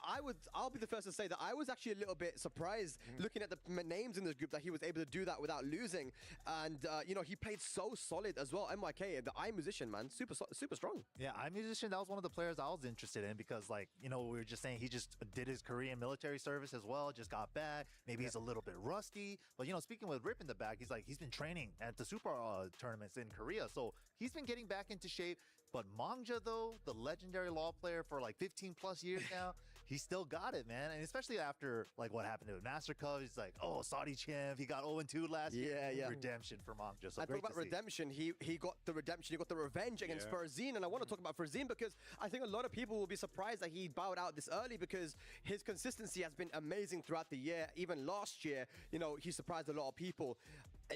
I'll be the first to say that I was actually a little bit surprised looking at the names in this group that he was able to do that without losing. And, you know, he played so solid as well. MYK, the iMusician, man, super strong. Yeah, iMusician, that was one of the players I was interested in because, like, you know, we were just saying he just did his Korean military service as well, just got back. Maybe he's a little bit rusty. But, you know, speaking with Rip in the back, he's been training at the Super tournaments in Korea. So he's been getting back into shape. But Mangja, though, the legendary law player for like 15 plus years now, he still got it, man. And especially after like what happened to him. Master Cup, he's like, oh, Saudi champ. He got 0-2 last year. Yeah. Redemption for Mangja. So I talk about redemption. He got the redemption. He got the revenge against Farzin. And I want to talk about Farzin because I think a lot of people will be surprised that he bowed out this early because his consistency has been amazing throughout the year. Even last year, you know, he surprised a lot of people.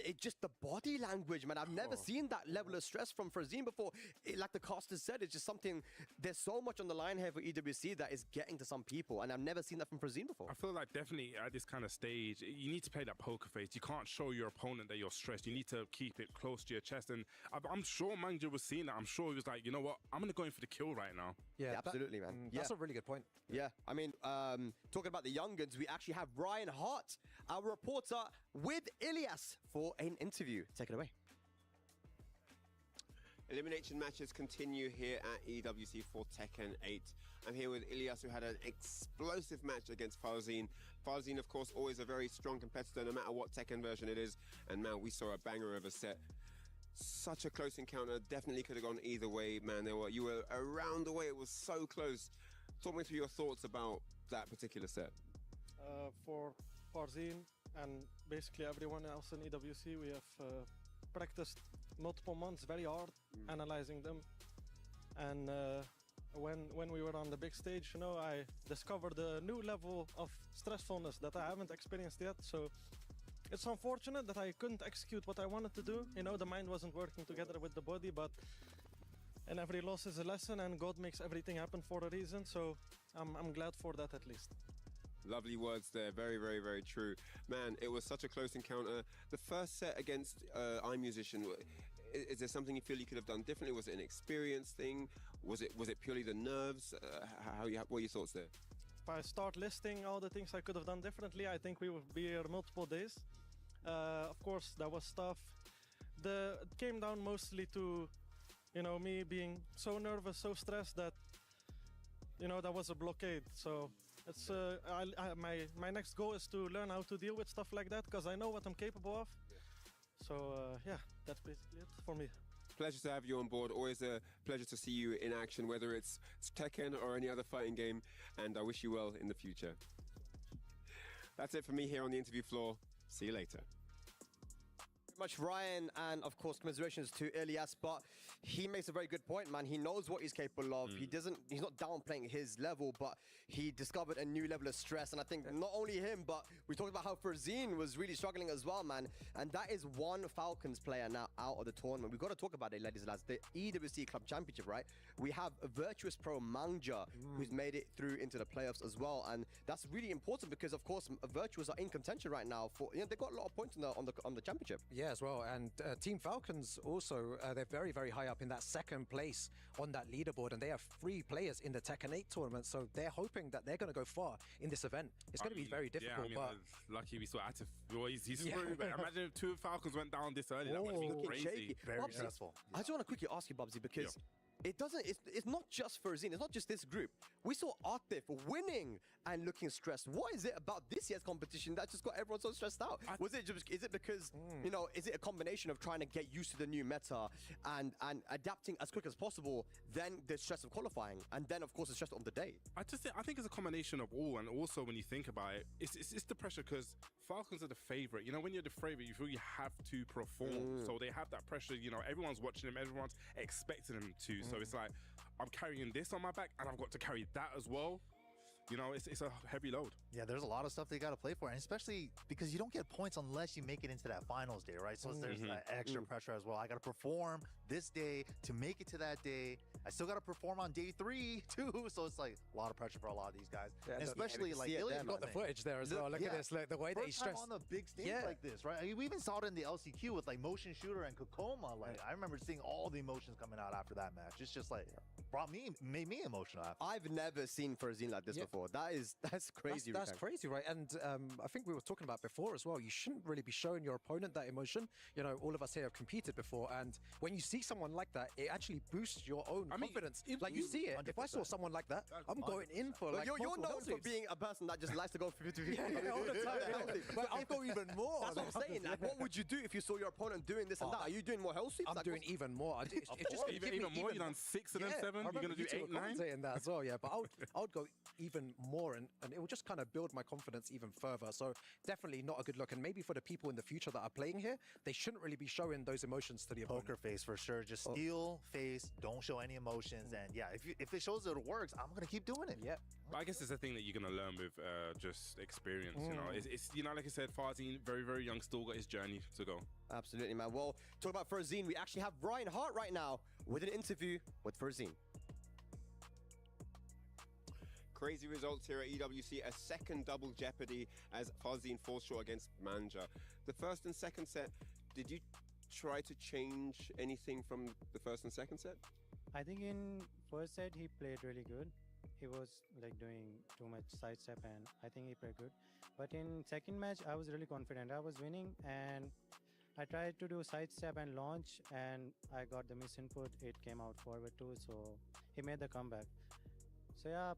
It's just the body language, man. I've never seen that level of stress from Farzin before. Like the caster said, it's just something, there's so much on the line here for EWC that is getting to some people, and I've never seen that from Farzin before. I feel like definitely at this kind of stage, you need to play that poker face. You can't show your opponent that you're stressed. You need to keep it close to your chest, and I'm sure Mangja was seeing that. I'm sure he was like, you know what, I'm going to go in for the kill right now. Yeah, absolutely, man. That's a really good point. Yeah, I mean, talking about the young'uns, we actually have Ryan Hart, our reporter, with Ilias for an interview. Take it away. Elimination matches continue here at EWC for Tekken 8. I'm here with Ilias, who had an explosive match against Farzin. Farzin, of course, always a very strong competitor, no matter what Tekken version it is. And man, we saw a banger of a set. Such a close encounter. Definitely could have gone either way, man. You were around the way. It was so close. Talk me through your thoughts about that particular set. For Farzin and basically everyone else in EWC, we have practiced multiple months very hard analyzing them, and when we were on the big stage, you know, I discovered a new level of stressfulness that I haven't experienced yet. So it's unfortunate that I couldn't execute what I wanted to do. You know, the mind wasn't working together with the body, but and every loss is a lesson, and God makes everything happen for a reason. So I'm glad for that at least. Lovely words there. Very, very, very true. Man, it was such a close encounter. The first set against iMusician, is there something you feel you could have done differently? Was it an experience thing? Was it purely the nerves? What are your thoughts there? If I start listing all the things I could have done differently, I think we would be here multiple days. Of course, that was tough. It came down mostly to, you know, me being so nervous, so stressed that, you know, that was a blockade. So it's my next goal is to learn how to deal with stuff like that, because I know what I'm capable of. So yeah, that's basically it for me. Pleasure to have you on board. Always a pleasure to see you in action, whether it's Tekken or any other fighting game, and I wish you well in the future. That's it for me here on the interview floor. See you later. Much Ryan, and of course commiserations to Ilias, but he makes a very good point, man. He knows what he's capable of. He's not downplaying his level, but he discovered a new level of stress. And I think not only him, but we talked about how Farzin was really struggling as well, man. And that is one Falcons player now out of the tournament. We've got to talk about it, ladies and lads. The EWC Club Championship, right? We have a Virtuous Pro Mangja who's made it through into the playoffs as well, and that's really important because, of course, Virtuous are in contention right now for, you know, they've got a lot of points on the championship. Yeah, Yeah, as well. And Team Falcons also, they're very, very high up in that second place on that leaderboard, and they have 3 players in the Tekken 8 tournament, so they're hoping that they're going to go far in this event. It's going to be very difficult, yeah, I mean, lucky we saw Atif. Well, he's through, but imagine if 2 Falcons went down this early. That would be crazy. Shaky. Very Bubsy, stressful. I just want to quickly ask you, Bubsy, because it's not just Ferzine, it's not just this group. We saw Atif winning and looking stressed. What is it about this year's competition that just got everyone so stressed out? Is it because is it a combination of trying to get used to the new meta and adapting as quick as possible, then the stress of qualifying, and then of course the stress of the day? I think it's a combination of all, and also when you think about it, it's the pressure because Falcons are the favorite. You know, when you're the favorite, you feel you have to perform. So they have that pressure. You know, everyone's watching them, everyone's expecting them to. So it's like, I'm carrying this on my back, and I've got to carry that as well. You know, it's a heavy load. Yeah, there's a lot of stuff they got to play for, and especially because you don't get points unless you make it into that finals day, right? So there's that extra pressure as well. I got to perform this day to make it to that day. I still got to perform on day 3 too, so it's like a lot of pressure for a lot of these guys, and especially like Ilya's got the footage there as well. Look at this, like the way that he's stressed on a big stage like this, right? I mean, we even saw it in the LCQ with like Motion Shooter and Kokoma. Like I remember seeing all the emotions coming out after that match. It's just like made me emotional after. I've never seen Ferzine like this before. That's crazy. That's crazy, right? And I think we were talking about before as well. You shouldn't really be showing your opponent that emotion. You know, all of us here have competed before, and when you see someone like that, it actually boosts your own confidence. Like you see it. 100%. If I saw someone like that, I'm going in for like. You're known for being a person that just likes to go 50-50. all the time. But I'll go even more. That's what I'm saying. Like, what would you do if you saw your opponent doing this and that? Are you doing more hell sweeps? I'm doing even more. It's just even more. You done 6 and then 7. You're gonna do 8, 9. In that as well, yeah. But I would go even more, and it will just kind of build my confidence even further. So definitely not a good look. And maybe for the people in the future that are playing here, they shouldn't really be showing those emotions to the opponent. Poker face for sure. Just steal face. Don't show any emotions. And yeah, if it shows that it works, I'm gonna keep doing it. Yeah. But I guess it's a thing that you're gonna learn with just experience. You know, it's you know, like I said, Farzine, very very young, still got his journey to go. Absolutely, man. Well, talk about Ferzine. We actually have Ryan Hart right now with an interview with Ferzine. Crazy results here at EWC, a second double jeopardy as Farzine falls short against Manja. The first and second set, did you try to change anything from the first and second set? I think in first set he played really good. He was like doing too much side step, and I think he played good. But in second match, I was really confident. I was winning, and I tried to do side step and launch, and I got the misinput. It came out forward too, so he made the comeback. So yeah,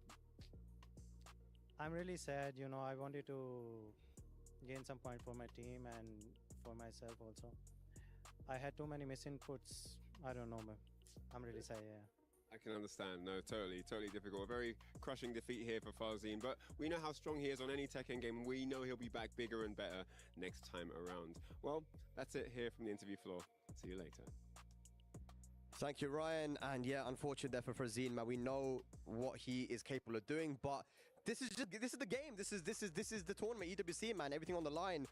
I'm really sad, you know. I wanted to gain some point for my team and for myself also. I had too many misinputs. I don't know, but I'm really sad, yeah. I can understand. No, totally difficult. A very crushing defeat here for Farzine, but we know how strong he is on any Tekken game, and we know he'll be back bigger and better next time around. Well, that's it here from the interview floor. See you later. Thank you, Ryan. And yeah, unfortunate there for Ferzine, man. We know what he is capable of doing, but this is the game. This is the tournament. EWC, man. Everything on the line.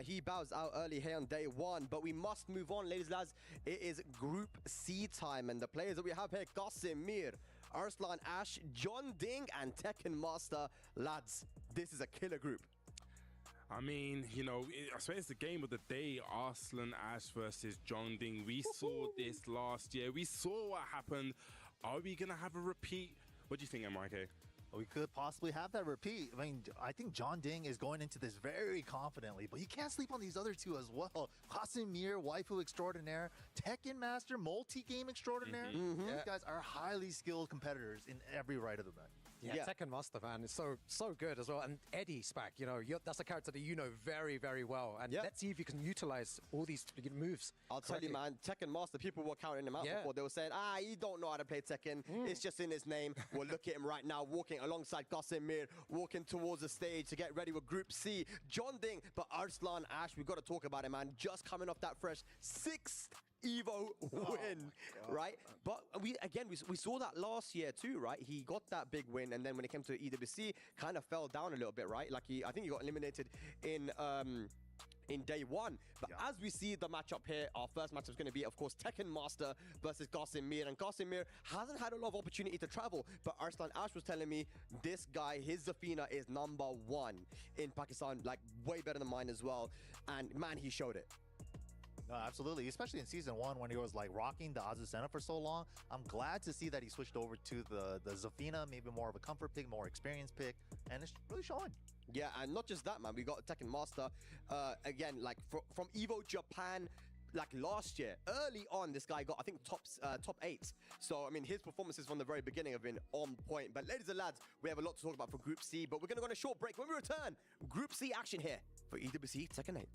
He bows out early here on day 1, but we must move on, ladies and lads. It is Group C time, and the players that we have here: Qasim Mir, Arslan Ash, John Ding, and Tekken Master. Lads, this is a killer group. I mean, you know, I swear it's the game of the day. Arslan Ash versus John Ding. We saw this last year. We saw what happened. Are we gonna have a repeat? What do you think, MYK? We could possibly have that repeat. I mean, I think John Ding is going into this very confidently, but you can't sleep on these other two as well. Qasim Mir, waifu extraordinaire, Tekken Master, multi-game extraordinaire. These guys are highly skilled competitors in every right of the match. Yeah, Tekken Master, man, is so good as well. And Eddie Spack, you know, that's a character that you know very, very well. And let's see if you can utilize all these moves. I'll tell you, man, Tekken Master, people were counting him out before. They were saying, he don't know how to play Tekken. It's just in his name. Well, look at him right now, walking alongside Qasim Mir, walking towards the stage to get ready with Group C. John Ding, but Arslan Ash, we've got to talk about it, man. Just coming off that fresh 6th Evo win, right? But we saw that last year too, right? He got that big win, and then when it came to EWC, kind of fell down a little bit, right? Like I think he got eliminated in day 1. But as we see the matchup here, our first matchup is going to be, of course, Tekken Master versus Qasim Mir. And Qasim Mir hasn't had a lot of opportunity to travel, but Arslan Ash was telling me this guy, his Zafina is #1 in Pakistan, like way better than mine as well. And man, he showed it. No, absolutely. Especially in season 1 when he was like rocking the Azucena for so long. I'm glad to see that he switched over to the Zafina, maybe more of a comfort pick, more experienced pick, and it's really showing. Yeah, and not just that, man. We got Tekken Master again, like from Evo Japan. Like last year, early on, this guy got, I think, top 8. So, I mean, his performances from the very beginning have been on point. But ladies and lads, we have a lot to talk about for Group C, but we're going to go on a short break. When we return, Group C action here for EWC Tekken 8.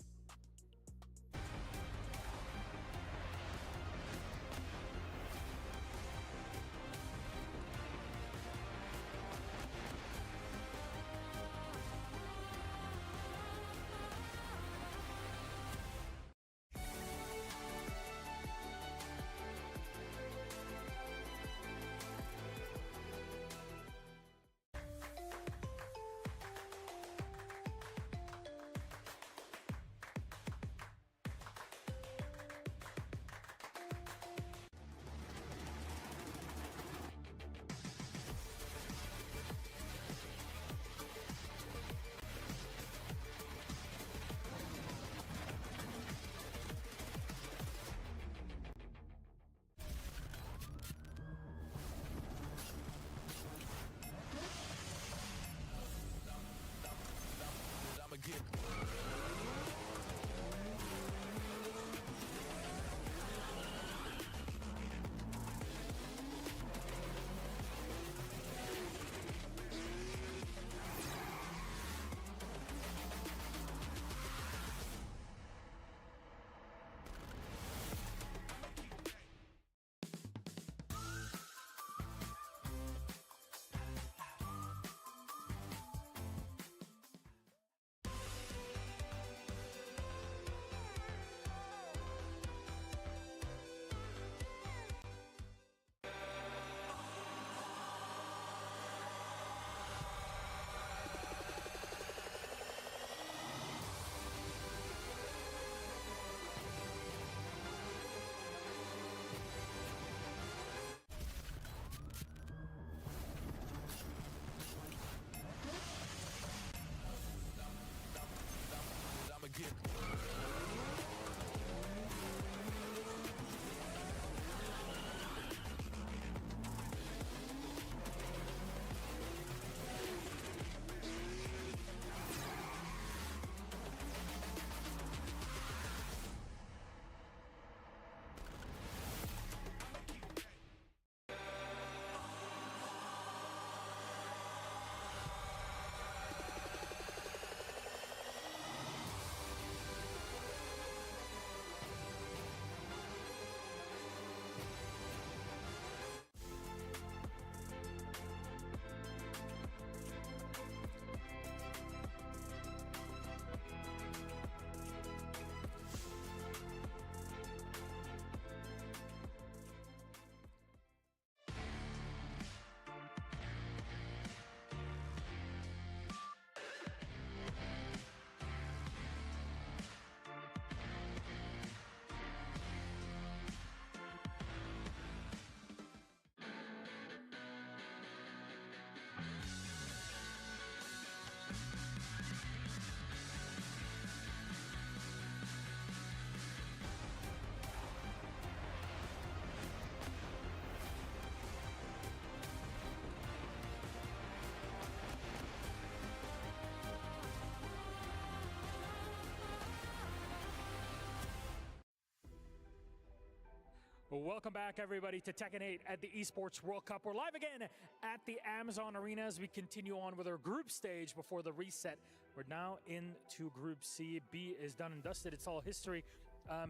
Welcome back, everybody, to Tekken 8 at the Esports World Cup. We're live again at the Amazon Arena as we continue on with our group stage before the reset. We're now into Group C. B is done and dusted. It's all history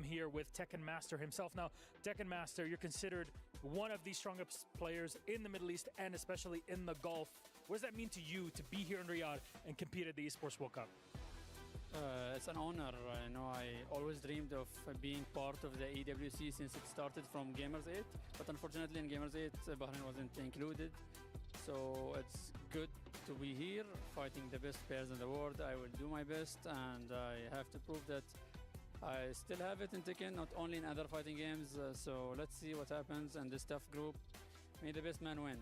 here with Tekken Master himself. Now, Tekken Master, you're considered one of the strongest players in the Middle East and especially in the Gulf. What does that mean to you to be here in Riyadh and compete at the Esports World Cup? It's an honor. I always dreamed of being part of the EWC since it started from Gamers 8, but unfortunately in Gamers 8, Bahrain wasn't included. So it's good to be here, fighting the best players in the world. I will do my best, and I have to prove that I still have it in Tekken, not only in other fighting games. So let's see what happens in this tough group. May the best man win.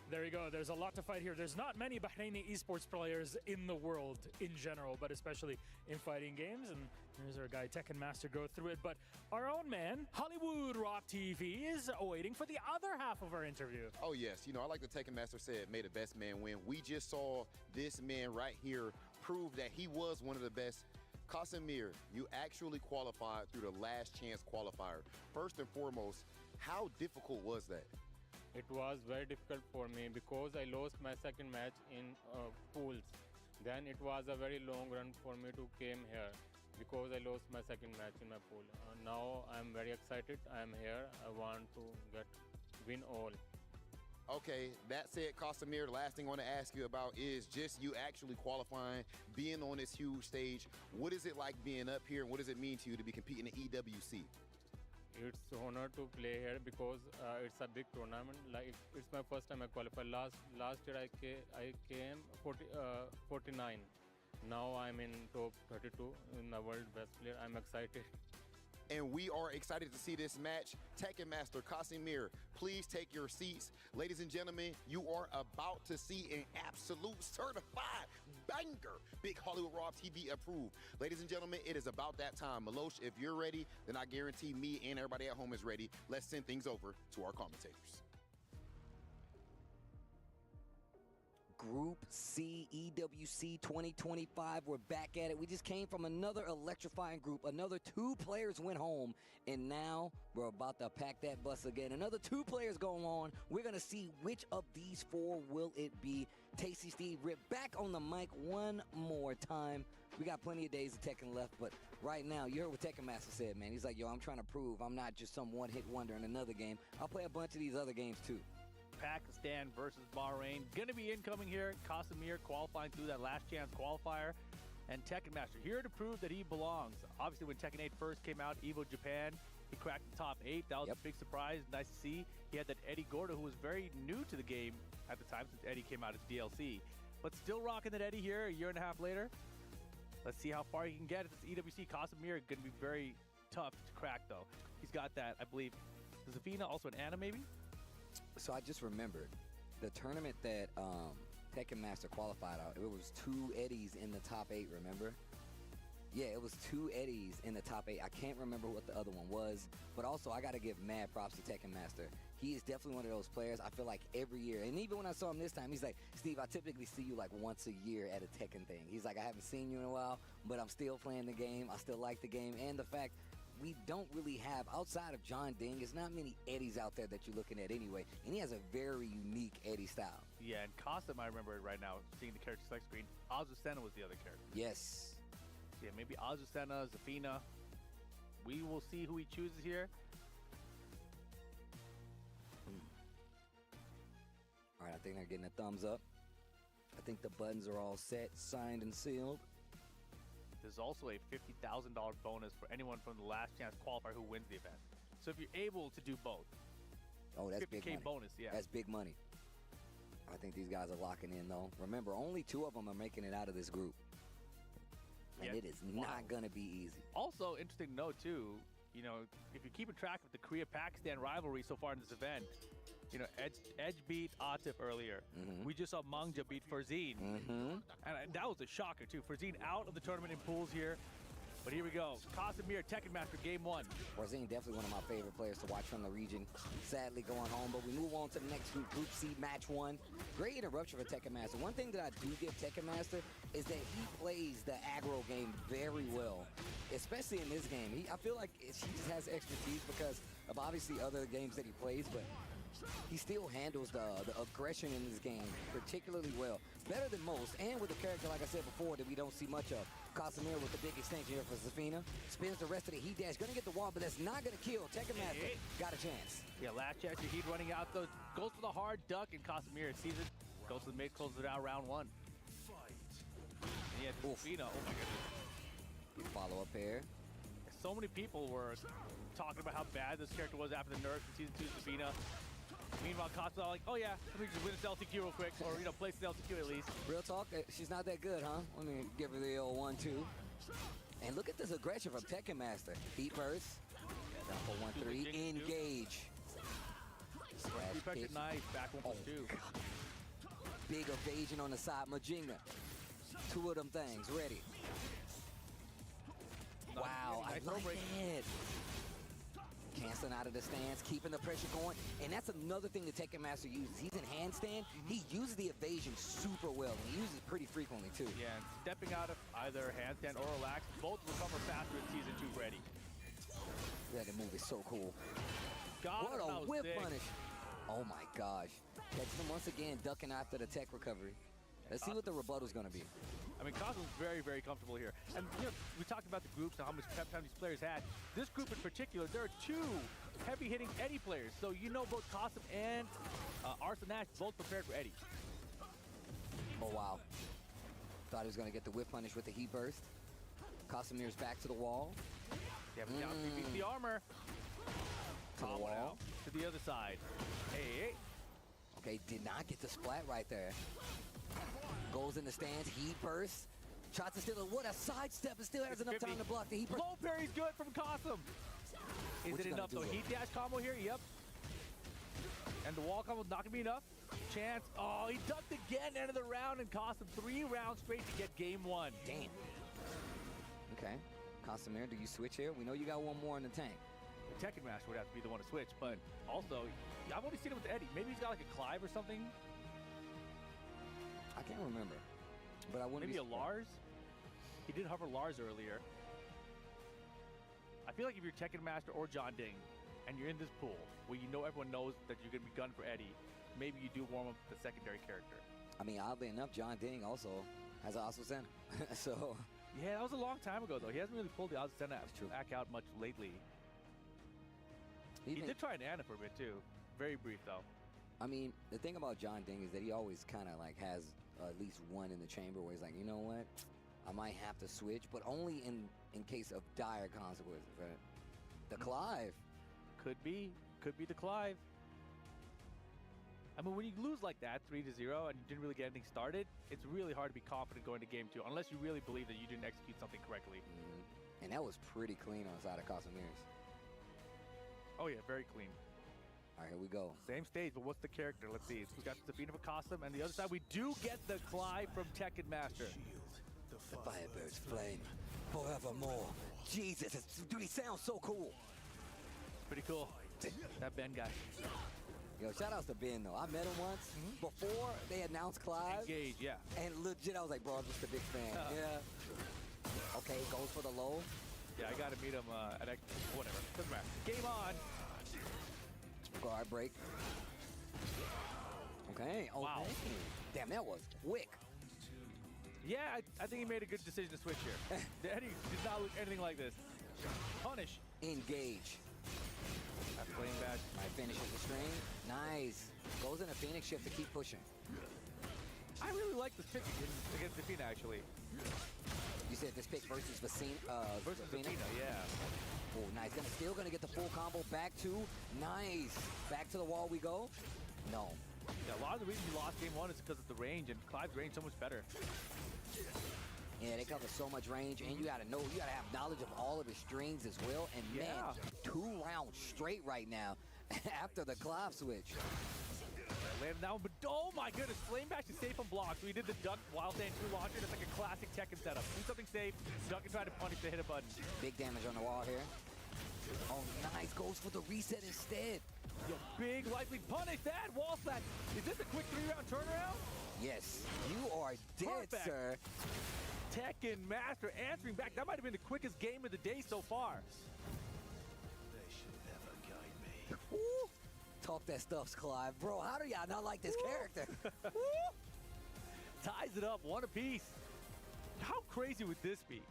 There you go. There's a lot to fight here. There's not many Bahraini esports players in the world in general, but especially in fighting games. And here's our guy, Tekken Master, go through it. But our own man, Hollywood Rock TV, is waiting for the other half of our interview. Oh, yes. You know, I like the Tekken Master said, may the best man win. We just saw this man right here prove that he was one of the best. Casimir, you actually qualified through the last chance qualifier. First and foremost, how difficult was that? It was very difficult for me because I lost my second match in pools. Then it was a very long run for me to came here because I lost my second match in my pool. Now I'm very excited. I'm here. I want to win all. Okay, that said, Casimir, the last thing I want to ask you about is just you actually qualifying, being on this huge stage. What is it like being up here, and what does it mean to you to be competing in EWC? It's an honor to play here because it's a big tournament. Like it's my first time I qualified. Last year I came 49. Now I'm in top 32 in the world best player. I'm excited. And we are excited to see this match. Tekken Master Casimir, please take your seats. Ladies and gentlemen, you are about to see an absolute certified banger. Big Hollywood Raw TV approved. Ladies and gentlemen, it is about that time. Malosh, if you're ready, then I guarantee me and everybody at home is ready. Let's send things over to our commentators. Group C, EWC 2025. We're back at it. We just came from another electrifying group. Another 2 players went home, and now we're about to pack that bus again. Another 2 players going on. We're going to see which of these 4 will it be. Tasty Steve, Rip, back on the mic one more time. We got plenty of days of Tekken left, but right now, you heard what Tekken Master said, man. He's like, yo, I'm trying to prove I'm not just some one-hit wonder in another game. I'll play a bunch of these other games, too. Pakistan versus Bahrain. Going to be incoming here. Casimir qualifying through that last chance qualifier. And Tekken Master here to prove that he belongs. Obviously, when Tekken 8 first came out, Evo Japan, he cracked the top 8. That was a big surprise. Nice to see. He had that Eddie Gordo, who was very new to the game at the time since Eddie came out as DLC. But still rocking that Eddie here a year and a half later. Let's see how far he can get. This EWC Casimir going to be very tough to crack, though. He's got that, I believe, Zafina, also an Anna, maybe? So I just remembered the tournament that Tekken Master qualified out. It was 2 Eddies in the top 8, remember? Yeah, it was 2 Eddies in the top 8. I can't remember what the other one was, but also I got to give mad props to Tekken Master. He is definitely one of those players I feel like every year, and even when I saw him this time, he's like, Steve, I typically see you like once a year at a Tekken thing. He's like, I haven't seen you in a while, but I'm still playing the game. I still like the game, and the fact we don't really have, outside of John Ding, there's not many Eddies out there that you're looking at anyway, and he has a very unique Eddie style. Yeah, and Costum, I remember it right now, seeing the character select screen. Azucena was the other character. Yes. Yeah, maybe Azucena, Zafina. We will see who he chooses here. All right, I think they're getting a thumbs up. I think the buttons are all set, signed, and sealed. There's also a $50,000 bonus for anyone from the last chance qualifier who wins the event. So if you're able to do both. Oh, that's big money. bonus, yeah. That's big money. I think these guys are locking in, though. Remember, only 2 of them are making it out of this group. And it is not going to be easy. Also, interesting to note, too, you know, if you're keeping track of the Korea-Pakistan rivalry so far in this event, you know, Edge beat Atif earlier. We just saw Mangja beat Farzeen. And that was a shocker, too. Farzeen out of the tournament in pools here. But here we go. Casimir, Tekken Master, game 1. Farzeen, definitely one of my favorite players to watch from the region. Sadly going home, but we move on to the next group, Group C, Match 1. Great interruption for Tekken Master. One thing that I do give Tekken Master is that he plays the aggro game very well, especially in this game. I feel like he just has expertise because of obviously other games that he plays, but he still handles the aggression in this game particularly well. Better than most, and with a character, like I said before, that we don't see much of. Casimir with the big extension here for Zafina. Spins the rest of the heat dash. Gonna get the wall, but that's not gonna kill. Tekken Master got a chance. Yeah, last chance, your heat running out, though. Goes for the hard duck, and Casimir sees it. Goes to the mid, closes it out round 1. And yeah, Zafina, oh my goodness. Follow-up pair. So many people were talking about how bad this character was after the nerfs in Season 2 Zafina. Meanwhile, Costa's like, oh yeah, let me just win this LCQ real quick, or, you know, place the LCQ at least. Real talk, she's not that good, huh? Let me give her the old 1-2. And look at this aggression from Tekken Master. Heat burst. Down for 1-3. Engage. Pressure knife, back 1+2. big evasion on the side. Majinga. 2 of them things ready. Wow, I like it. Canceling out of the stance, keeping the pressure going. And that's another thing the Tekken Master uses. He's in handstand. He uses the evasion super well. And he uses it pretty frequently, too. Yeah, and stepping out of either handstand or relax, both recover faster in Season 2 ready. Yeah, the move is so cool. God, what a whip sick. punish. Oh, my gosh. Catching him once again, ducking after the tech recovery. Let's see what the rebuttal's going to be. I mean, Cosmo's very, very comfortable here. And, you know, we talked about the groups and how much prep time these players had. This group in particular, there are 2 heavy-hitting Eddie players. So you know both Cosmo and Arthur Nash both prepared for Eddie. Oh, wow. Thought he was going to get the whip punish with the heat burst. Cosimir's back to the wall. Yeah, but down 3 beats the armor. To the wall. To the other side. Hey. Okay, did not get the splat right there. Goes in the stands, heat burst. Tries to steal it. What a sidestep, and still has enough time to block the heat burst. Low parry's good from Cosm. Is it enough though? Heat dash combo here, yep. And the wall combo not gonna be enough. Chance, oh, he ducked again, end of the round, and cost him 3 rounds straight to get game 1. Damn. Okay, Casimir, do you switch here? We know you got 1 more in the tank. The Tekken Master would have to be the one to switch, but also, I've only seen it with Eddie. Maybe he's got like a Clive or something. I can't remember, but I wouldn't Maybe be a Lars? He did hover Lars earlier. I feel like if you're Tekken Master or John Ding, and you're in this pool, where you know everyone knows that you're going to be gun for Eddie, maybe you do warm up the secondary character. I mean, oddly enough, John Ding also has an Asusen. So... Yeah, that was a long time ago, though. He hasn't really pulled the Asusen back out much lately. He did try an Anna for a bit, too. Very brief, though. I mean, the thing about John Ding is that he always kind of like has at least one in the chamber where he's like, you know what, I might have to switch, but only in case of dire consequences, right? The Clive. Could be the Clive. I mean, when you lose like that, 3-0, and you didn't really get anything started, it's really hard to be confident going to game 2, unless you really believe that you didn't execute something correctly. And that was pretty clean on the side of Casimir's. Oh yeah, very clean. All right, here we go. Same stage, but what's the character? Let's see. We got Sabina for Costume, and the other side, we do get the Clive from Tekken Master. The Firebird's flame forevermore. Jesus, dude, he sounds so cool. Pretty cool. That Ben guy. Yo, shout outs to Ben, though. I met him once before they announced Clive. Engage, yeah. And legit, I was like, bro, I'm just a big fan. Yeah. Okay, goes for the low. Yeah, I got to meet him at whatever. Doesn't matter. Game on. Guard break. Okay. Wow. Damn, that was quick. Yeah, I think he made a good decision to switch here. Eddie did not look anything like this. Punish. Engage. That flame bash. Might finishes the string. Nice. Goes in a Phoenix shift to keep pushing. I really like this pick against Defina, actually. You said this pick versus Vecina? Versus Defina, yeah. Oh, nice. Still gonna get the full combo. Back to. Nice. Back to the wall we go. No. Yeah, a lot of the reason you lost game 1 is because of the range, and Clive's range so much better. Yeah, they cover so much range, and you gotta have knowledge of all of his strings as well. And man, 2 rounds straight right now after the Clive switch. Landed that one, but oh my goodness, Flame Bash is safe on blocks. So he did the duck wild dance 2 launcher. That's like a classic Tekken setup. Do something safe, duck and try to punish to hit a button. Big damage on the wall here. Oh, nice. Goes for the reset instead. Yo, big likely punish that wall slash. Is this a quick 3-round turnaround? Yes. You are dead, Perfect. sir. Tekken Master answering back. That might have been the quickest game of the day so far. They should never guide me. Woo. Talk that stuff, Clive. Bro, how do y'all not like this character? Ties it up, 1 apiece. How crazy would this be?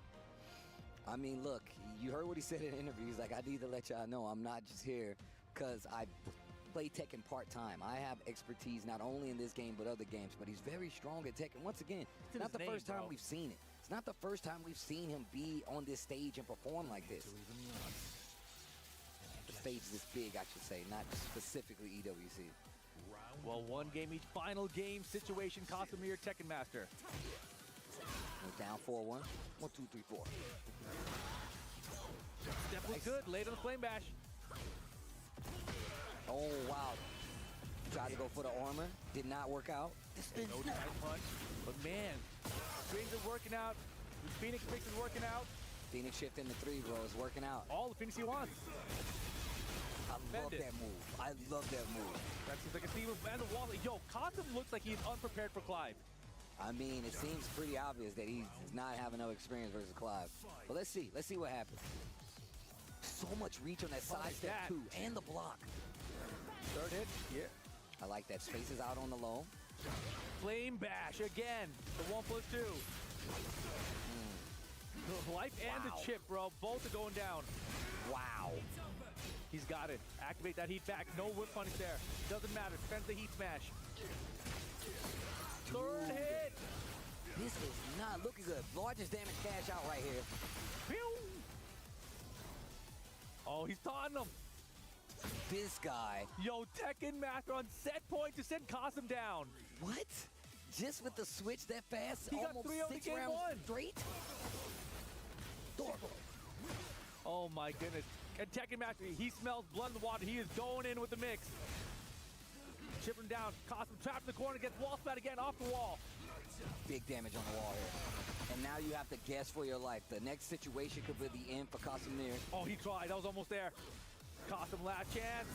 I mean, look, you heard what he said in interviews. Like, I need to let y'all know I'm not just here because I play Tekken part-time. I have expertise not only in this game but other games, but he's very strong at Tekken. Once again, it's not the first time we've seen it. It's not the first time we've seen him be on this stage and perform like this. The stage is this big, I should say, not specifically EWC. Well, 1 game each, final game situation, Casimir, Tekken Master. Down 4-1. 1, 2, 3, 4. Step was good, late on the Flame Bash. Oh, wow. Tried to go for the armor. Did not work out. No tight punch. But man, strings are working out. The Phoenix mix is working out. Phoenix shift into 3, bro. It's working out. All the Phoenix he wants. I love that move. I love that move. That seems like a Steve and the wall. Yo, Cosm looks like he's unprepared for Clive. I mean, it seems pretty obvious that he does not have enough experience versus Clive. But let's see. Let's see what happens. So much reach on that side step, too. And the block. Third hit. Yeah. I like that. Spaces out on the low. Flame bash again. The 1+2. The life and the chip, bro. Both are going down. Wow. He's got it. Activate that heat back. No whip punish there. Doesn't matter. Spends the heat smash. Third hit. This is not looking good. Largest damage cash out right here. Pew. Oh, he's taunting him. This guy. Yo, Tekken Master on set point to send Cosm down. What? Just with the switch that fast? He got almost 3-0 6 to game rounds 1. straight? Oh my goodness. And Tekken Master, he smells blood in the water. He is going in with the mix. Chipping down. Cosm trapped in the corner, gets wall spat again off the wall. Big damage on the wall here. And now you have to guess for your life. The next situation could be the end for Casimir. Oh, he tried. That was almost there. Cosm last chance.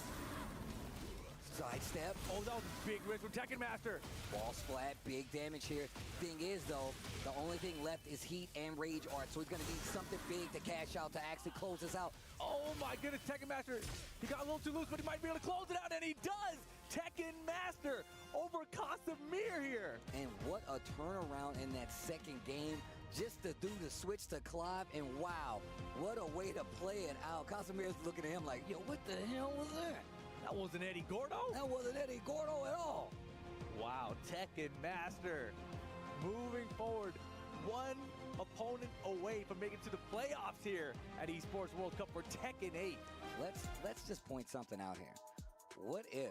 Sidestep. Oh, that was a big risk from Tekken Master. Wall splat, big damage here. Thing is, though, the only thing left is heat and rage art, so he's going to need something big to cash out to actually close this out. Oh my goodness, Tekken Master. He got a little too loose, but he might be able to close it out, and he does. Tekken Master over Casimir here. And what a turnaround in that second game. Just to do the switch to Clive, and wow, what a way to play it out. Casimir's looking at him like, yo, what the hell was that? That wasn't Eddie Gordo? That wasn't Eddie Gordo at all. Wow, Tekken Master moving forward. One opponent away from making it to the playoffs here at Esports World Cup for Tekken 8. Let's just point something out here. What if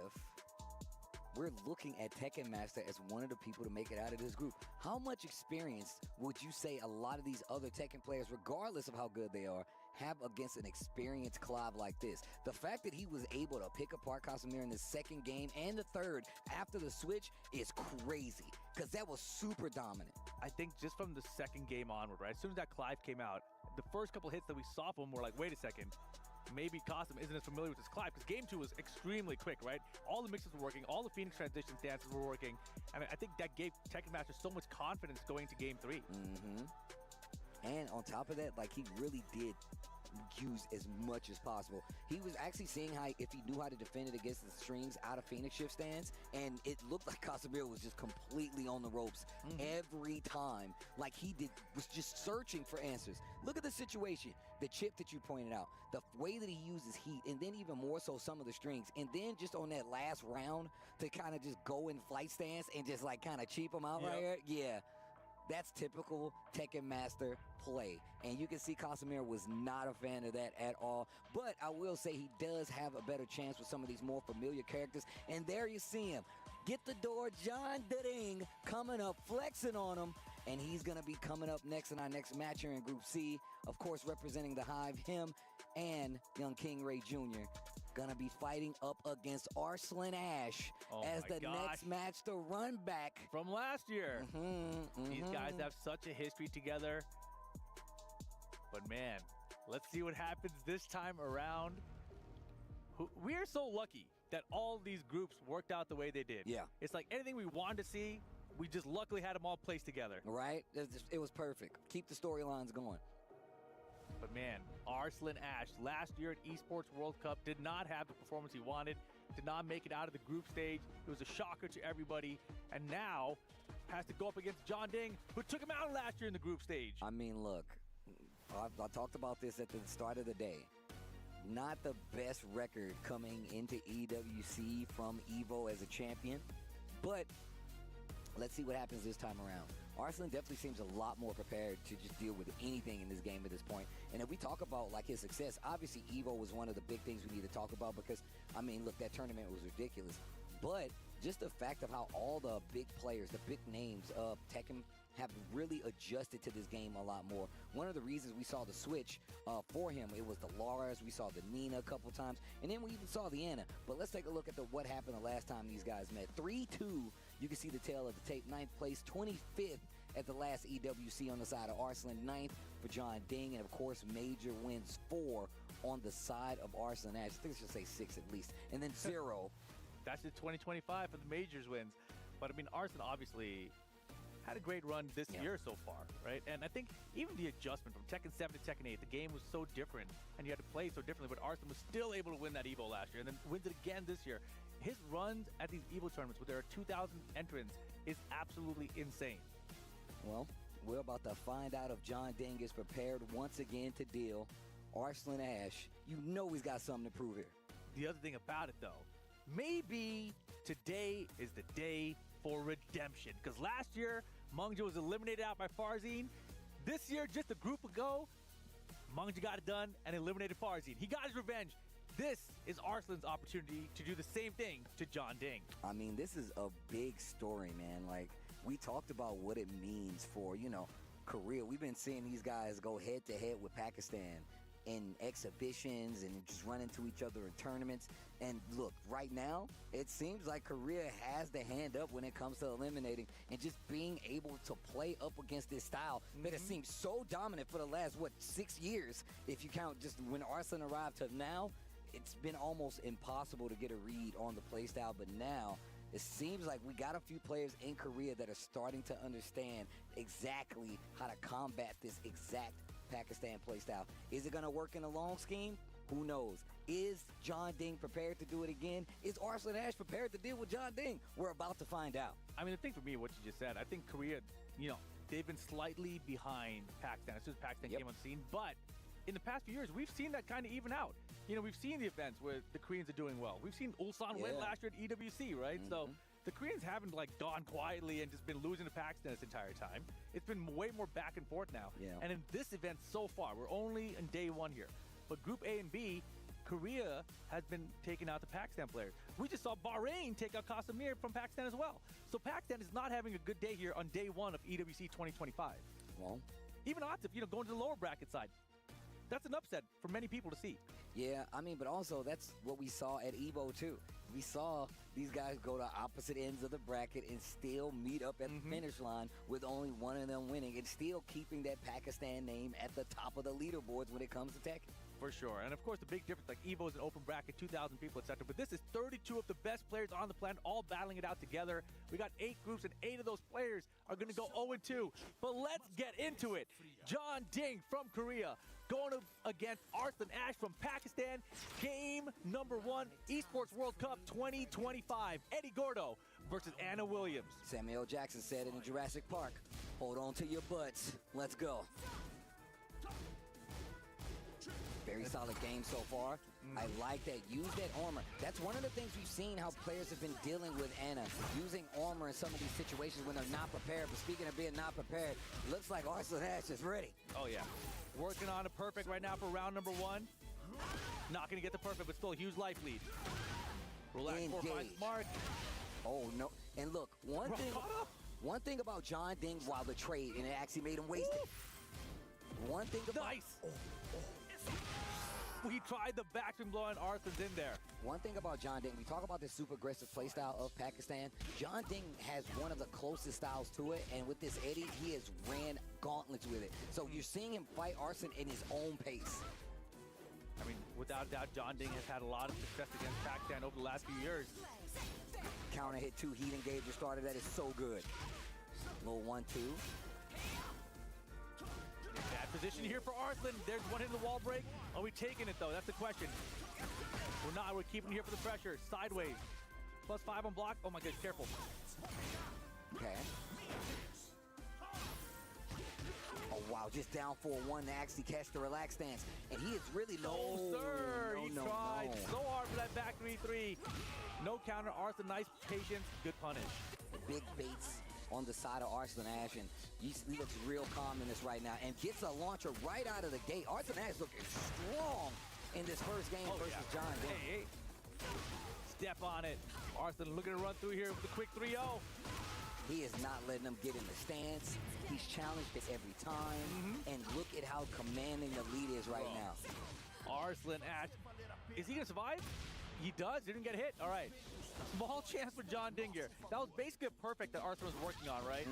we're looking at Tekken Master as one of the people to make it out of this group? How much experience would you say a lot of these other Tekken players, regardless of how good they are, have against an experienced Clive like this? The fact that he was able to pick apart Casimir in the second game and the third after the switch is crazy, because that was super dominant. I think just from the second game onward, right? As soon as that Clive came out, the first couple hits that we saw from him were like, wait a second, maybe Cosm isn't as familiar with this Clive, because game 2 was extremely quick, right? All the mixes were working, all the Phoenix transition stances were working. I mean, I think that gave Tekken Master so much confidence going to game 3. And on top of that, like, he really did use as much as possible. He was actually seeing how, if he knew how to defend it against the strings out of Phoenix shift stance, and it looked like Casimir was just completely on the ropes every time. Like, he was just searching for answers. Look at the situation, the chip that you pointed out, the way that he uses heat, and then even more so some of the strings, and then just on that last round to kind of just go in flight stance and just like kind of cheap him out right here. Yeah. That's typical Tekken Master play. And you can see Casimir was not a fan of that at all. But I will say he does have a better chance with some of these more familiar characters. And there you see him. Get the door, John Ding coming up, flexing on him. And he's going to be coming up next in our next match here in Group C. Of course, representing the Hive, him and Young King Ray Jr. Gonna be fighting up against Arslan Ash as the next match to run back from last year. These guys have such a history together. But man, let's see what happens this time around. We are so lucky that all these groups worked out the way they did. Yeah. It's like anything we wanted to see, we just luckily had them all placed together. Right? It was perfect. Keep the storylines going. But man, Arslan Ash last year at Esports World Cup did not have the performance he wanted, did not make it out of the group stage. It was a shocker to everybody, and now has to go up against John Ding, who took him out last year in the group stage. I mean, look, I talked about this at the start of the day. Not the best record coming into EWC from Evo as a champion, but let's see what happens this time around. Arslan definitely seems a lot more prepared to just deal with anything in this game at this point. And if we talk about like his success, obviously Evo was one of the big things we need to talk about because, I mean, look, that tournament was ridiculous. But just the fact of how all the big players, the big names of Tekken have really adjusted to this game a lot more. One of the reasons we saw the switch for him, it was the Laura's, we saw the Nina a couple times, and then we even saw the Anna. But let's take a look at what happened the last time these guys met. 3-2, you can see the tail of the tape. 9th place, 25th at the last EWC on the side of Arslan. 9th for John Ding, and of course, major wins 4 on the side of Arslan Ash. I think I should say 6 at least. And then 0. That's the 2025 for the majors wins. But I mean, Arslan obviously had a great run this year so far, right? And I think even the adjustment from Tekken 7 to Tekken 8, the game was so different, and you had to play so differently, but Arslan was still able to win that EVO last year, and then wins it again this year. His runs at these EVO tournaments, where there are 2,000 entrants, is absolutely insane. Well, we're about to find out if John Ding is prepared once again to deal. Arslan Ash, you know he's got something to prove here. The other thing about it, though, maybe today is the day for redemption, because last year, Mungja was eliminated out by Farzine. This year, just a group ago, Mungja got it done and eliminated Farzine. He got his revenge. This is Arslan's opportunity to do the same thing to John Ding. I mean, this is a big story, man. Like, we talked about what it means for, Korea. We've been seeing these guys go head-to-head with Pakistan in exhibitions and just run into each other in tournaments. And look, right now, it seems like Korea has the hand up when it comes to eliminating and just being able to play up against this style that has seemed so dominant for the last, 6 years? If you count just when Arslan arrived to now, it's been almost impossible to get a read on the play style. But now, it seems like we got a few players in Korea that are starting to understand exactly how to combat this exact Pakistan playstyle. Is it going to work in a long scheme? Who knows? Is John Ding prepared to do it again? Is Arslan Ash prepared to deal with John Ding? We're about to find out. I mean, the thing for me, what you just said, I think Korea, they've been slightly behind Pakistan as soon as Pakistan came on the scene. But in the past few years, we've seen that kind of even out. We've seen the events where the Koreans are doing well. We've seen Ulsan win last year at EWC, right? So the Koreans haven't gone quietly and just been losing to Pakistan this entire time. It's been way more back and forth now. And in this event so far, we're only in day 1 here. But Group A and B, Korea has been taking out the Pakistan players. We just saw Bahrain take out Qasimir from Pakistan as well. So Pakistan is not having a good day here on day 1 of EWC 2025. Well, even Atif, going to the lower bracket side. That's an upset for many people to see. Yeah, I mean, but also that's what we saw at EVO too. We saw these guys go to opposite ends of the bracket and still meet up at the finish line with only one of them winning and still keeping that Pakistan name at the top of the leaderboards when it comes to Tekken. For sure. And of course, the big difference, EVO is an open bracket, 2,000 people, etc. But this is 32 of the best players on the planet, all battling it out together. We got 8 groups, and 8 of those players are going to go 0-2. But let's get into it. John Ding from Korea going against Arslan Ash from Pakistan. Game number 1, Esports World Cup 2025. Eddie Gordo versus Anna Williams. Samuel Jackson said it in Jurassic Park. Hold on to your butts. Let's go. Very solid game so far. I like that. Use that armor. That's one of the things we've seen how players have been dealing with Anna. Using armor in some of these situations when they're not prepared. But speaking of being not prepared, looks like Arslan Ash is ready. Oh, yeah. Working on a perfect right now for round number 1. Not going to get the perfect, but still a huge life lead. Relax, 4 finds mark. Oh, no. And look, one thing about John Ding while the trade, and it actually made him waste it. One thing about... Nice. We tried the backspin blow and Arslan's in there. One thing about John Ding, we talk about this super aggressive playstyle of Pakistan. John Ding has one of the closest styles to it, and with this Eddie, he has ran gauntlets with it. So you're seeing him fight Arslan in his own pace. I mean, without a doubt, John Ding has had a lot of success against Pakistan over the last few years. Counter hit 2 heat engager started. That is so good. Little 1-2. Bad position here for Arslan. There's one in the wall break. Are we taking it, though? That's the question. We're not. We're keeping it here for the pressure. Sideways. +5 on block. Oh, my goodness. Careful. Okay. Oh, wow. Just down 4-1 to actually catch the relax stance. And he is really low. No, sir. He tried so hard for that back 3-3. No counter. Arslan, nice patience. Good punish. Big baits on the side of Arslan Ash, and he looks real calm in this right now, and gets a launcher right out of the gate. Arslan Ash looking strong in this first game versus John Ding. Hey. Step on it. Arslan looking to run through here with a quick 3-0. He is not letting them get in the stance. He's challenged it every time. And look at how commanding the lead is right now. Arslan Ash. Is he going to survive? He does. Didn't get hit. All right. Small chance for John Ding here. That was basically a perfect that Arslan was working on, right?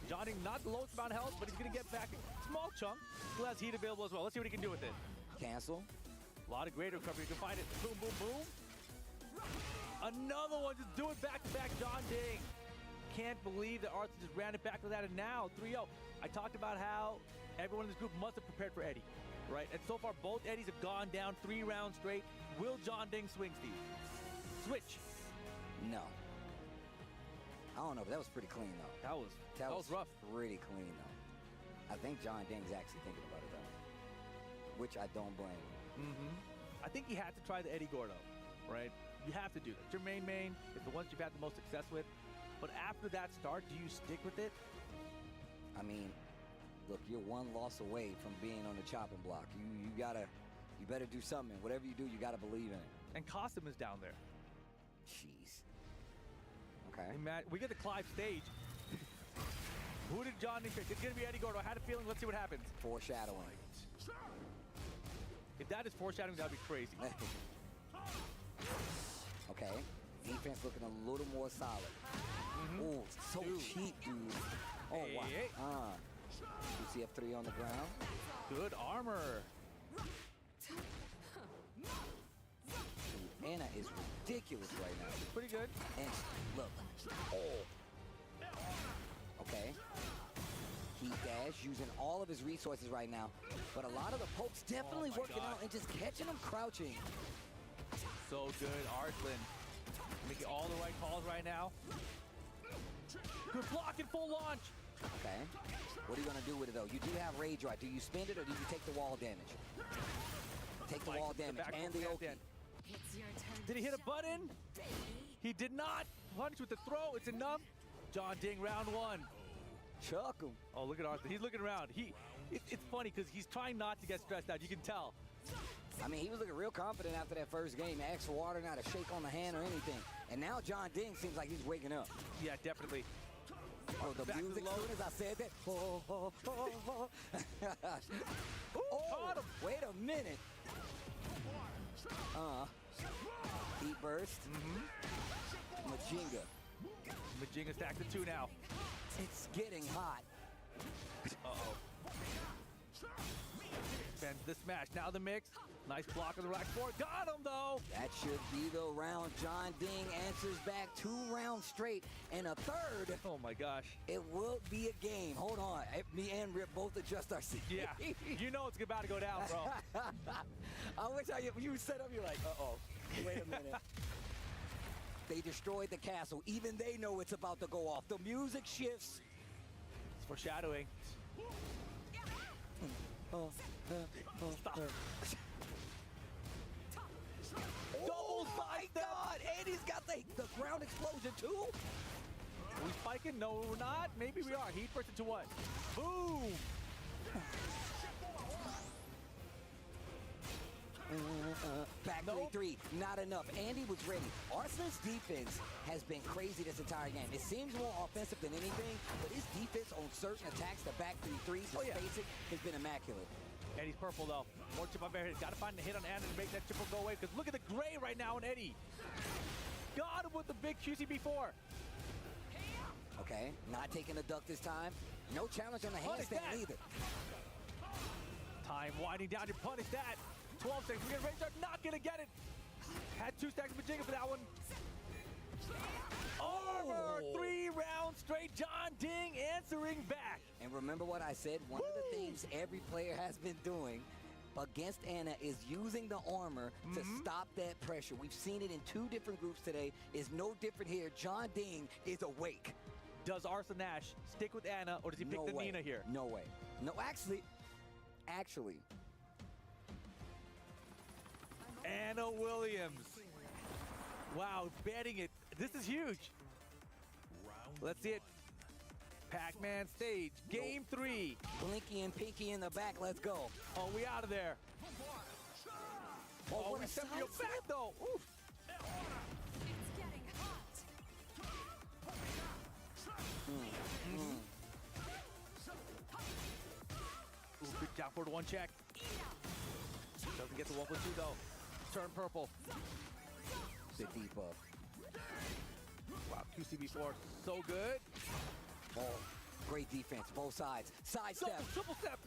John Ding, not the lowest amount of health, but he's going to get back a small chunk. Still has heat available as well. Let's see what he can do with it. Cancel. A lot of great recovery. You can find it. Boom, boom, boom. Another one. Just do it back-to-back, John Ding. Can't believe that Arslan just ran it back to that, and now 3-0. I talked about how everyone in this group must have prepared for Eddie, right? And so far, both Eddies have gone down 3 rounds straight. Will John Ding swing, Steve? Switch. No. I don't know, but that was pretty clean, though. That was rough. Pretty clean, though. I think John Ding's actually thinking about it, though, which I don't blame him. I think he had to try the Eddie Gordo, right? You have to do that. Your main is the ones you've had the most success with. But after that start, do you stick with it? I mean, look, you're one loss away from being on the chopping block. You better do something. Whatever you do, you gotta believe in it. And Costume is down there. Jeez. Okay. We get the Clive stage. Who did John Ding pick? It's gonna be Eddie Gordo. I had a feeling. Let's see what happens. Foreshadowing. If that is foreshadowing, that'd be crazy. Okay. Defense looking a little more solid. Oh, so cheap, dude. Oh, wow. UCF3 on the ground. Good armor. Anna is ridiculous right now. Pretty good. And look. Oh. Okay. Heat dash using all of his resources right now. But a lot of the pokes definitely working out and just catching him crouching. So good, Arslan. Making all the right calls right now. Good block and full launch. Okay. What are you going to do with it, though? You do have Rage Right. Do you spend it or do you take the wall damage? Take the wall damage and the Oki. Did he hit a button? He did not. Punch with the throw. It's enough. John Ding, round 1. Chuck him. Oh, look at Arslan. He's looking around. It's funny because he's trying not to get stressed out. You can tell. I mean, he was looking real confident after that first game. Asked for water, not a shake on the hand or anything. And now John Ding seems like he's waking up. Yeah, definitely. Oh, the music, as soon as I said that. Caught him. Wait a minute. Heat burst. Majinga. Majinga stacked to 2 now. It's getting hot. Uh-oh. Fends the smash. Now the mix. Nice block on the rack 4. Got him, though. That should be the round. John Ding answers back 2 rounds straight. And a third. Oh, my gosh. It will be a game. Hold on. Me and Rip both adjust our seats. Yeah. You know it's about to go down, bro. I wish you set up, you're like, uh-oh. Wait a minute. They destroyed the castle. Even they know it's about to go off. The music shifts. It's foreshadowing. Stop. Double my God! Eddie's got the ground explosion too. Are we spiking? No, we're not. Maybe we are. Heat burst into what? Boom! Back 3-3, not enough. Andy was ready. Arslan's defense has been crazy this entire game. It seems more offensive than anything, but his defense on certain attacks, the back 3-3, basic, has been immaculate. Eddie's purple, though. More chip on Bear. Got to find the hit on Anna to make that triple go away, because look at the gray right now on Eddie. Got him with the big QCB4. Okay, not taking the duck this time. No challenge on the handstand either. Time winding down. You punish that. 12 seconds. We get Razor. Not going to get it. Had 2 stacks of Majinga for that one. Armor! 3 rounds straight. John Ding answering back. And remember what I said? One of the things every player has been doing against Anna is using the armor to stop that pressure. We've seen it in 2 different groups today. It's no different here. John Ding is awake. Does Arslan Nash stick with Anna, or does he pick the Nina here? No way. No, actually. Anna Williams. Wow, betting it. This is huge. Let's see it. Pac-Man stage. Game 3. Blinky and Pinky in the back. Let's go. Oh, we out of there. Oh, we stepped your back, though. Oof. Down forward 1 check. Doesn't get the 1+2 though. Turn purple. Bit deep up. Wow, QCB4 so good. Oh, great defense, both sides. Side step. Triple step.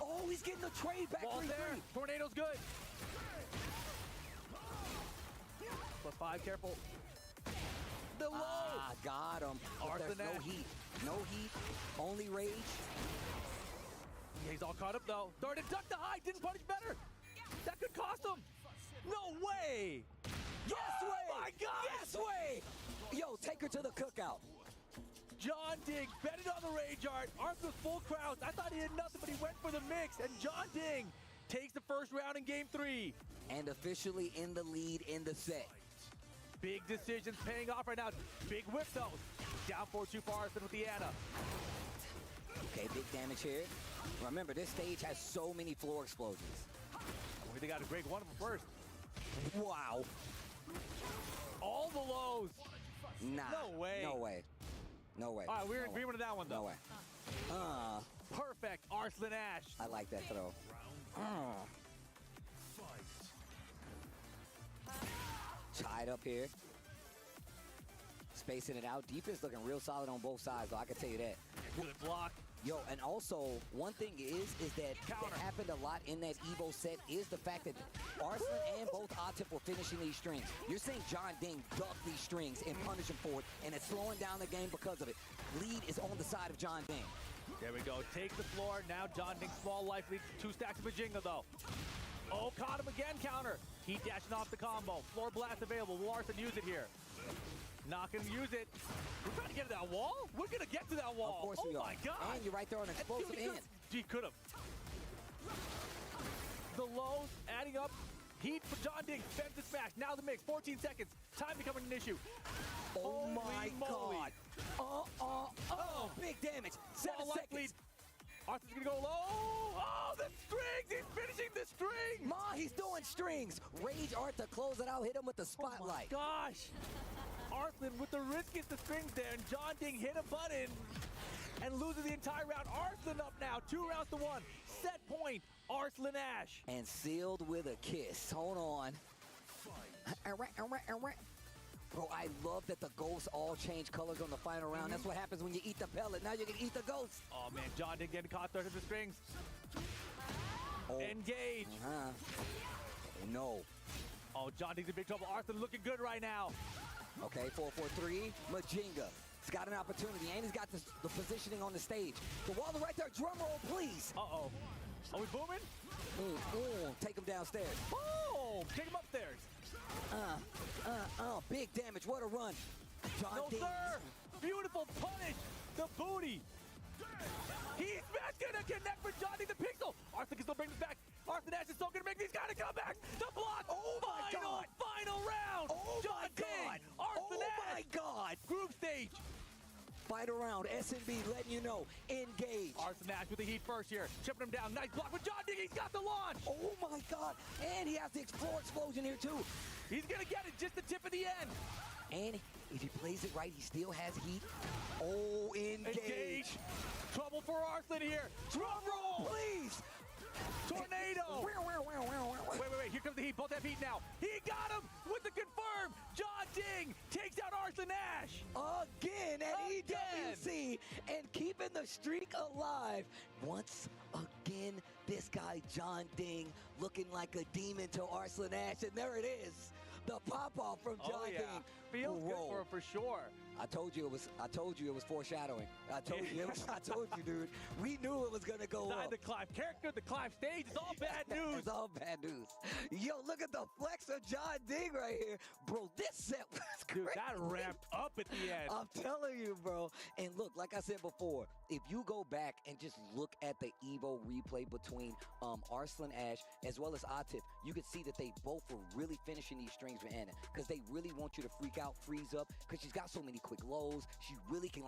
Oh, he's getting the trade back. Wall there. Tornado's good. +5, careful. The low. Got him. But there's no heat. No heat. Only rage. Yeah, he's all caught up though. Started duck the high. Didn't punish better. That could cost him. No way. Yes way. Oh my God. Yes way. Yo, take her to the cookout. John Ding betted on the rage art. Arthur with full crowds. I thought he had nothing, but he went for the mix. And John Ding takes the first round in game 3. And officially in the lead in the set. Big decisions paying off right now. Big whip though. Down 4-2 for Arthur with the Ana. Okay, big damage here. Remember, this stage has so many floor explosions. They got to break one of them first. Wow. All the lows. Nah. No way. No way. No way. All right, we're in agreement on that one, though. No way. Perfect. Arslan Ash. I like that throw. Tied up here. Spacing it out. Defense looking real solid on both sides, though. I can tell you that. Good block. Yo, and also, one thing is that happened a lot in that Evo set is the fact that Arslan and both Atif were finishing these strings. You're seeing John Ding duck these strings and punish him for it, and it's slowing down the game because of it. Lead is on the side of John Ding. There we go. Take the floor. Now John Ding, small life lead. 2 stacks of Bajinga, though. Oh, caught him again, counter. Heat dashing off the combo. Floor blast available. Will Arslan use it here? Not gonna use it. We're trying to get to that wall? We're gonna get to that wall. Of course we are. My God. And you're right there on explosive end. Gee, could have. The lows adding up. Heat for John Ding. Fends the smash. Now the mix. 14 seconds. Time becoming an issue. Oh my moly. God. Big damage. 7 seconds. Lead. Arthur's gonna go low. Oh, the strings. He's finishing the strings. He's doing strings. Rage Arthur, close it out. Hit him with the spotlight. Oh my gosh. Arslan with the risk gets the strings there, and John Ding hit a button and loses the entire round. Arslan up now, 2 rounds to 1. Set point, Arslan Ash. And sealed with a kiss. Hold on. Bro, I love that the ghosts all change colors on the final round. That's what happens when you eat the pellet. Now you can eat the ghost. Oh, man, John Ding getting caught third of the strings. Engage. Oh, no. Oh, John Ding's in big trouble. Arslan looking good right now. Okay, 4-4-3, Majinga. He's got an opportunity, and he's got the positioning on the stage. The wall right there, drum roll, please. Uh-oh. Are we booming? Take him downstairs. Boom! Take him upstairs. Big damage, what a run. John Ding. Sir. Beautiful punish. The booty. He's gonna connect for John Ding, the pixel. Arslan can still bring this back. Arslan Ash is still gonna make these guys come back. The block. Oh my God. Final round. Oh John my God. Ding. Arslan Ash. Oh my God. Group stage. Fight around. SNB letting you know. Engage. Arslan Ash with the heat first here. Chipping him down. Nice block with John Ding. He's got the launch. Oh my God. And he has the floor explosion here too. He's gonna get it. Just the tip of the end. And if he plays it right, he still has heat. Oh, engage. Trouble for Arslan here. Drum roll, please. Tornado. Wait. Here comes the heat. Both have heat now. He got him with the confirm. John Ding takes out Arslan Ash. Again at EWC and keeping the streak alive. Once again, this guy, John Ding, looking like a demon to Arslan Ash. And there it is. The pop-off from John Ding. Feels good for sure. I told you it was foreshadowing. I told you, dude. We knew it was gonna go up. The climb character, the climb stage. It's all bad news. It's all bad news. Yo, look at the flex of John Ding right here, bro. This set was Dude, crazy. that ramped up at the end. I'm telling you, bro. And look, like I said before, if you go back and just look at the Evo replay between Arslan Ash as well as Atif, you could see that they both were really finishing these strings for Ana because they really want you to freak out, freeze up, because she's got so many quick lows. She really can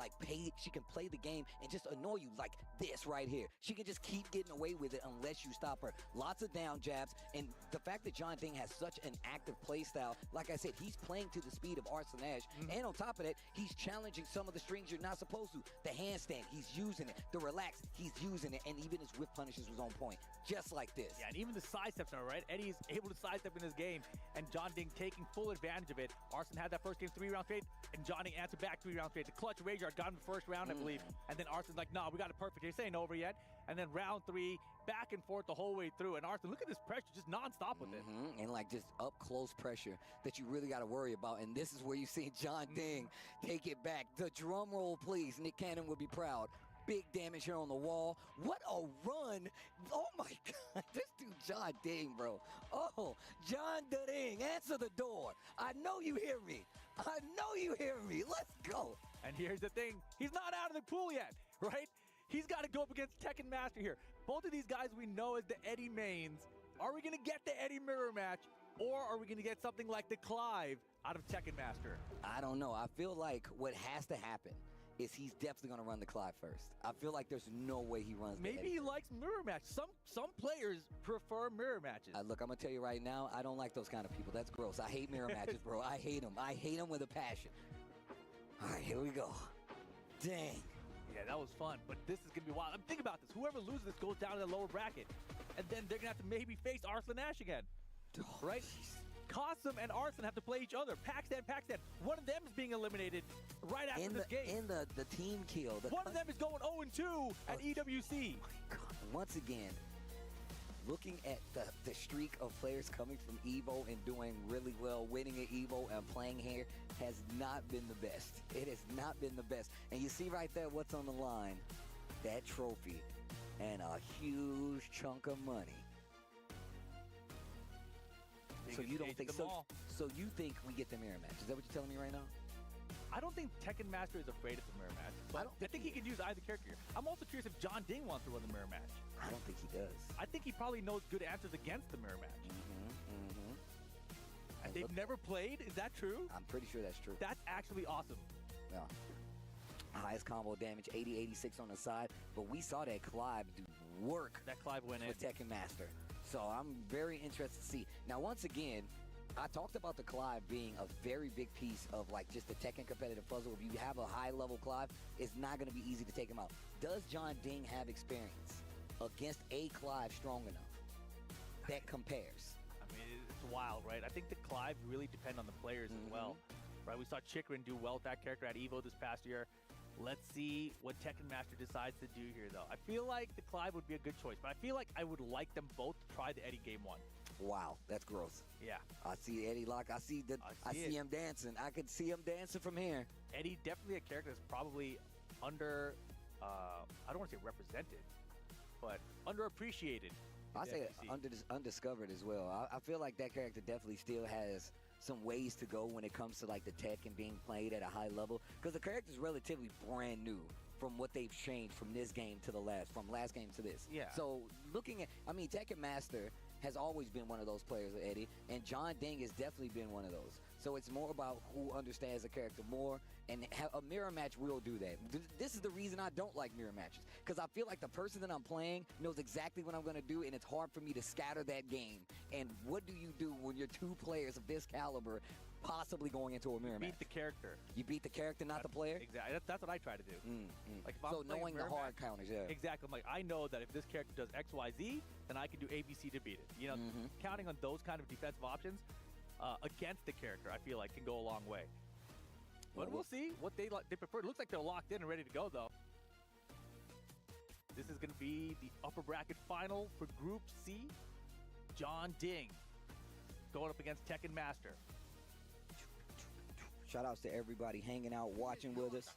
she can play the game and just annoy you like this right here. She can just keep getting away with it unless you stop her. Lots of down jabs, and the fact that John Ding has such an active play style, like I said, he's playing to the speed of Arslan Ash, and on top of that, he's challenging some of the strings you're not supposed to. The handstand, he's using it. The relax, he's using it, and even his whip punishes was on point, just like this. Yeah, and even the sidesteps are right. Eddie is able to sidestep in this game, and John Ding taking full advantage of it. Arslan had that first game 3 rounds straight, and John Ding answered back 3 rounds straight. The clutch rage guard got him the first round, I believe, and then Arslan's like, nah, we got it perfect. This ain't over yet. And then round 3, back and forth the whole way through. And Arslan, look at this pressure, just nonstop with it. And like just up close pressure that you really got to worry about. And this is where you see John Ding take it back. The drum roll, please. Nick Cannon would be proud. Big damage here on the wall. What a run. Oh my God. This dude, John Ding, bro. Oh, John Ding, answer the door. I know you hear me. I know you hear me. Let's go. And here's the thing. He's not out of the pool yet, right? He's got to go up against Tekken Master here. Both of these guys we know as the Eddie mains. Are we going to get the Eddie mirror match, or are we going to get something like the Clive out of Tekken Master? I don't know. I feel like what has to happen is he's definitely going to run the Clive first. I feel like there's no way he runs the Maybe Eddie he first. likes mirror matches. Some players prefer mirror matches. Look, I'm going to tell you right now, I don't like those kind of people. That's gross. I hate mirror matches, bro. I hate them. I hate them with a passion. All right, here we go. Dang. Yeah, that was fun, but this is going to be wild. Think about this. Whoever loses this goes down to the lower bracket, and then they're going to have to maybe face Arslan Ash again, right? Cosum and Arslan have to play each other. Pakistan. One of them is being eliminated right after this game. In the team kill. One of them is going 0-2 at EWC. Once again, looking at the streak of players coming from EVO and doing really well, winning at EVO and playing here has not been the best. It has not been the best. And you see right there what's on the line. That trophy and a huge chunk of money. So you don't think so? So you think we get the mirror match? Is that what you're telling me right now? I don't think Tekken Master is afraid of the mirror match. But I think he can use either character. I'm also curious if John Ding wants to run the mirror match. I don't think he does. I think he probably knows good answers against the mirror match. And they've never played? Is that true? I'm pretty sure that's true. That's actually awesome. Yeah. Highest combo damage, 80-86 on the side. But we saw that Clive do work. That Clive went in. With Tekken Master. So I'm very interested to see. Now, once again, I talked about the Clive being a very big piece of like just the Tekken competitive puzzle. If you have a high-level Clive, it's not going to be easy to take him out. Does John Ding have experience against a Clive strong enough that compares? I mean, it's wild, right? I think the Clive really depend on the players as well, right? We saw Chikrin do well with that character at EVO this past year. Let's see what Tekken Master decides to do here, though. I feel like the Clive would be a good choice, but I feel like I would like them both to try the Eddie game 1. Wow, that's gross. Yeah. I see Eddie Lock. I see him dancing. I could see him dancing from here. Eddie, definitely a character that's probably under, I don't want to say represented, but underappreciated. I say undiscovered as well. I feel like that character definitely still has some ways to go when it comes to like the tech and being played at a high level, because the character is relatively brand new from what they've changed from this game to the from last game to this. Yeah. So looking at, I mean, Tekken Master has always been one of those players, Eddie, and John Ding has definitely been one of those. So it's more about who understands the character more, and a mirror match will do that. This is the reason I don't like mirror matches, because I feel like the person that I'm playing knows exactly what I'm going to do, and it's hard for me to scatter that game. And what do you do when you're two players of this caliber possibly going into a mirror match? Beat the character. You beat the character, not the player? Exactly. That's what I try to do. Like if I'm so playing knowing the mirror hard match, counters, yeah. Exactly. I'm like, I know that if this character does X, Y, Z, then I can do A, B, C to beat it. You know, counting on those kind of defensive options against the character, I feel like can go a long way. But we'll see what they prefer. It looks like they're locked in and ready to go, though. This is going to be the upper bracket final for Group C. John Ding going up against Tekken Master. Shout outs to everybody hanging out, watching with us.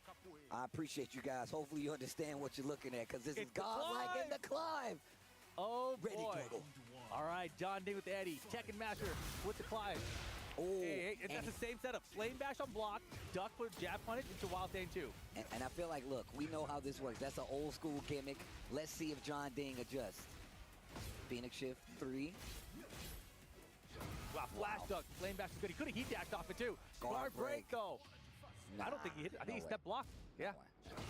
I appreciate you guys. Hopefully you understand what you're looking at, because this is godlike in the Clive. Oh, Ready, boy. Doodle. All right, John Ding with the Eddie. Tekken Master with the Clive. Oh, hey, that's the same setup. Flame bash on block, duck for jab punish into Wild Thing 2. And I feel like, look, we know how this works. That's an old school gimmick. Let's see if John Ding adjusts. Phoenix Shift 3. Wow, flash duck. Flame bash is good. He could have heat dashed off it too. Guard break though. I don't think he hit it. I think he way. step blocked. Yeah.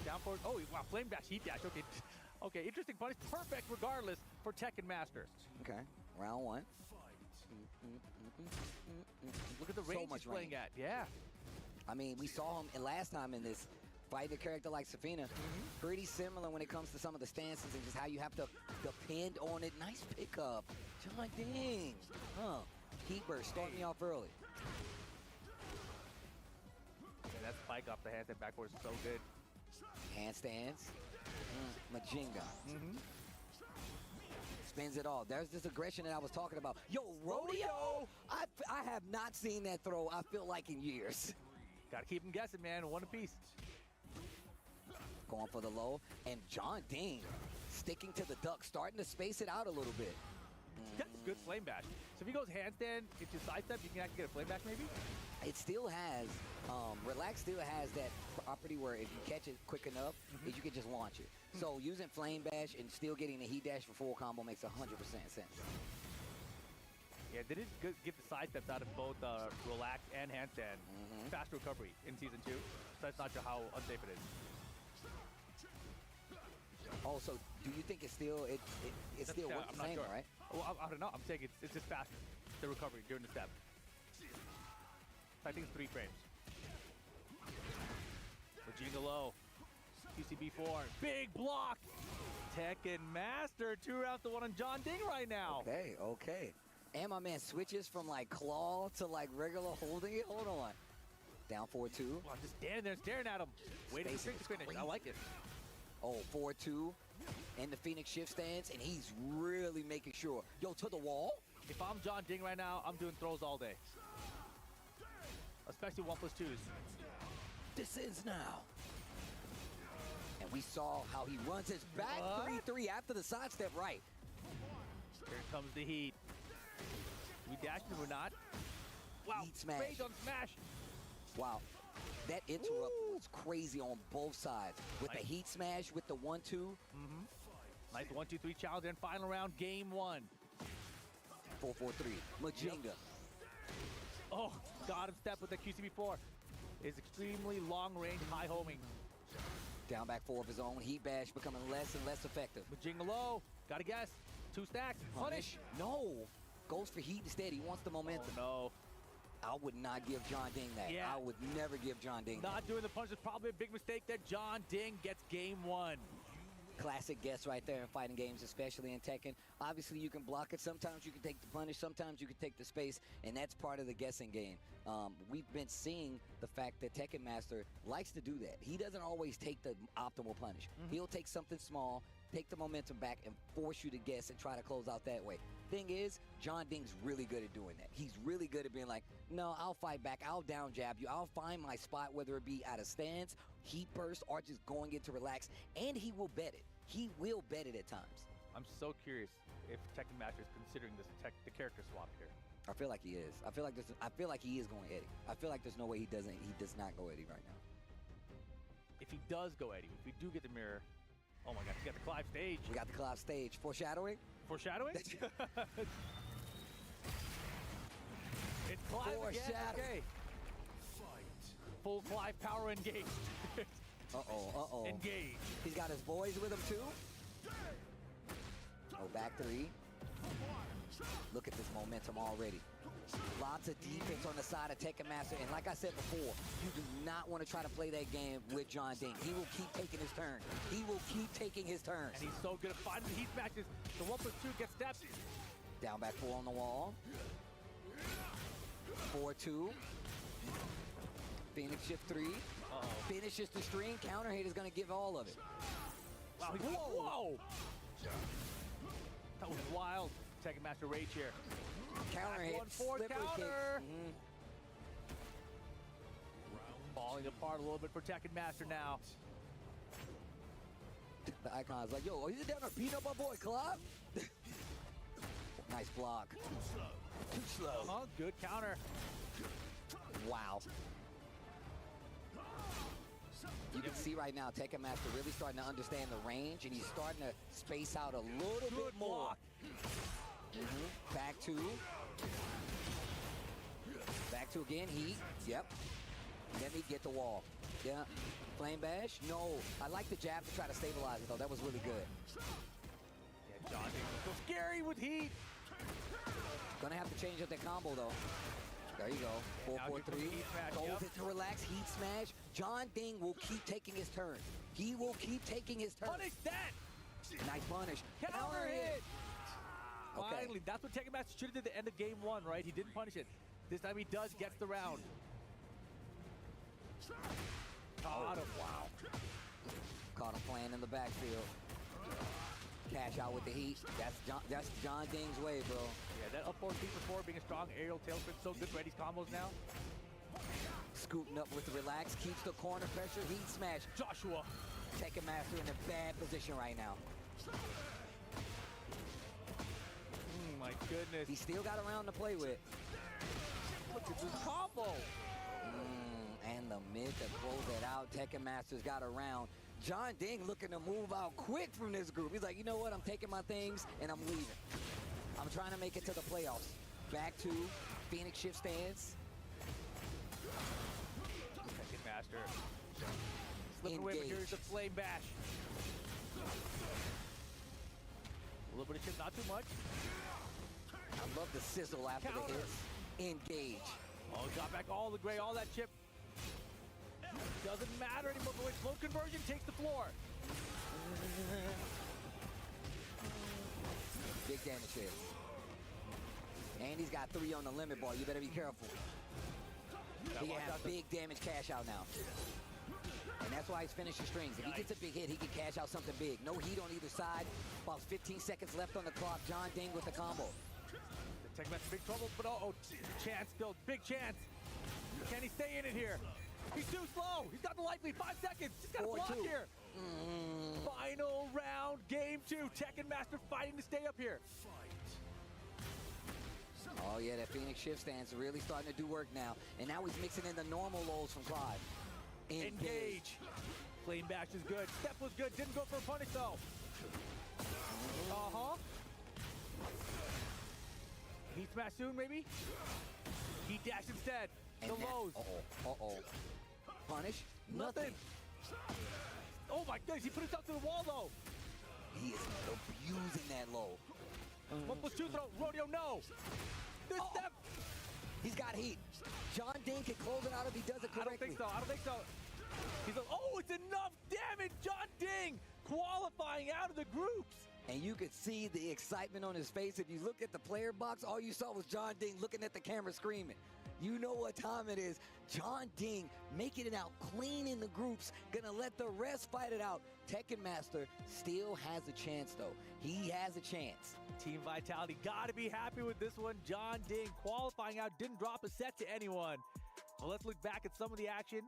Down forward. Oh, wow. Flame dash, heat dash. Okay. Okay, interesting punish. Perfect regardless for Tekken Master. Okay, round one. Look at the So range much he's playing range. at. Yeah. I mean, we saw him last time in this, fighting a character like Safina. Pretty similar when it comes to some of the stances and just how you have to depend on it. Nice pickup. John Ding. Huh. Heat burst starting me off early. Yeah, that spike off the handstand backwards is so good. Handstands. Majinga. Spins it all. There's this aggression that I was talking about. Yo, rodeo! I have not seen that throw, I feel like, in years. Gotta keep him guessing, man. One apiece. Going for the low. And John Ding sticking to the duck, starting to space it out a little bit. He's got this good flame bash. So if he goes handstand into sidestep, you can actually get a flame bash maybe? It still has, Relax still has that property where if you catch it quick enough, you can just launch it. So using Flame Bash and still getting the Heat Dash for full combo makes 100% sense. Yeah, they did get the side steps out of both Relax and handstand. Fast recovery in Season 2. So that's not sure how unsafe it is. Oh, so do you think it's still, it still works I'm the not same, sure. right? Well, I don't know. I'm saying it's just faster, the recovery during the step. I think it's 3 frames. Majinga low. QCB4. Big block. Tekken Master. 2 rounds to 1 on John Ding right now. Okay, okay. And my man switches from like claw to like regular holding it. Hold on. Down 4-2. Wow, just standing there staring at him. Waiting for Spacing the finish. I like it. Oh, 4-2. And the Phoenix shift stance, and he's really making sure. Yo, to the wall. If I'm John Ding right now, I'm doing throws all day. Especially 1+2s. This is now. And we saw how he runs his back 3-3 after the sidestep right. Here comes the heat. We dashed him or not? Wow, Heat smash. rage on smash. Wow. That interrupt was crazy on both sides. With the heat smash, with the 1-2. Nice 1-2-3 challenge and final round, game 1. 4-4-3. Majinga. Oh, got him step with the QCB4. Is extremely long range, high homing. Down back 4 of his own. Heat bash becoming less and less effective. Majinga low. Gotta guess. 2 stacks. Punish. No. Goes for heat instead. He wants the momentum. Oh, no. I would not give John Ding that. Yeah. I would never give John Ding that. Not doing the punch is probably a big mistake there. John Ding gets game 1. Classic guess right there in fighting games, especially in Tekken. Obviously, you can block it. Sometimes you can take the punish. Sometimes you can take the space, and that's part of the guessing game. We've been seeing the fact that Tekken Master likes to do that. He doesn't always take the optimal punish. He'll take something small, take the momentum back, and force you to guess and try to close out that way. Thing is, John Ding's really good at doing that. He's really good at being like, no, I'll fight back. I'll down jab you. I'll find my spot, whether it be out of stance, heat burst, or just going into relax, and he will bet it. He will bet it at times. I'm so curious if Tekken Master is considering this the character swap here. I feel like he is. I feel like he is going Eddie. I feel like there's no way he does not go Eddie right now. If he does go Eddie, if we do get the mirror, oh my gosh, we got the Clive stage. We got the Clive stage. Foreshadowing? Foreshadowing? It's Clive again. Okay. Full Clive power engaged. Uh-oh. Engage. He's got his boys with him too. Oh, back 3. Look at this momentum already. Lots of defense on the side of Tekken Master. And like I said before, you do not want to try to play that game with John Ding. He will keep taking his turn. He will keep taking his turns. And he's so good at finding the heat matches. The 1+2 gets steps. Down back 4 on the wall. 4-2. Phoenix shift 3. Finishes the string. Counter hit is going to give all of it. Wow, whoa! That was wild. Tekken Master rage here. Counter hit. 1-4 slippery counter. kick. Falling apart a little bit for Tekken Master now. The icon's like, yo, are you down there beating up my boy, Clive? Nice block. Too slow. Good counter. Wow. You can see right now Tekken Master really starting to understand the range, and he's starting to space out a little bit more. Back 2. Back 2 again, heat. Yep. Let me get the wall. Yeah. Flame bash? No. I like the jab to try to stabilize it, though. That was really good. Yeah, John Ding so scary with heat. Gonna have to change up that combo, though. There you go. 4-4-3. Goes into relax. Heat smash. John Ding will keep taking his turn. He will keep taking his turn. Punish that! Nice punish. Counter hit! Okay. Finally, that's what Tekken Master should have did at the end of game 1, right? He didn't punish it. This time he does, gets the round. Caught him. Wow. Caught him playing in the backfield. Cash out with the heat. That's John Ding's way, bro. Yeah, that up 4 keep before being a strong aerial tail flip. So good for Eddie's combos now. Scooting up with the relax. Keeps the corner pressure. Heat smash. Joshua. Tekken Master in a bad position right now. My goodness. He still got a round to play with. Look at this combo. And the mid to close it out. Tekken Master's got a round. John Ding looking to move out quick from this group. He's like, you know what? I'm taking my things and I'm leaving. I'm trying to make it to the playoffs. Back to Phoenix shift stance. Tekken Master. Slipping away, but here's the flame bash. A little bit of chip, not too much. I love the sizzle after the hits. Engage. Oh, got back all the gray, all that chip. Doesn't matter anymore. The way flow conversion takes the floor. Big damage here. And he's got 3 on the limit bar. You better be careful. He can have big damage cash out now. And that's why he's finishing strings. If he gets a big hit, he can cash out something big. No heat on either side. About 15 seconds left on the clock. John Ding with the combo. The Tekken Master big trouble, but chance still. Big chance. Can he stay in it here? He's too slow. He's got the life lead. 5 seconds. He's got a block here. Final round, game 2. Tekken Master fighting to stay up here. Oh, yeah, that Phoenix shift stance really starting to do work now. And now he's mixing in the normal lows from Clive. Engage. Flame bash is good. Step was good. Didn't go for a punish, though. Heat smash soon, maybe? Heat dash instead. And the lows. Punish? Nothing. Oh, my goodness. He put himself to the wall, though. He is abusing that low. 1+2 throw. Rodeo, no. This step. He's got heat. John Ding can close it out if he does it correctly. I don't think so. He's like, oh, it's enough damage. John Ding qualifying out of the groups. And you could see the excitement on his face. If you look at the player box, all you saw was John Ding looking at the camera screaming. You know what time it is. John Ding making it out clean in the groups. Gonna let the rest fight it out. Tekken Master still has a chance, though. He has a chance. Team Vitality gotta be happy with this one. John Ding qualifying out, didn't drop a set to anyone. Well, let's look back at some of the action.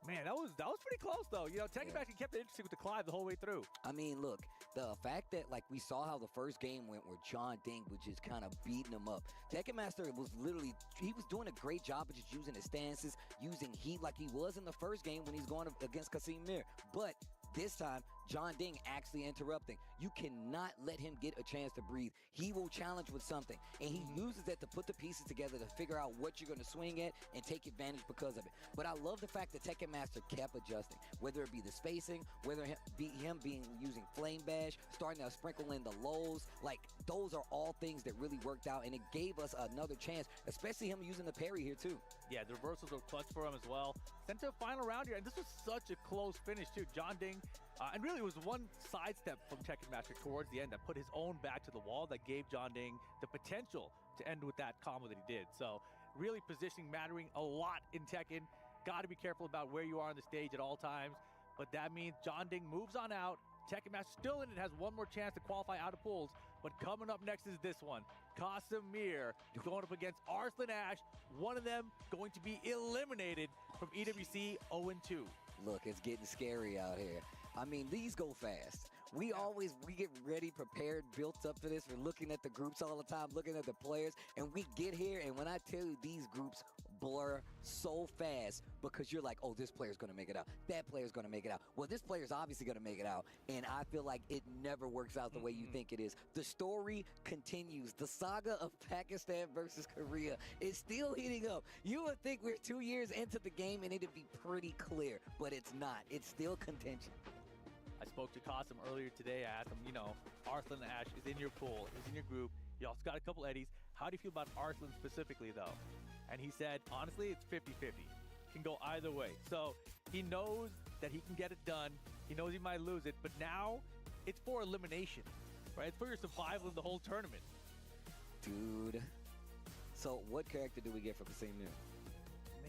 Man, that was pretty close, though. You know, Tekken Master kept it interesting with the Clive the whole way through. I mean, look, the fact that, like, we saw how the first game went where John Ding was just kind of beating him up. Tekken Master was literally, he was doing a great job of just using his stances, using heat like he was in the first game when he's going against Kasim Mir. But this time, John Ding actually interrupting. You cannot let him get a chance to breathe. He will challenge with something. And he uses that to put the pieces together to figure out what you're going to swing at and take advantage because of it. But I love the fact that Tekken Master kept adjusting. Whether it be the spacing, whether him using Flame Bash, starting to sprinkle in the lows. Like, those are all things that really worked out. And it gave us another chance, especially him using the parry here too. Yeah, the reversals were clutch for him as well. Sent to a final round here. And this was such a close finish too. John Ding, and really it was one sidestep from Tekken Master towards the end that put his own back to the wall that gave John Ding the potential to end with that combo that he did. So really positioning mattering a lot in Tekken. Got to be careful about where you are on the stage at all times. But that means John Ding moves on out. Tekken Master still in it, has one more chance to qualify out of pools. But coming up next is this one. Casimir going up against Arslan Ash. One of them going to be eliminated from EWC 0-2. Look, it's getting scary out here. I mean, these go fast. We get ready, prepared, built up for this. We're looking at the groups all the time, looking at the players, and we get here, and when I tell you these groups blur so fast because you're like, oh, this player's going to make it out. That player's going to make it out. Well, this player's obviously going to make it out. And I feel like it never works out the way you think it is. The story continues. The saga of Pakistan versus Korea is still heating up. You would think we're 2 years into the game and it'd be pretty clear, but it's not. It's still contention. I spoke to Qasim earlier today. I asked him, you know, Arslan Ash is in your pool, is in your group. You also got a couple Eddies. How do you feel about Arslan specifically, though? And he said, honestly, it's 50-50. Can go either way. So he knows that he can get it done. He knows he might lose it, but now it's for elimination, right? It's for your survival in the whole tournament. Dude. So what character do we get for Qasim Mir?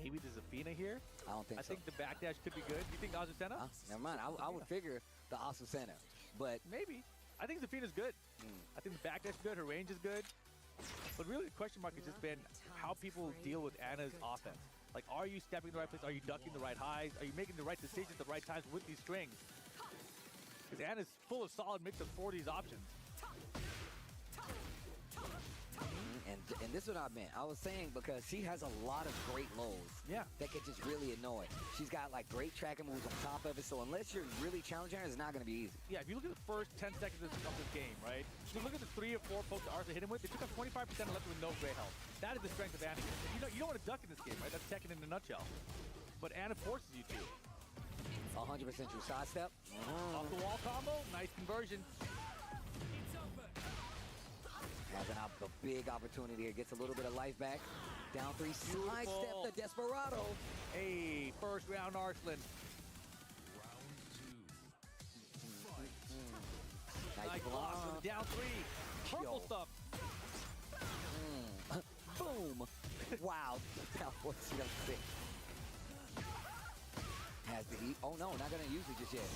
Maybe there's a Fina here? I don't think so. I think the backdash could be good. You think Azucena? Never mind. I would figure the Azucena, but maybe. I think Zafina's good. I think the backdash is good. Her range is good. But really, the question mark has just been how people deal with Ana's offense. Like, are you stepping in the right place? Are you ducking the right highs? Are you making the right decisions at the right times with these strings? Because Ana's full of solid mix-ups for these options. And this is what I meant. I was saying because she has a lot of great lows. Yeah. That can just really annoy. She's got like great tracking moves on top of it. So unless you're really challenging her, it's not going to be easy. Yeah, if you look at the first 10 seconds of this game, right? If you look at the 3 or 4 pokes that Arslan hit him with, they took up 25% and left with no gray health. That is the strength of Ana. You don't want to duck in this game, right? That's Tekken in a nutshell. But Ana forces you to. 100% true. Sidestep. Off the wall combo. Nice conversion. Has a big opportunity here. Gets a little bit of life back. Down 3. Sidestep the Desperado. Hey, first round Arslan. Nice block from down 3. Purple stuff. Boom. Wow. Down 4 6. Has the heat. Oh no, not going to use it just yet.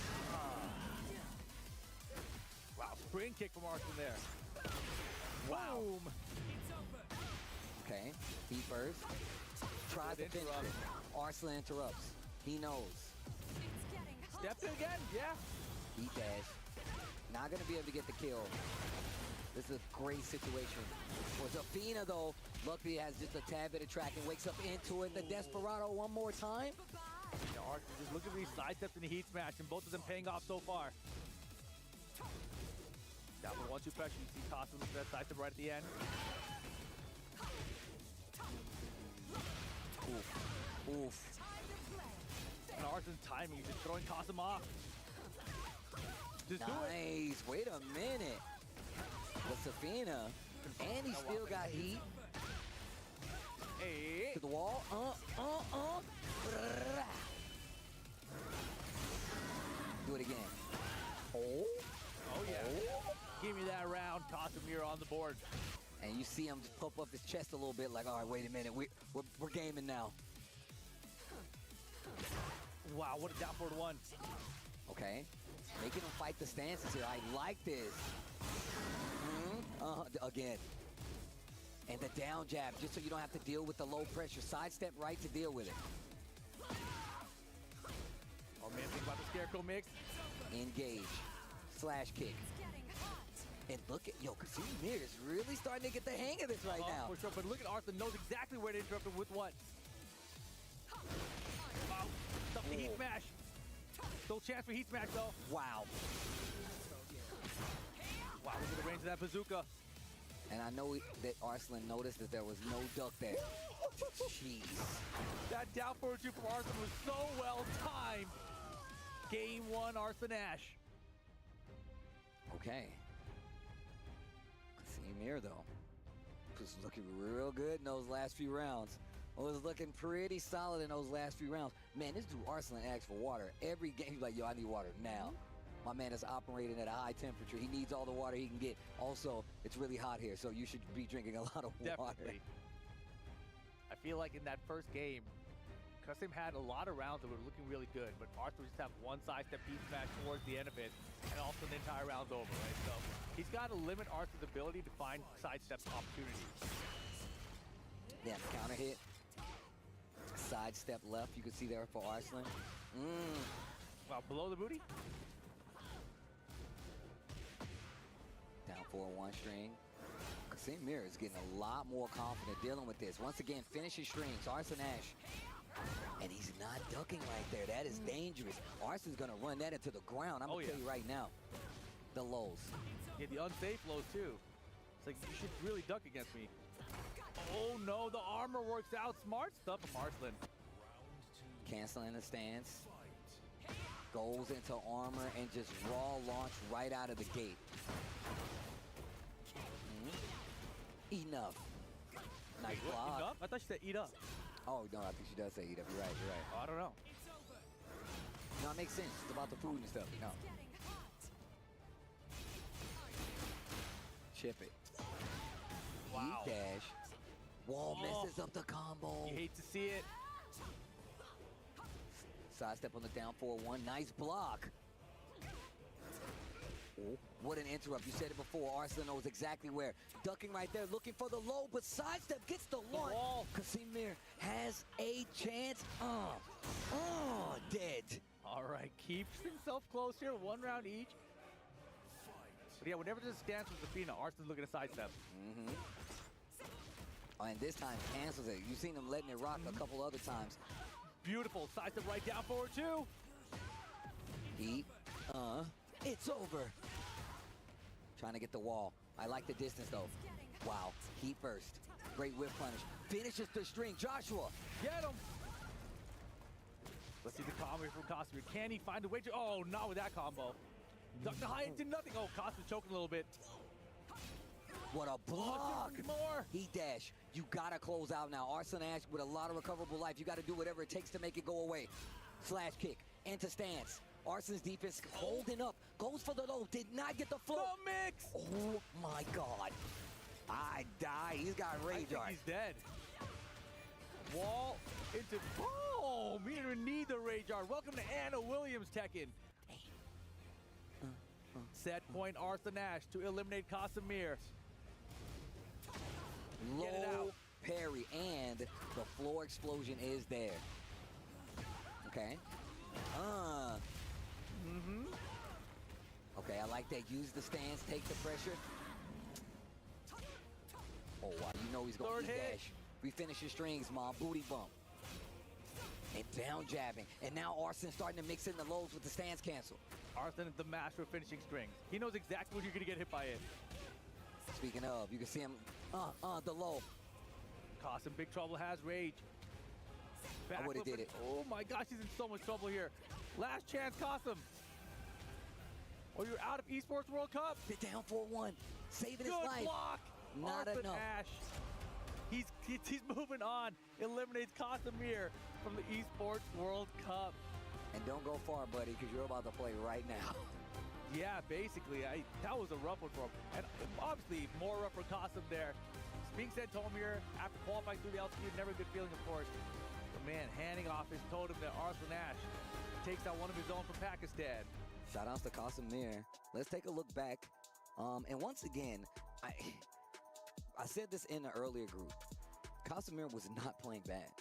Wow, spring kick from Arslan there. Wow. Boom. Okay, he first. Tries to finish it. Arslan interrupts. He knows. Stepped in again, yeah. Heat dash. Not going to be able to get the kill. This is a great situation. For Zafina, though, luckily has just a tad bit of tracking. Wakes up into it. The Desperado one more time. Yeah, Arslan just look at these side steps in the heat smash, and both of them paying off so far. Down for 1-2 pressure. You see Qasim with that side step right at the end. Oof. And Arslan's timing is just throwing Qasim off. Just do it. Nice. Wait a minute. But Zafina, and he still got heat. Hey. To the wall. Do it again. Oh. Oh, yeah. Oh. Give me that round. Qasim Mir on the board. And you see him just pump up his chest a little bit like, all right, wait a minute. We're gaming now. Wow, what a down forward 1. Okay. Making him fight the stances here. I like this. Again. And the down jab, just so you don't have to deal with the low pressure. Sidestep right to deal with it. Oh, man, think about the Scarecrow mix. Engage. Slash kick. And look at, Qasim Mir is really starting to get the hang of this right now. For sure, but look at Arslan knows exactly where to interrupt him with what. Oh, stuff the heat smash. Still chance for heat smash, though. Wow. Wow, look at the range of that bazooka. And I know that Arslan noticed that there was no duck there. Jeez. That down forward 2 from Arslan was so well timed. Game 1, Arslan Ash. Okay. Qasim Mir, though, was looking real good in those last few rounds. Was looking pretty solid in those last few rounds. Man, this dude Arslan asks for water. Every game, he's like, yo, I need water now. My man is operating at a high temperature. He needs all the water he can get. Also, it's really hot here, so you should be drinking a lot of water. Definitely. I feel like in that first game, Qasim had a lot of rounds that were looking really good, but Arslan just have one sidestep heat smash towards the end of it, and also the entire round's over, right? So he's got to limit Arslan's ability to find sidestep opportunities. Yeah, counter hit. Sidestep left, you can see there for Arslan. Wow, below the booty? Down for 1 string. Kasim Mir is getting a lot more confident dealing with this. Once again, finishing strings, Arslan Ash. And he's not ducking right there. That is dangerous. Arslan's going to run that into the ground. I'm going to tell you right now. The lows. Yeah, the unsafe lows, too. It's like, you should really duck against me. Oh, no, the armor works out. Smart stuff from Arslan. Canceling the stance. Goes into armor and just raw launch right out of the gate. Enough. Nice block. Enough? I thought she said eat up. Oh, no, I think she does say eat up. You're right, you're right. Oh, I don't know. No, it makes sense. It's about the food and stuff, you know. Chip it. Wow. Dash. Wall messes up the combo. You hate to see it. Sidestep on the down 4-1. Nice block. Oh, what an interrupt. You said it before. Arslan knows exactly where. Ducking right there, looking for the low, but sidestep gets the one. Kasimir has a chance. Dead. All right, keeps himself close here. 1 round each. But yeah, whenever there's a stance with Zafina, Arslan's looking to sidestep. And this time cancels it. You've seen him letting it rock a couple other times. Beautiful. Sidestep right down forward, too. It's over. Trying to get the wall. I like the distance, though. Wow. Heat first. Great whip punish. Finishes the string. Joshua. Get him. Let's see the combo from Kasimir. Can he find a way to... Oh, not with that combo. Duck the high into nothing. Oh, Kasimir choking a little bit. What a block. More. Heat dash. You got to close out now. Arslan Ash with a lot of recoverable life. You got to do whatever it takes to make it go away. Slash kick. Into stance. Arslan's defense holding up. Goes for the low. Did not get the float. The mix. Oh, my God. I die. He's got rage. I think he's dead. Wall into... Oh, we didn't even need the rage art. Welcome to Anna Williams, Tekken. Set point Arslan Ash to eliminate Kasimir. Low parry, and the floor explosion is there. Okay. Okay, I like that. Use the stance, take the pressure. Oh, wow. You know he's going to dash. Refinish your strings, Mom. Booty bump. And down jabbing. And now Arslan's starting to mix in the lows with the stance cancel. Arslan is the master of finishing strings. He knows exactly when you're going to get hit by it. Speaking of, you can see him, the low. Kasim, big trouble, has rage. I would have did it. Oh my gosh, he's in so much trouble here. Last chance, Kasim. Or you're out of Esports World Cup. Get down 4-1. Saving his life. Good block. Not Arslan enough. Ash. He's moving on. Eliminates Kasimir from the Esports World Cup. And don't go far, buddy, because you're about to play right now. Yeah, basically, that was a rough one for him. And obviously, more rough for Kasim there. Being said, Tomir, after qualifying through the LCQ, never a good feeling, of course. But man, handing off his totem to Arslan Ash takes out one of his own from Pakistan. Shout outs to Kasimir. Let's take a look back. And once again, I said this in the earlier group. Kasimir was not playing bad.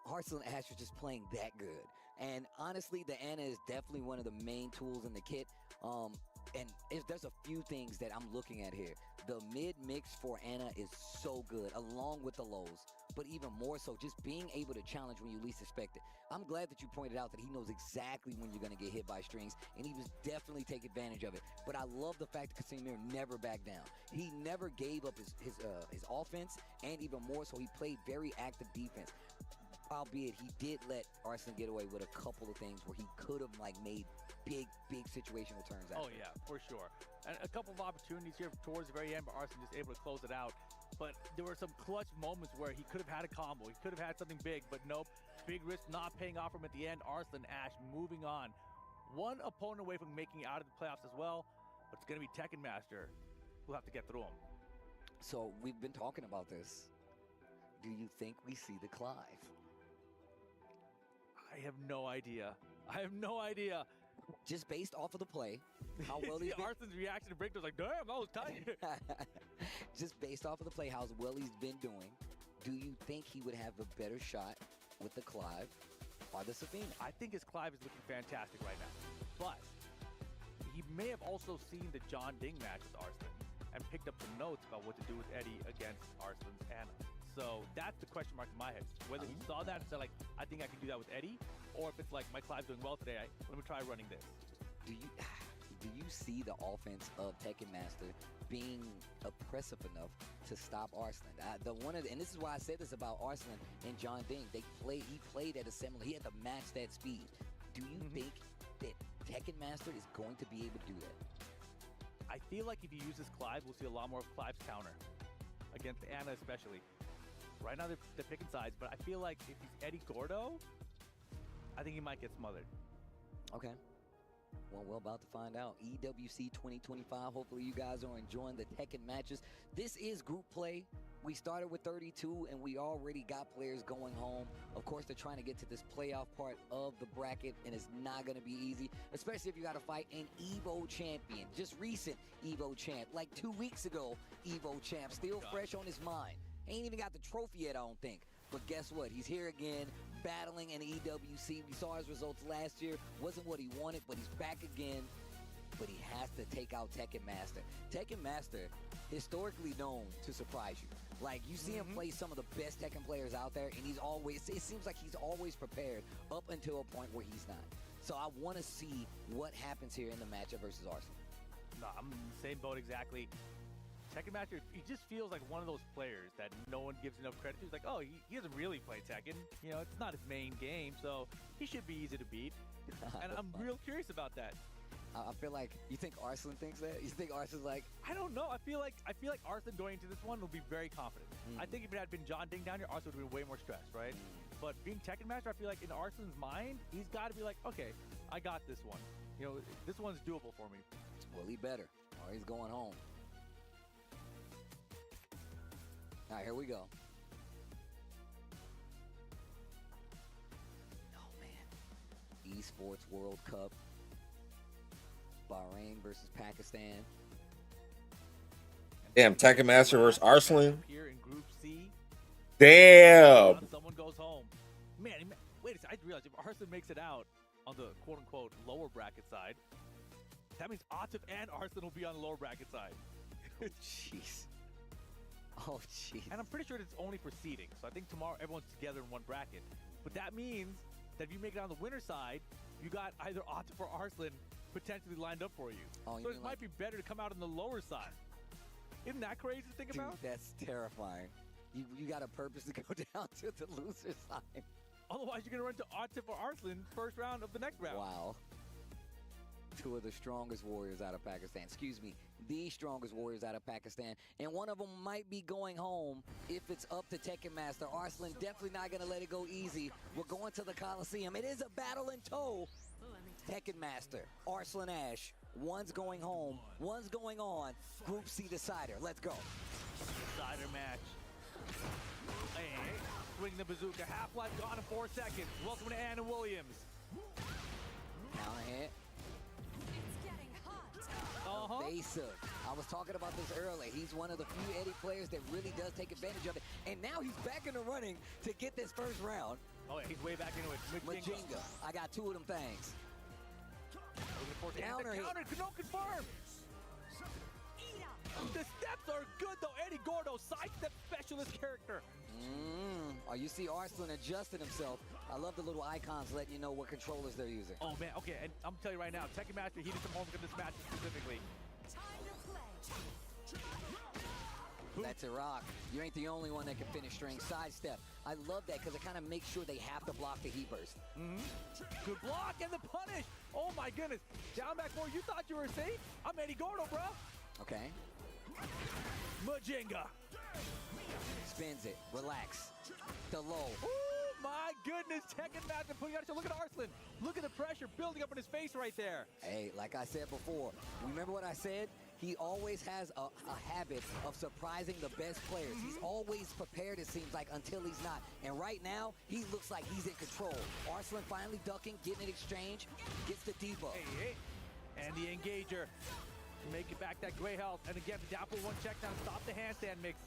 Arslan Ash was just playing that good. And honestly, the Ana is definitely one of the main tools in the kit. And there's a few things that I'm looking at here. The mid-mix for Ana is so good, along with the lows. But even more so, just being able to challenge when you least expect it. I'm glad that you pointed out that he knows exactly when you're going to get hit by strings, and he was definitely taking advantage of it. But I love the fact that Kasimir never backed down. He never gave up his offense, and even more so, he played very active defense. Albeit he did let Arslan get away with a couple of things where he could have made big situational turns out. Oh yeah, for sure. And a couple of opportunities here towards the very end, but Arslan just able to close it out. But there were some clutch moments where he could have had a combo. He could have had something big, but nope. Big risk not paying off for him at the end. Arslan Ash moving on. One opponent away from making it out of the playoffs as well, but it's going to be Tekken Master who'll have to get through him. So we've been talking about this. Do you think we see the Clive? I have no idea. I have no idea. Just based off of the play, how well he's been... Arslan's reaction to break was like, damn, that was tight. Just based off of the play, how well he's been doing, do you think he would have a better shot with the Clive or the Zafina? I think his Clive is looking fantastic right now. But he may have also seen the John Ding match with Arslan. and picked up some notes about what to do with Eddie against Arslan's Anna. So that's the question mark in my head. Whether he saw that and said, like, I think I can do that with Eddie, or if it's like, my Clive's doing well today, let me try running this. Do you see the offense of Tekken Master being oppressive enough to stop Arslan? And this is why I said this about Arslan and John Ding. He played at a similar. He had to match that speed. Do you think that Tekken Master is going to be able to do that? I feel like if he uses Clive, we'll see a lot more of Clive's counter against Anna, especially. Right now they're picking sides, but I feel like if he's Eddie Gordo, I think he might get smothered. Okay. Well, we're about to find out. EWC 2025. Hopefully you guys are enjoying the Tekken matches. This is group play. We started with 32, and we already got players going home. Of course, they're trying to get to this playoff part of the bracket, and it's not going to be easy, especially if you got to fight an EVO champion. Just recent EVO champ, like 2 weeks ago EVO champ, still fresh on his mind. Ain't even got the trophy yet, I don't think. But guess what? He's here again, battling in EWC. We saw his results last year. Wasn't what he wanted, but he's back again. But he has to take out Tekken Master. Tekken Master, historically known to surprise you. Like, you see him play some of the best Tekken players out there, and it seems like he's always prepared up until a point where he's not. So I want to see what happens here in the matchup versus Arslan. No, I'm in the same boat exactly. Tekken Master, he just feels like one of those players that no one gives enough credit to. He's like, oh, he doesn't really play Tekken. You know, it's not his main game, so he should be easy to beat. And I'm real curious about that. I feel like, you think Arslan thinks that? You think Arslan's like... I don't know. I feel like Arslan going into this one will be very confident. I think if it had been John Ding down here, Arslan would have been way more stressed, right? But being Tekken Master, I feel like in Arslan's mind, he's got to be like, okay, I got this one. You know, this one's doable for me. Well, he better, or he's going home. All right, here we go. Oh, man. Esports World Cup. Bahrain versus Pakistan. Damn, Tekken Master versus Arslan. Here in Group C. Damn. Someone goes home. Man, wait a second. I realized if Arslan makes it out on the quote-unquote lower bracket side, that means Atif and Arslan will be on the lower bracket side. Jeez. Oh, jeez. And I'm pretty sure it's only for seeding. So I think tomorrow everyone's together in one bracket. But that means that if you make it on the winner side, you got either Atif or Arslan potentially lined up for you. Oh, so it might be better to come out on the lower side. Isn't that crazy to think about? That's terrifying. You got to purposely go down to the loser side. Otherwise, you're going to run to Atif or Arslan first round of the next round. Wow. Two of the strongest warriors out of Pakistan. Excuse me, the strongest warriors out of Pakistan. And one of them might be going home if it's up to Tekken Master. Arslan definitely not going to let it go easy. We're going to the Coliseum. It is a battle in tow. Tekken Master, Arslan Ash. One's going home, one's going on. Group C decider. Let's go. Decider match. Hey, swing the bazooka. Half-life gone in 4 seconds. Welcome to Anna Williams. Counter hit. Evasive. I was talking about this earlier. He's one of the few Eddie players that really does take advantage of it. And now he's back in the running to get this first round. Oh, yeah, he's way back into it. Majinga. I got two of them things. Counter hit. No confirm. The steps are good, though. Eddie Gordo, sidestep specialist character. You see Arslan adjusting himself. I love the little icons letting you know what controllers they're using. Oh, man. Okay, and I'm telling you right now, Tekken Master, he did some homework in this match specifically. That's a rock. You ain't the only one that can finish string. Sidestep. I love that because it kind of makes sure they have to block the heat burst. Good block and the punish. Oh, my goodness. Down back 4, you thought you were safe? I'm Eddie Gordo, bro. Okay. Majinga. Spins it. Relax. The low. Oh, my goodness. Tekken Master putting out a show. Look at Arslan. Look at the pressure building up in his face right there. Hey, like I said before, remember what I said? He always has a habit of surprising the best players. He's always prepared, it seems like, until he's not. And right now, he looks like he's in control. Arslan finally ducking, getting an exchange, gets the debuff. Hey. And the engager. Make it back that gray health. And again, the down for 1 check down. Stop the handstand mix.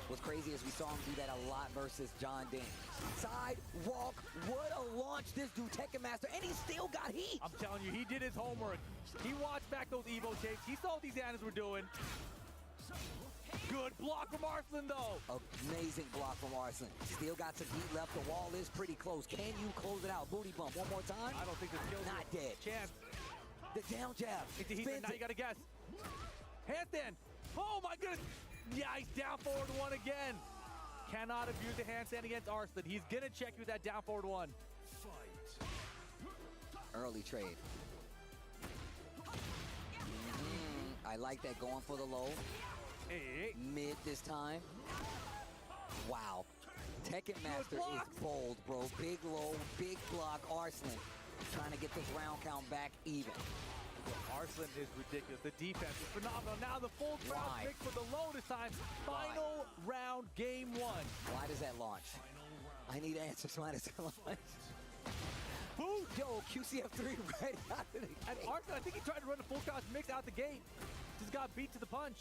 What's crazy is we saw him do that a lot versus John Ding. Side walk, what a launch this dude, Tekken Master, and he still got heat. I'm telling you, he did his homework. He watched back those Evo tapes. He saw what these Annas were doing. Good block from Arslan, though. Amazing block from Arslan. Still got some heat left. The wall is pretty close. Can you close it out? Booty bump one more time. I don't think the skill's not dead. Chance. The down jab. Now you got to guess. Handstand. Oh, my goodness. Yeah, he's down forward one again. Cannot abuse the handstand against Arslan. He's going to check you with that down forward one. Early trade. I like that, going for the low. Mid this time. Wow. Tekken Master is bold, bro. Big low, big block. Arslan trying to get this round count back even. Arslan is ridiculous. The defense is phenomenal. Now the full crowd pick for the low this time. Final round, game 1. Why does that launch? I need answers. Why does that launch? Boom! Yo, QCF3 right out of the gate. And Arslan, I think he tried to run the full crouch mix out the gate. Just got beat to the punch.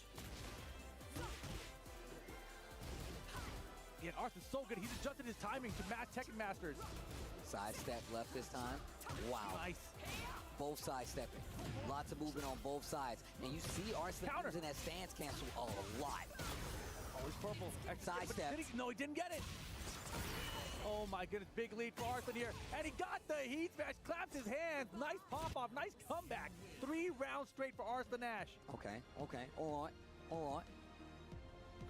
Yeah, Arslan's so good. He's adjusted his timing to match Tekken Masters. Sidestep left this time. Wow. Nice. Both sidestepping. Lots of movement on both sides. And you see Arslan using that stance cancel a lot. Oh, he's purple. Sidestep. No, he didn't get it. Oh my goodness, big lead for Arslan here. And he got the heat smash, claps his hands. Nice pop-off, nice comeback. 3 rounds straight for Arslan Ash. Okay. All right.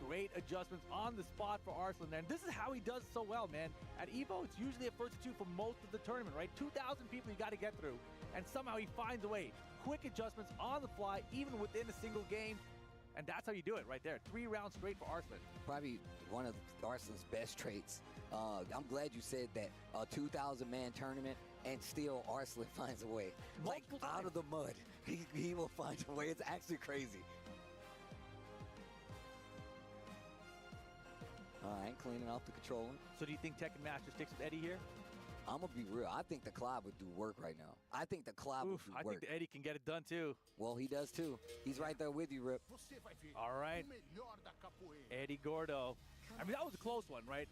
Great adjustments on the spot for Arslan. And this is how he does so well, man. At EVO, it's usually a first to 2 for most of the tournament, right? 2,000 people you got to get through. And somehow he finds a way. Quick adjustments on the fly, even within a single game. And that's how you do it right there. 3 rounds straight for Arslan. Probably one of Arslan's best traits. I'm glad you said that. A 2,000-man tournament, and still Arslan finds a way. Like, out of the mud, he will find a way. It's actually crazy. All right, cleaning off the controller. So do you think Tekken Master sticks with Eddie here? I'm going to be real. I think the Cloud would do work right now. I think the Cloud would do work. I think the Eddie can get it done, too. Well, he does, too. He's right there with you, Rip. All right. Eddie Gordo. I mean, that was a close one, right?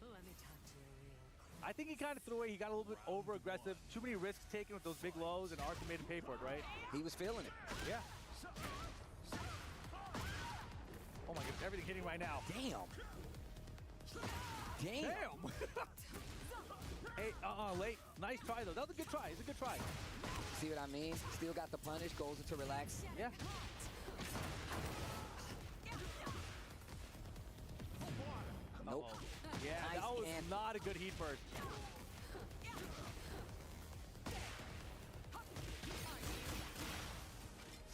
I think he kind of threw away. He got a little bit over-aggressive. Too many risks taken with those big lows, and Arslan made him pay for it, right? He was feeling it. Yeah. Oh, my goodness. Everything hitting right now. Damn. Hey, late. Nice try, though. That was a good try. It's a good try. See what I mean? Still got the punish, goes into relax. Yeah. Nope. Yeah, nice that was not a good heat burst.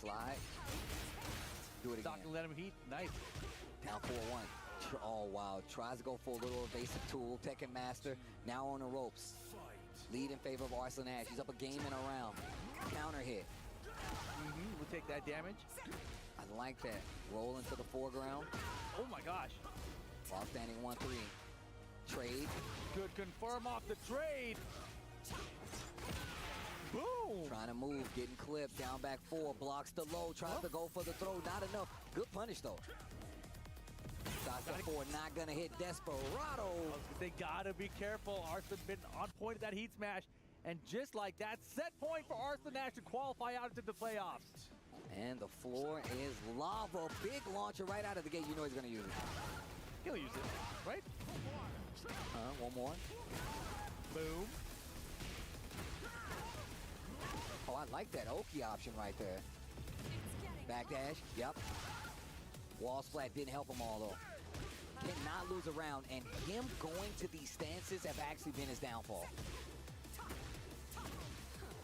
Slide. Do it again. Not gonna let him heat. Nice. Down 4-1. Oh, wow. Tries to go for a little evasive tool. Tekken Master now on the ropes. Lead in favor of Arslan Ash. He's up a game and a round. Counter hit. We'll take that damage. I like that. Roll into the foreground. Oh, my gosh. While standing 1-3. Trade. Good confirm off the trade. Boom. Trying to move. Getting clipped. Down back 4. Blocks the low. Tries to go for the throw. Not enough. Good punish, though. Side 4, not gonna hit Desperado. They gotta be careful. Arslan been on point of that heat smash. And just like that, set point for Arslan Ash to qualify out into the playoffs. And the floor is lava. Big launcher right out of the gate. You know he's gonna use it. He'll use it, right? One more. Boom. Oh, I like that Oki option right there. Backdash. Yep. Wall splat didn't help him all, though. Cannot lose a round, and him going to these stances have actually been his downfall.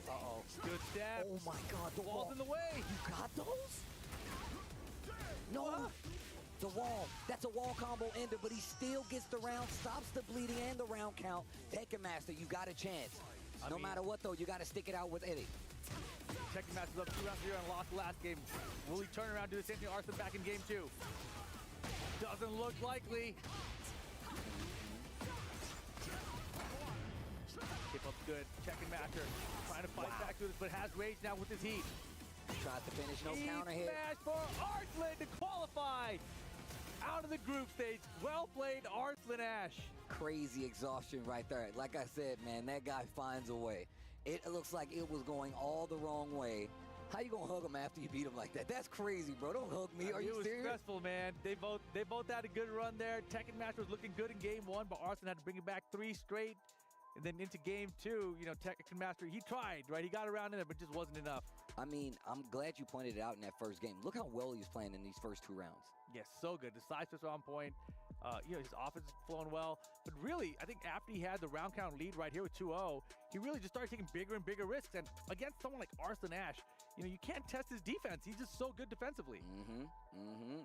Uh-oh. Good stab. Oh, my God. The wall's in the way. You got those? No. The wall. That's a wall combo ender, but he still gets the round, stops the bleeding and the round count. Tekken Master, you got a chance. No matter what, though, you got to stick it out with Eddie. Tekken Master's up 2 rounds here and lost the last game. Will he turn around and do the same thing to Arslan back in game 2? Doesn't look likely. Keep up good. Tekken Master trying to fight back through this, but has rage now with his heat. Tries to finish, no counter hit. Smash for Arslan to qualify out of the group stage. Well played, Arslan Ash. Crazy exhaustion right there. Like I said, man, that guy finds a way. It looks like it was going all the wrong way, How you gonna hug him after you beat him like that? That's crazy, bro. Don't hug me. Are It you was serious? stressful, man. They both had a good run there. Tekken Master was looking good in game 1, but Arslan had to bring it back 3 straight. And then into game 2, you know, Tekken Master, he tried, right? He got around in it, but just wasn't enough. I mean, I'm glad you pointed it out in that first game. Look how well he was playing in these first 2 rounds. Yes, so good. The side steps are on point. You know, his offense is flowing well. But really, I think after he had the round count lead right here with 2-0, he really just started taking bigger and bigger risks. And against someone like Arslan Ash, you know, you can't test his defense. He's just so good defensively.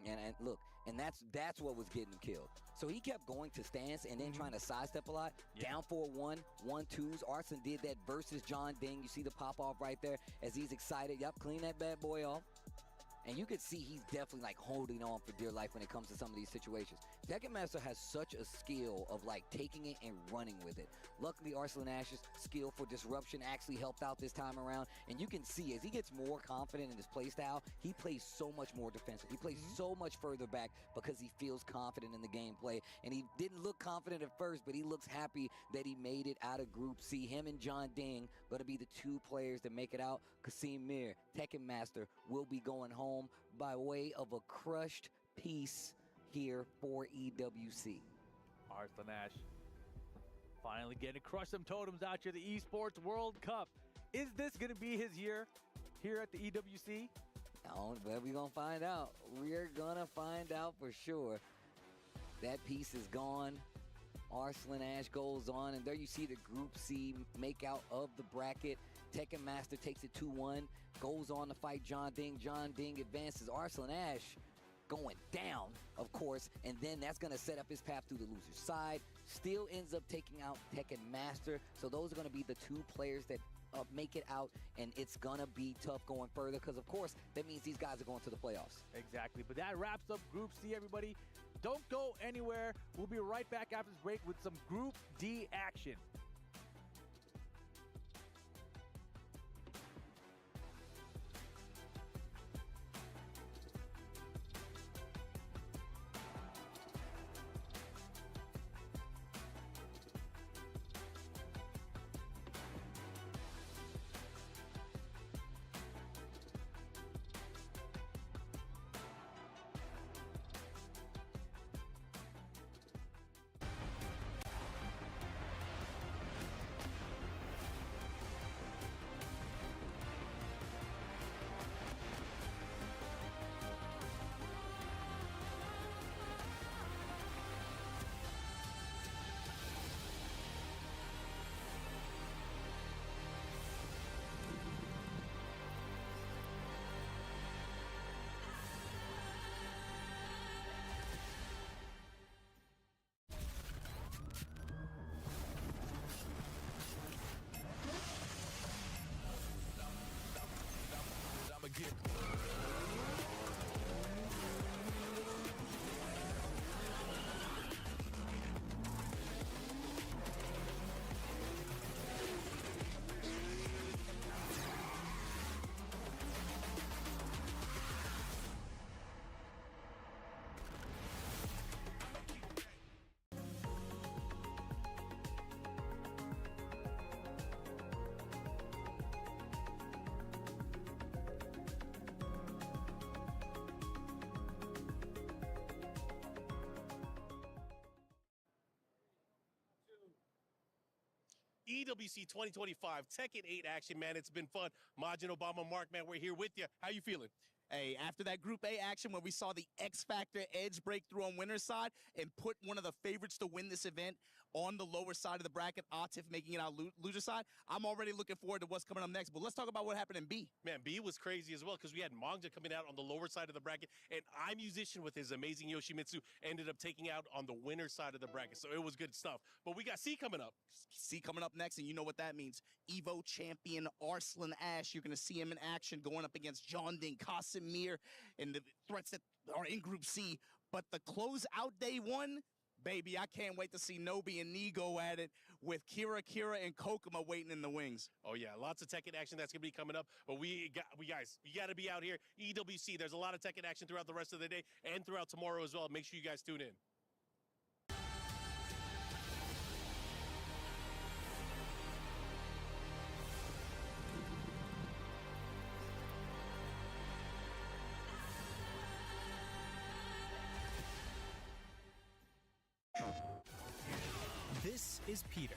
And look, and that's what was getting him killed. So he kept going to stance and then trying to sidestep a lot. Down 4-1, 1-2s. Arslan did that versus John Ding. You see the pop off right there as he's excited. Yep, clean that bad boy off. And you can see he's definitely like holding on for dear life when it comes to some of these situations. Tekken Master has such a skill of like taking it and running with it. Luckily, Arslan Ash's skill for disruption actually helped out this time around. And you can see as he gets more confident in his play style, he plays so much more defensive. He plays so much further back because he feels confident in the gameplay. And he didn't look confident at first, but he looks happy that he made it out of Group C. Him and John Ding going to be the 2 players that make it out. Kasim Mir, Tekken Master, will be going home by way of a crushed piece here for EWC. Arslan Ash finally getting to crush some totems out here, the Esports World Cup. Is this going to be his year here at the EWC? No, but we're going to find out. We're going to find out for sure. That piece is gone. Arslan Ash goes on, and there you see the Group C make out of the bracket. Tekken Master takes it 2-1, goes on to fight John Ding. John Ding advances. Arslan Ash going down, of course, and then that's going to set up his path through the loser's side. Still ends up taking out Tekken Master. So those are going to be the 2 players that make it out, and it's going to be tough going further because, of course, that means these guys are going to the playoffs. Exactly, but that wraps up Group C, everybody. Don't go anywhere. We'll be right back after this break with some Group D action. EWC 2025 Tekken 8 action, man. It's been fun. Majin Obama, Mark, man, we're here with you. How you feeling? Hey, after that Group A action where we saw the X Factor Edge breakthrough on winner's side and put one of the favorites to win this event on the lower side of the bracket, Atif making it out loser side, I'm already looking forward to what's coming up next. But let's talk about what happened in B. Man, B was crazy as well because we had Mangja coming out on the lower side of the bracket, and iMusician with his amazing Yoshimitsu ended up taking out on the winner side of the bracket. So it was good stuff. But we got C coming up. C coming up next, and you know what that means. Evo champion Arslan Ash. You're going to see him in action going up against John Ding, Kasimir, and the threats that are in Group C. But the closeout day 1, baby, I can't wait to see Nobi and Nee go at it with Kira and Kokuma waiting in the wings. Oh yeah, lots of Tekken action that's gonna be coming up. But we guys, you got to be out here. EWC, there's a lot of Tekken action throughout the rest of the day and throughout tomorrow as well. Make sure you guys tune in. This is Peter.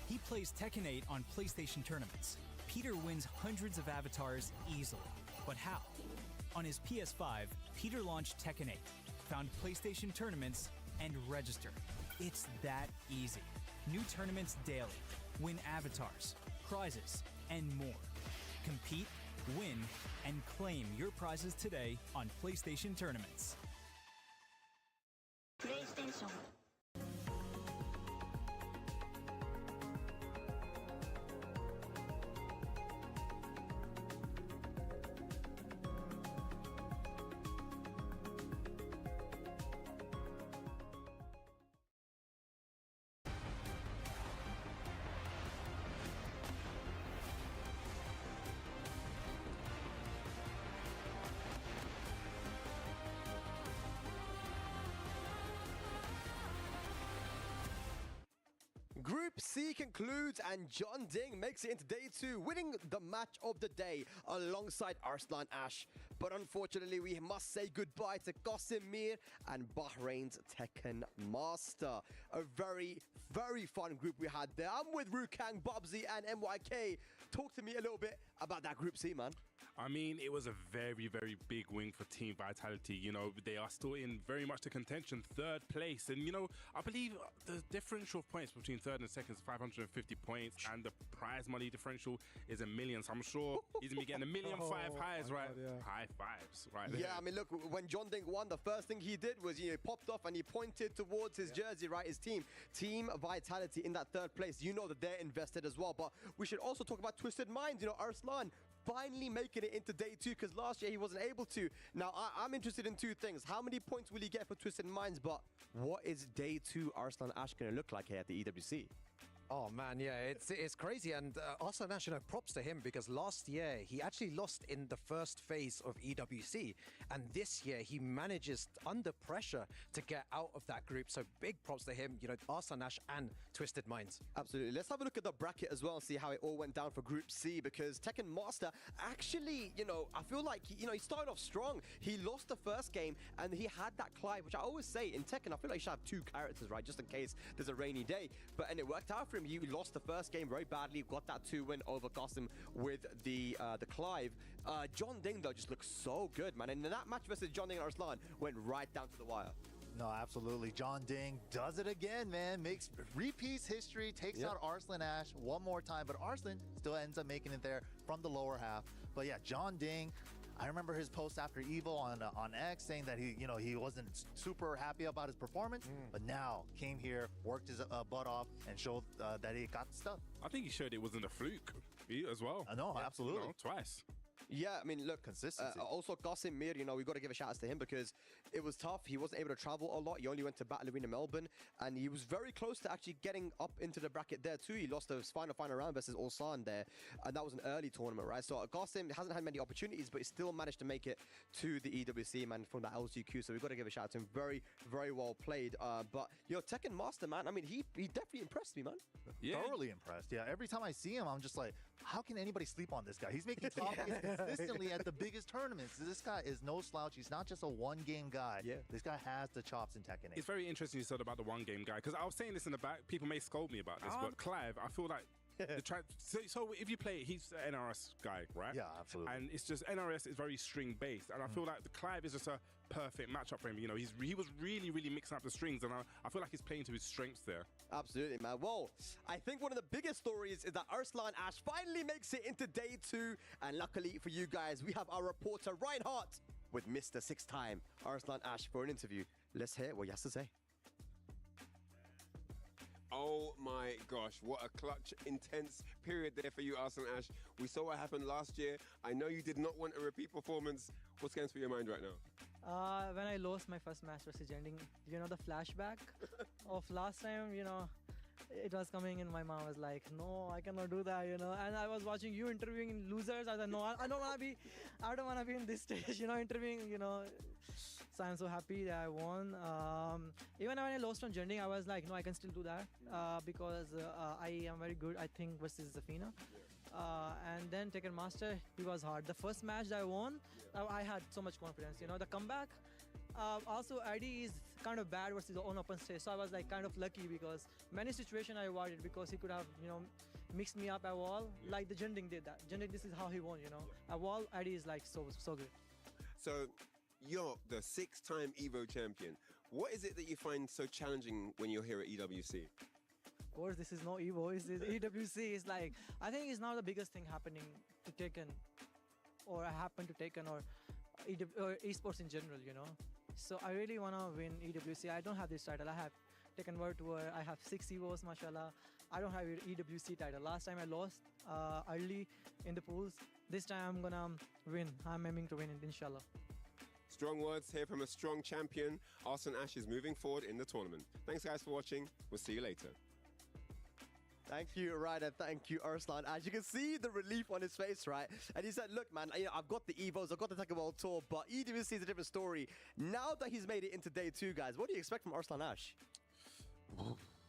He plays Tekken 8 on PlayStation tournaments. Peter wins hundreds of avatars easily. But how? On his PS5, Peter launched Tekken 8, found PlayStation tournaments, and registered. It's that easy. New tournaments daily. Win avatars, prizes, and more. Compete, win, and claim your prizes today on PlayStation tournaments. PlayStation. Group C concludes and John Ding makes it into day 2, winning the match of the day alongside Arslan Ash. But unfortunately, we must say goodbye to Qasim Mir and Bahrain's Tekken Master. A very, very fun group we had there. I'm with Rukang, Bobsy, and MYK. Talk to me a little bit about that Group C, man. I mean, it was a very, very big win for Team Vitality. You know, they are still in very much the contention, 3rd place. And, you know, I believe the differential of points between 3rd and 2nd is 550 points. And the prize money differential is $1 million. So I'm sure he's going to be getting $1.5 million highs, right? Yeah. High fives, right there. Yeah, I mean, look, when John Ding won, the first thing he did was, he popped off and he pointed towards his jersey, right? His team, Team Vitality in that 3rd place. You know that they're invested as well. But we should also talk about Twisted Minds. You know, Arslan finally making it into day 2 because last year he wasn't able to. Now, I'm interested in 2 things. How many points will he get for Twisted Minds? But what is day 2 Arslan Ash going to look like here at the EWC? Oh man, yeah, it's crazy, and Arslan Ash, props to him because last year he actually lost in the first phase of EWC, and this year he manages under pressure to get out of that group. So big props to him, Arslan Ash and Twisted Minds. Absolutely. Let's have a look at the bracket as well and see how it all went down for Group C, because Tekken Master actually, I feel like he started off strong. He lost the first game and he had that Clive, which I always say in Tekken, I feel like you should have 2 characters, right, just in case there's a rainy day. And it worked out for him. He lost the first game very badly, got that 2 win over Qasim with the Clive. John Ding, though, just looks so good, man. And that match versus John Ding and Arslan went right down to the wire. No, absolutely. John Ding does it again, man. Repeats history, takes out Arslan Ash one more time, but Arslan still ends up making it there from the lower half. But yeah, John Ding, I remember his post after Evo on X saying that he wasn't super happy about his performance, but now came here, worked his butt off, and showed that he got the stuff. I think he showed it wasn't a fluke as well. I know, absolutely. Twice. Yeah, I mean, look, consistency. Also, Qasim Mir, we've got to give a shout out to him because it was tough. He wasn't able to travel a lot. He only went to Battle Arena Melbourne, and he was very close to actually getting up into the bracket there too. He lost the final round versus Ulsan there, and that was an early tournament, right? So Qasim hasn't had many opportunities, but he still managed to make it to the EWC, man, from that LCQ. So we've got to give a shout out to him. Very, very well played. But Tekken Master, man, I mean, he definitely impressed me, man. Yeah. Thoroughly impressed. Yeah, every time I see him, I'm just like, how can anybody sleep on this guy? He's making top consistently at the biggest tournaments. This guy is no slouch. He's not just a one-game guy. Yeah. This guy has the chops in Tekken 8. It's very interesting you said about the one-game guy, because I was saying this in the back. People may scold me about this, but Clive, I feel like so if you play it, he's an NRS guy, right? Yeah, absolutely. And it's just NRS is very string based, and I feel like the Clive is just a perfect matchup for him. He was really, really mixing up the strings, and I feel like he's playing to his strengths there. Absolutely, man. Well, I think one of the biggest stories is that Arslan Ash finally makes it into day 2, and luckily for you guys, we have our reporter Reinhardt with Mr. 6-time Arslan Ash for an interview. Let's hear what he has to say. Oh my gosh, what a clutch, intense period there for you, Arslan Ash. We saw what happened last year. I know you did not want a repeat performance. What's going through your mind right now? When I lost my first match versus Jending, the flashback of last time, it was coming in. My mom was like, no, I cannot do that, And I was watching you interviewing losers. I said, no, I don't want to be in this stage, interviewing, So I'm so happy that I won. Even when I lost on Jending, I was like, no, I can still do that because I am very good, I think, versus Zafina. And then Tekken Master, he was hard. The first match that I won, I had so much confidence. The comeback, Also, Eddie is kind of bad versus on open stage, so I was like kind of lucky because many situation I avoided because he could have mixed me up at wall like the Jinding did that. Jinding, this is how he won, At wall, Eddie is like so good. So you're the 6-time Evo champion. What is it that you find so challenging when you're here at EWC? Of course, this is no Evo. This is EWC. It's like, I think it's not the biggest thing happening to Tekken, or happened to Tekken, or esports in general, So I really want to win EWC. I don't have this title. I have Tekken World Tour. I have 6 Evos, mashallah. I don't have an EWC title. Last time I lost early in the pools. This time I'm going to win. I'm aiming to win it, inshallah. Strong words here from a strong champion. Arslan Ash is moving forward in the tournament. Thanks, guys, for watching. We'll see you later. Thank you, Ryder. Thank you, Arslan. As you can see the relief on his face, right? And he said, look, man, I've got the Evos, I've got the Tekken World Tour, but EWC is a different story. Now that he's made it into day 2, guys, what do you expect from Arslan Ash?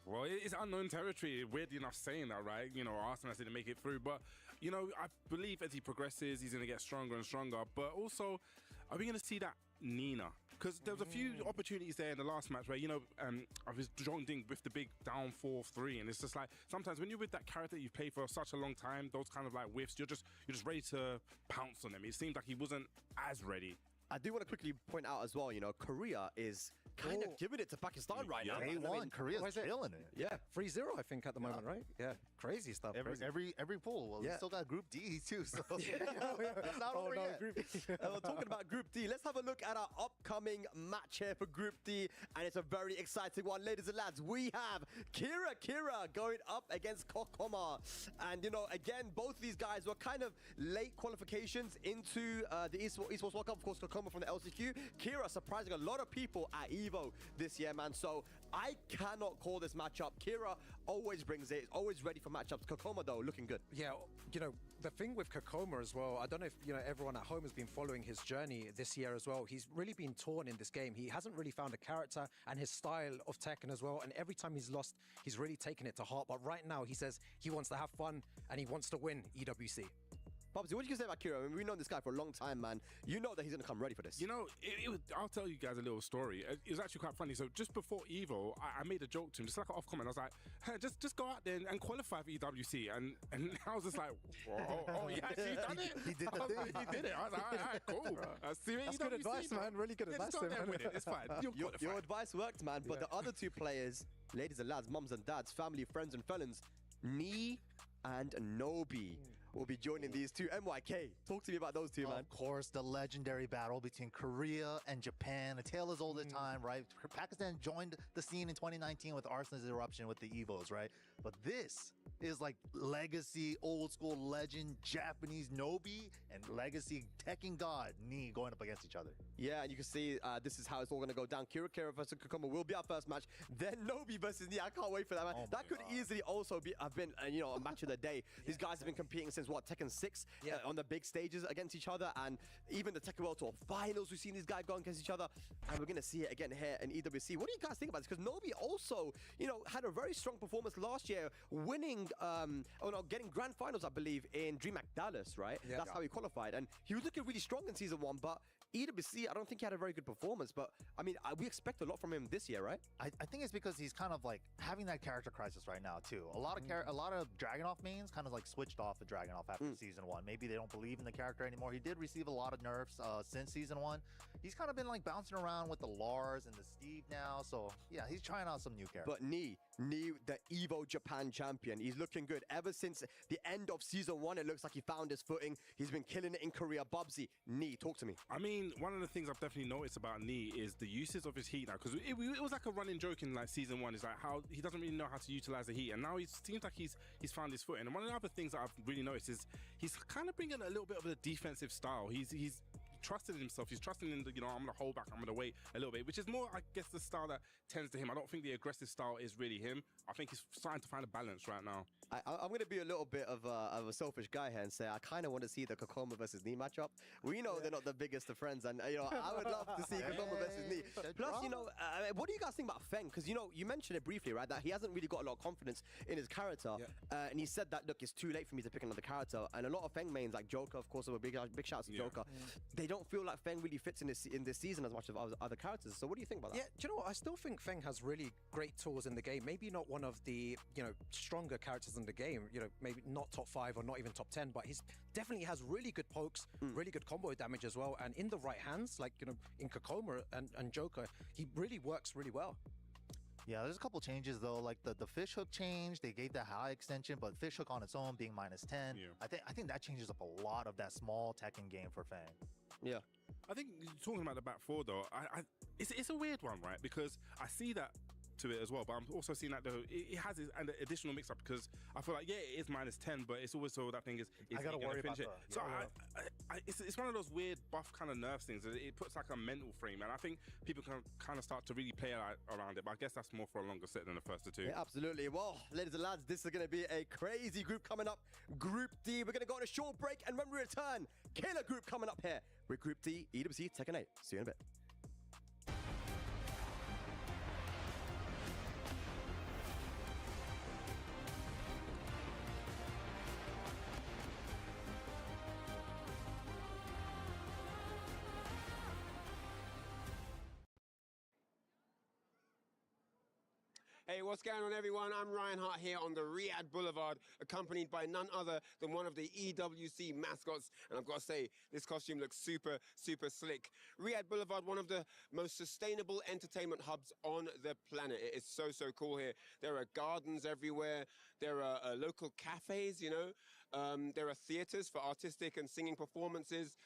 Well, it's unknown territory. Weirdly enough saying that, right? Arslan didn't make it through. But, I believe as he progresses, he's going to get stronger and stronger. But also, are we going to see that Nina? Because there was a few opportunities there in the last match where, I was joined in with the big down 4-3. And it's just like, sometimes when you're with that character you've played for such a long time, those kind of like whiffs, you're just ready to pounce on them. It seemed like he wasn't as ready. I do want to quickly point out as well, Korea is kind of giving it to Pakistan right now. Day one, Korea's killing it. Yeah, 3-0 I think at the moment, right? Yeah, crazy stuff. Every pool. Well, we still got Group D too, so it's not over yet. Group D. We're talking about Group D. Let's have a look at our upcoming match here for Group D, and it's a very exciting one, ladies and lads. We have Kira going up against Kokoma, and again, both of these guys were kind of late qualifications into the Esports World Cup. Of course, Kokoma from the LCQ. Kira surprising a lot of people at Evo this year, man. So I cannot call this matchup. Kira always brings it. Always ready for matchups. Kokoma, though, looking good. Yeah, the thing with Kokoma as well, I don't know if, everyone at home has been following his journey this year as well. He's really been torn in this game. He hasn't really found a character and his style of Tekken as well. And every time he's lost, he's really taken it to heart. But right now, he says he wants to have fun and he wants to win EWC. Bobsy, what do you say about Kira? I mean, we've known this guy for a long time, man. You know that he's going to come ready for this. I'll tell you guys a little story. It was actually quite funny. So just before Evo, I made a joke to him, just like an off comment. I was like, hey, just go out there and qualify for EWC. And I was just like, oh, he actually done it? He did the thing. He did it. I was like, all right, cool. That's good advice, man. Really good advice. It's fine. Your advice worked, man. But the other two players, ladies and lads, mums and dads, family, friends and felons, Nii and Nobi will be joining these two. MYK, talk to me about those two, man. Of course, the legendary battle between Korea and Japan. A tale as old as time, right? Pakistan joined the scene in 2019 with Arsenal's eruption with the Evos, right? But this is like legacy, old school legend, Japanese Nobi and legacy Tekken god Nii going up against each other. Yeah, and you can see this is how it's all going to go down. Kira versus Kokoma will be our first match. Then Nobi versus Nii. I can't wait for that, man. That could easily also have been, a match of the day. These guys have been competing since Tekken 6 on the big stages against each other, and even the Tekken World Tour finals, we've seen these guys going against each other, and we're going to see it again here in EWC. What do you guys think about this? Because Nobi also, had a very strong performance last year, winning, getting grand finals, I believe, in DreamHack Dallas, right? Yeah. That's how he qualified, and he was looking really strong in Season 1, but EWC, I don't think he had a very good performance, but I mean, we expect a lot from him this year, right? I think it's because he's kind of like having that character crisis right now too. A lot of Dragunov mains kind of like switched off of Dragunov after Season 1. Maybe they don't believe in the character anymore. He did receive a lot of nerfs since Season 1. He's kind of been like bouncing around with the Lars and the Steve now, so yeah, he's trying out some new characters. But Nii, the Evo Japan champion, he's looking good. Ever since the end of Season 1, it looks like he found his footing. He's been killing it in Korea. Bubsy, Nii, talk to me. I mean, one of the things I've definitely noticed about Nii is the uses of his heat now, because it was like a running joke in like Season 1. It's like how he doesn't really know how to utilize the heat, and now he seems like he's found his footing. And one of the other things that I've really noticed is he's kind of bringing a little bit of a defensive style. He's trusted in himself. He's trusting in the, I'm going to hold back, I'm going to wait a little bit, which is more, I guess, the style that tends to him. I don't think the aggressive style is really him. I think he's starting to find a balance right now. I'm going to be a little bit of a selfish guy here and say I kind of want to see the Kokoma versus Nii matchup. We know they're not the biggest of friends, and I would love to see Kokoma versus Nii. Plus, what do you guys think about Feng? Because you mentioned it briefly, right? That he hasn't really got a lot of confidence in his character, and he said that look, it's too late for me to pick another character. And a lot of Feng mains like Joker, of course, big shouts to Joker. They don't feel like Feng really fits in this season as much as other characters. So what do you think about that? Yeah, do you know what? I still think Feng has really great tools in the game. Maybe not one of the, stronger characters in the game, maybe not top 5 or not even top 10, but he's definitely has really good pokes, really good combo damage as well. And in the right hands, like, in Kokoma and Joker, he really works really well. Yeah, there's a couple changes though, like the fish hook change. They gave that high extension, but fish hook on its own being -10. Yeah. I think that changes up a lot of that small Tekken game for Fang. Yeah. I think talking about the back four though, it's a weird one, right? Because I see that to it as well, but I'm also seeing that though it has an additional mix up, because I feel like, yeah, it is -10, but it's always so that thing is I gotta worry about it. that. So it's one of those weird buff kind of nerves things. It puts like a mental frame, and I think people can kind of start to really play around it. But I guess that's more for a longer set than the first two. Yeah, absolutely. Well, ladies and lads, this is going to be a crazy group coming up. Group D. We're going to go on a short break, and when we return, killer group coming up here with Group D, EWC Tekken 8. See you in a bit. Hey, what's going on, everyone? I'm Ryan Hart here on the Riyadh Boulevard, accompanied by none other than one of the EWC mascots. And I've got to say, this costume looks super, super slick. Riyadh Boulevard, one of the most sustainable entertainment hubs on the planet. It is so, so cool here. There are gardens everywhere. There are local cafes, there are theaters for artistic and singing performances.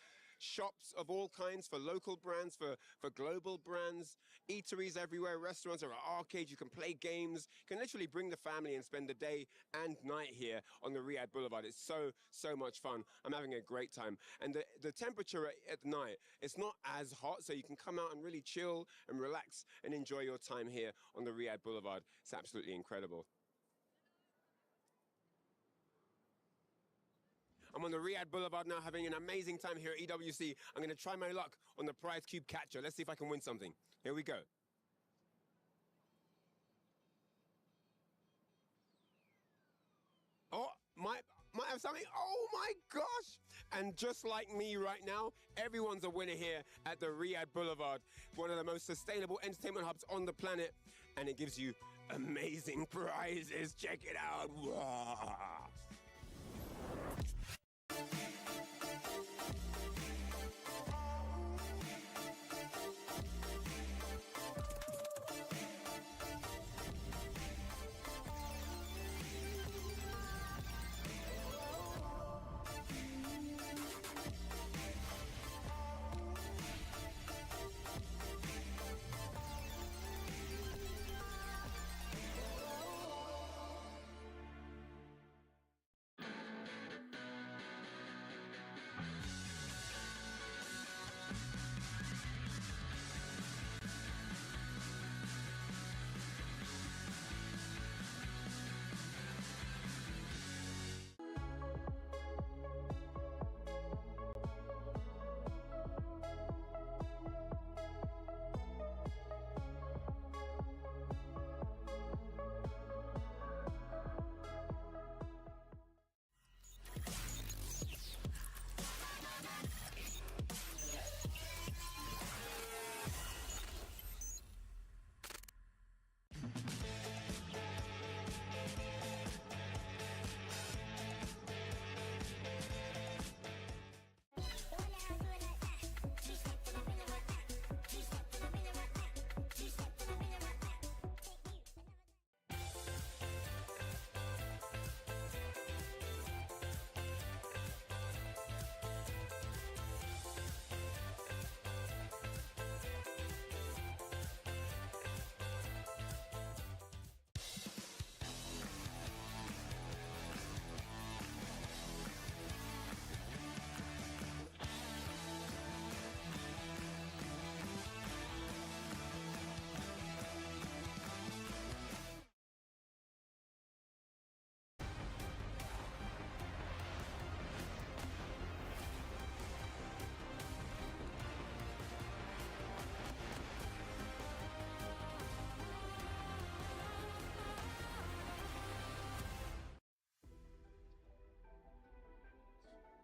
Shops of all kinds for local brands, for global brands, eateries everywhere, restaurants, there are arcades, you can play games, you can literally bring the family and spend the day and night here on the Riyadh Boulevard. It's so, so much fun. I'm having a great time. And the temperature at night, it's not as hot, so you can come out and really chill and relax and enjoy your time here on the Riyadh Boulevard. It's absolutely incredible. I'm on the Riyadh Boulevard now, having an amazing time here at EWC. I'm going to try my luck on the prize cube catcher. Let's see if I can win something. Here we go. Oh, might have something. Oh my gosh! And just like me right now, everyone's a winner here at the Riyadh Boulevard, one of the most sustainable entertainment hubs on the planet, and it gives you amazing prizes. Check it out. Whoa.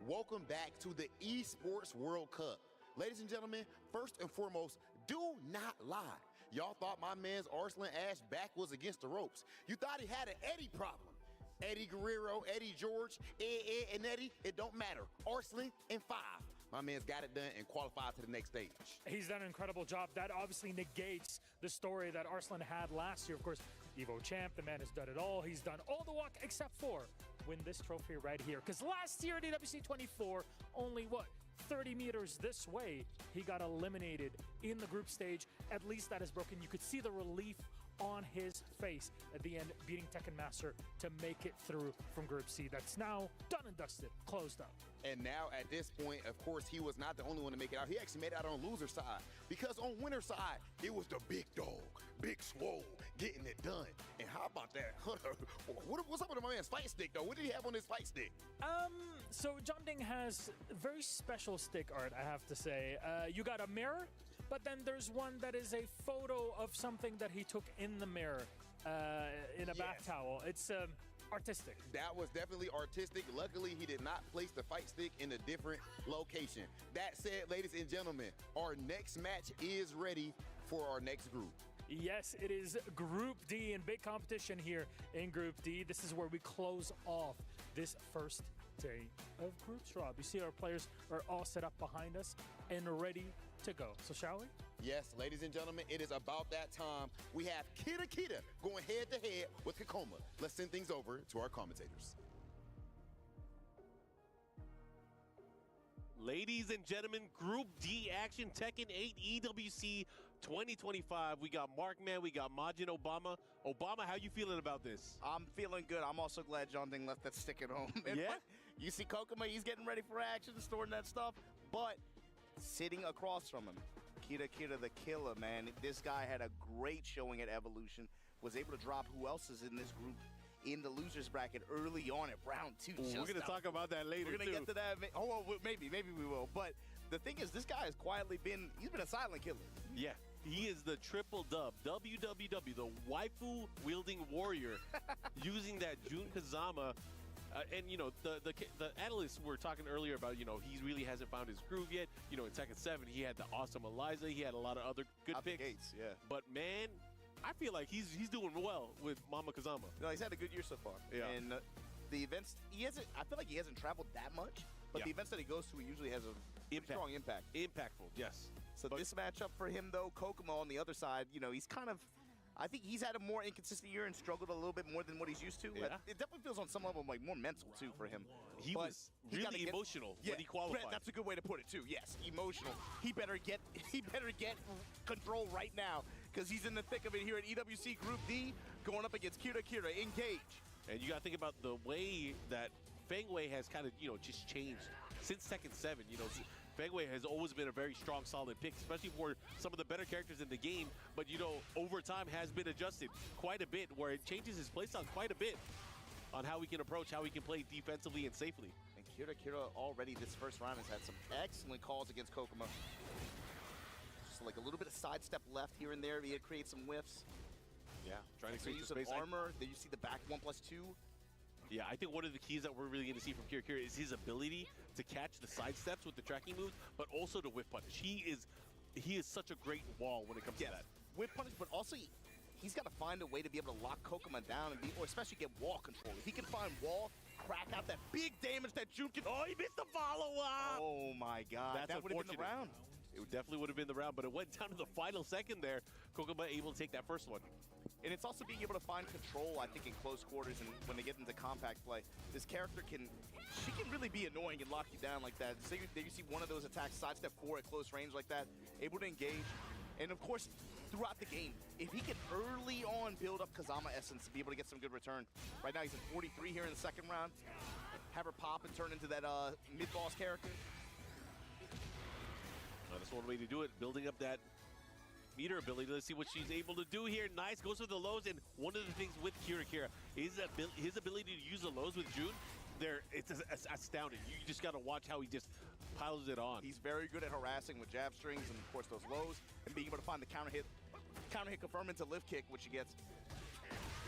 Welcome back to the Esports World Cup. Ladies and gentlemen, first and foremost, do not lie. Y'all thought my man's Arslan Ash back was against the ropes. You thought he had an Eddie problem. Eddie Guerrero, Eddie George, Ed, and Eddie, it don't matter. Arslan in 5. My man's got it done and qualified to the next stage. He's done an incredible job. That obviously negates the story that Arslan had last year. Of course, Evo champ, the man has done it all. He's done all the walk except for win this trophy right here. Because last year at EWC 24, only what? 30 meters this way, he got eliminated in the group stage. At least that is broken. You could see the relief on his face at the end, beating Tekken Master to make it through from Group C. That's now done and dusted, closed up. And now at this point, of course, he was not the only one to make it out. He actually made it out on loser side, because on winner side, it was the big dog, Big Swole, getting it done. And how about that? What's up with my man's fight stick, though? What did he have on his fight stick? So John Ding has very special stick art, I have to say. You got a mirror, but then there's one that is a photo of something that he took in the mirror in a bath towel. It's artistic. That was definitely artistic. Luckily, he did not place the fight stick in a different location. That said, ladies and gentlemen, our next match is ready for our next group. Yes, it is Group D, and big competition here in Group D. This is where we close off this first day of Groups, Rob. You see our players are all set up behind us and ready to go. So shall we? Yes, ladies and gentlemen, it is about that time. We have Kita going head-to-head with Kakoma. Let's send things over to our commentators. Ladies and gentlemen, Group D action, Tekken 8 EWC 2025. We got Markman, we got Majin Obama. Obama, how you feeling about this? I'm feeling good. I'm also glad John Ding left that stick at home. Yeah? You see Kokoma, he's getting ready for action, storing that stuff. But sitting across from him, Kita the killer, man. This guy had a great showing at Evolution. Was able to drop who else is in this group in the losers bracket early on at round 2. Ooh, we're going to talk about that later, We're going to get to that. Oh, well, maybe we will. But the thing is, this guy has quietly been a silent killer. Yeah. He is the triple dub, WWW, the waifu wielding warrior, using that Jun Kazama. And, you know, the analysts were talking earlier about, you know, he really hasn't found his groove yet. You know, in Tekken 7, he had the awesome Eliza. He had a lot of other good Out the picks. gates, yeah. But, man, I feel like he's doing well with Mama Kazama. No, he's had a good year so far. Yeah. And the events, I feel like he hasn't traveled that much. But the events that he goes to, he usually has a strong impact. Impactful, yes. So this matchup for him, though, Kokomo on the other side, you know, he's kind of, I think he's had a more inconsistent year and struggled a little bit more than what he's used to. Yeah. It definitely feels on some level like more mental, too, for him. He was really emotional when he qualified. That's a good way to put it, too. Yes, emotional. He better get control right now, because he's in the thick of it here at EWC Group D, going up against Kita. Engage. And you got to think about the way that Feng Wei has kind of, you know, just changed since Tekken 7. You know, Feng Wei has always been a very strong, solid pick, especially for some of the better characters in the game. But, you know, over time has been adjusted quite a bit, where it changes his playstyle quite a bit on how he can approach, how he can play defensively and safely. And Kira already this first round has had some excellent calls against Kokomo. Just like a little bit of sidestep left here and there. He had created some whiffs. Yeah, trying to create use some of space. armor. Then you see the back 1+2. Yeah, I think one of the keys that we're really going to see from Kira is his ability to catch the side steps with the tracking moves, but also the whip punish. He is such a great wall when it comes to that. Whip punish, but also he's got to find a way to be able to lock Kokomo down and or especially get wall control. If he can find wall, crack out that big damage that Jun can. Oh, he missed the follow-up! Oh my God, that would have been the round. It definitely would have been the round, but it went down to the final second there. Kokomo able to take that first one. And it's also being able to find control, I think, in close quarters and when they get into compact play. This character can really be annoying and lock you down like that. So you see one of those attacks, sidestep 4 at close range like that, able to engage. And of course, throughout the game, if he can early on build up Kazama Essence to be able to get some good return. Right now he's at 43 here in the second round. Have her pop and turn into that mid-boss character. That's one way to do it, building up that meter ability. Let's see what she's able to do here. Nice, goes for the lows, and one of the things with Kira is his ability to use the lows with Jun. It's astounding. You just got to watch how he just piles it on. He's very good at harassing with jab strings and of course those lows, and being able to find the counter hit confirm into lift kick, which he gets.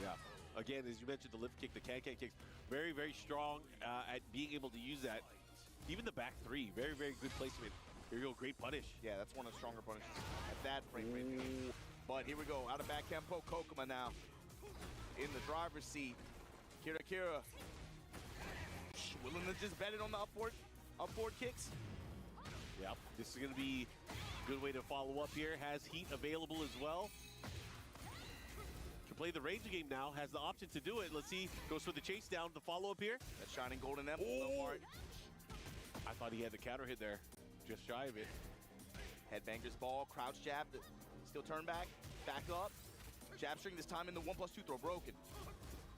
Yeah. Again, as you mentioned, the lift kick, the can kicks, very, very strong at being able to use that. Even the back 3, very, very good placement Here you go, great punish. Yeah, that's one of the stronger punishes at that frame rate. But here we go, out of back tempo, Kokuma now in the driver's seat. Kira willing to just bet it on the upboard kicks. Yep, this is gonna be a good way to follow up here. Has heat available as well. Can play the range game now, has the option to do it. Let's see, goes for the chase down, the follow up here. That shining golden emblem, though, Mark. I thought he had the counter hit there, just shy of it. Headbanger's ball, crouch jab, still turn back up. Jab string this time in the 1+2 throw, broken.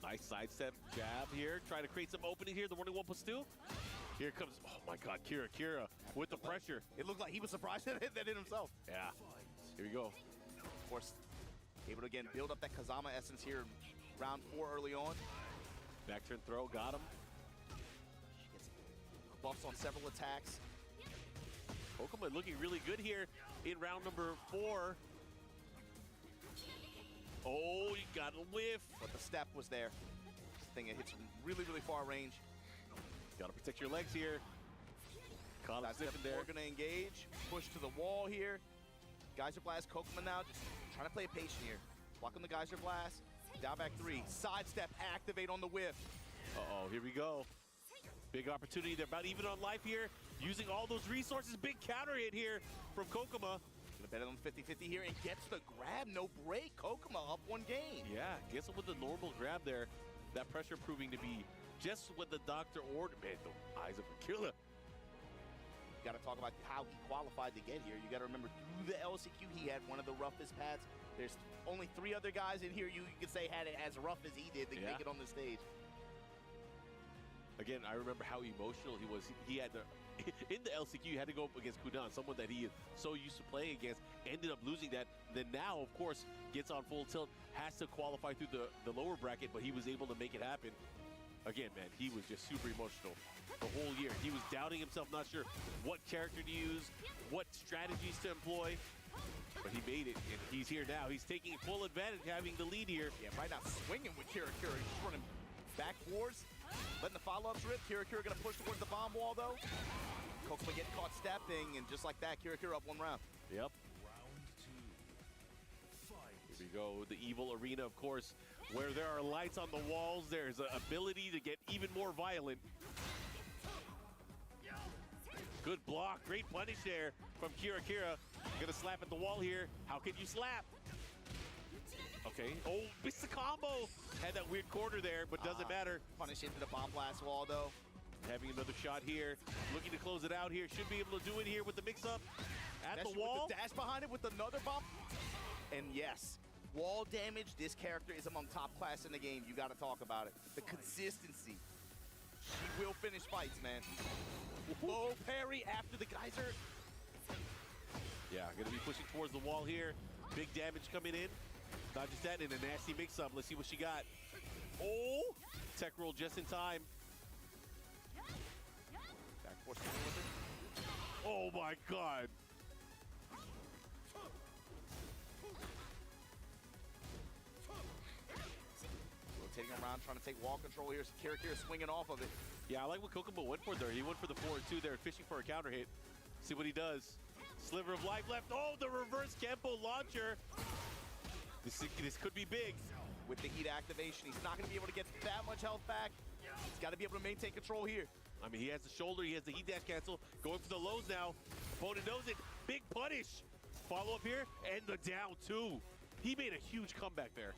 Nice sidestep jab here, trying to create some opening here, the 1+2. Here comes, oh my God, Kira with the pressure. It looked like he was surprised that hit himself. Yeah, here we go. Of course, able to again build up that Kazama essence here in round 4 early on. Back turn throw, got him. Gets buffs on several attacks. Kokuma looking really good here in round number 4. Oh, you got a whiff. But the step was there. This thing, it hits from really, really far range. Gotta protect your legs here. Caught him slipping there. We're gonna engage, push to the wall here. Geyser Blast, Kokuma now just trying to play it patient here. Blocking the Geyser Blast, down back 3. Sidestep, activate on the whiff. Uh-oh, here we go. Big opportunity, they're about even on life here. Using all those resources, big counter hit here from Kokuma. Gonna bet it on 50-50 here and gets the grab, no break. Kokuma up 1 game. Yeah, gets him with the normal grab there. That pressure proving to be just what the doctor ordered. Man, the eyes of a killer. You gotta talk about how he qualified to get here. You gotta remember, through the LCQ, he had one of the roughest paths. There's only 3 other guys in here you could say had it as rough as he did to make it on the stage. Again, I remember how emotional he was. He had to, in the LCQ, you had to go up against Kudan, someone that he is so used to playing against, ended up losing that. Then now, of course, gets on full tilt, has to qualify through the lower bracket, but he was able to make it happen. Again, man, he was just super emotional the whole year. He was doubting himself, not sure what character to use, what strategies to employ, but he made it, and he's here now. He's taking full advantage, having the lead here. Yeah, right now swinging with Kira. He's running back fours, letting the follow-ups rip. Kira gonna push towards the bomb wall, though. Kokuma getting caught stepping, and just like that, Kira up 1 round. Yep. Here we go, the evil arena, of course, where there are lights on the walls. There's an ability to get even more violent. Good block, great punish there from Kira. Gonna slap at the wall here. How can you slap? Okay, oh, missed the combo. Had that weird corner there, but doesn't matter. Punish into the bomb blast wall, though. Having another shot here, looking to close it out here. Should be able to do it here with the mix-up. At the wall. With the dash behind it with another bomb. And yes, wall damage, this character is among top class in the game. You got to talk about it. The consistency. She will finish fights, man. Low parry after the geyser. Yeah, gonna be pushing towards the wall here. Big damage coming in. Not just that, in a nasty mix-up. Let's see what she got. Oh, tech roll just in time. Back force with it. Oh my God. Rotating around, trying to take wall control here. Kira swinging off of it. Yeah, I like what Kokuma went for there. He went for the 4-2 there, fishing for a counter hit. See what he does. Sliver of life left. Oh, the reverse Kempo launcher. This could be big. With the heat activation, he's not going to be able to get that much health back. He's got to be able to maintain control here. I mean, he has the shoulder, he has the heat dash cancel. Going for the lows now. Opponent knows it. Big punish. Follow up here, and the down two. He made a huge comeback there.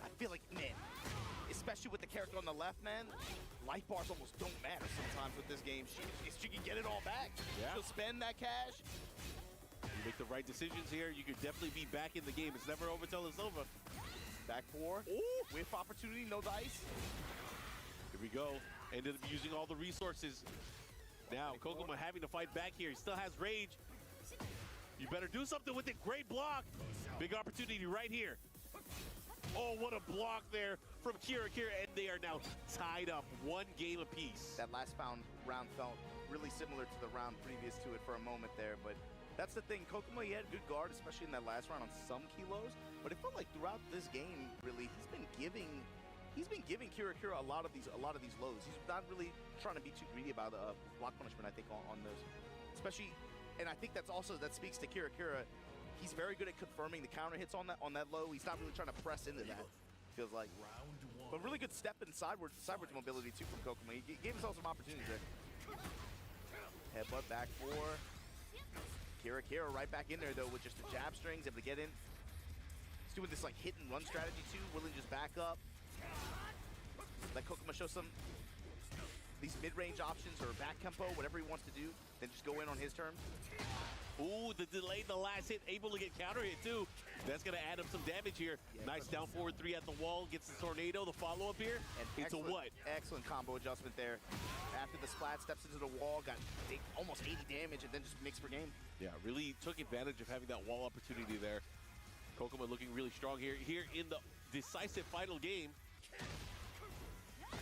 I feel like, man, especially with the character on the left, man, life bars almost don't matter sometimes with this game. She can get it all back. Yeah. She'll spend that cash. You make the right decisions here, you could definitely be back in the game. It's never over till it's over. Back 4. Ooh, whiff opportunity, no dice. Here we go. Ended up using all the resources. Now, Kokuma having to fight back here. He still has rage. You better do something with it. Great block. Big opportunity right here. Oh, what a block there from Kira, and they are now tied up 1 game apiece. That last round felt really similar to the round previous to it for a moment there, but that's the thing. Kokuma, he had good guard, especially in that last round on some kilos, but it felt like throughout this game, really, he's been giving he's been giving Kira a lot of these lows. He's not really trying to be too greedy about block punishment, I think, on those. Especially, and I think that speaks to Kira. He's very good at confirming the counter hits on that low. He's not really trying to press into that, feels like. But really good step in sideways mobility too from Kokoma. He gave himself some opportunities there. Headbutt back four. Kira right back in there though with just the jab strings, able to get in. He's doing this like hit and run strategy too, willing to just back up. Let Kokoma show some these mid-range options or back tempo, whatever he wants to do, then just go in on his terms. Ooh, the delay in the last hit, able to get counter hit too. That's gonna add up some damage here. Yeah, nice down forward 3 at the wall, gets the tornado, the follow-up here. And it's a what? Excellent combo adjustment there. After the splat, steps into the wall, got almost 80 damage, and then just makes for game. Yeah, really took advantage of having that wall opportunity there. Kokoma looking really strong here in the decisive final game.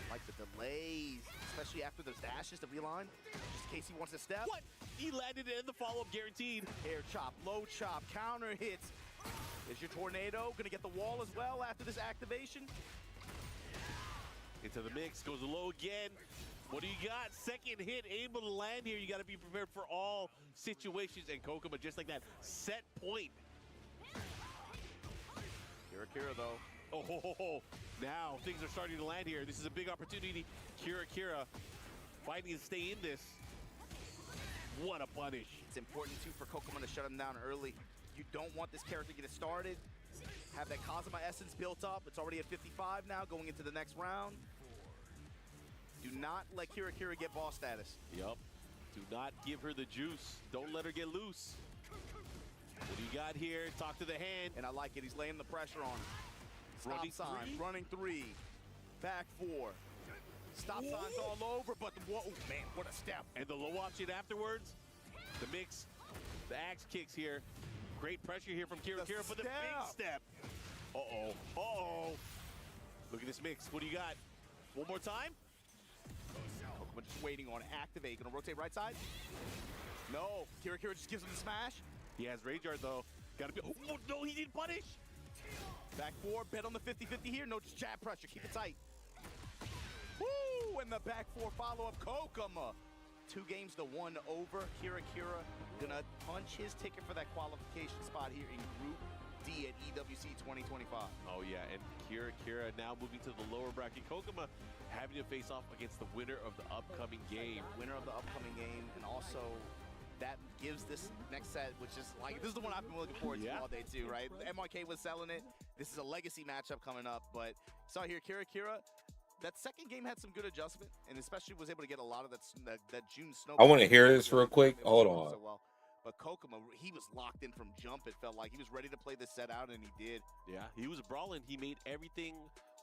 Like the delays, especially after those dashes to V-line, just in case he wants to step. What? He landed it in the follow-up guaranteed. Air chop, low chop, counter hits. Is your tornado gonna get the wall as well after this activation? Into the mix, goes low again. What do you got? Second hit, able to land here. You gotta be prepared for all situations, and Kokoma just like that, set point. Kira though. Oh, now things are starting to land here. This is a big opportunity. Kira fighting to stay in this. What a punish. It's important too for Kokoma to shut him down early. You don't want this character to get started. Have that Kazuma essence built up. It's already at 55 now, going into the next round. Do not let Kira get boss status. Yup. Do not give her the juice. Don't let her get loose. What do you got here? Talk to the hand. And I like it. He's laying the pressure on him. Stop sign, running 3, back 4. Stop signs all over, but whoa, man, what a step. And the low option afterwards. The mix, the axe kicks here. Great pressure here from Kira for the big step. Uh-oh. Look at this mix. What do you got? One more time. Kokoma just waiting on activate. Gonna rotate right side. No, Kira just gives him the smash. He has rage art though. Gotta be, oh no, he didn't punish. Back 4, bet on the 50-50 here. No, just jab pressure, keep it tight. Woo, and the back 4 follow-up, Kokoma. 2 games to 1 over. Kira gonna punch his ticket for that qualification spot here in Group D at EWC 2025. Oh yeah, and Kira now moving to the lower bracket. Kokoma having to face off against the winner of the upcoming game. Winner of the upcoming game, and also that gives this next set, which is like, this is the one I've been looking forward to all day too, right? MYK was selling it. This is a legacy matchup coming up, but saw here Kira, that second game had some good adjustment, and especially was able to get a lot of that June snow. I want to hear this real quick. Hold on. So well. But Kokoma, he was locked in from jump. It felt like he was ready to play this set out, and he did. Yeah, he was brawling. He made everything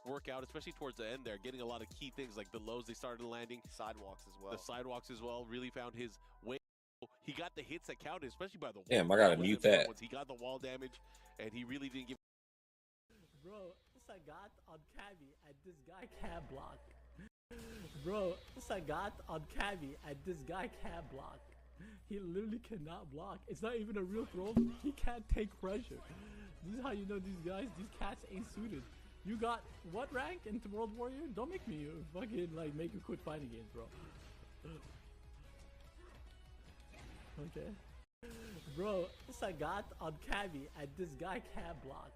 work out, especially towards the end there, getting a lot of key things like the lows they started landing. Sidewalks as well. The sidewalks as well, really found his way. He got the hits that counted, especially by the wall. Damn, I gotta mute that. He got the wall damage, and he really didn't give. Bro, Sagat on Cavi, and this guy can't block. Bro, Sagat on Cavi, and this guy can't block. He literally cannot block. It's not even a real throw. He can't take pressure. This is how you know these guys, these cats ain't suited. You got what rank into World Warrior? Don't make me fucking like make you quit fighting games, bro. Okay. Bro, Sagat on Cavi, and this guy can't block.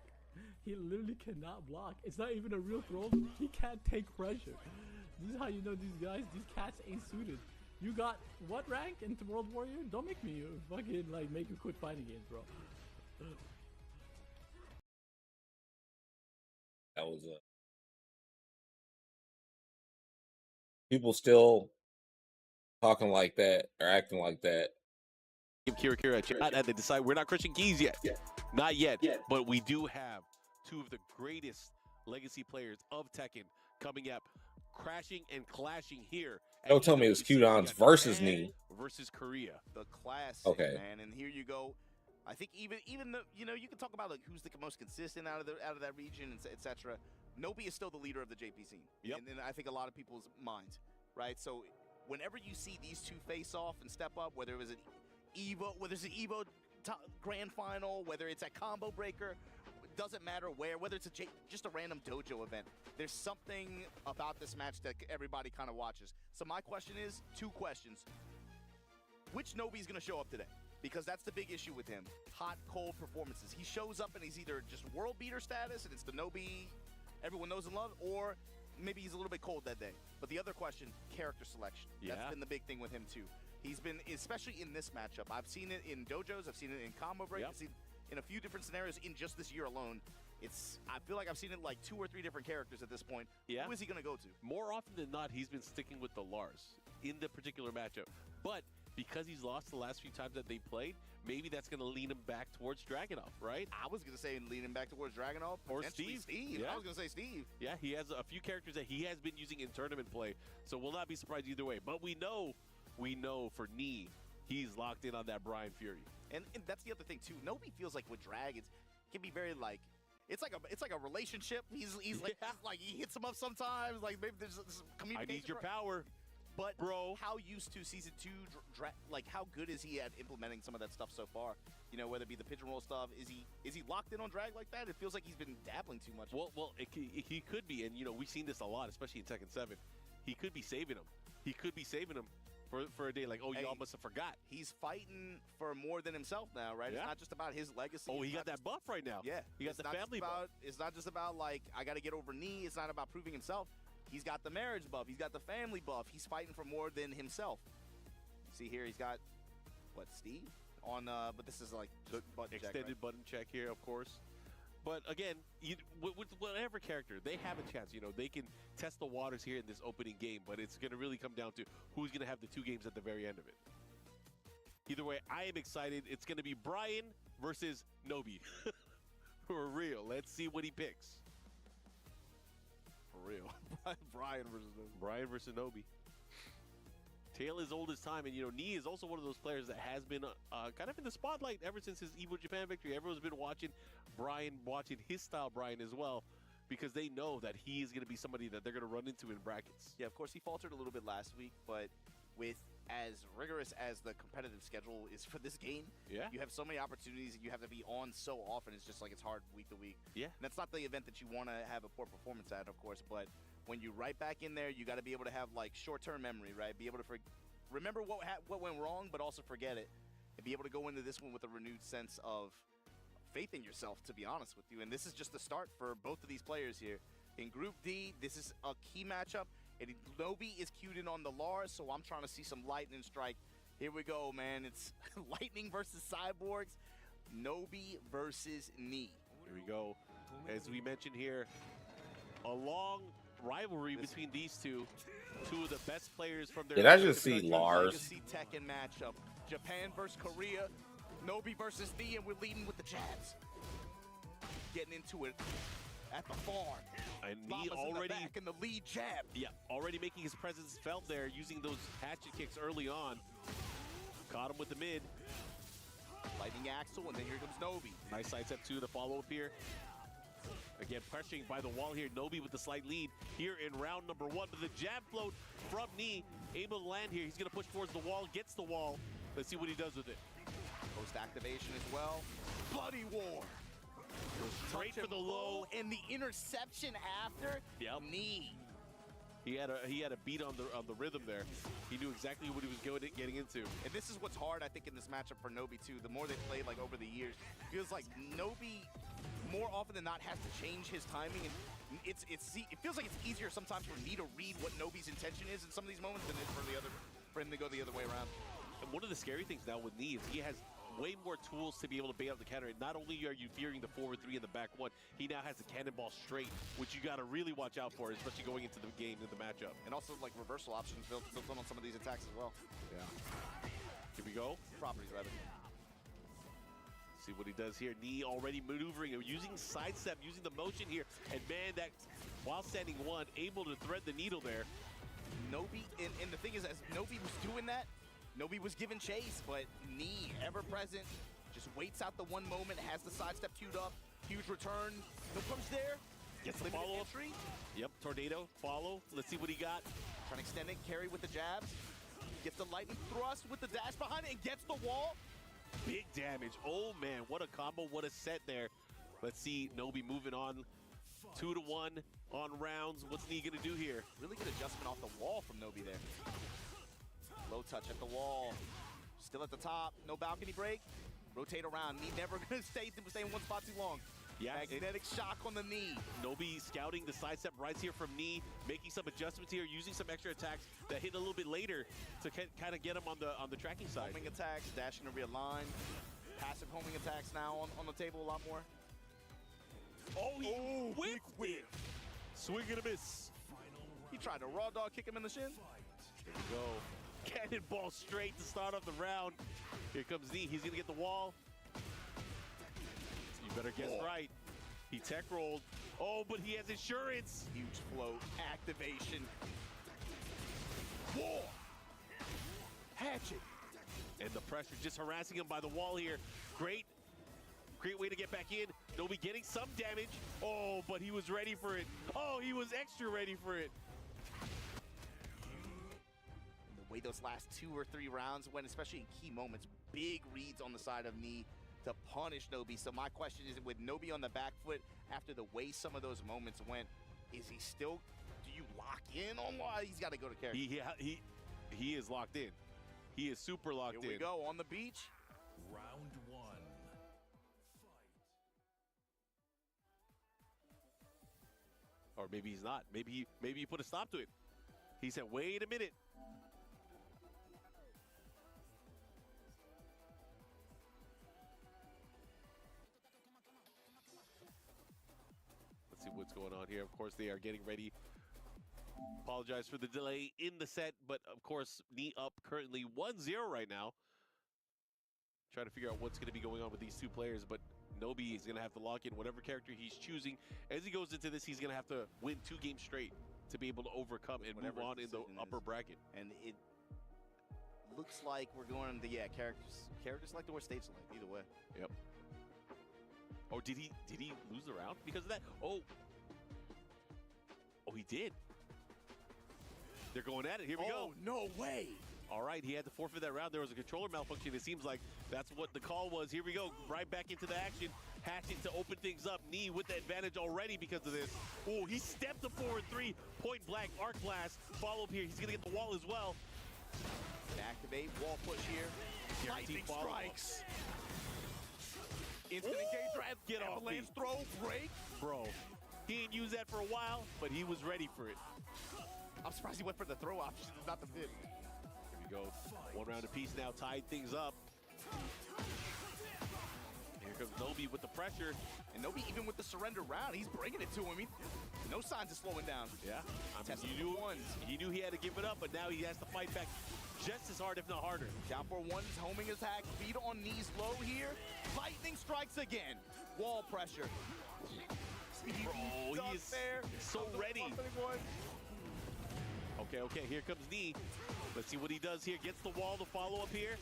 He literally cannot block. It's not even a real throw. He can't take pressure. This is how you know these guys, these cats ain't suited. You got what rank into World Warrior? Don't make me fucking like make you quit fighting games, bro. That was people still talking like that or acting like that. Give Kira a shot, and they decide we're not crushing keys yet. Not yet. But we do have 2 of the greatest legacy players of Tekken coming up, crashing and clashing here. Don't tell me it was Qdon's versus me. Versus Korea. The classic, okay, man. And here you go. I think even the, you know, you can talk about like who's the most consistent out of that region, etc. Nobi is still the leader of the JP scene. Yep. And I think a lot of people's minds, right? So whenever you see these 2 face off and step up, whether it was an Evo, whether it's an Evo grand final, whether it's a combo breaker, doesn't matter whether it's just a random dojo event. There's something about this match that everybody kind of watches. So my question is, 2 questions. Which Nobi's going to show up today? Because that's the big issue with him. Hot, cold performances. He shows up and he's either just world beater status and it's the Nobi everyone knows and loves, or maybe he's a little bit cold that day. But the other question, character selection. Yeah. That's been the big thing with him too. He's been, especially in this matchup, I've seen it in dojos, I've seen it in combo breaks, I've seen it in a few different scenarios in just this year alone. I feel like I've seen it like 2 or 3 different characters at this point. Yeah. Who is he going to go to? More often than not, he's been sticking with the Lars in the particular matchup. But because he's lost the last few times that they played, maybe that's going to lean him back towards Dragunov, right? I was going to say lean him back towards Dragunov. Or Steve. Yeah. I was going to say Steve. Yeah, he has a few characters that he has been using in tournament play, so we'll not be surprised either way. But we know for Knee, he's locked in on that Brian Fury. And that's the other thing too. Nobi feels like with Dragons, can be very like, it's like a relationship. He's like, like he hits him up sometimes. Like maybe there's some communication. I need your power. But bro, how used to season 2, like how good is he at implementing some of that stuff so far? You know, whether it be the pigeonhole stuff, is he locked in on drag like that? It feels like he's been dabbling too much. Well, he could be, and you know we've seen this a lot, especially in Tekken 7. He could be saving him. He could be saving him for a day like, oh, y'all must have forgot. He's fighting for more than himself now, right? Yeah. It's not just about his legacy. Oh, he got that buff right now. Yeah, he got the family buff. It's not just about like I got to get over Knee. It's not about proving himself. He's got the marriage buff. He's got the family buff. He's fighting for more than himself. See here, he's got, what, Steve? On, but this is like just button check, Extended right? button check here, of course. But again, with whatever character, they have a chance. You know, they can test the waters here in this opening game, but it's going to really come down to who's going to have the 2 games at the very end of it. Either way, I am excited. It's going to be Brian versus Nobi. For real. Let's see what he picks. For real. Brian versus Nobi. Brian versus Nobi. Tale is old as time, and you know, Knee is also one of those players that has been kind of in the spotlight ever since his Evo Japan victory. Everyone's been watching Brian, watching his style Brian as well, because they know that he is going to be somebody that they're going to run into in brackets. Yeah, of course, he faltered a little bit last week, but with as rigorous as the competitive schedule is for this game, yeah, you have so many opportunities and you have to be on so often. It's just like it's hard week to week. Yeah, and that's not the event that you want to have a poor performance at, of course, but when you right back in there, you got to be able to have like short-term memory, right? Be able to remember what went wrong, but also forget it, and be able to go into this one with a renewed sense of faith in yourself, to be honest with you. And this is just the start for both of these players here. In Group D, this is a key matchup, and Nobi is queued in on the Lars, so I'm trying to see some lightning strike. Here we go, man. It's Lightning versus Cyborgs, Nobi versus Knee. Here we go. As we mentioned here, a long rivalry between these two of the best players from their— Did I just see Lars? Legacy Tekken matchup. Japan versus Korea, Nobi versus Knee, and we're leading with the jabs. Getting into it at the farm. And Knee already in the lead jab. Yeah, already making his presence felt there, using those hatchet kicks early on. Caught him with the mid. Lightning Axel, and then here comes Nobi. Nice side step 2, the follow-up here. Again, pressuring by the wall here. Nobi with the slight lead here in round number 1. But the jab float from Knee, able to land here. He's going to push towards the wall, gets the wall. Let's see what he does with it. Post activation as well. Bloody War. Straight for the low. And the interception after. Yep. Knee. He had a beat on the rhythm there. He knew exactly what he was getting into. And this is what's hard, I think, in this matchup for Nobi too. The more they played like over the years, feels like Nobi more often than not has to change his timing, and it feels like it's easier sometimes for me to read what Nobi's intention is in some of these moments than it is for him to go the other way around. And one of the scary things now with Knee is he has way more tools to be able to bait out the counter. And not only are you fearing the forward 3 and the back 1, he now has the cannonball straight, which you got to really watch out for, especially going into the game, in the matchup. And also like reversal options built on some of these attacks as well. Yeah. Here we go. Properties, rather. See what he does here. Knee already maneuvering, using sidestep, using the motion here. And man, that while standing 1, able to thread the needle there. Nobi, and the thing is, as Nobi was doing that, Nobi was giving chase, but Knee, ever present, just waits out the one moment, has the sidestep queued up, huge return, no punch there. Gets the follow-up. Yep, tornado, follow. Let's see what he got. Trying to extend it, carry with the jabs. Gets the lightning thrust with the dash behind it and gets the wall. Big damage. Oh man, what a combo, what a set there. Let's see Nobi moving on 2-1 on rounds. What's Nee gonna do here? Really good adjustment off the wall from Nobi there. Low touch at the wall. Still at the top. No balcony break. Rotate around. Nee never gonna stay in one spot too long. Yeah, magnetic shock on the knee. Nobi scouting the sidestep rights here from Nee, making some adjustments here, using some extra attacks that hit a little bit later to kind of get him on the tracking side. Homing attacks, dashing to realign. Passive homing attacks now on the table a lot more. Oh, he whiffed it. Swing and a miss. He tried to raw dog kick him in the shin. There we go. Cannonball straight to start off the round. Here comes Nee. He's gonna get the wall. You better guess right. He tech rolled. Oh, but he has insurance. Huge float. Activation. War. Hatchet. And the pressure just harassing him by the wall here. Great way to get back in. Nobi getting some damage. Oh, but he was ready for it. Oh, he was extra ready for it. The way those last 2 or 3 rounds went, especially in key moments, big reads on the side of Nee to punish Nobi. So my question is, with Nobi on the back foot, after the way some of those moments went, is he still, do you lock in on why he's got to go to character? He is locked in. He is super locked in. Here we go, on the beach. Round 1. Or maybe he's not. Maybe you put a stop to it. He said, wait a minute. Let's see what's going on here. Of course, they are getting ready. Apologize for the delay in the set, but of course, Nee up currently 1-0 right now. Trying to figure out what's going to be going on with these two players, but Nobi is going to have to lock in whatever character he's choosing. As he goes into this, he's going to have to win 2 games straight to be able to overcome and move on in the upper bracket. And it looks like we're going to, characters like to wear stage select, either way. Yep. Oh, did he lose the round because of that? Oh, he did. They're going at it. Here we go. Oh, no way. All right, he had to forfeit that round. There was a controller malfunction. It seems like that's what the call was. Here we go. Right back into the action. Hatching to open things up. Nee with the advantage already because of this. Oh, he stepped the 4-3. Point blank. Arc blast. Follow up here. He's going to get the wall as well. Activate. Wall push here. Lightning strikes. Instant engage drive. Get off me. Avalanche throw. Break. Bro, he ain't used that for a while, but he was ready for it. I'm surprised he went for the throw option, not the pin. Here we go. 1 round apiece now, tied things up. Here comes Nobi with the pressure. And Nobi, even with the surrender round, he's bringing it to him. No signs of slowing down. Yeah. I mean, he knew he had to give it up, but now he has to fight back just as hard, if not harder. Down for 1's homing attack. Feet on knees low here. Lightning strikes again. Wall pressure. Bro, he is so ready. Okay, here comes Nee. Let's see what he does here. Gets the wall to follow up here.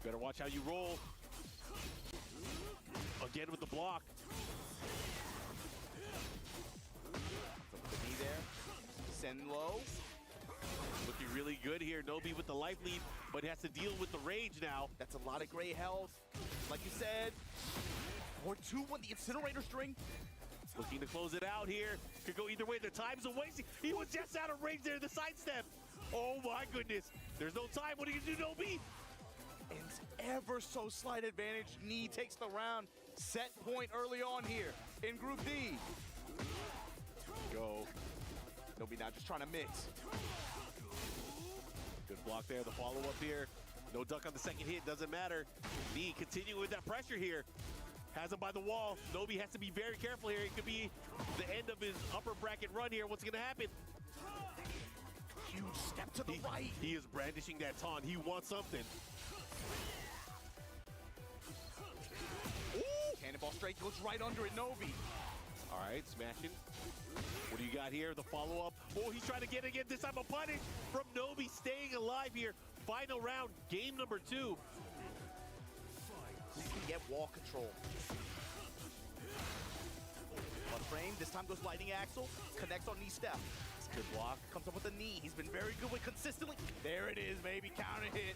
Better watch how you roll. Again with the block. The knee there. Send low. Looking really good here. Nobi with the life lead, but has to deal with the rage now. That's a lot of gray health. Like you said, 4-2 on the incinerator string. Looking to close it out here. Could go either way. The time's a wasting. He was just out of range there. The sidestep. Oh my goodness. There's no time. What are you gonna do, Nobi? And ever so slight advantage. Nee takes the round. Set point early on here in Group D. Go. Nobi now just trying to mix. Good block there. The follow up here. No duck on the second hit. Doesn't matter. Nee continuing with that pressure here. Has him by the wall. Nobi has to be very careful here. It could be the end of his upper bracket run here. What's going to happen? Huge step to the right. He is brandishing that taunt. He wants something. Ooh. Cannonball straight goes right under it, Nobi. All right, smashing. What do you got here? The follow-up. Oh, he's trying to get it again. This time a punish from Nobi, staying alive here. Final round, game number 2. He can get wall control. One frame, this time goes lightning axle, connects on knee step. Good block. Comes up with a knee. He's been very good with consistently. There it is, baby. Counter hit.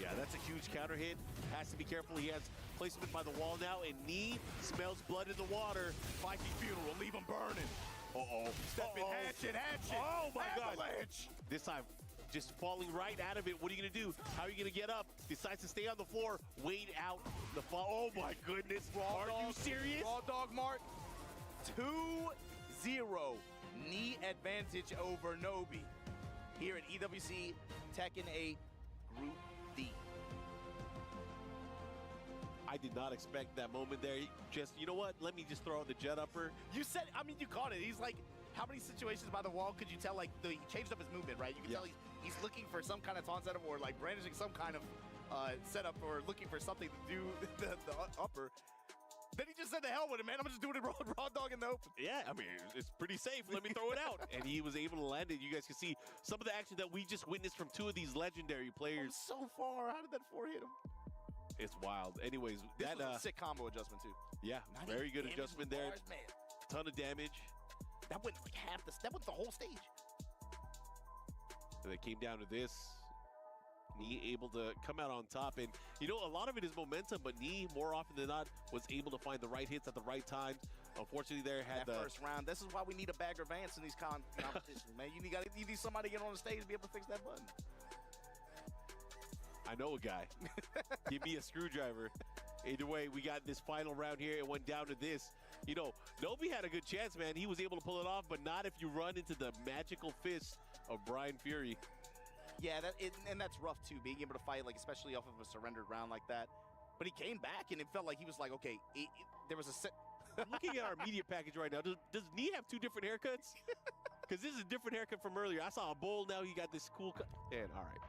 Yeah, that's a huge counter hit. Has to be careful. He has placement by the wall now, and knee smells blood in the water. Viking funeral. Leave him burning. Uh-oh. Step in. Hatchet. Oh, my God. Avalanche. This time, just falling right out of it. What are you going to do? How are you going to get up? Decides to stay on the floor. Wait out the fall. Oh, my goodness. Are you serious? Raw dog Mart. 2-0. Knee advantage over Nobi here at EWC Tekken 8 Group D. I did not expect that moment there. Just, you know what? Let me just throw out the jet upper. You said, I mean, you caught it. He's like, how many situations by the wall could you tell, like, he changed up his movement, right? You can tell he's looking for some kind of taunt setup or, like, brandishing some kind of setup or looking for something to do the upper. Then he just said the hell with it, man. I'm just doing it raw dog in the open. Yeah, I mean, it's pretty safe. Let me throw it out. And he was able to land it. You guys can see some of the action that we just witnessed from two of these legendary players. So far, how did that 4 hit him? It's wild. Anyways, This that was a sick combo adjustment, too. Yeah, very good adjustment there. Bars, man. Ton of damage. That went like that went the whole stage. And it came down to this. Knee able to come out on top. And, you know, a lot of it is momentum, but Knee, more often than not, was able to find the right hits at the right times. Unfortunately, there had that first round. This is why we need a Bagger Vance in these competitions, man. You need somebody to get on the stage to be able to fix that button. I know a guy. Give me a screwdriver. Either way, we got this final round here. It went down to this. You know, Nobi had a good chance, man. He was able to pull it off, but not if you run into the magical fist of Brian Fury. Yeah, and that's rough, too, being able to fight, like, especially off of a surrendered round like that. But he came back, and it felt like he was like, okay, there was a set. I'm looking at our media package right now. Does Knee have two different haircuts? Because this is a different haircut from earlier. I saw a bowl, now he got this cool cut. And, all right.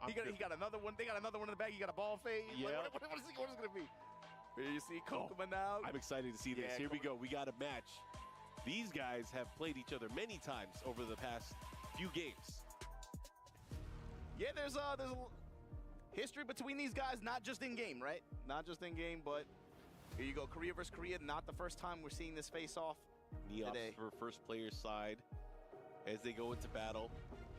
He got another one. They got another one in the bag. He got a ball fade. Yeah. Like, what is it going to be? Here you see Kokuma now. I'm excited to see this. Here we go. We got a match. These guys have played each other many times over the past few games. Yeah, there's a history between these guys, not just in game, right? Not just in game, but here you go. Korea versus Korea. Not the first time we're seeing this face off today. For first player's side as they go into battle.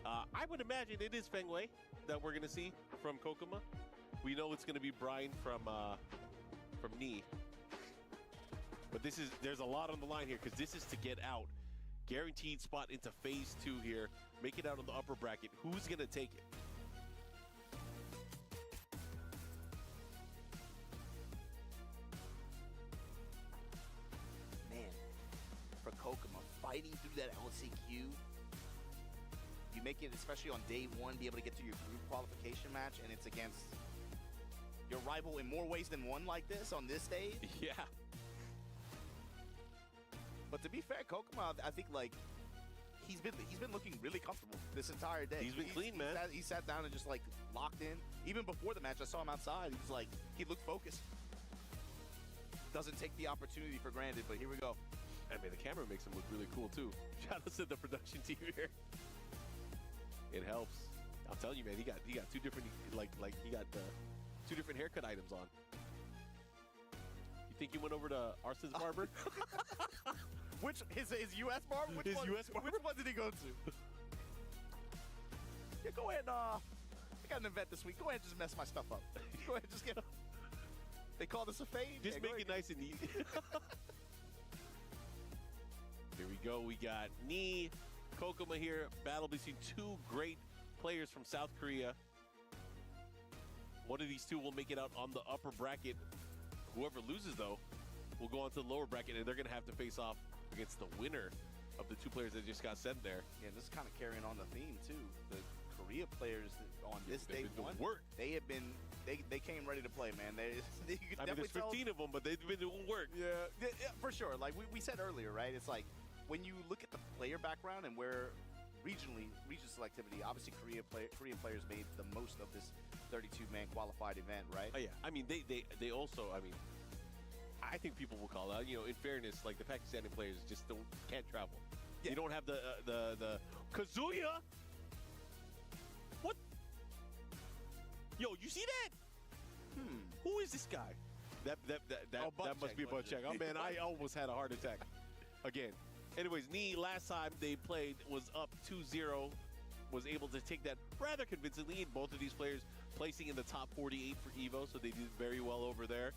I would imagine it is Feng Wei that we're going to see from Kokuma. We know it's going to be Brian from Knee. But there's a lot on the line here because this is to get out. Guaranteed spot into phase 2 here. Make it out on the upper bracket. Who's going to take it? Man, for Kokuma, fighting through that LCQ, you make it, especially on day 1, be able to get to your group qualification match, and it's against your rival in more ways than one like this on this stage. Yeah. But to be fair, Kokuma, I think like he's been looking really comfortable this entire day. He's been clean, man. He sat down and just like locked in. Even before the match, I saw him outside. He was like, he looked focused. Doesn't take the opportunity for granted, but here we go. I mean, the camera makes him look really cool too. Shout out to the production team here. It helps. I'm telling you, man. He got two different two different haircut items on. You think he went over to Arson's barber? Which his U.S. barber? Which one did he go to? Yeah, go ahead. I got an event this week. Go ahead and just mess my stuff up. Go ahead, just get. They call this a fade. Just make it nice and neat. Here we go. We got Knee, Kokuma here. Battle between two great players from South Korea. One of these two will make it out on the upper bracket. Whoever loses, though, will go on to the lower bracket, and they're going to have to face off against the winner of the two players that just got sent there. Yeah, this is kind of carrying on the theme, too. The Korea players on this day one, they have been, they came ready to play, man. You could I mean, there's 15 of them, but they've been doing work. Yeah, for sure. Like we said earlier, right? It's like when you look at the player background and where regional selectivity, obviously Korean players made the most of this 32-man qualified event, right? Oh, yeah. I mean, they also, I mean, I think people will call out, you know, in fairness, like the Pakistani players just can't travel. Yeah. You don't have the Kazuya. What? Yo, you see that? Who is this guy? That must be a butt check. Oh man, I almost had a heart attack. Again, Anyways, Knee, last time they played, was up 2-0, was able to take that rather convincingly, and both of these players placing in the top 48 for EVO, so they did very well over there.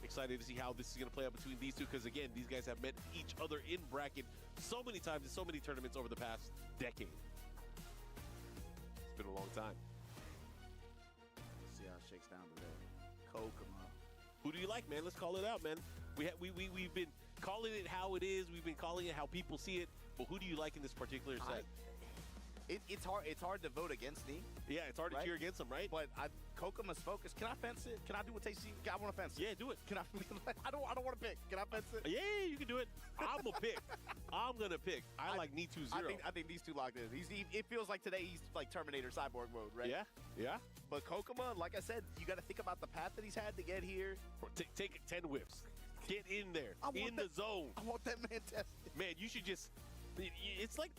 Excited to see how this is going to play out between these two, because again, these guys have met each other in bracket so many times in so many tournaments over the past decade. It's been a long time. Let's see how it shakes down today. Kokomo. Who do you like, man? Let's call it out, man. We've been calling it how it is. We've been calling it how people see it. But who do you like in this particular set? It's hard to vote against me. Yeah, it's hard to cheer against them, right? But Kokoma's focus. Can I fence it? Can I do what Tasty? I want to fence it. Yeah, do it. Can I? I don't want to pick. Can I fence it? Yeah, you can do it. I'm gonna pick. I'm gonna pick. I like Knee 2-0. I think these two locked in. It feels like today he's like Terminator Cyborg mode, right? Yeah. But Kokoma, like I said, you got to think about the path that he's had to get here. Take 10 whips. Get in there. In the zone. I want that man tested. Man, you should just. It's like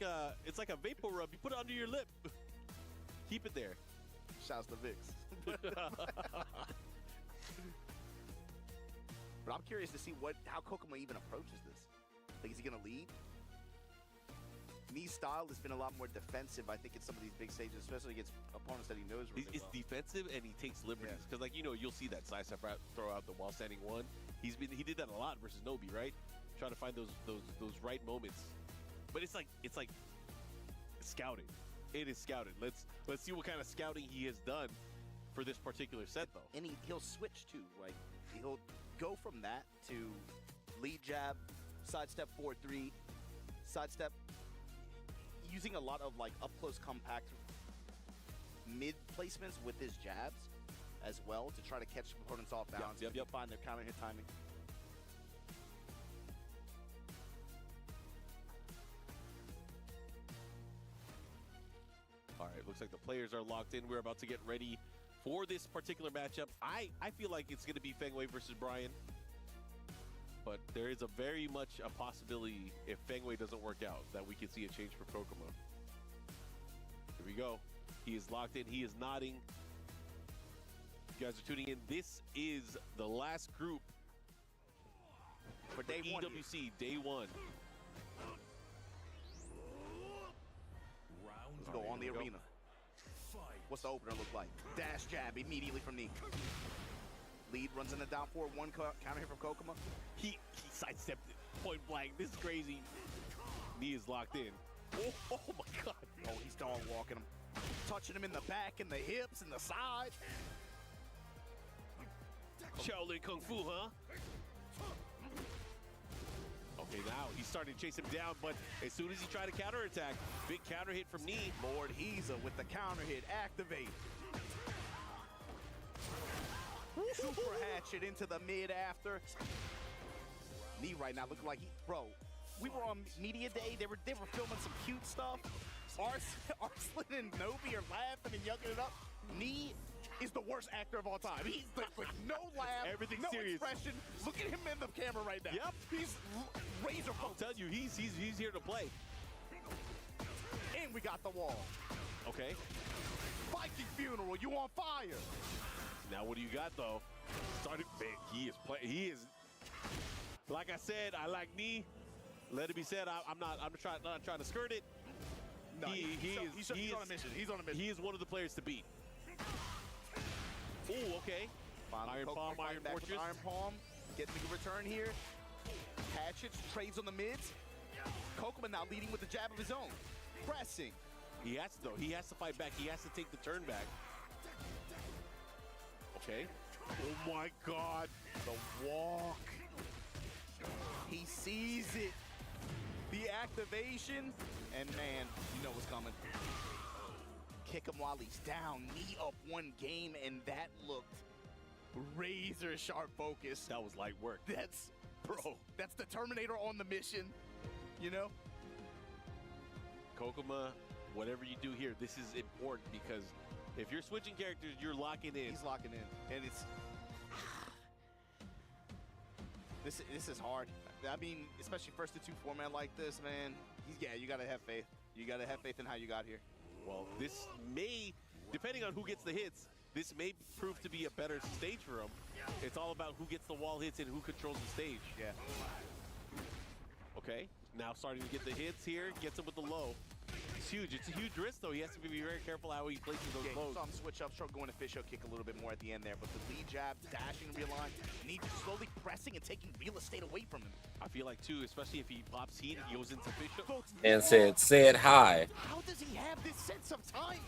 a vapor rub. You put it under your lip. Keep it there. Shouts to Vix. But I'm curious to see how Kokoma even approaches this. Like, is he gonna lead? Knee's style has been a lot more defensive, I think, in some of these big stages, especially against opponents that he knows really It's defensive, and he takes liberties. Because, like, you'll see that side step throw out the wall standing one. He did that a lot versus Nobi, right? Trying to find those right moments. But it's like scouting. It is scouting. Let's see what kind of scouting he has done for this particular set, though. And he'll switch too. Like, he'll go from that to lead jab, sidestep 4-3, sidestep, using a lot of like up close compact mid placements with his jabs as well to try to catch opponents off balance. Yep. Find their counter hit timing. All right, looks like the players are locked in. We're about to get ready for this particular matchup. I feel like it's going to be Fengwei versus Brian. But there is a very much a possibility, if Fengwei doesn't work out, that we can see a change for Kokoma. Here we go. He is locked in. He is nodding. You guys are tuning in. This is the last group for day one. EWC, day one. Let's go on the arena. What's the opener look like? Dash jab immediately from Knee. Lead runs in the down forward, one counter hit from Kokoma. He sidestepped it point blank. This is crazy. Knee is locked in. Oh my God. Oh, he's dog walking him. Touching him in the back, and the hips, and the side. Shaolin Kung Fu, huh? Okay, now he's starting to chase him down, but as soon as he tried to counterattack, big counter hit from Knee. Lord Hiza with the counter hit, activate. Super hatchet into the mid after. Knee right now looking like bro. We were on media day. They were filming some cute stuff. Arslan and Nobi are laughing and yucking it up. Knee is the worst actor of all time. He's like no laugh, everything no serious. expression. Look at him in the camera right now. Yep, he's razor focused. I'll tell you, he's here to play. And we got the wall. Okay. Viking funeral, you on fire? Now what do you got though? Started, man, he is. Like I said, I like Knee. Let it be said, I'm not trying to skirt it. No, he's on a mission. He's on a mission. He is one of the players to beat. Ooh, okay. Finally, Iron Palm, Iron Fortress. Iron Palm, getting the return here. Hatchets, trades on the mids. Kokoma now leading with the jab of his own. Pressing. He has to, though. He has to fight back. He has to take the turn back. Okay. Oh, my God. The walk. He sees it. The activation. And, man, you know what's coming. Kick him while he's down. Knee up one game, and that looked razor sharp focus. That was light work. That's the Terminator on the mission, you know? Kokoma, whatever you do here, this is important because if you're switching characters, you're locking in. He's locking in, and it's this is hard. I mean, especially first to two format like this, man. You gotta have faith. You gotta have faith in how you got here. Well, this may, depending on who gets the hits, this may prove to be a better stage for him. It's all about who gets the wall hits and who controls the stage. Yeah. Okay. Now starting to get the hits here, gets him with the low. It's huge. It's a huge risk, though. He has to be very careful how he places those Yeah, you lows. saw him switch up, start going to fish hook kick a little bit more at the end there, but the lead jab, dashing, realign, Knee slowly pressing and taking real estate away from him. I feel like, too, especially if he pops heat and he goes into fish hook. And said hi. How does he have this sense of time?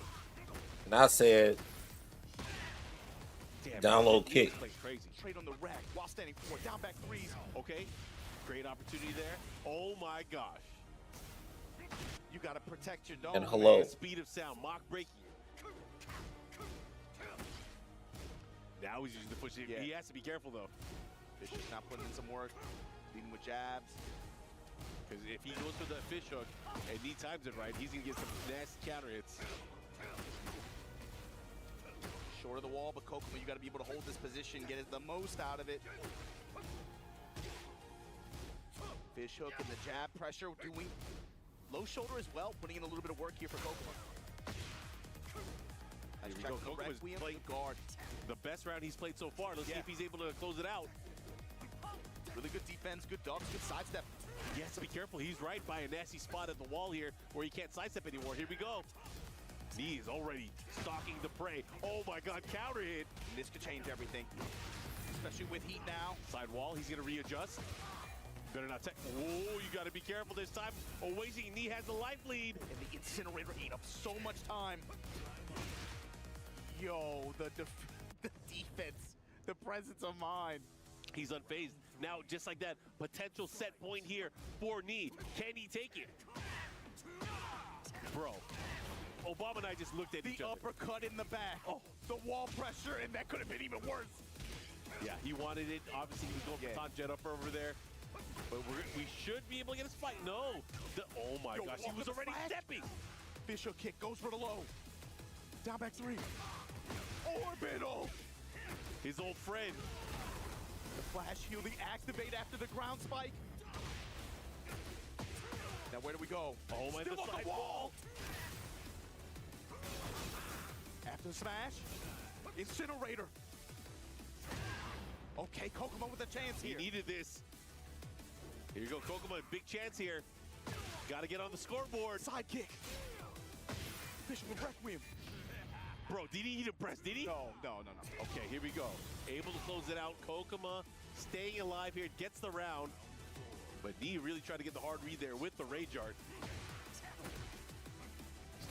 And I said, Damn, download man, kick. he plays crazy. Trade on the rack while standing forward, down back threes. Okay, great opportunity there. Oh my gosh. You gotta protect your dome. And hello. Speed of sound, mock breaking. Now he's using the push. Yeah. He has to be careful though. Bishop's now putting in some work, leading with jabs. Because if he goes for that fish hook and he times it right, he's gonna get some nasty counter hits. Short of the wall, but Kokomo, you gotta be able to hold this position, get the most out of it. Fish hook and the jab pressure, doing low shoulder as well, putting in a little bit of work here for Kokomo. Here we go. Kokomo's playing guard. The best round he's played so far. Let's see if he's able to close it out. Really good defense, good dodge, good sidestep. He has to be careful. He's right by a nasty spot at the wall here where he can't sidestep anymore. Here we go. He is already stalking the prey. Oh my God, counter hit. This could change everything, especially with heat now. Side wall, he's gonna readjust. Better not take. Oh, you gotta be careful this time. Oh, Wazing Knee has the life lead. And the incinerator ate up so much time. Yo, the defense, the presence of mind. He's unfazed. Now, just like that, potential set point here for Knee. Can he take it? Bro, Obama and I just looked at each other. The uppercut in the back. Oh, the wall pressure, and that could have been even worse. Yeah, he wanted it. Obviously, he was going for Tom Jet up over there. But we should be able to get a spike. No. Oh my gosh, he was already stepping. Fish hook kick goes for the low. Down back three. Orbital. His old friend. The flash heal, the activate after the ground spike. Now where do we go? Oh my, Still the on side the wall. After the smash, incinerator. Okay, Kokomo with a chance here. He needed this. Here you go, Kokomo, big chance here. Got to get on the scoreboard. Side kick. Fish with Requiem. Bro, did he even press? Did he? No. Okay, here we go. Able to close it out. Kokoma staying alive here, gets the round. But Knee really tried to get the hard read there with the Rage Art.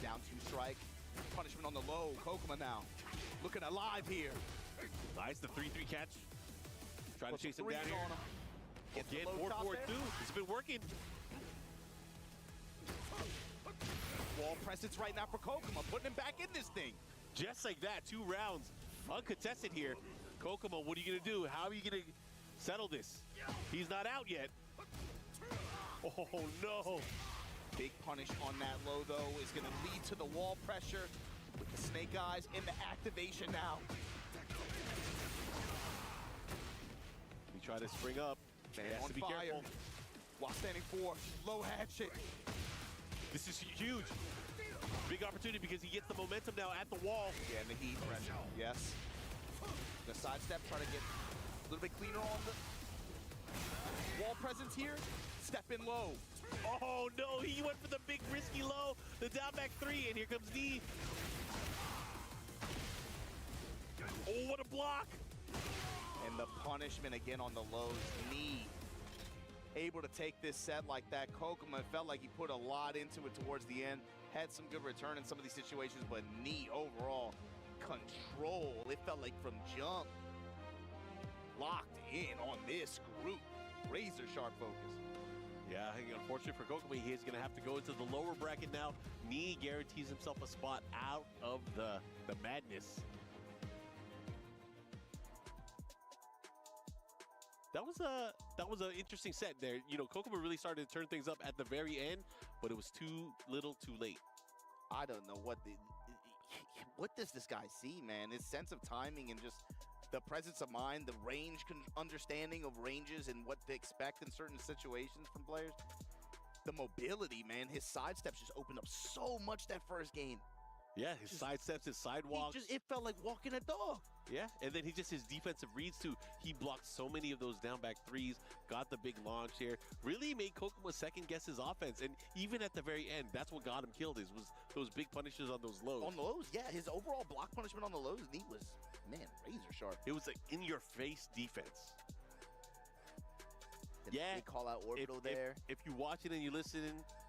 Down 2 strike. Punishment on the low. Kokoma now looking alive here. Nice, the 3-3 catch. Trying to chase him down here. Gets Again, the low top 4-4-2. there. It's been working. Wall presence right now for Kokomo, putting him back in this thing. Just like that, 2 rounds. Uncontested here. Kokomo, what are you going to do? How are you going to settle this? He's not out yet. Oh, no. Big punish on that low, though, is going to lead to the wall pressure with the snake eyes and the activation now. He tried to spring up. He has on to be fire. careful. While standing 4, low hatchet. This is huge. Big opportunity because he gets the momentum now at the wall. Yeah, and the heat pressure. Yes. The sidestep, trying to get a little bit cleaner on the wall presence here. Step in low. Oh no, he went for the big risky low. The down back 3, and here comes D. Oh, what a block. And the punishment again on the lows. Knee able to take this set like that. Kokomo felt like he put a lot into it towards the end. Had some good return in some of these situations, but Knee overall control. It felt like from jump. Locked in on this group. Razor sharp focus. Yeah, I think unfortunately for Kokomo, he is going to have to go into the lower bracket now. Knee guarantees himself a spot out of the madness. That was an interesting set there. You know, Kokomo really started to turn things up at the very end, but it was too little, too late. I don't know what does this guy see, man? His sense of timing and just the presence of mind, the range understanding of ranges and what to expect in certain situations from players. The mobility, man. His sidesteps just opened up so much that first game. Yeah, his sidesteps, his sidewalks. It felt like walking a dog. Yeah, and then his defensive reads too. He blocked so many of those down back threes, got the big launch here, really made Kokomo second guess his offense. And even at the very end, that's what got him killed, was those big punishes on those lows. On the lows, yeah, his overall block punishment on the lows knee was, man, razor sharp. It was like in your face defense. They call out orbital there. If you watch it and you listen,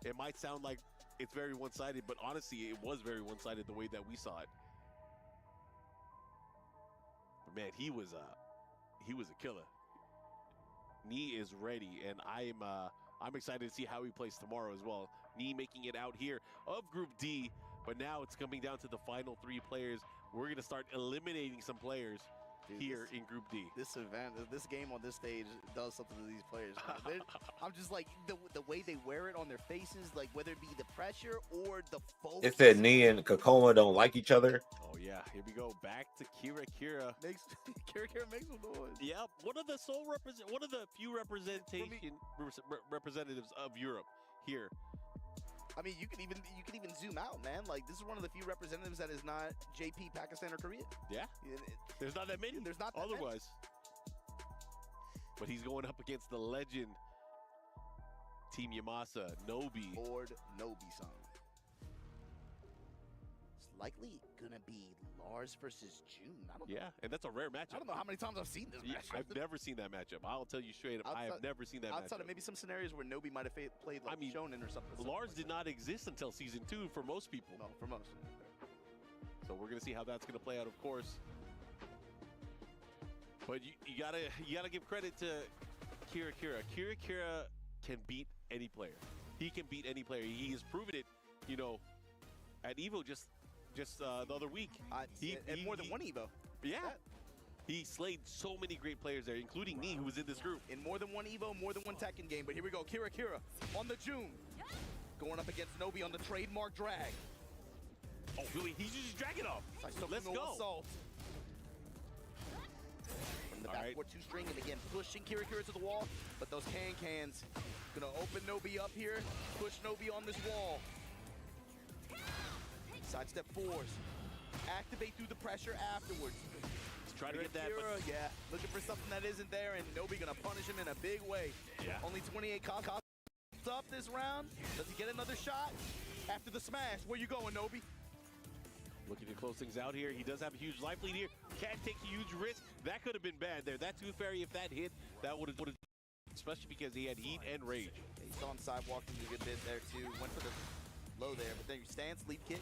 it might sound like it's very one-sided, but honestly, it was very one-sided the way that we saw it. But man, he was a killer. Nee is ready, and I'm excited to see how he plays tomorrow as well. Nee making it out here of Group D, but now it's coming down to the final 3 players. We're gonna start eliminating some players. Dude, here in Group D. This event, this game on this stage does something to these players. I'm just like, the way they wear it on their faces, like whether it be the pressure or the focus. It said Nee and Kokoma don't like each other. Oh yeah, here we go. Back to Kira. Kira makes some noise. Yeah, one of the few representatives of Europe here. I mean, you can even zoom out, man. Like, this is one of the few representatives that is not JP, Pakistan, or Korea. Yeah, there's not that many. There's not that otherwise. But he's going up against the legend, Team Yamasa, Nobi. Lord Nobi-san. It's likely gonna be Lars versus June. I don't know. Yeah, and that's a rare matchup. I don't know how many times I've seen this matchup. I've never seen that matchup. I'll tell you straight up, I have never seen that outside matchup. of maybe some scenarios where Nobi might have played like Shonen or something. Lars did not exist until Season 2 for most people. No, for most. So we're gonna see how that's gonna play out, of course. But you gotta give credit to Kira. Kira can beat any player. He can beat any player. He has proven it, you know, at EVO just the other week. And more than one EVO. Yeah. He slayed so many great players there, including Nee, who was in this group. In more than one EVO, more than one Tekken game. But here we go. Kira on the June. Going up against Nobi on the trademark drag. Oh, he's just dragging off. Let's go. Assault. From the backboard 2-string, and again, pushing Kira to the wall. But those cans gonna open Nobi up here. Push Nobi on this wall. Sidestep 4s. Activate through the pressure afterwards. Try to get that. Kira, yeah, looking for something that isn't there, and Nobi gonna punish him in a big way. Yeah. Only 28 costs up this round. Does he get another shot? After the smash, where you going, Nobi? Looking to close things out here. He does have a huge life lead here. Can't take a huge risk. That could have been bad there. That Tooth Fairy, if that hit, that would have, especially because he had heat and rage. Yeah, he saw him sidewalking a good bit there too. Went for the low there, but then you stand, sleep kick.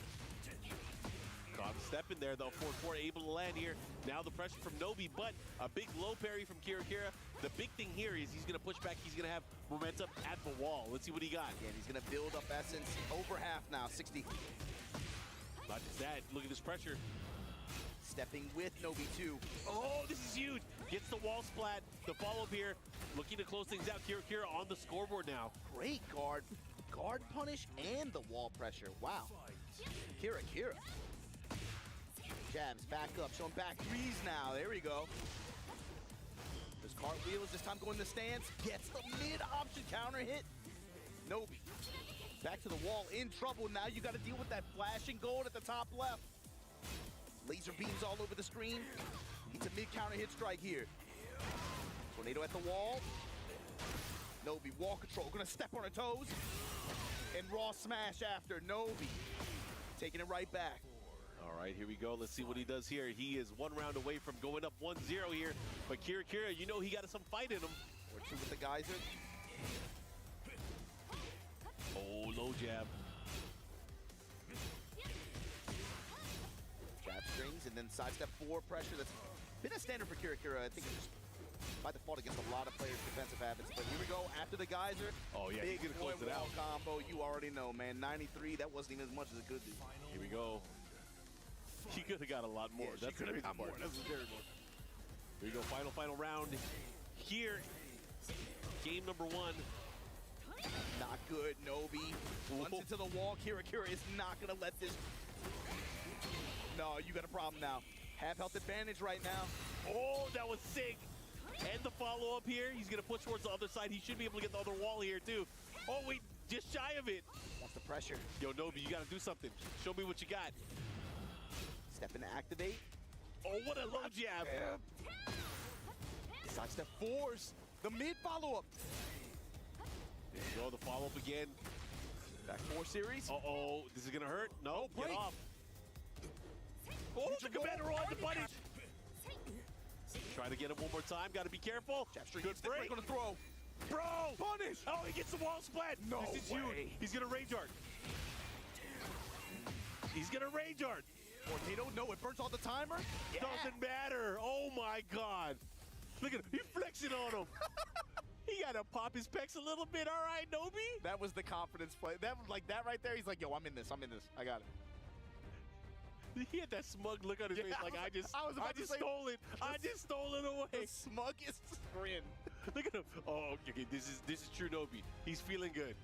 Caught a step in there though. 4-4 able to land here. Now the pressure from Nobi, but a big low parry from Kira. The big thing here is he's gonna push back. He's gonna have momentum at the wall. Let's see what he got. Yeah, he's gonna build up essence. Over half now, 60. Not just that, look at this pressure. Stepping with Nobi too. Oh, this is huge. Gets the wall splat. The follow-up here. Looking to close things out. Kira on the scoreboard now. Great guard punish and the wall pressure. Wow. Kira. Jabs back up, showing back threes now. There we go. There's cartwheels, this time going the stance. Gets the mid-option counter hit. Nobi. Back to the wall, in trouble. Now you got to deal with that flashing gold at the top left. Laser beams all over the screen. It's a mid-counter hit strike here. Tornado at the wall. Nobi, wall control, gonna step on her toes. And raw smash after Nobi. Taking it right back. All right, here we go. Let's see what he does here. He is one round away from going up 1-0 here. But Kira, you know he got some fight in him. Or two with the geyser. Oh, low jab. Jab strings and then sidestep 4 pressure. That's been a standard for Kira. I think it's just by default against a lot of players' defensive habits. But here we go after the geyser. Oh yeah, big he's gonna close it out. Combo. You already know, man. 93. That wasn't even as much as it could be. Here we go. He could have got a lot more. Yeah, That's the crazy part. That's the scary part. Here we go. Final round. Here, game number 1. Not good, Nobi. Runs into the wall. Kira is not gonna let this. No, you got a problem now. Half health advantage right now. Oh, that was sick. And the follow-up here. He's gonna push towards the other side. He should be able to get the other wall here too. Oh wait, just shy of it. That's the pressure. Yo, Nobi, you gotta do something. Show me what you got. Step in to activate. Oh, what a low jab. Sidestep fours. The mid follow-up. There you go, the follow-up again. Back four series. Uh-oh, this is gonna hurt. No, get off. Oh, the commander on the punish. Try to get him one more time. Got to be careful. Good break. Gonna throw. Bro, punish. Oh, he gets the wall splat. No This is way. huge. He's gonna rage art. He's gonna rage art. Tornado, no, it burns all the timer. Yeah. Doesn't matter. Oh my God. Look at him. He's flexing on him. He gotta pop his pecs a little bit. All right, Nobi. That was the confidence play. That was like that right there. He's like, yo, I'm in this. I got it. He had that smug look on his face, like I just stole it. I just stole it away. The smuggest grin. Look at him. Oh, okay. This is true Nobi. He's feeling good.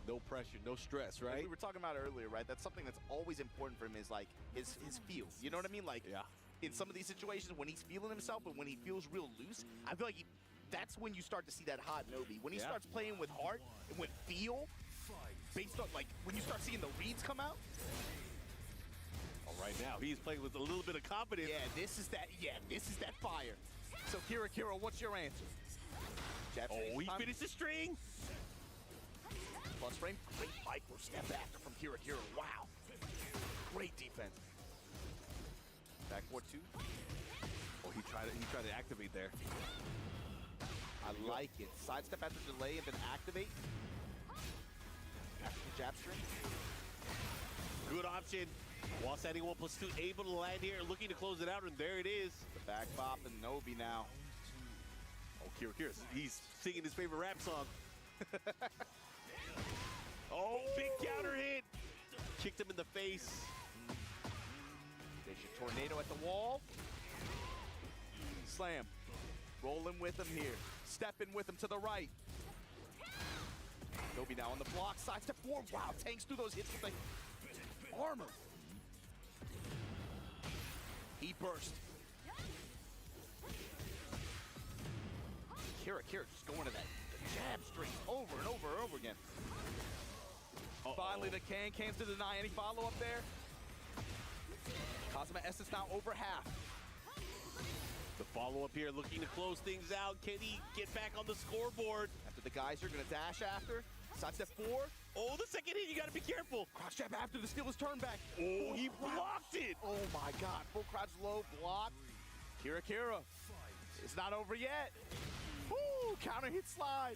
No pressure, no stress, right? Like we were talking about earlier, right? That's something that's always important for him is like his feel. You know what I mean? Like in some of these situations when he's feeling himself and when he feels real loose, I feel like that's when you start to see that hot Nobi. When he starts playing with heart and with feel, based on like when you start seeing the reads come out. Right now, he's playing with a little bit of confidence. Yeah, this is that fire. So Kira, what's your answer? Jab he finished the string. Plus frame, great micro step after from Kira. Wow. Great defense. Back 4-2. Oh, he tried to activate there. I like it. Sidestep after delay and then activate. After the jab string. Good option. Wall standing 1+2, able to land here, looking to close it out, and there it is. The back bop and Nobi now. Oh, Kira, he's singing his favorite rap song. Oh, big counter hit. Kicked him in the face. There's your tornado at the wall. Slam. Rolling with him here. Stepping with him to the right. Nobi now on the block. Sidestep forward. Wow, tanks through those hits with the armor. He burst. Kira just going to that jab string over and over and over again. Finally, the cans to deny any follow-up there. Cosma Essence now over half. The follow-up here, looking to close things out. Can he get back on the scoreboard? After the guys are going to dash after. Sidestep 4. Oh, the second hit, you got to be careful. Cross jab after the steal is turned back. Oh, he blocked it. Oh my God, full crouch low, block. Kira. It's not over yet. Woo, counter hit slide.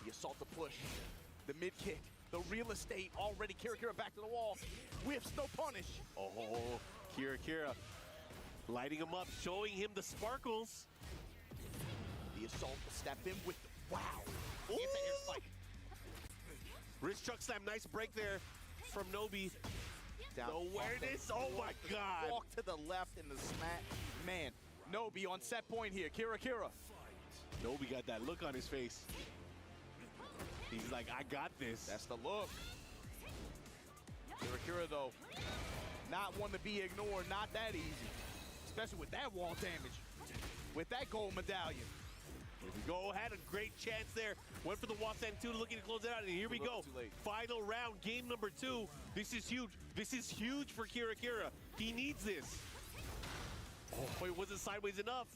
The assault to push. The mid kick. The real estate already. Kira back to the wall. Whiffs, no punish. Oh, Kira. Lighting him up, showing him the sparkles. The assault to step in with the, wow. Wrist chuck slam, nice break there from Nobi. Down. The awareness, oh my God. Walk to the left in the smack. Man, Nobi on set point here. Kira. Nobi got that look on his face. He's like, I got this. That's the look. Kira though, not one to be ignored, not that easy. Especially with that wall damage. With that gold medallion. Here we go, had a great chance there. Went for the wall stand 2, looking to close it out, and here we go. Final round, game number 2. This is huge. This is huge for Kira. He needs this. Oh, it wasn't sideways enough.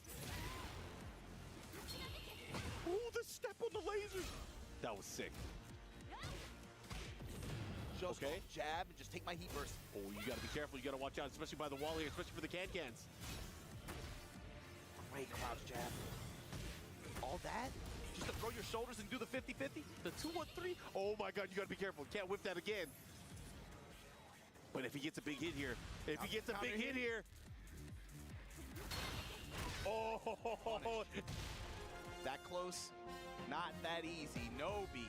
Ooh, the step on the laser. That was sick. Just jab and just take my heat burst. Oh, you gotta be careful. You gotta watch out, especially by the wall here, especially for the cans. Great crouch jab. All that? Just to throw your shoulders and do the 50-50? The 2-1-3? Oh my God, you gotta be careful. Can't whip that again. But if he gets a big hit here, Oh! That close? Not that easy. Nobi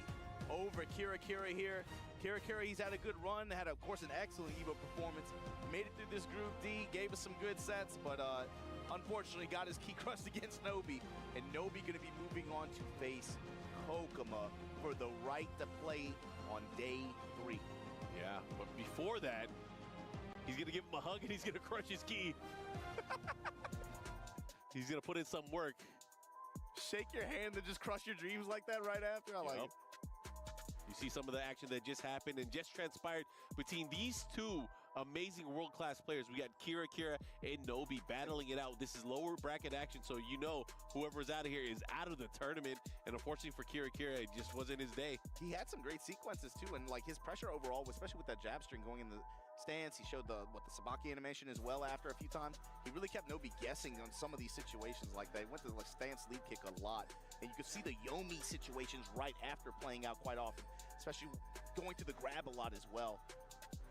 over Kira here. Kira, he's had a good run, had, of course, an excellent EVO performance. Made it through this Group D, gave us some good sets, but unfortunately got his key crushed against Nobi. And Nobi going to be moving on to face Kokuma for the right to play on day 3. Yeah, but before that, he's going to give him a hug and he's going to crush his key. He's going to put in some work. Shake your hand and just crush your dreams like that right after? I like it. You see some of the action that just happened and just transpired between these two amazing world-class players. We got Kira and Nobi battling it out. This is lower bracket action, so you know whoever's out of here is out of the tournament. And unfortunately for Kira, it just wasn't his day. He had some great sequences too, and like his pressure overall, especially with that jab string going in the stance. He showed the Sabaki animation as well after a few times. He really kept Nobi guessing on some of these situations like that. He went to the stance lead kick a lot, and you could see the Yomi situations right after playing out quite often, especially going to the grab a lot as well.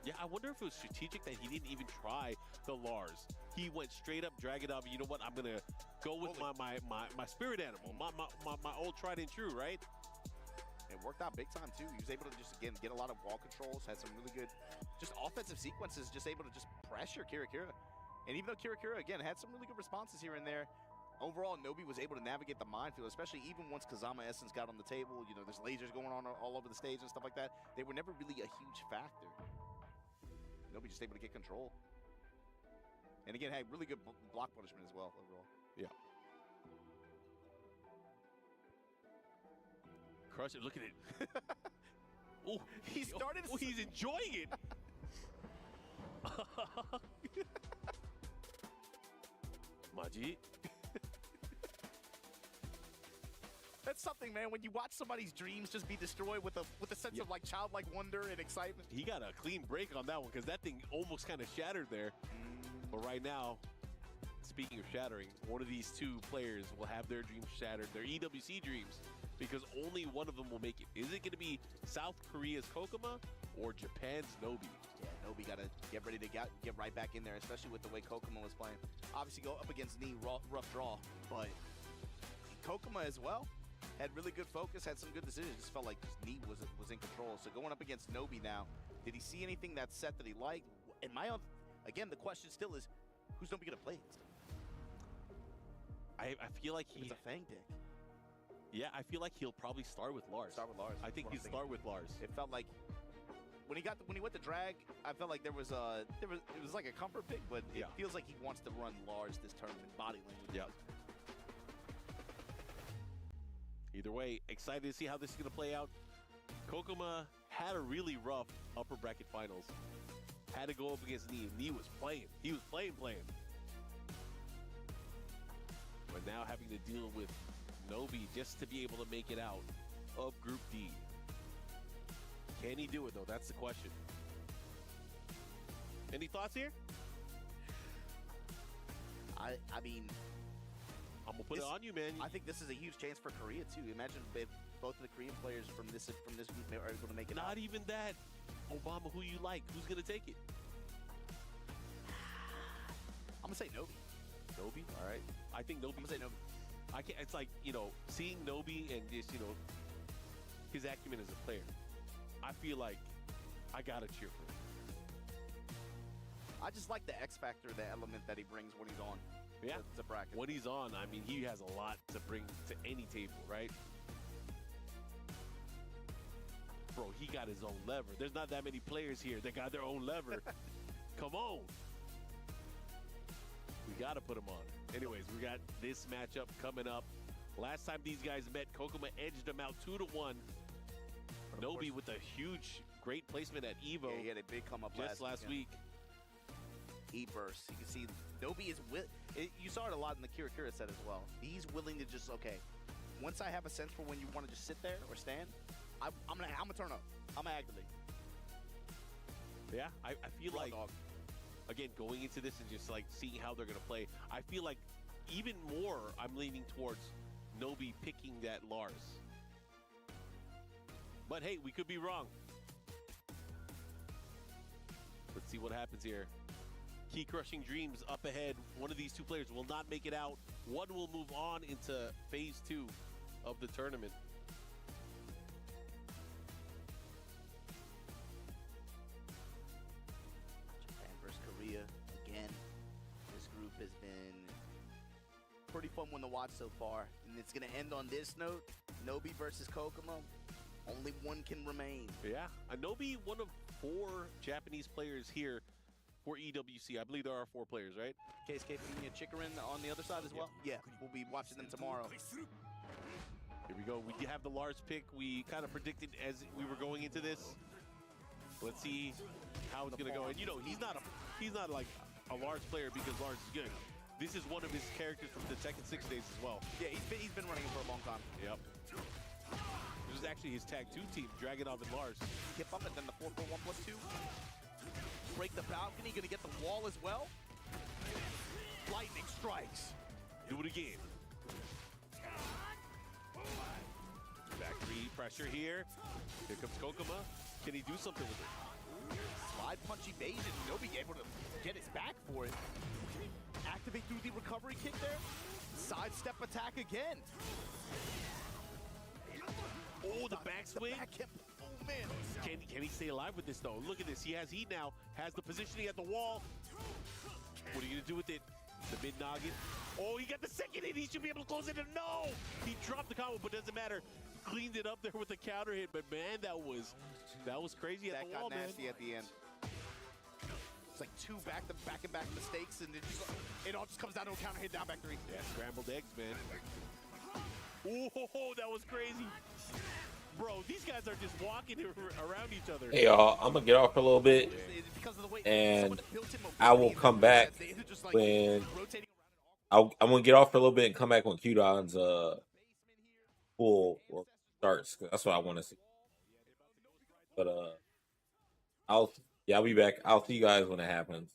Yeah, I wonder if it was strategic that he didn't even try the Lars. He went straight up, drag it up. You know what? I'm gonna go with my spirit animal, my old tried and true, right? It worked out big time too. He was able to just again get a lot of wall controls, had some really good just offensive sequences, just able to just pressure Kira. And even though Kira again had some really good responses here and there, overall Nobi was able to navigate the minefield, especially even once Kazama Essence got on the table. You know, there's lasers going on all over the stage and stuff like that. They were never really a huge factor. Nobi just able to get control. And again, had really good block punishment as well overall. Yeah. Crush it, look at it. Oh, he started. Oh, he's enjoying it. Maji. That's something, man. When you watch somebody's dreams just be destroyed with a sense of like childlike wonder and excitement. He got a clean break on that one because that thing almost kind of shattered there. But right now, speaking of shattering, one of these two players will have their dreams shattered, their EWC dreams, because only one of them will make it. Is it going to be South Korea's Kokuma or Japan's Nobi? Yeah, Nobi got to get ready to get right back in there, especially with the way Kokuma was playing. Obviously, go up against Knee, rough draw, but Kokuma as well had really good focus, had some good decisions. Just felt like Knee was in control. So going up against Nobi now, did he see anything that set that he liked? And again, the question still is, who's Nobi going to play against? I feel like it's a Fang pick. Yeah, I feel like he'll probably start with Lars. I think he'll start with Lars. It felt like when he went to drag, I felt like it was like a comfort pick, but it feels like he wants to run Lars this tournament. Body language. Yeah. Either way, excited to see how this is going to play out. Kokuma had a really rough upper bracket finals. Had to go up against Knee. Knee was playing. He was playing. But now having to deal with Nobi just to be able to make it out of Group D. Can he do it, though? That's the question. Any thoughts here? I mean, I'm gonna put it on you, man. I think this is a huge chance for Korea too. Imagine if both of the Korean players from this group are able to make it. Not even that. Obama, who you like? Who's gonna take it? I'm gonna say Nobi. Nobi? All right. I think Nobi. I'm gonna say Nobi. I can't. It's like, you know, seeing Nobi and just, you know, his acumen as a player. I feel like I gotta cheer for him. I just like the X factor, the element that he brings when he's on. Yeah. The bracket. When he's on, I mean, he has a lot to bring to any table, right? Bro, he got his own lever. There's not that many players here that got their own lever. Come on. We got to put him on. Anyways, we got this matchup coming up. Last time these guys met, Kokuma edged them out 2-1. Nobi with a huge, great placement at Evo. Yeah, he had a big come up just last week. E-burst. You can see Nobi is you saw it a lot in the Kira set as well. He's willing to just, okay, once I have a sense for when you want to just sit there or stand, I'm gonna turn up. I'm gonna activate. Yeah, I feel like, again, going into this and just like seeing how they're gonna play, I feel like even more I'm leaning towards Nobi picking that Lars. But hey, we could be wrong. Let's see what happens here. Key crushing dreams up ahead. One of these two players will not make it out. One will move on into phase 2 of the tournament. Japan versus Korea. Again, this group has been pretty fun one to watch so far. And it's going to end on this note. Nobi versus Kokuma. Only one can remain. Yeah, Nobi, one of 4 Japanese players here for EWC. I believe there are 4 players, right? KSK and Chikarin on the other side as well? Yeah, we'll be watching them tomorrow. Here we go. We have the Lars pick. We kind of predicted as we were going into this. Let's see how it's gonna go. And you know, he's not like a Lars player because Lars is good. This is one of his characters from the Tekken 6 days as well. Yeah, he's been running it for a long time. Yep. This is actually his tag 2 team, Dragunov and Lars. Hip up and then the 4-4-1+2. Break the balcony, gonna get the wall as well. Lightning strikes. Do it again. Back 3 pressure here. Here comes Kokuma. Can he do something with it? Slide punch evasion. Nobi able to get his back for it. Activate through the recovery kick there. Sidestep attack again. Oh, the backswing. Oh, man. Can he stay alive with this, though? Look at this. He has heat now. Has the positioning at the wall. What are you going to do with it? The mid-noggin. Oh, he got the second hit. He should be able to close it. And no! He dropped the combo, but doesn't matter. Cleaned it up there with the counter hit. But, man, that was crazy at the wall, man. That got nasty at the end. It's like 2 back-to-back mistakes, and it all just comes down to a counter hit down back 3. Yeah, scrambled eggs, man. Oh, that was crazy. Bro, these guys are just walking around each other. Hey, y'all, I'm going to get off for a little bit, and I will come back when... I'm going to get off for a little bit and come back when Q-Don's full starts. That's what I want to see. But, I'll be back. I'll see you guys when it happens.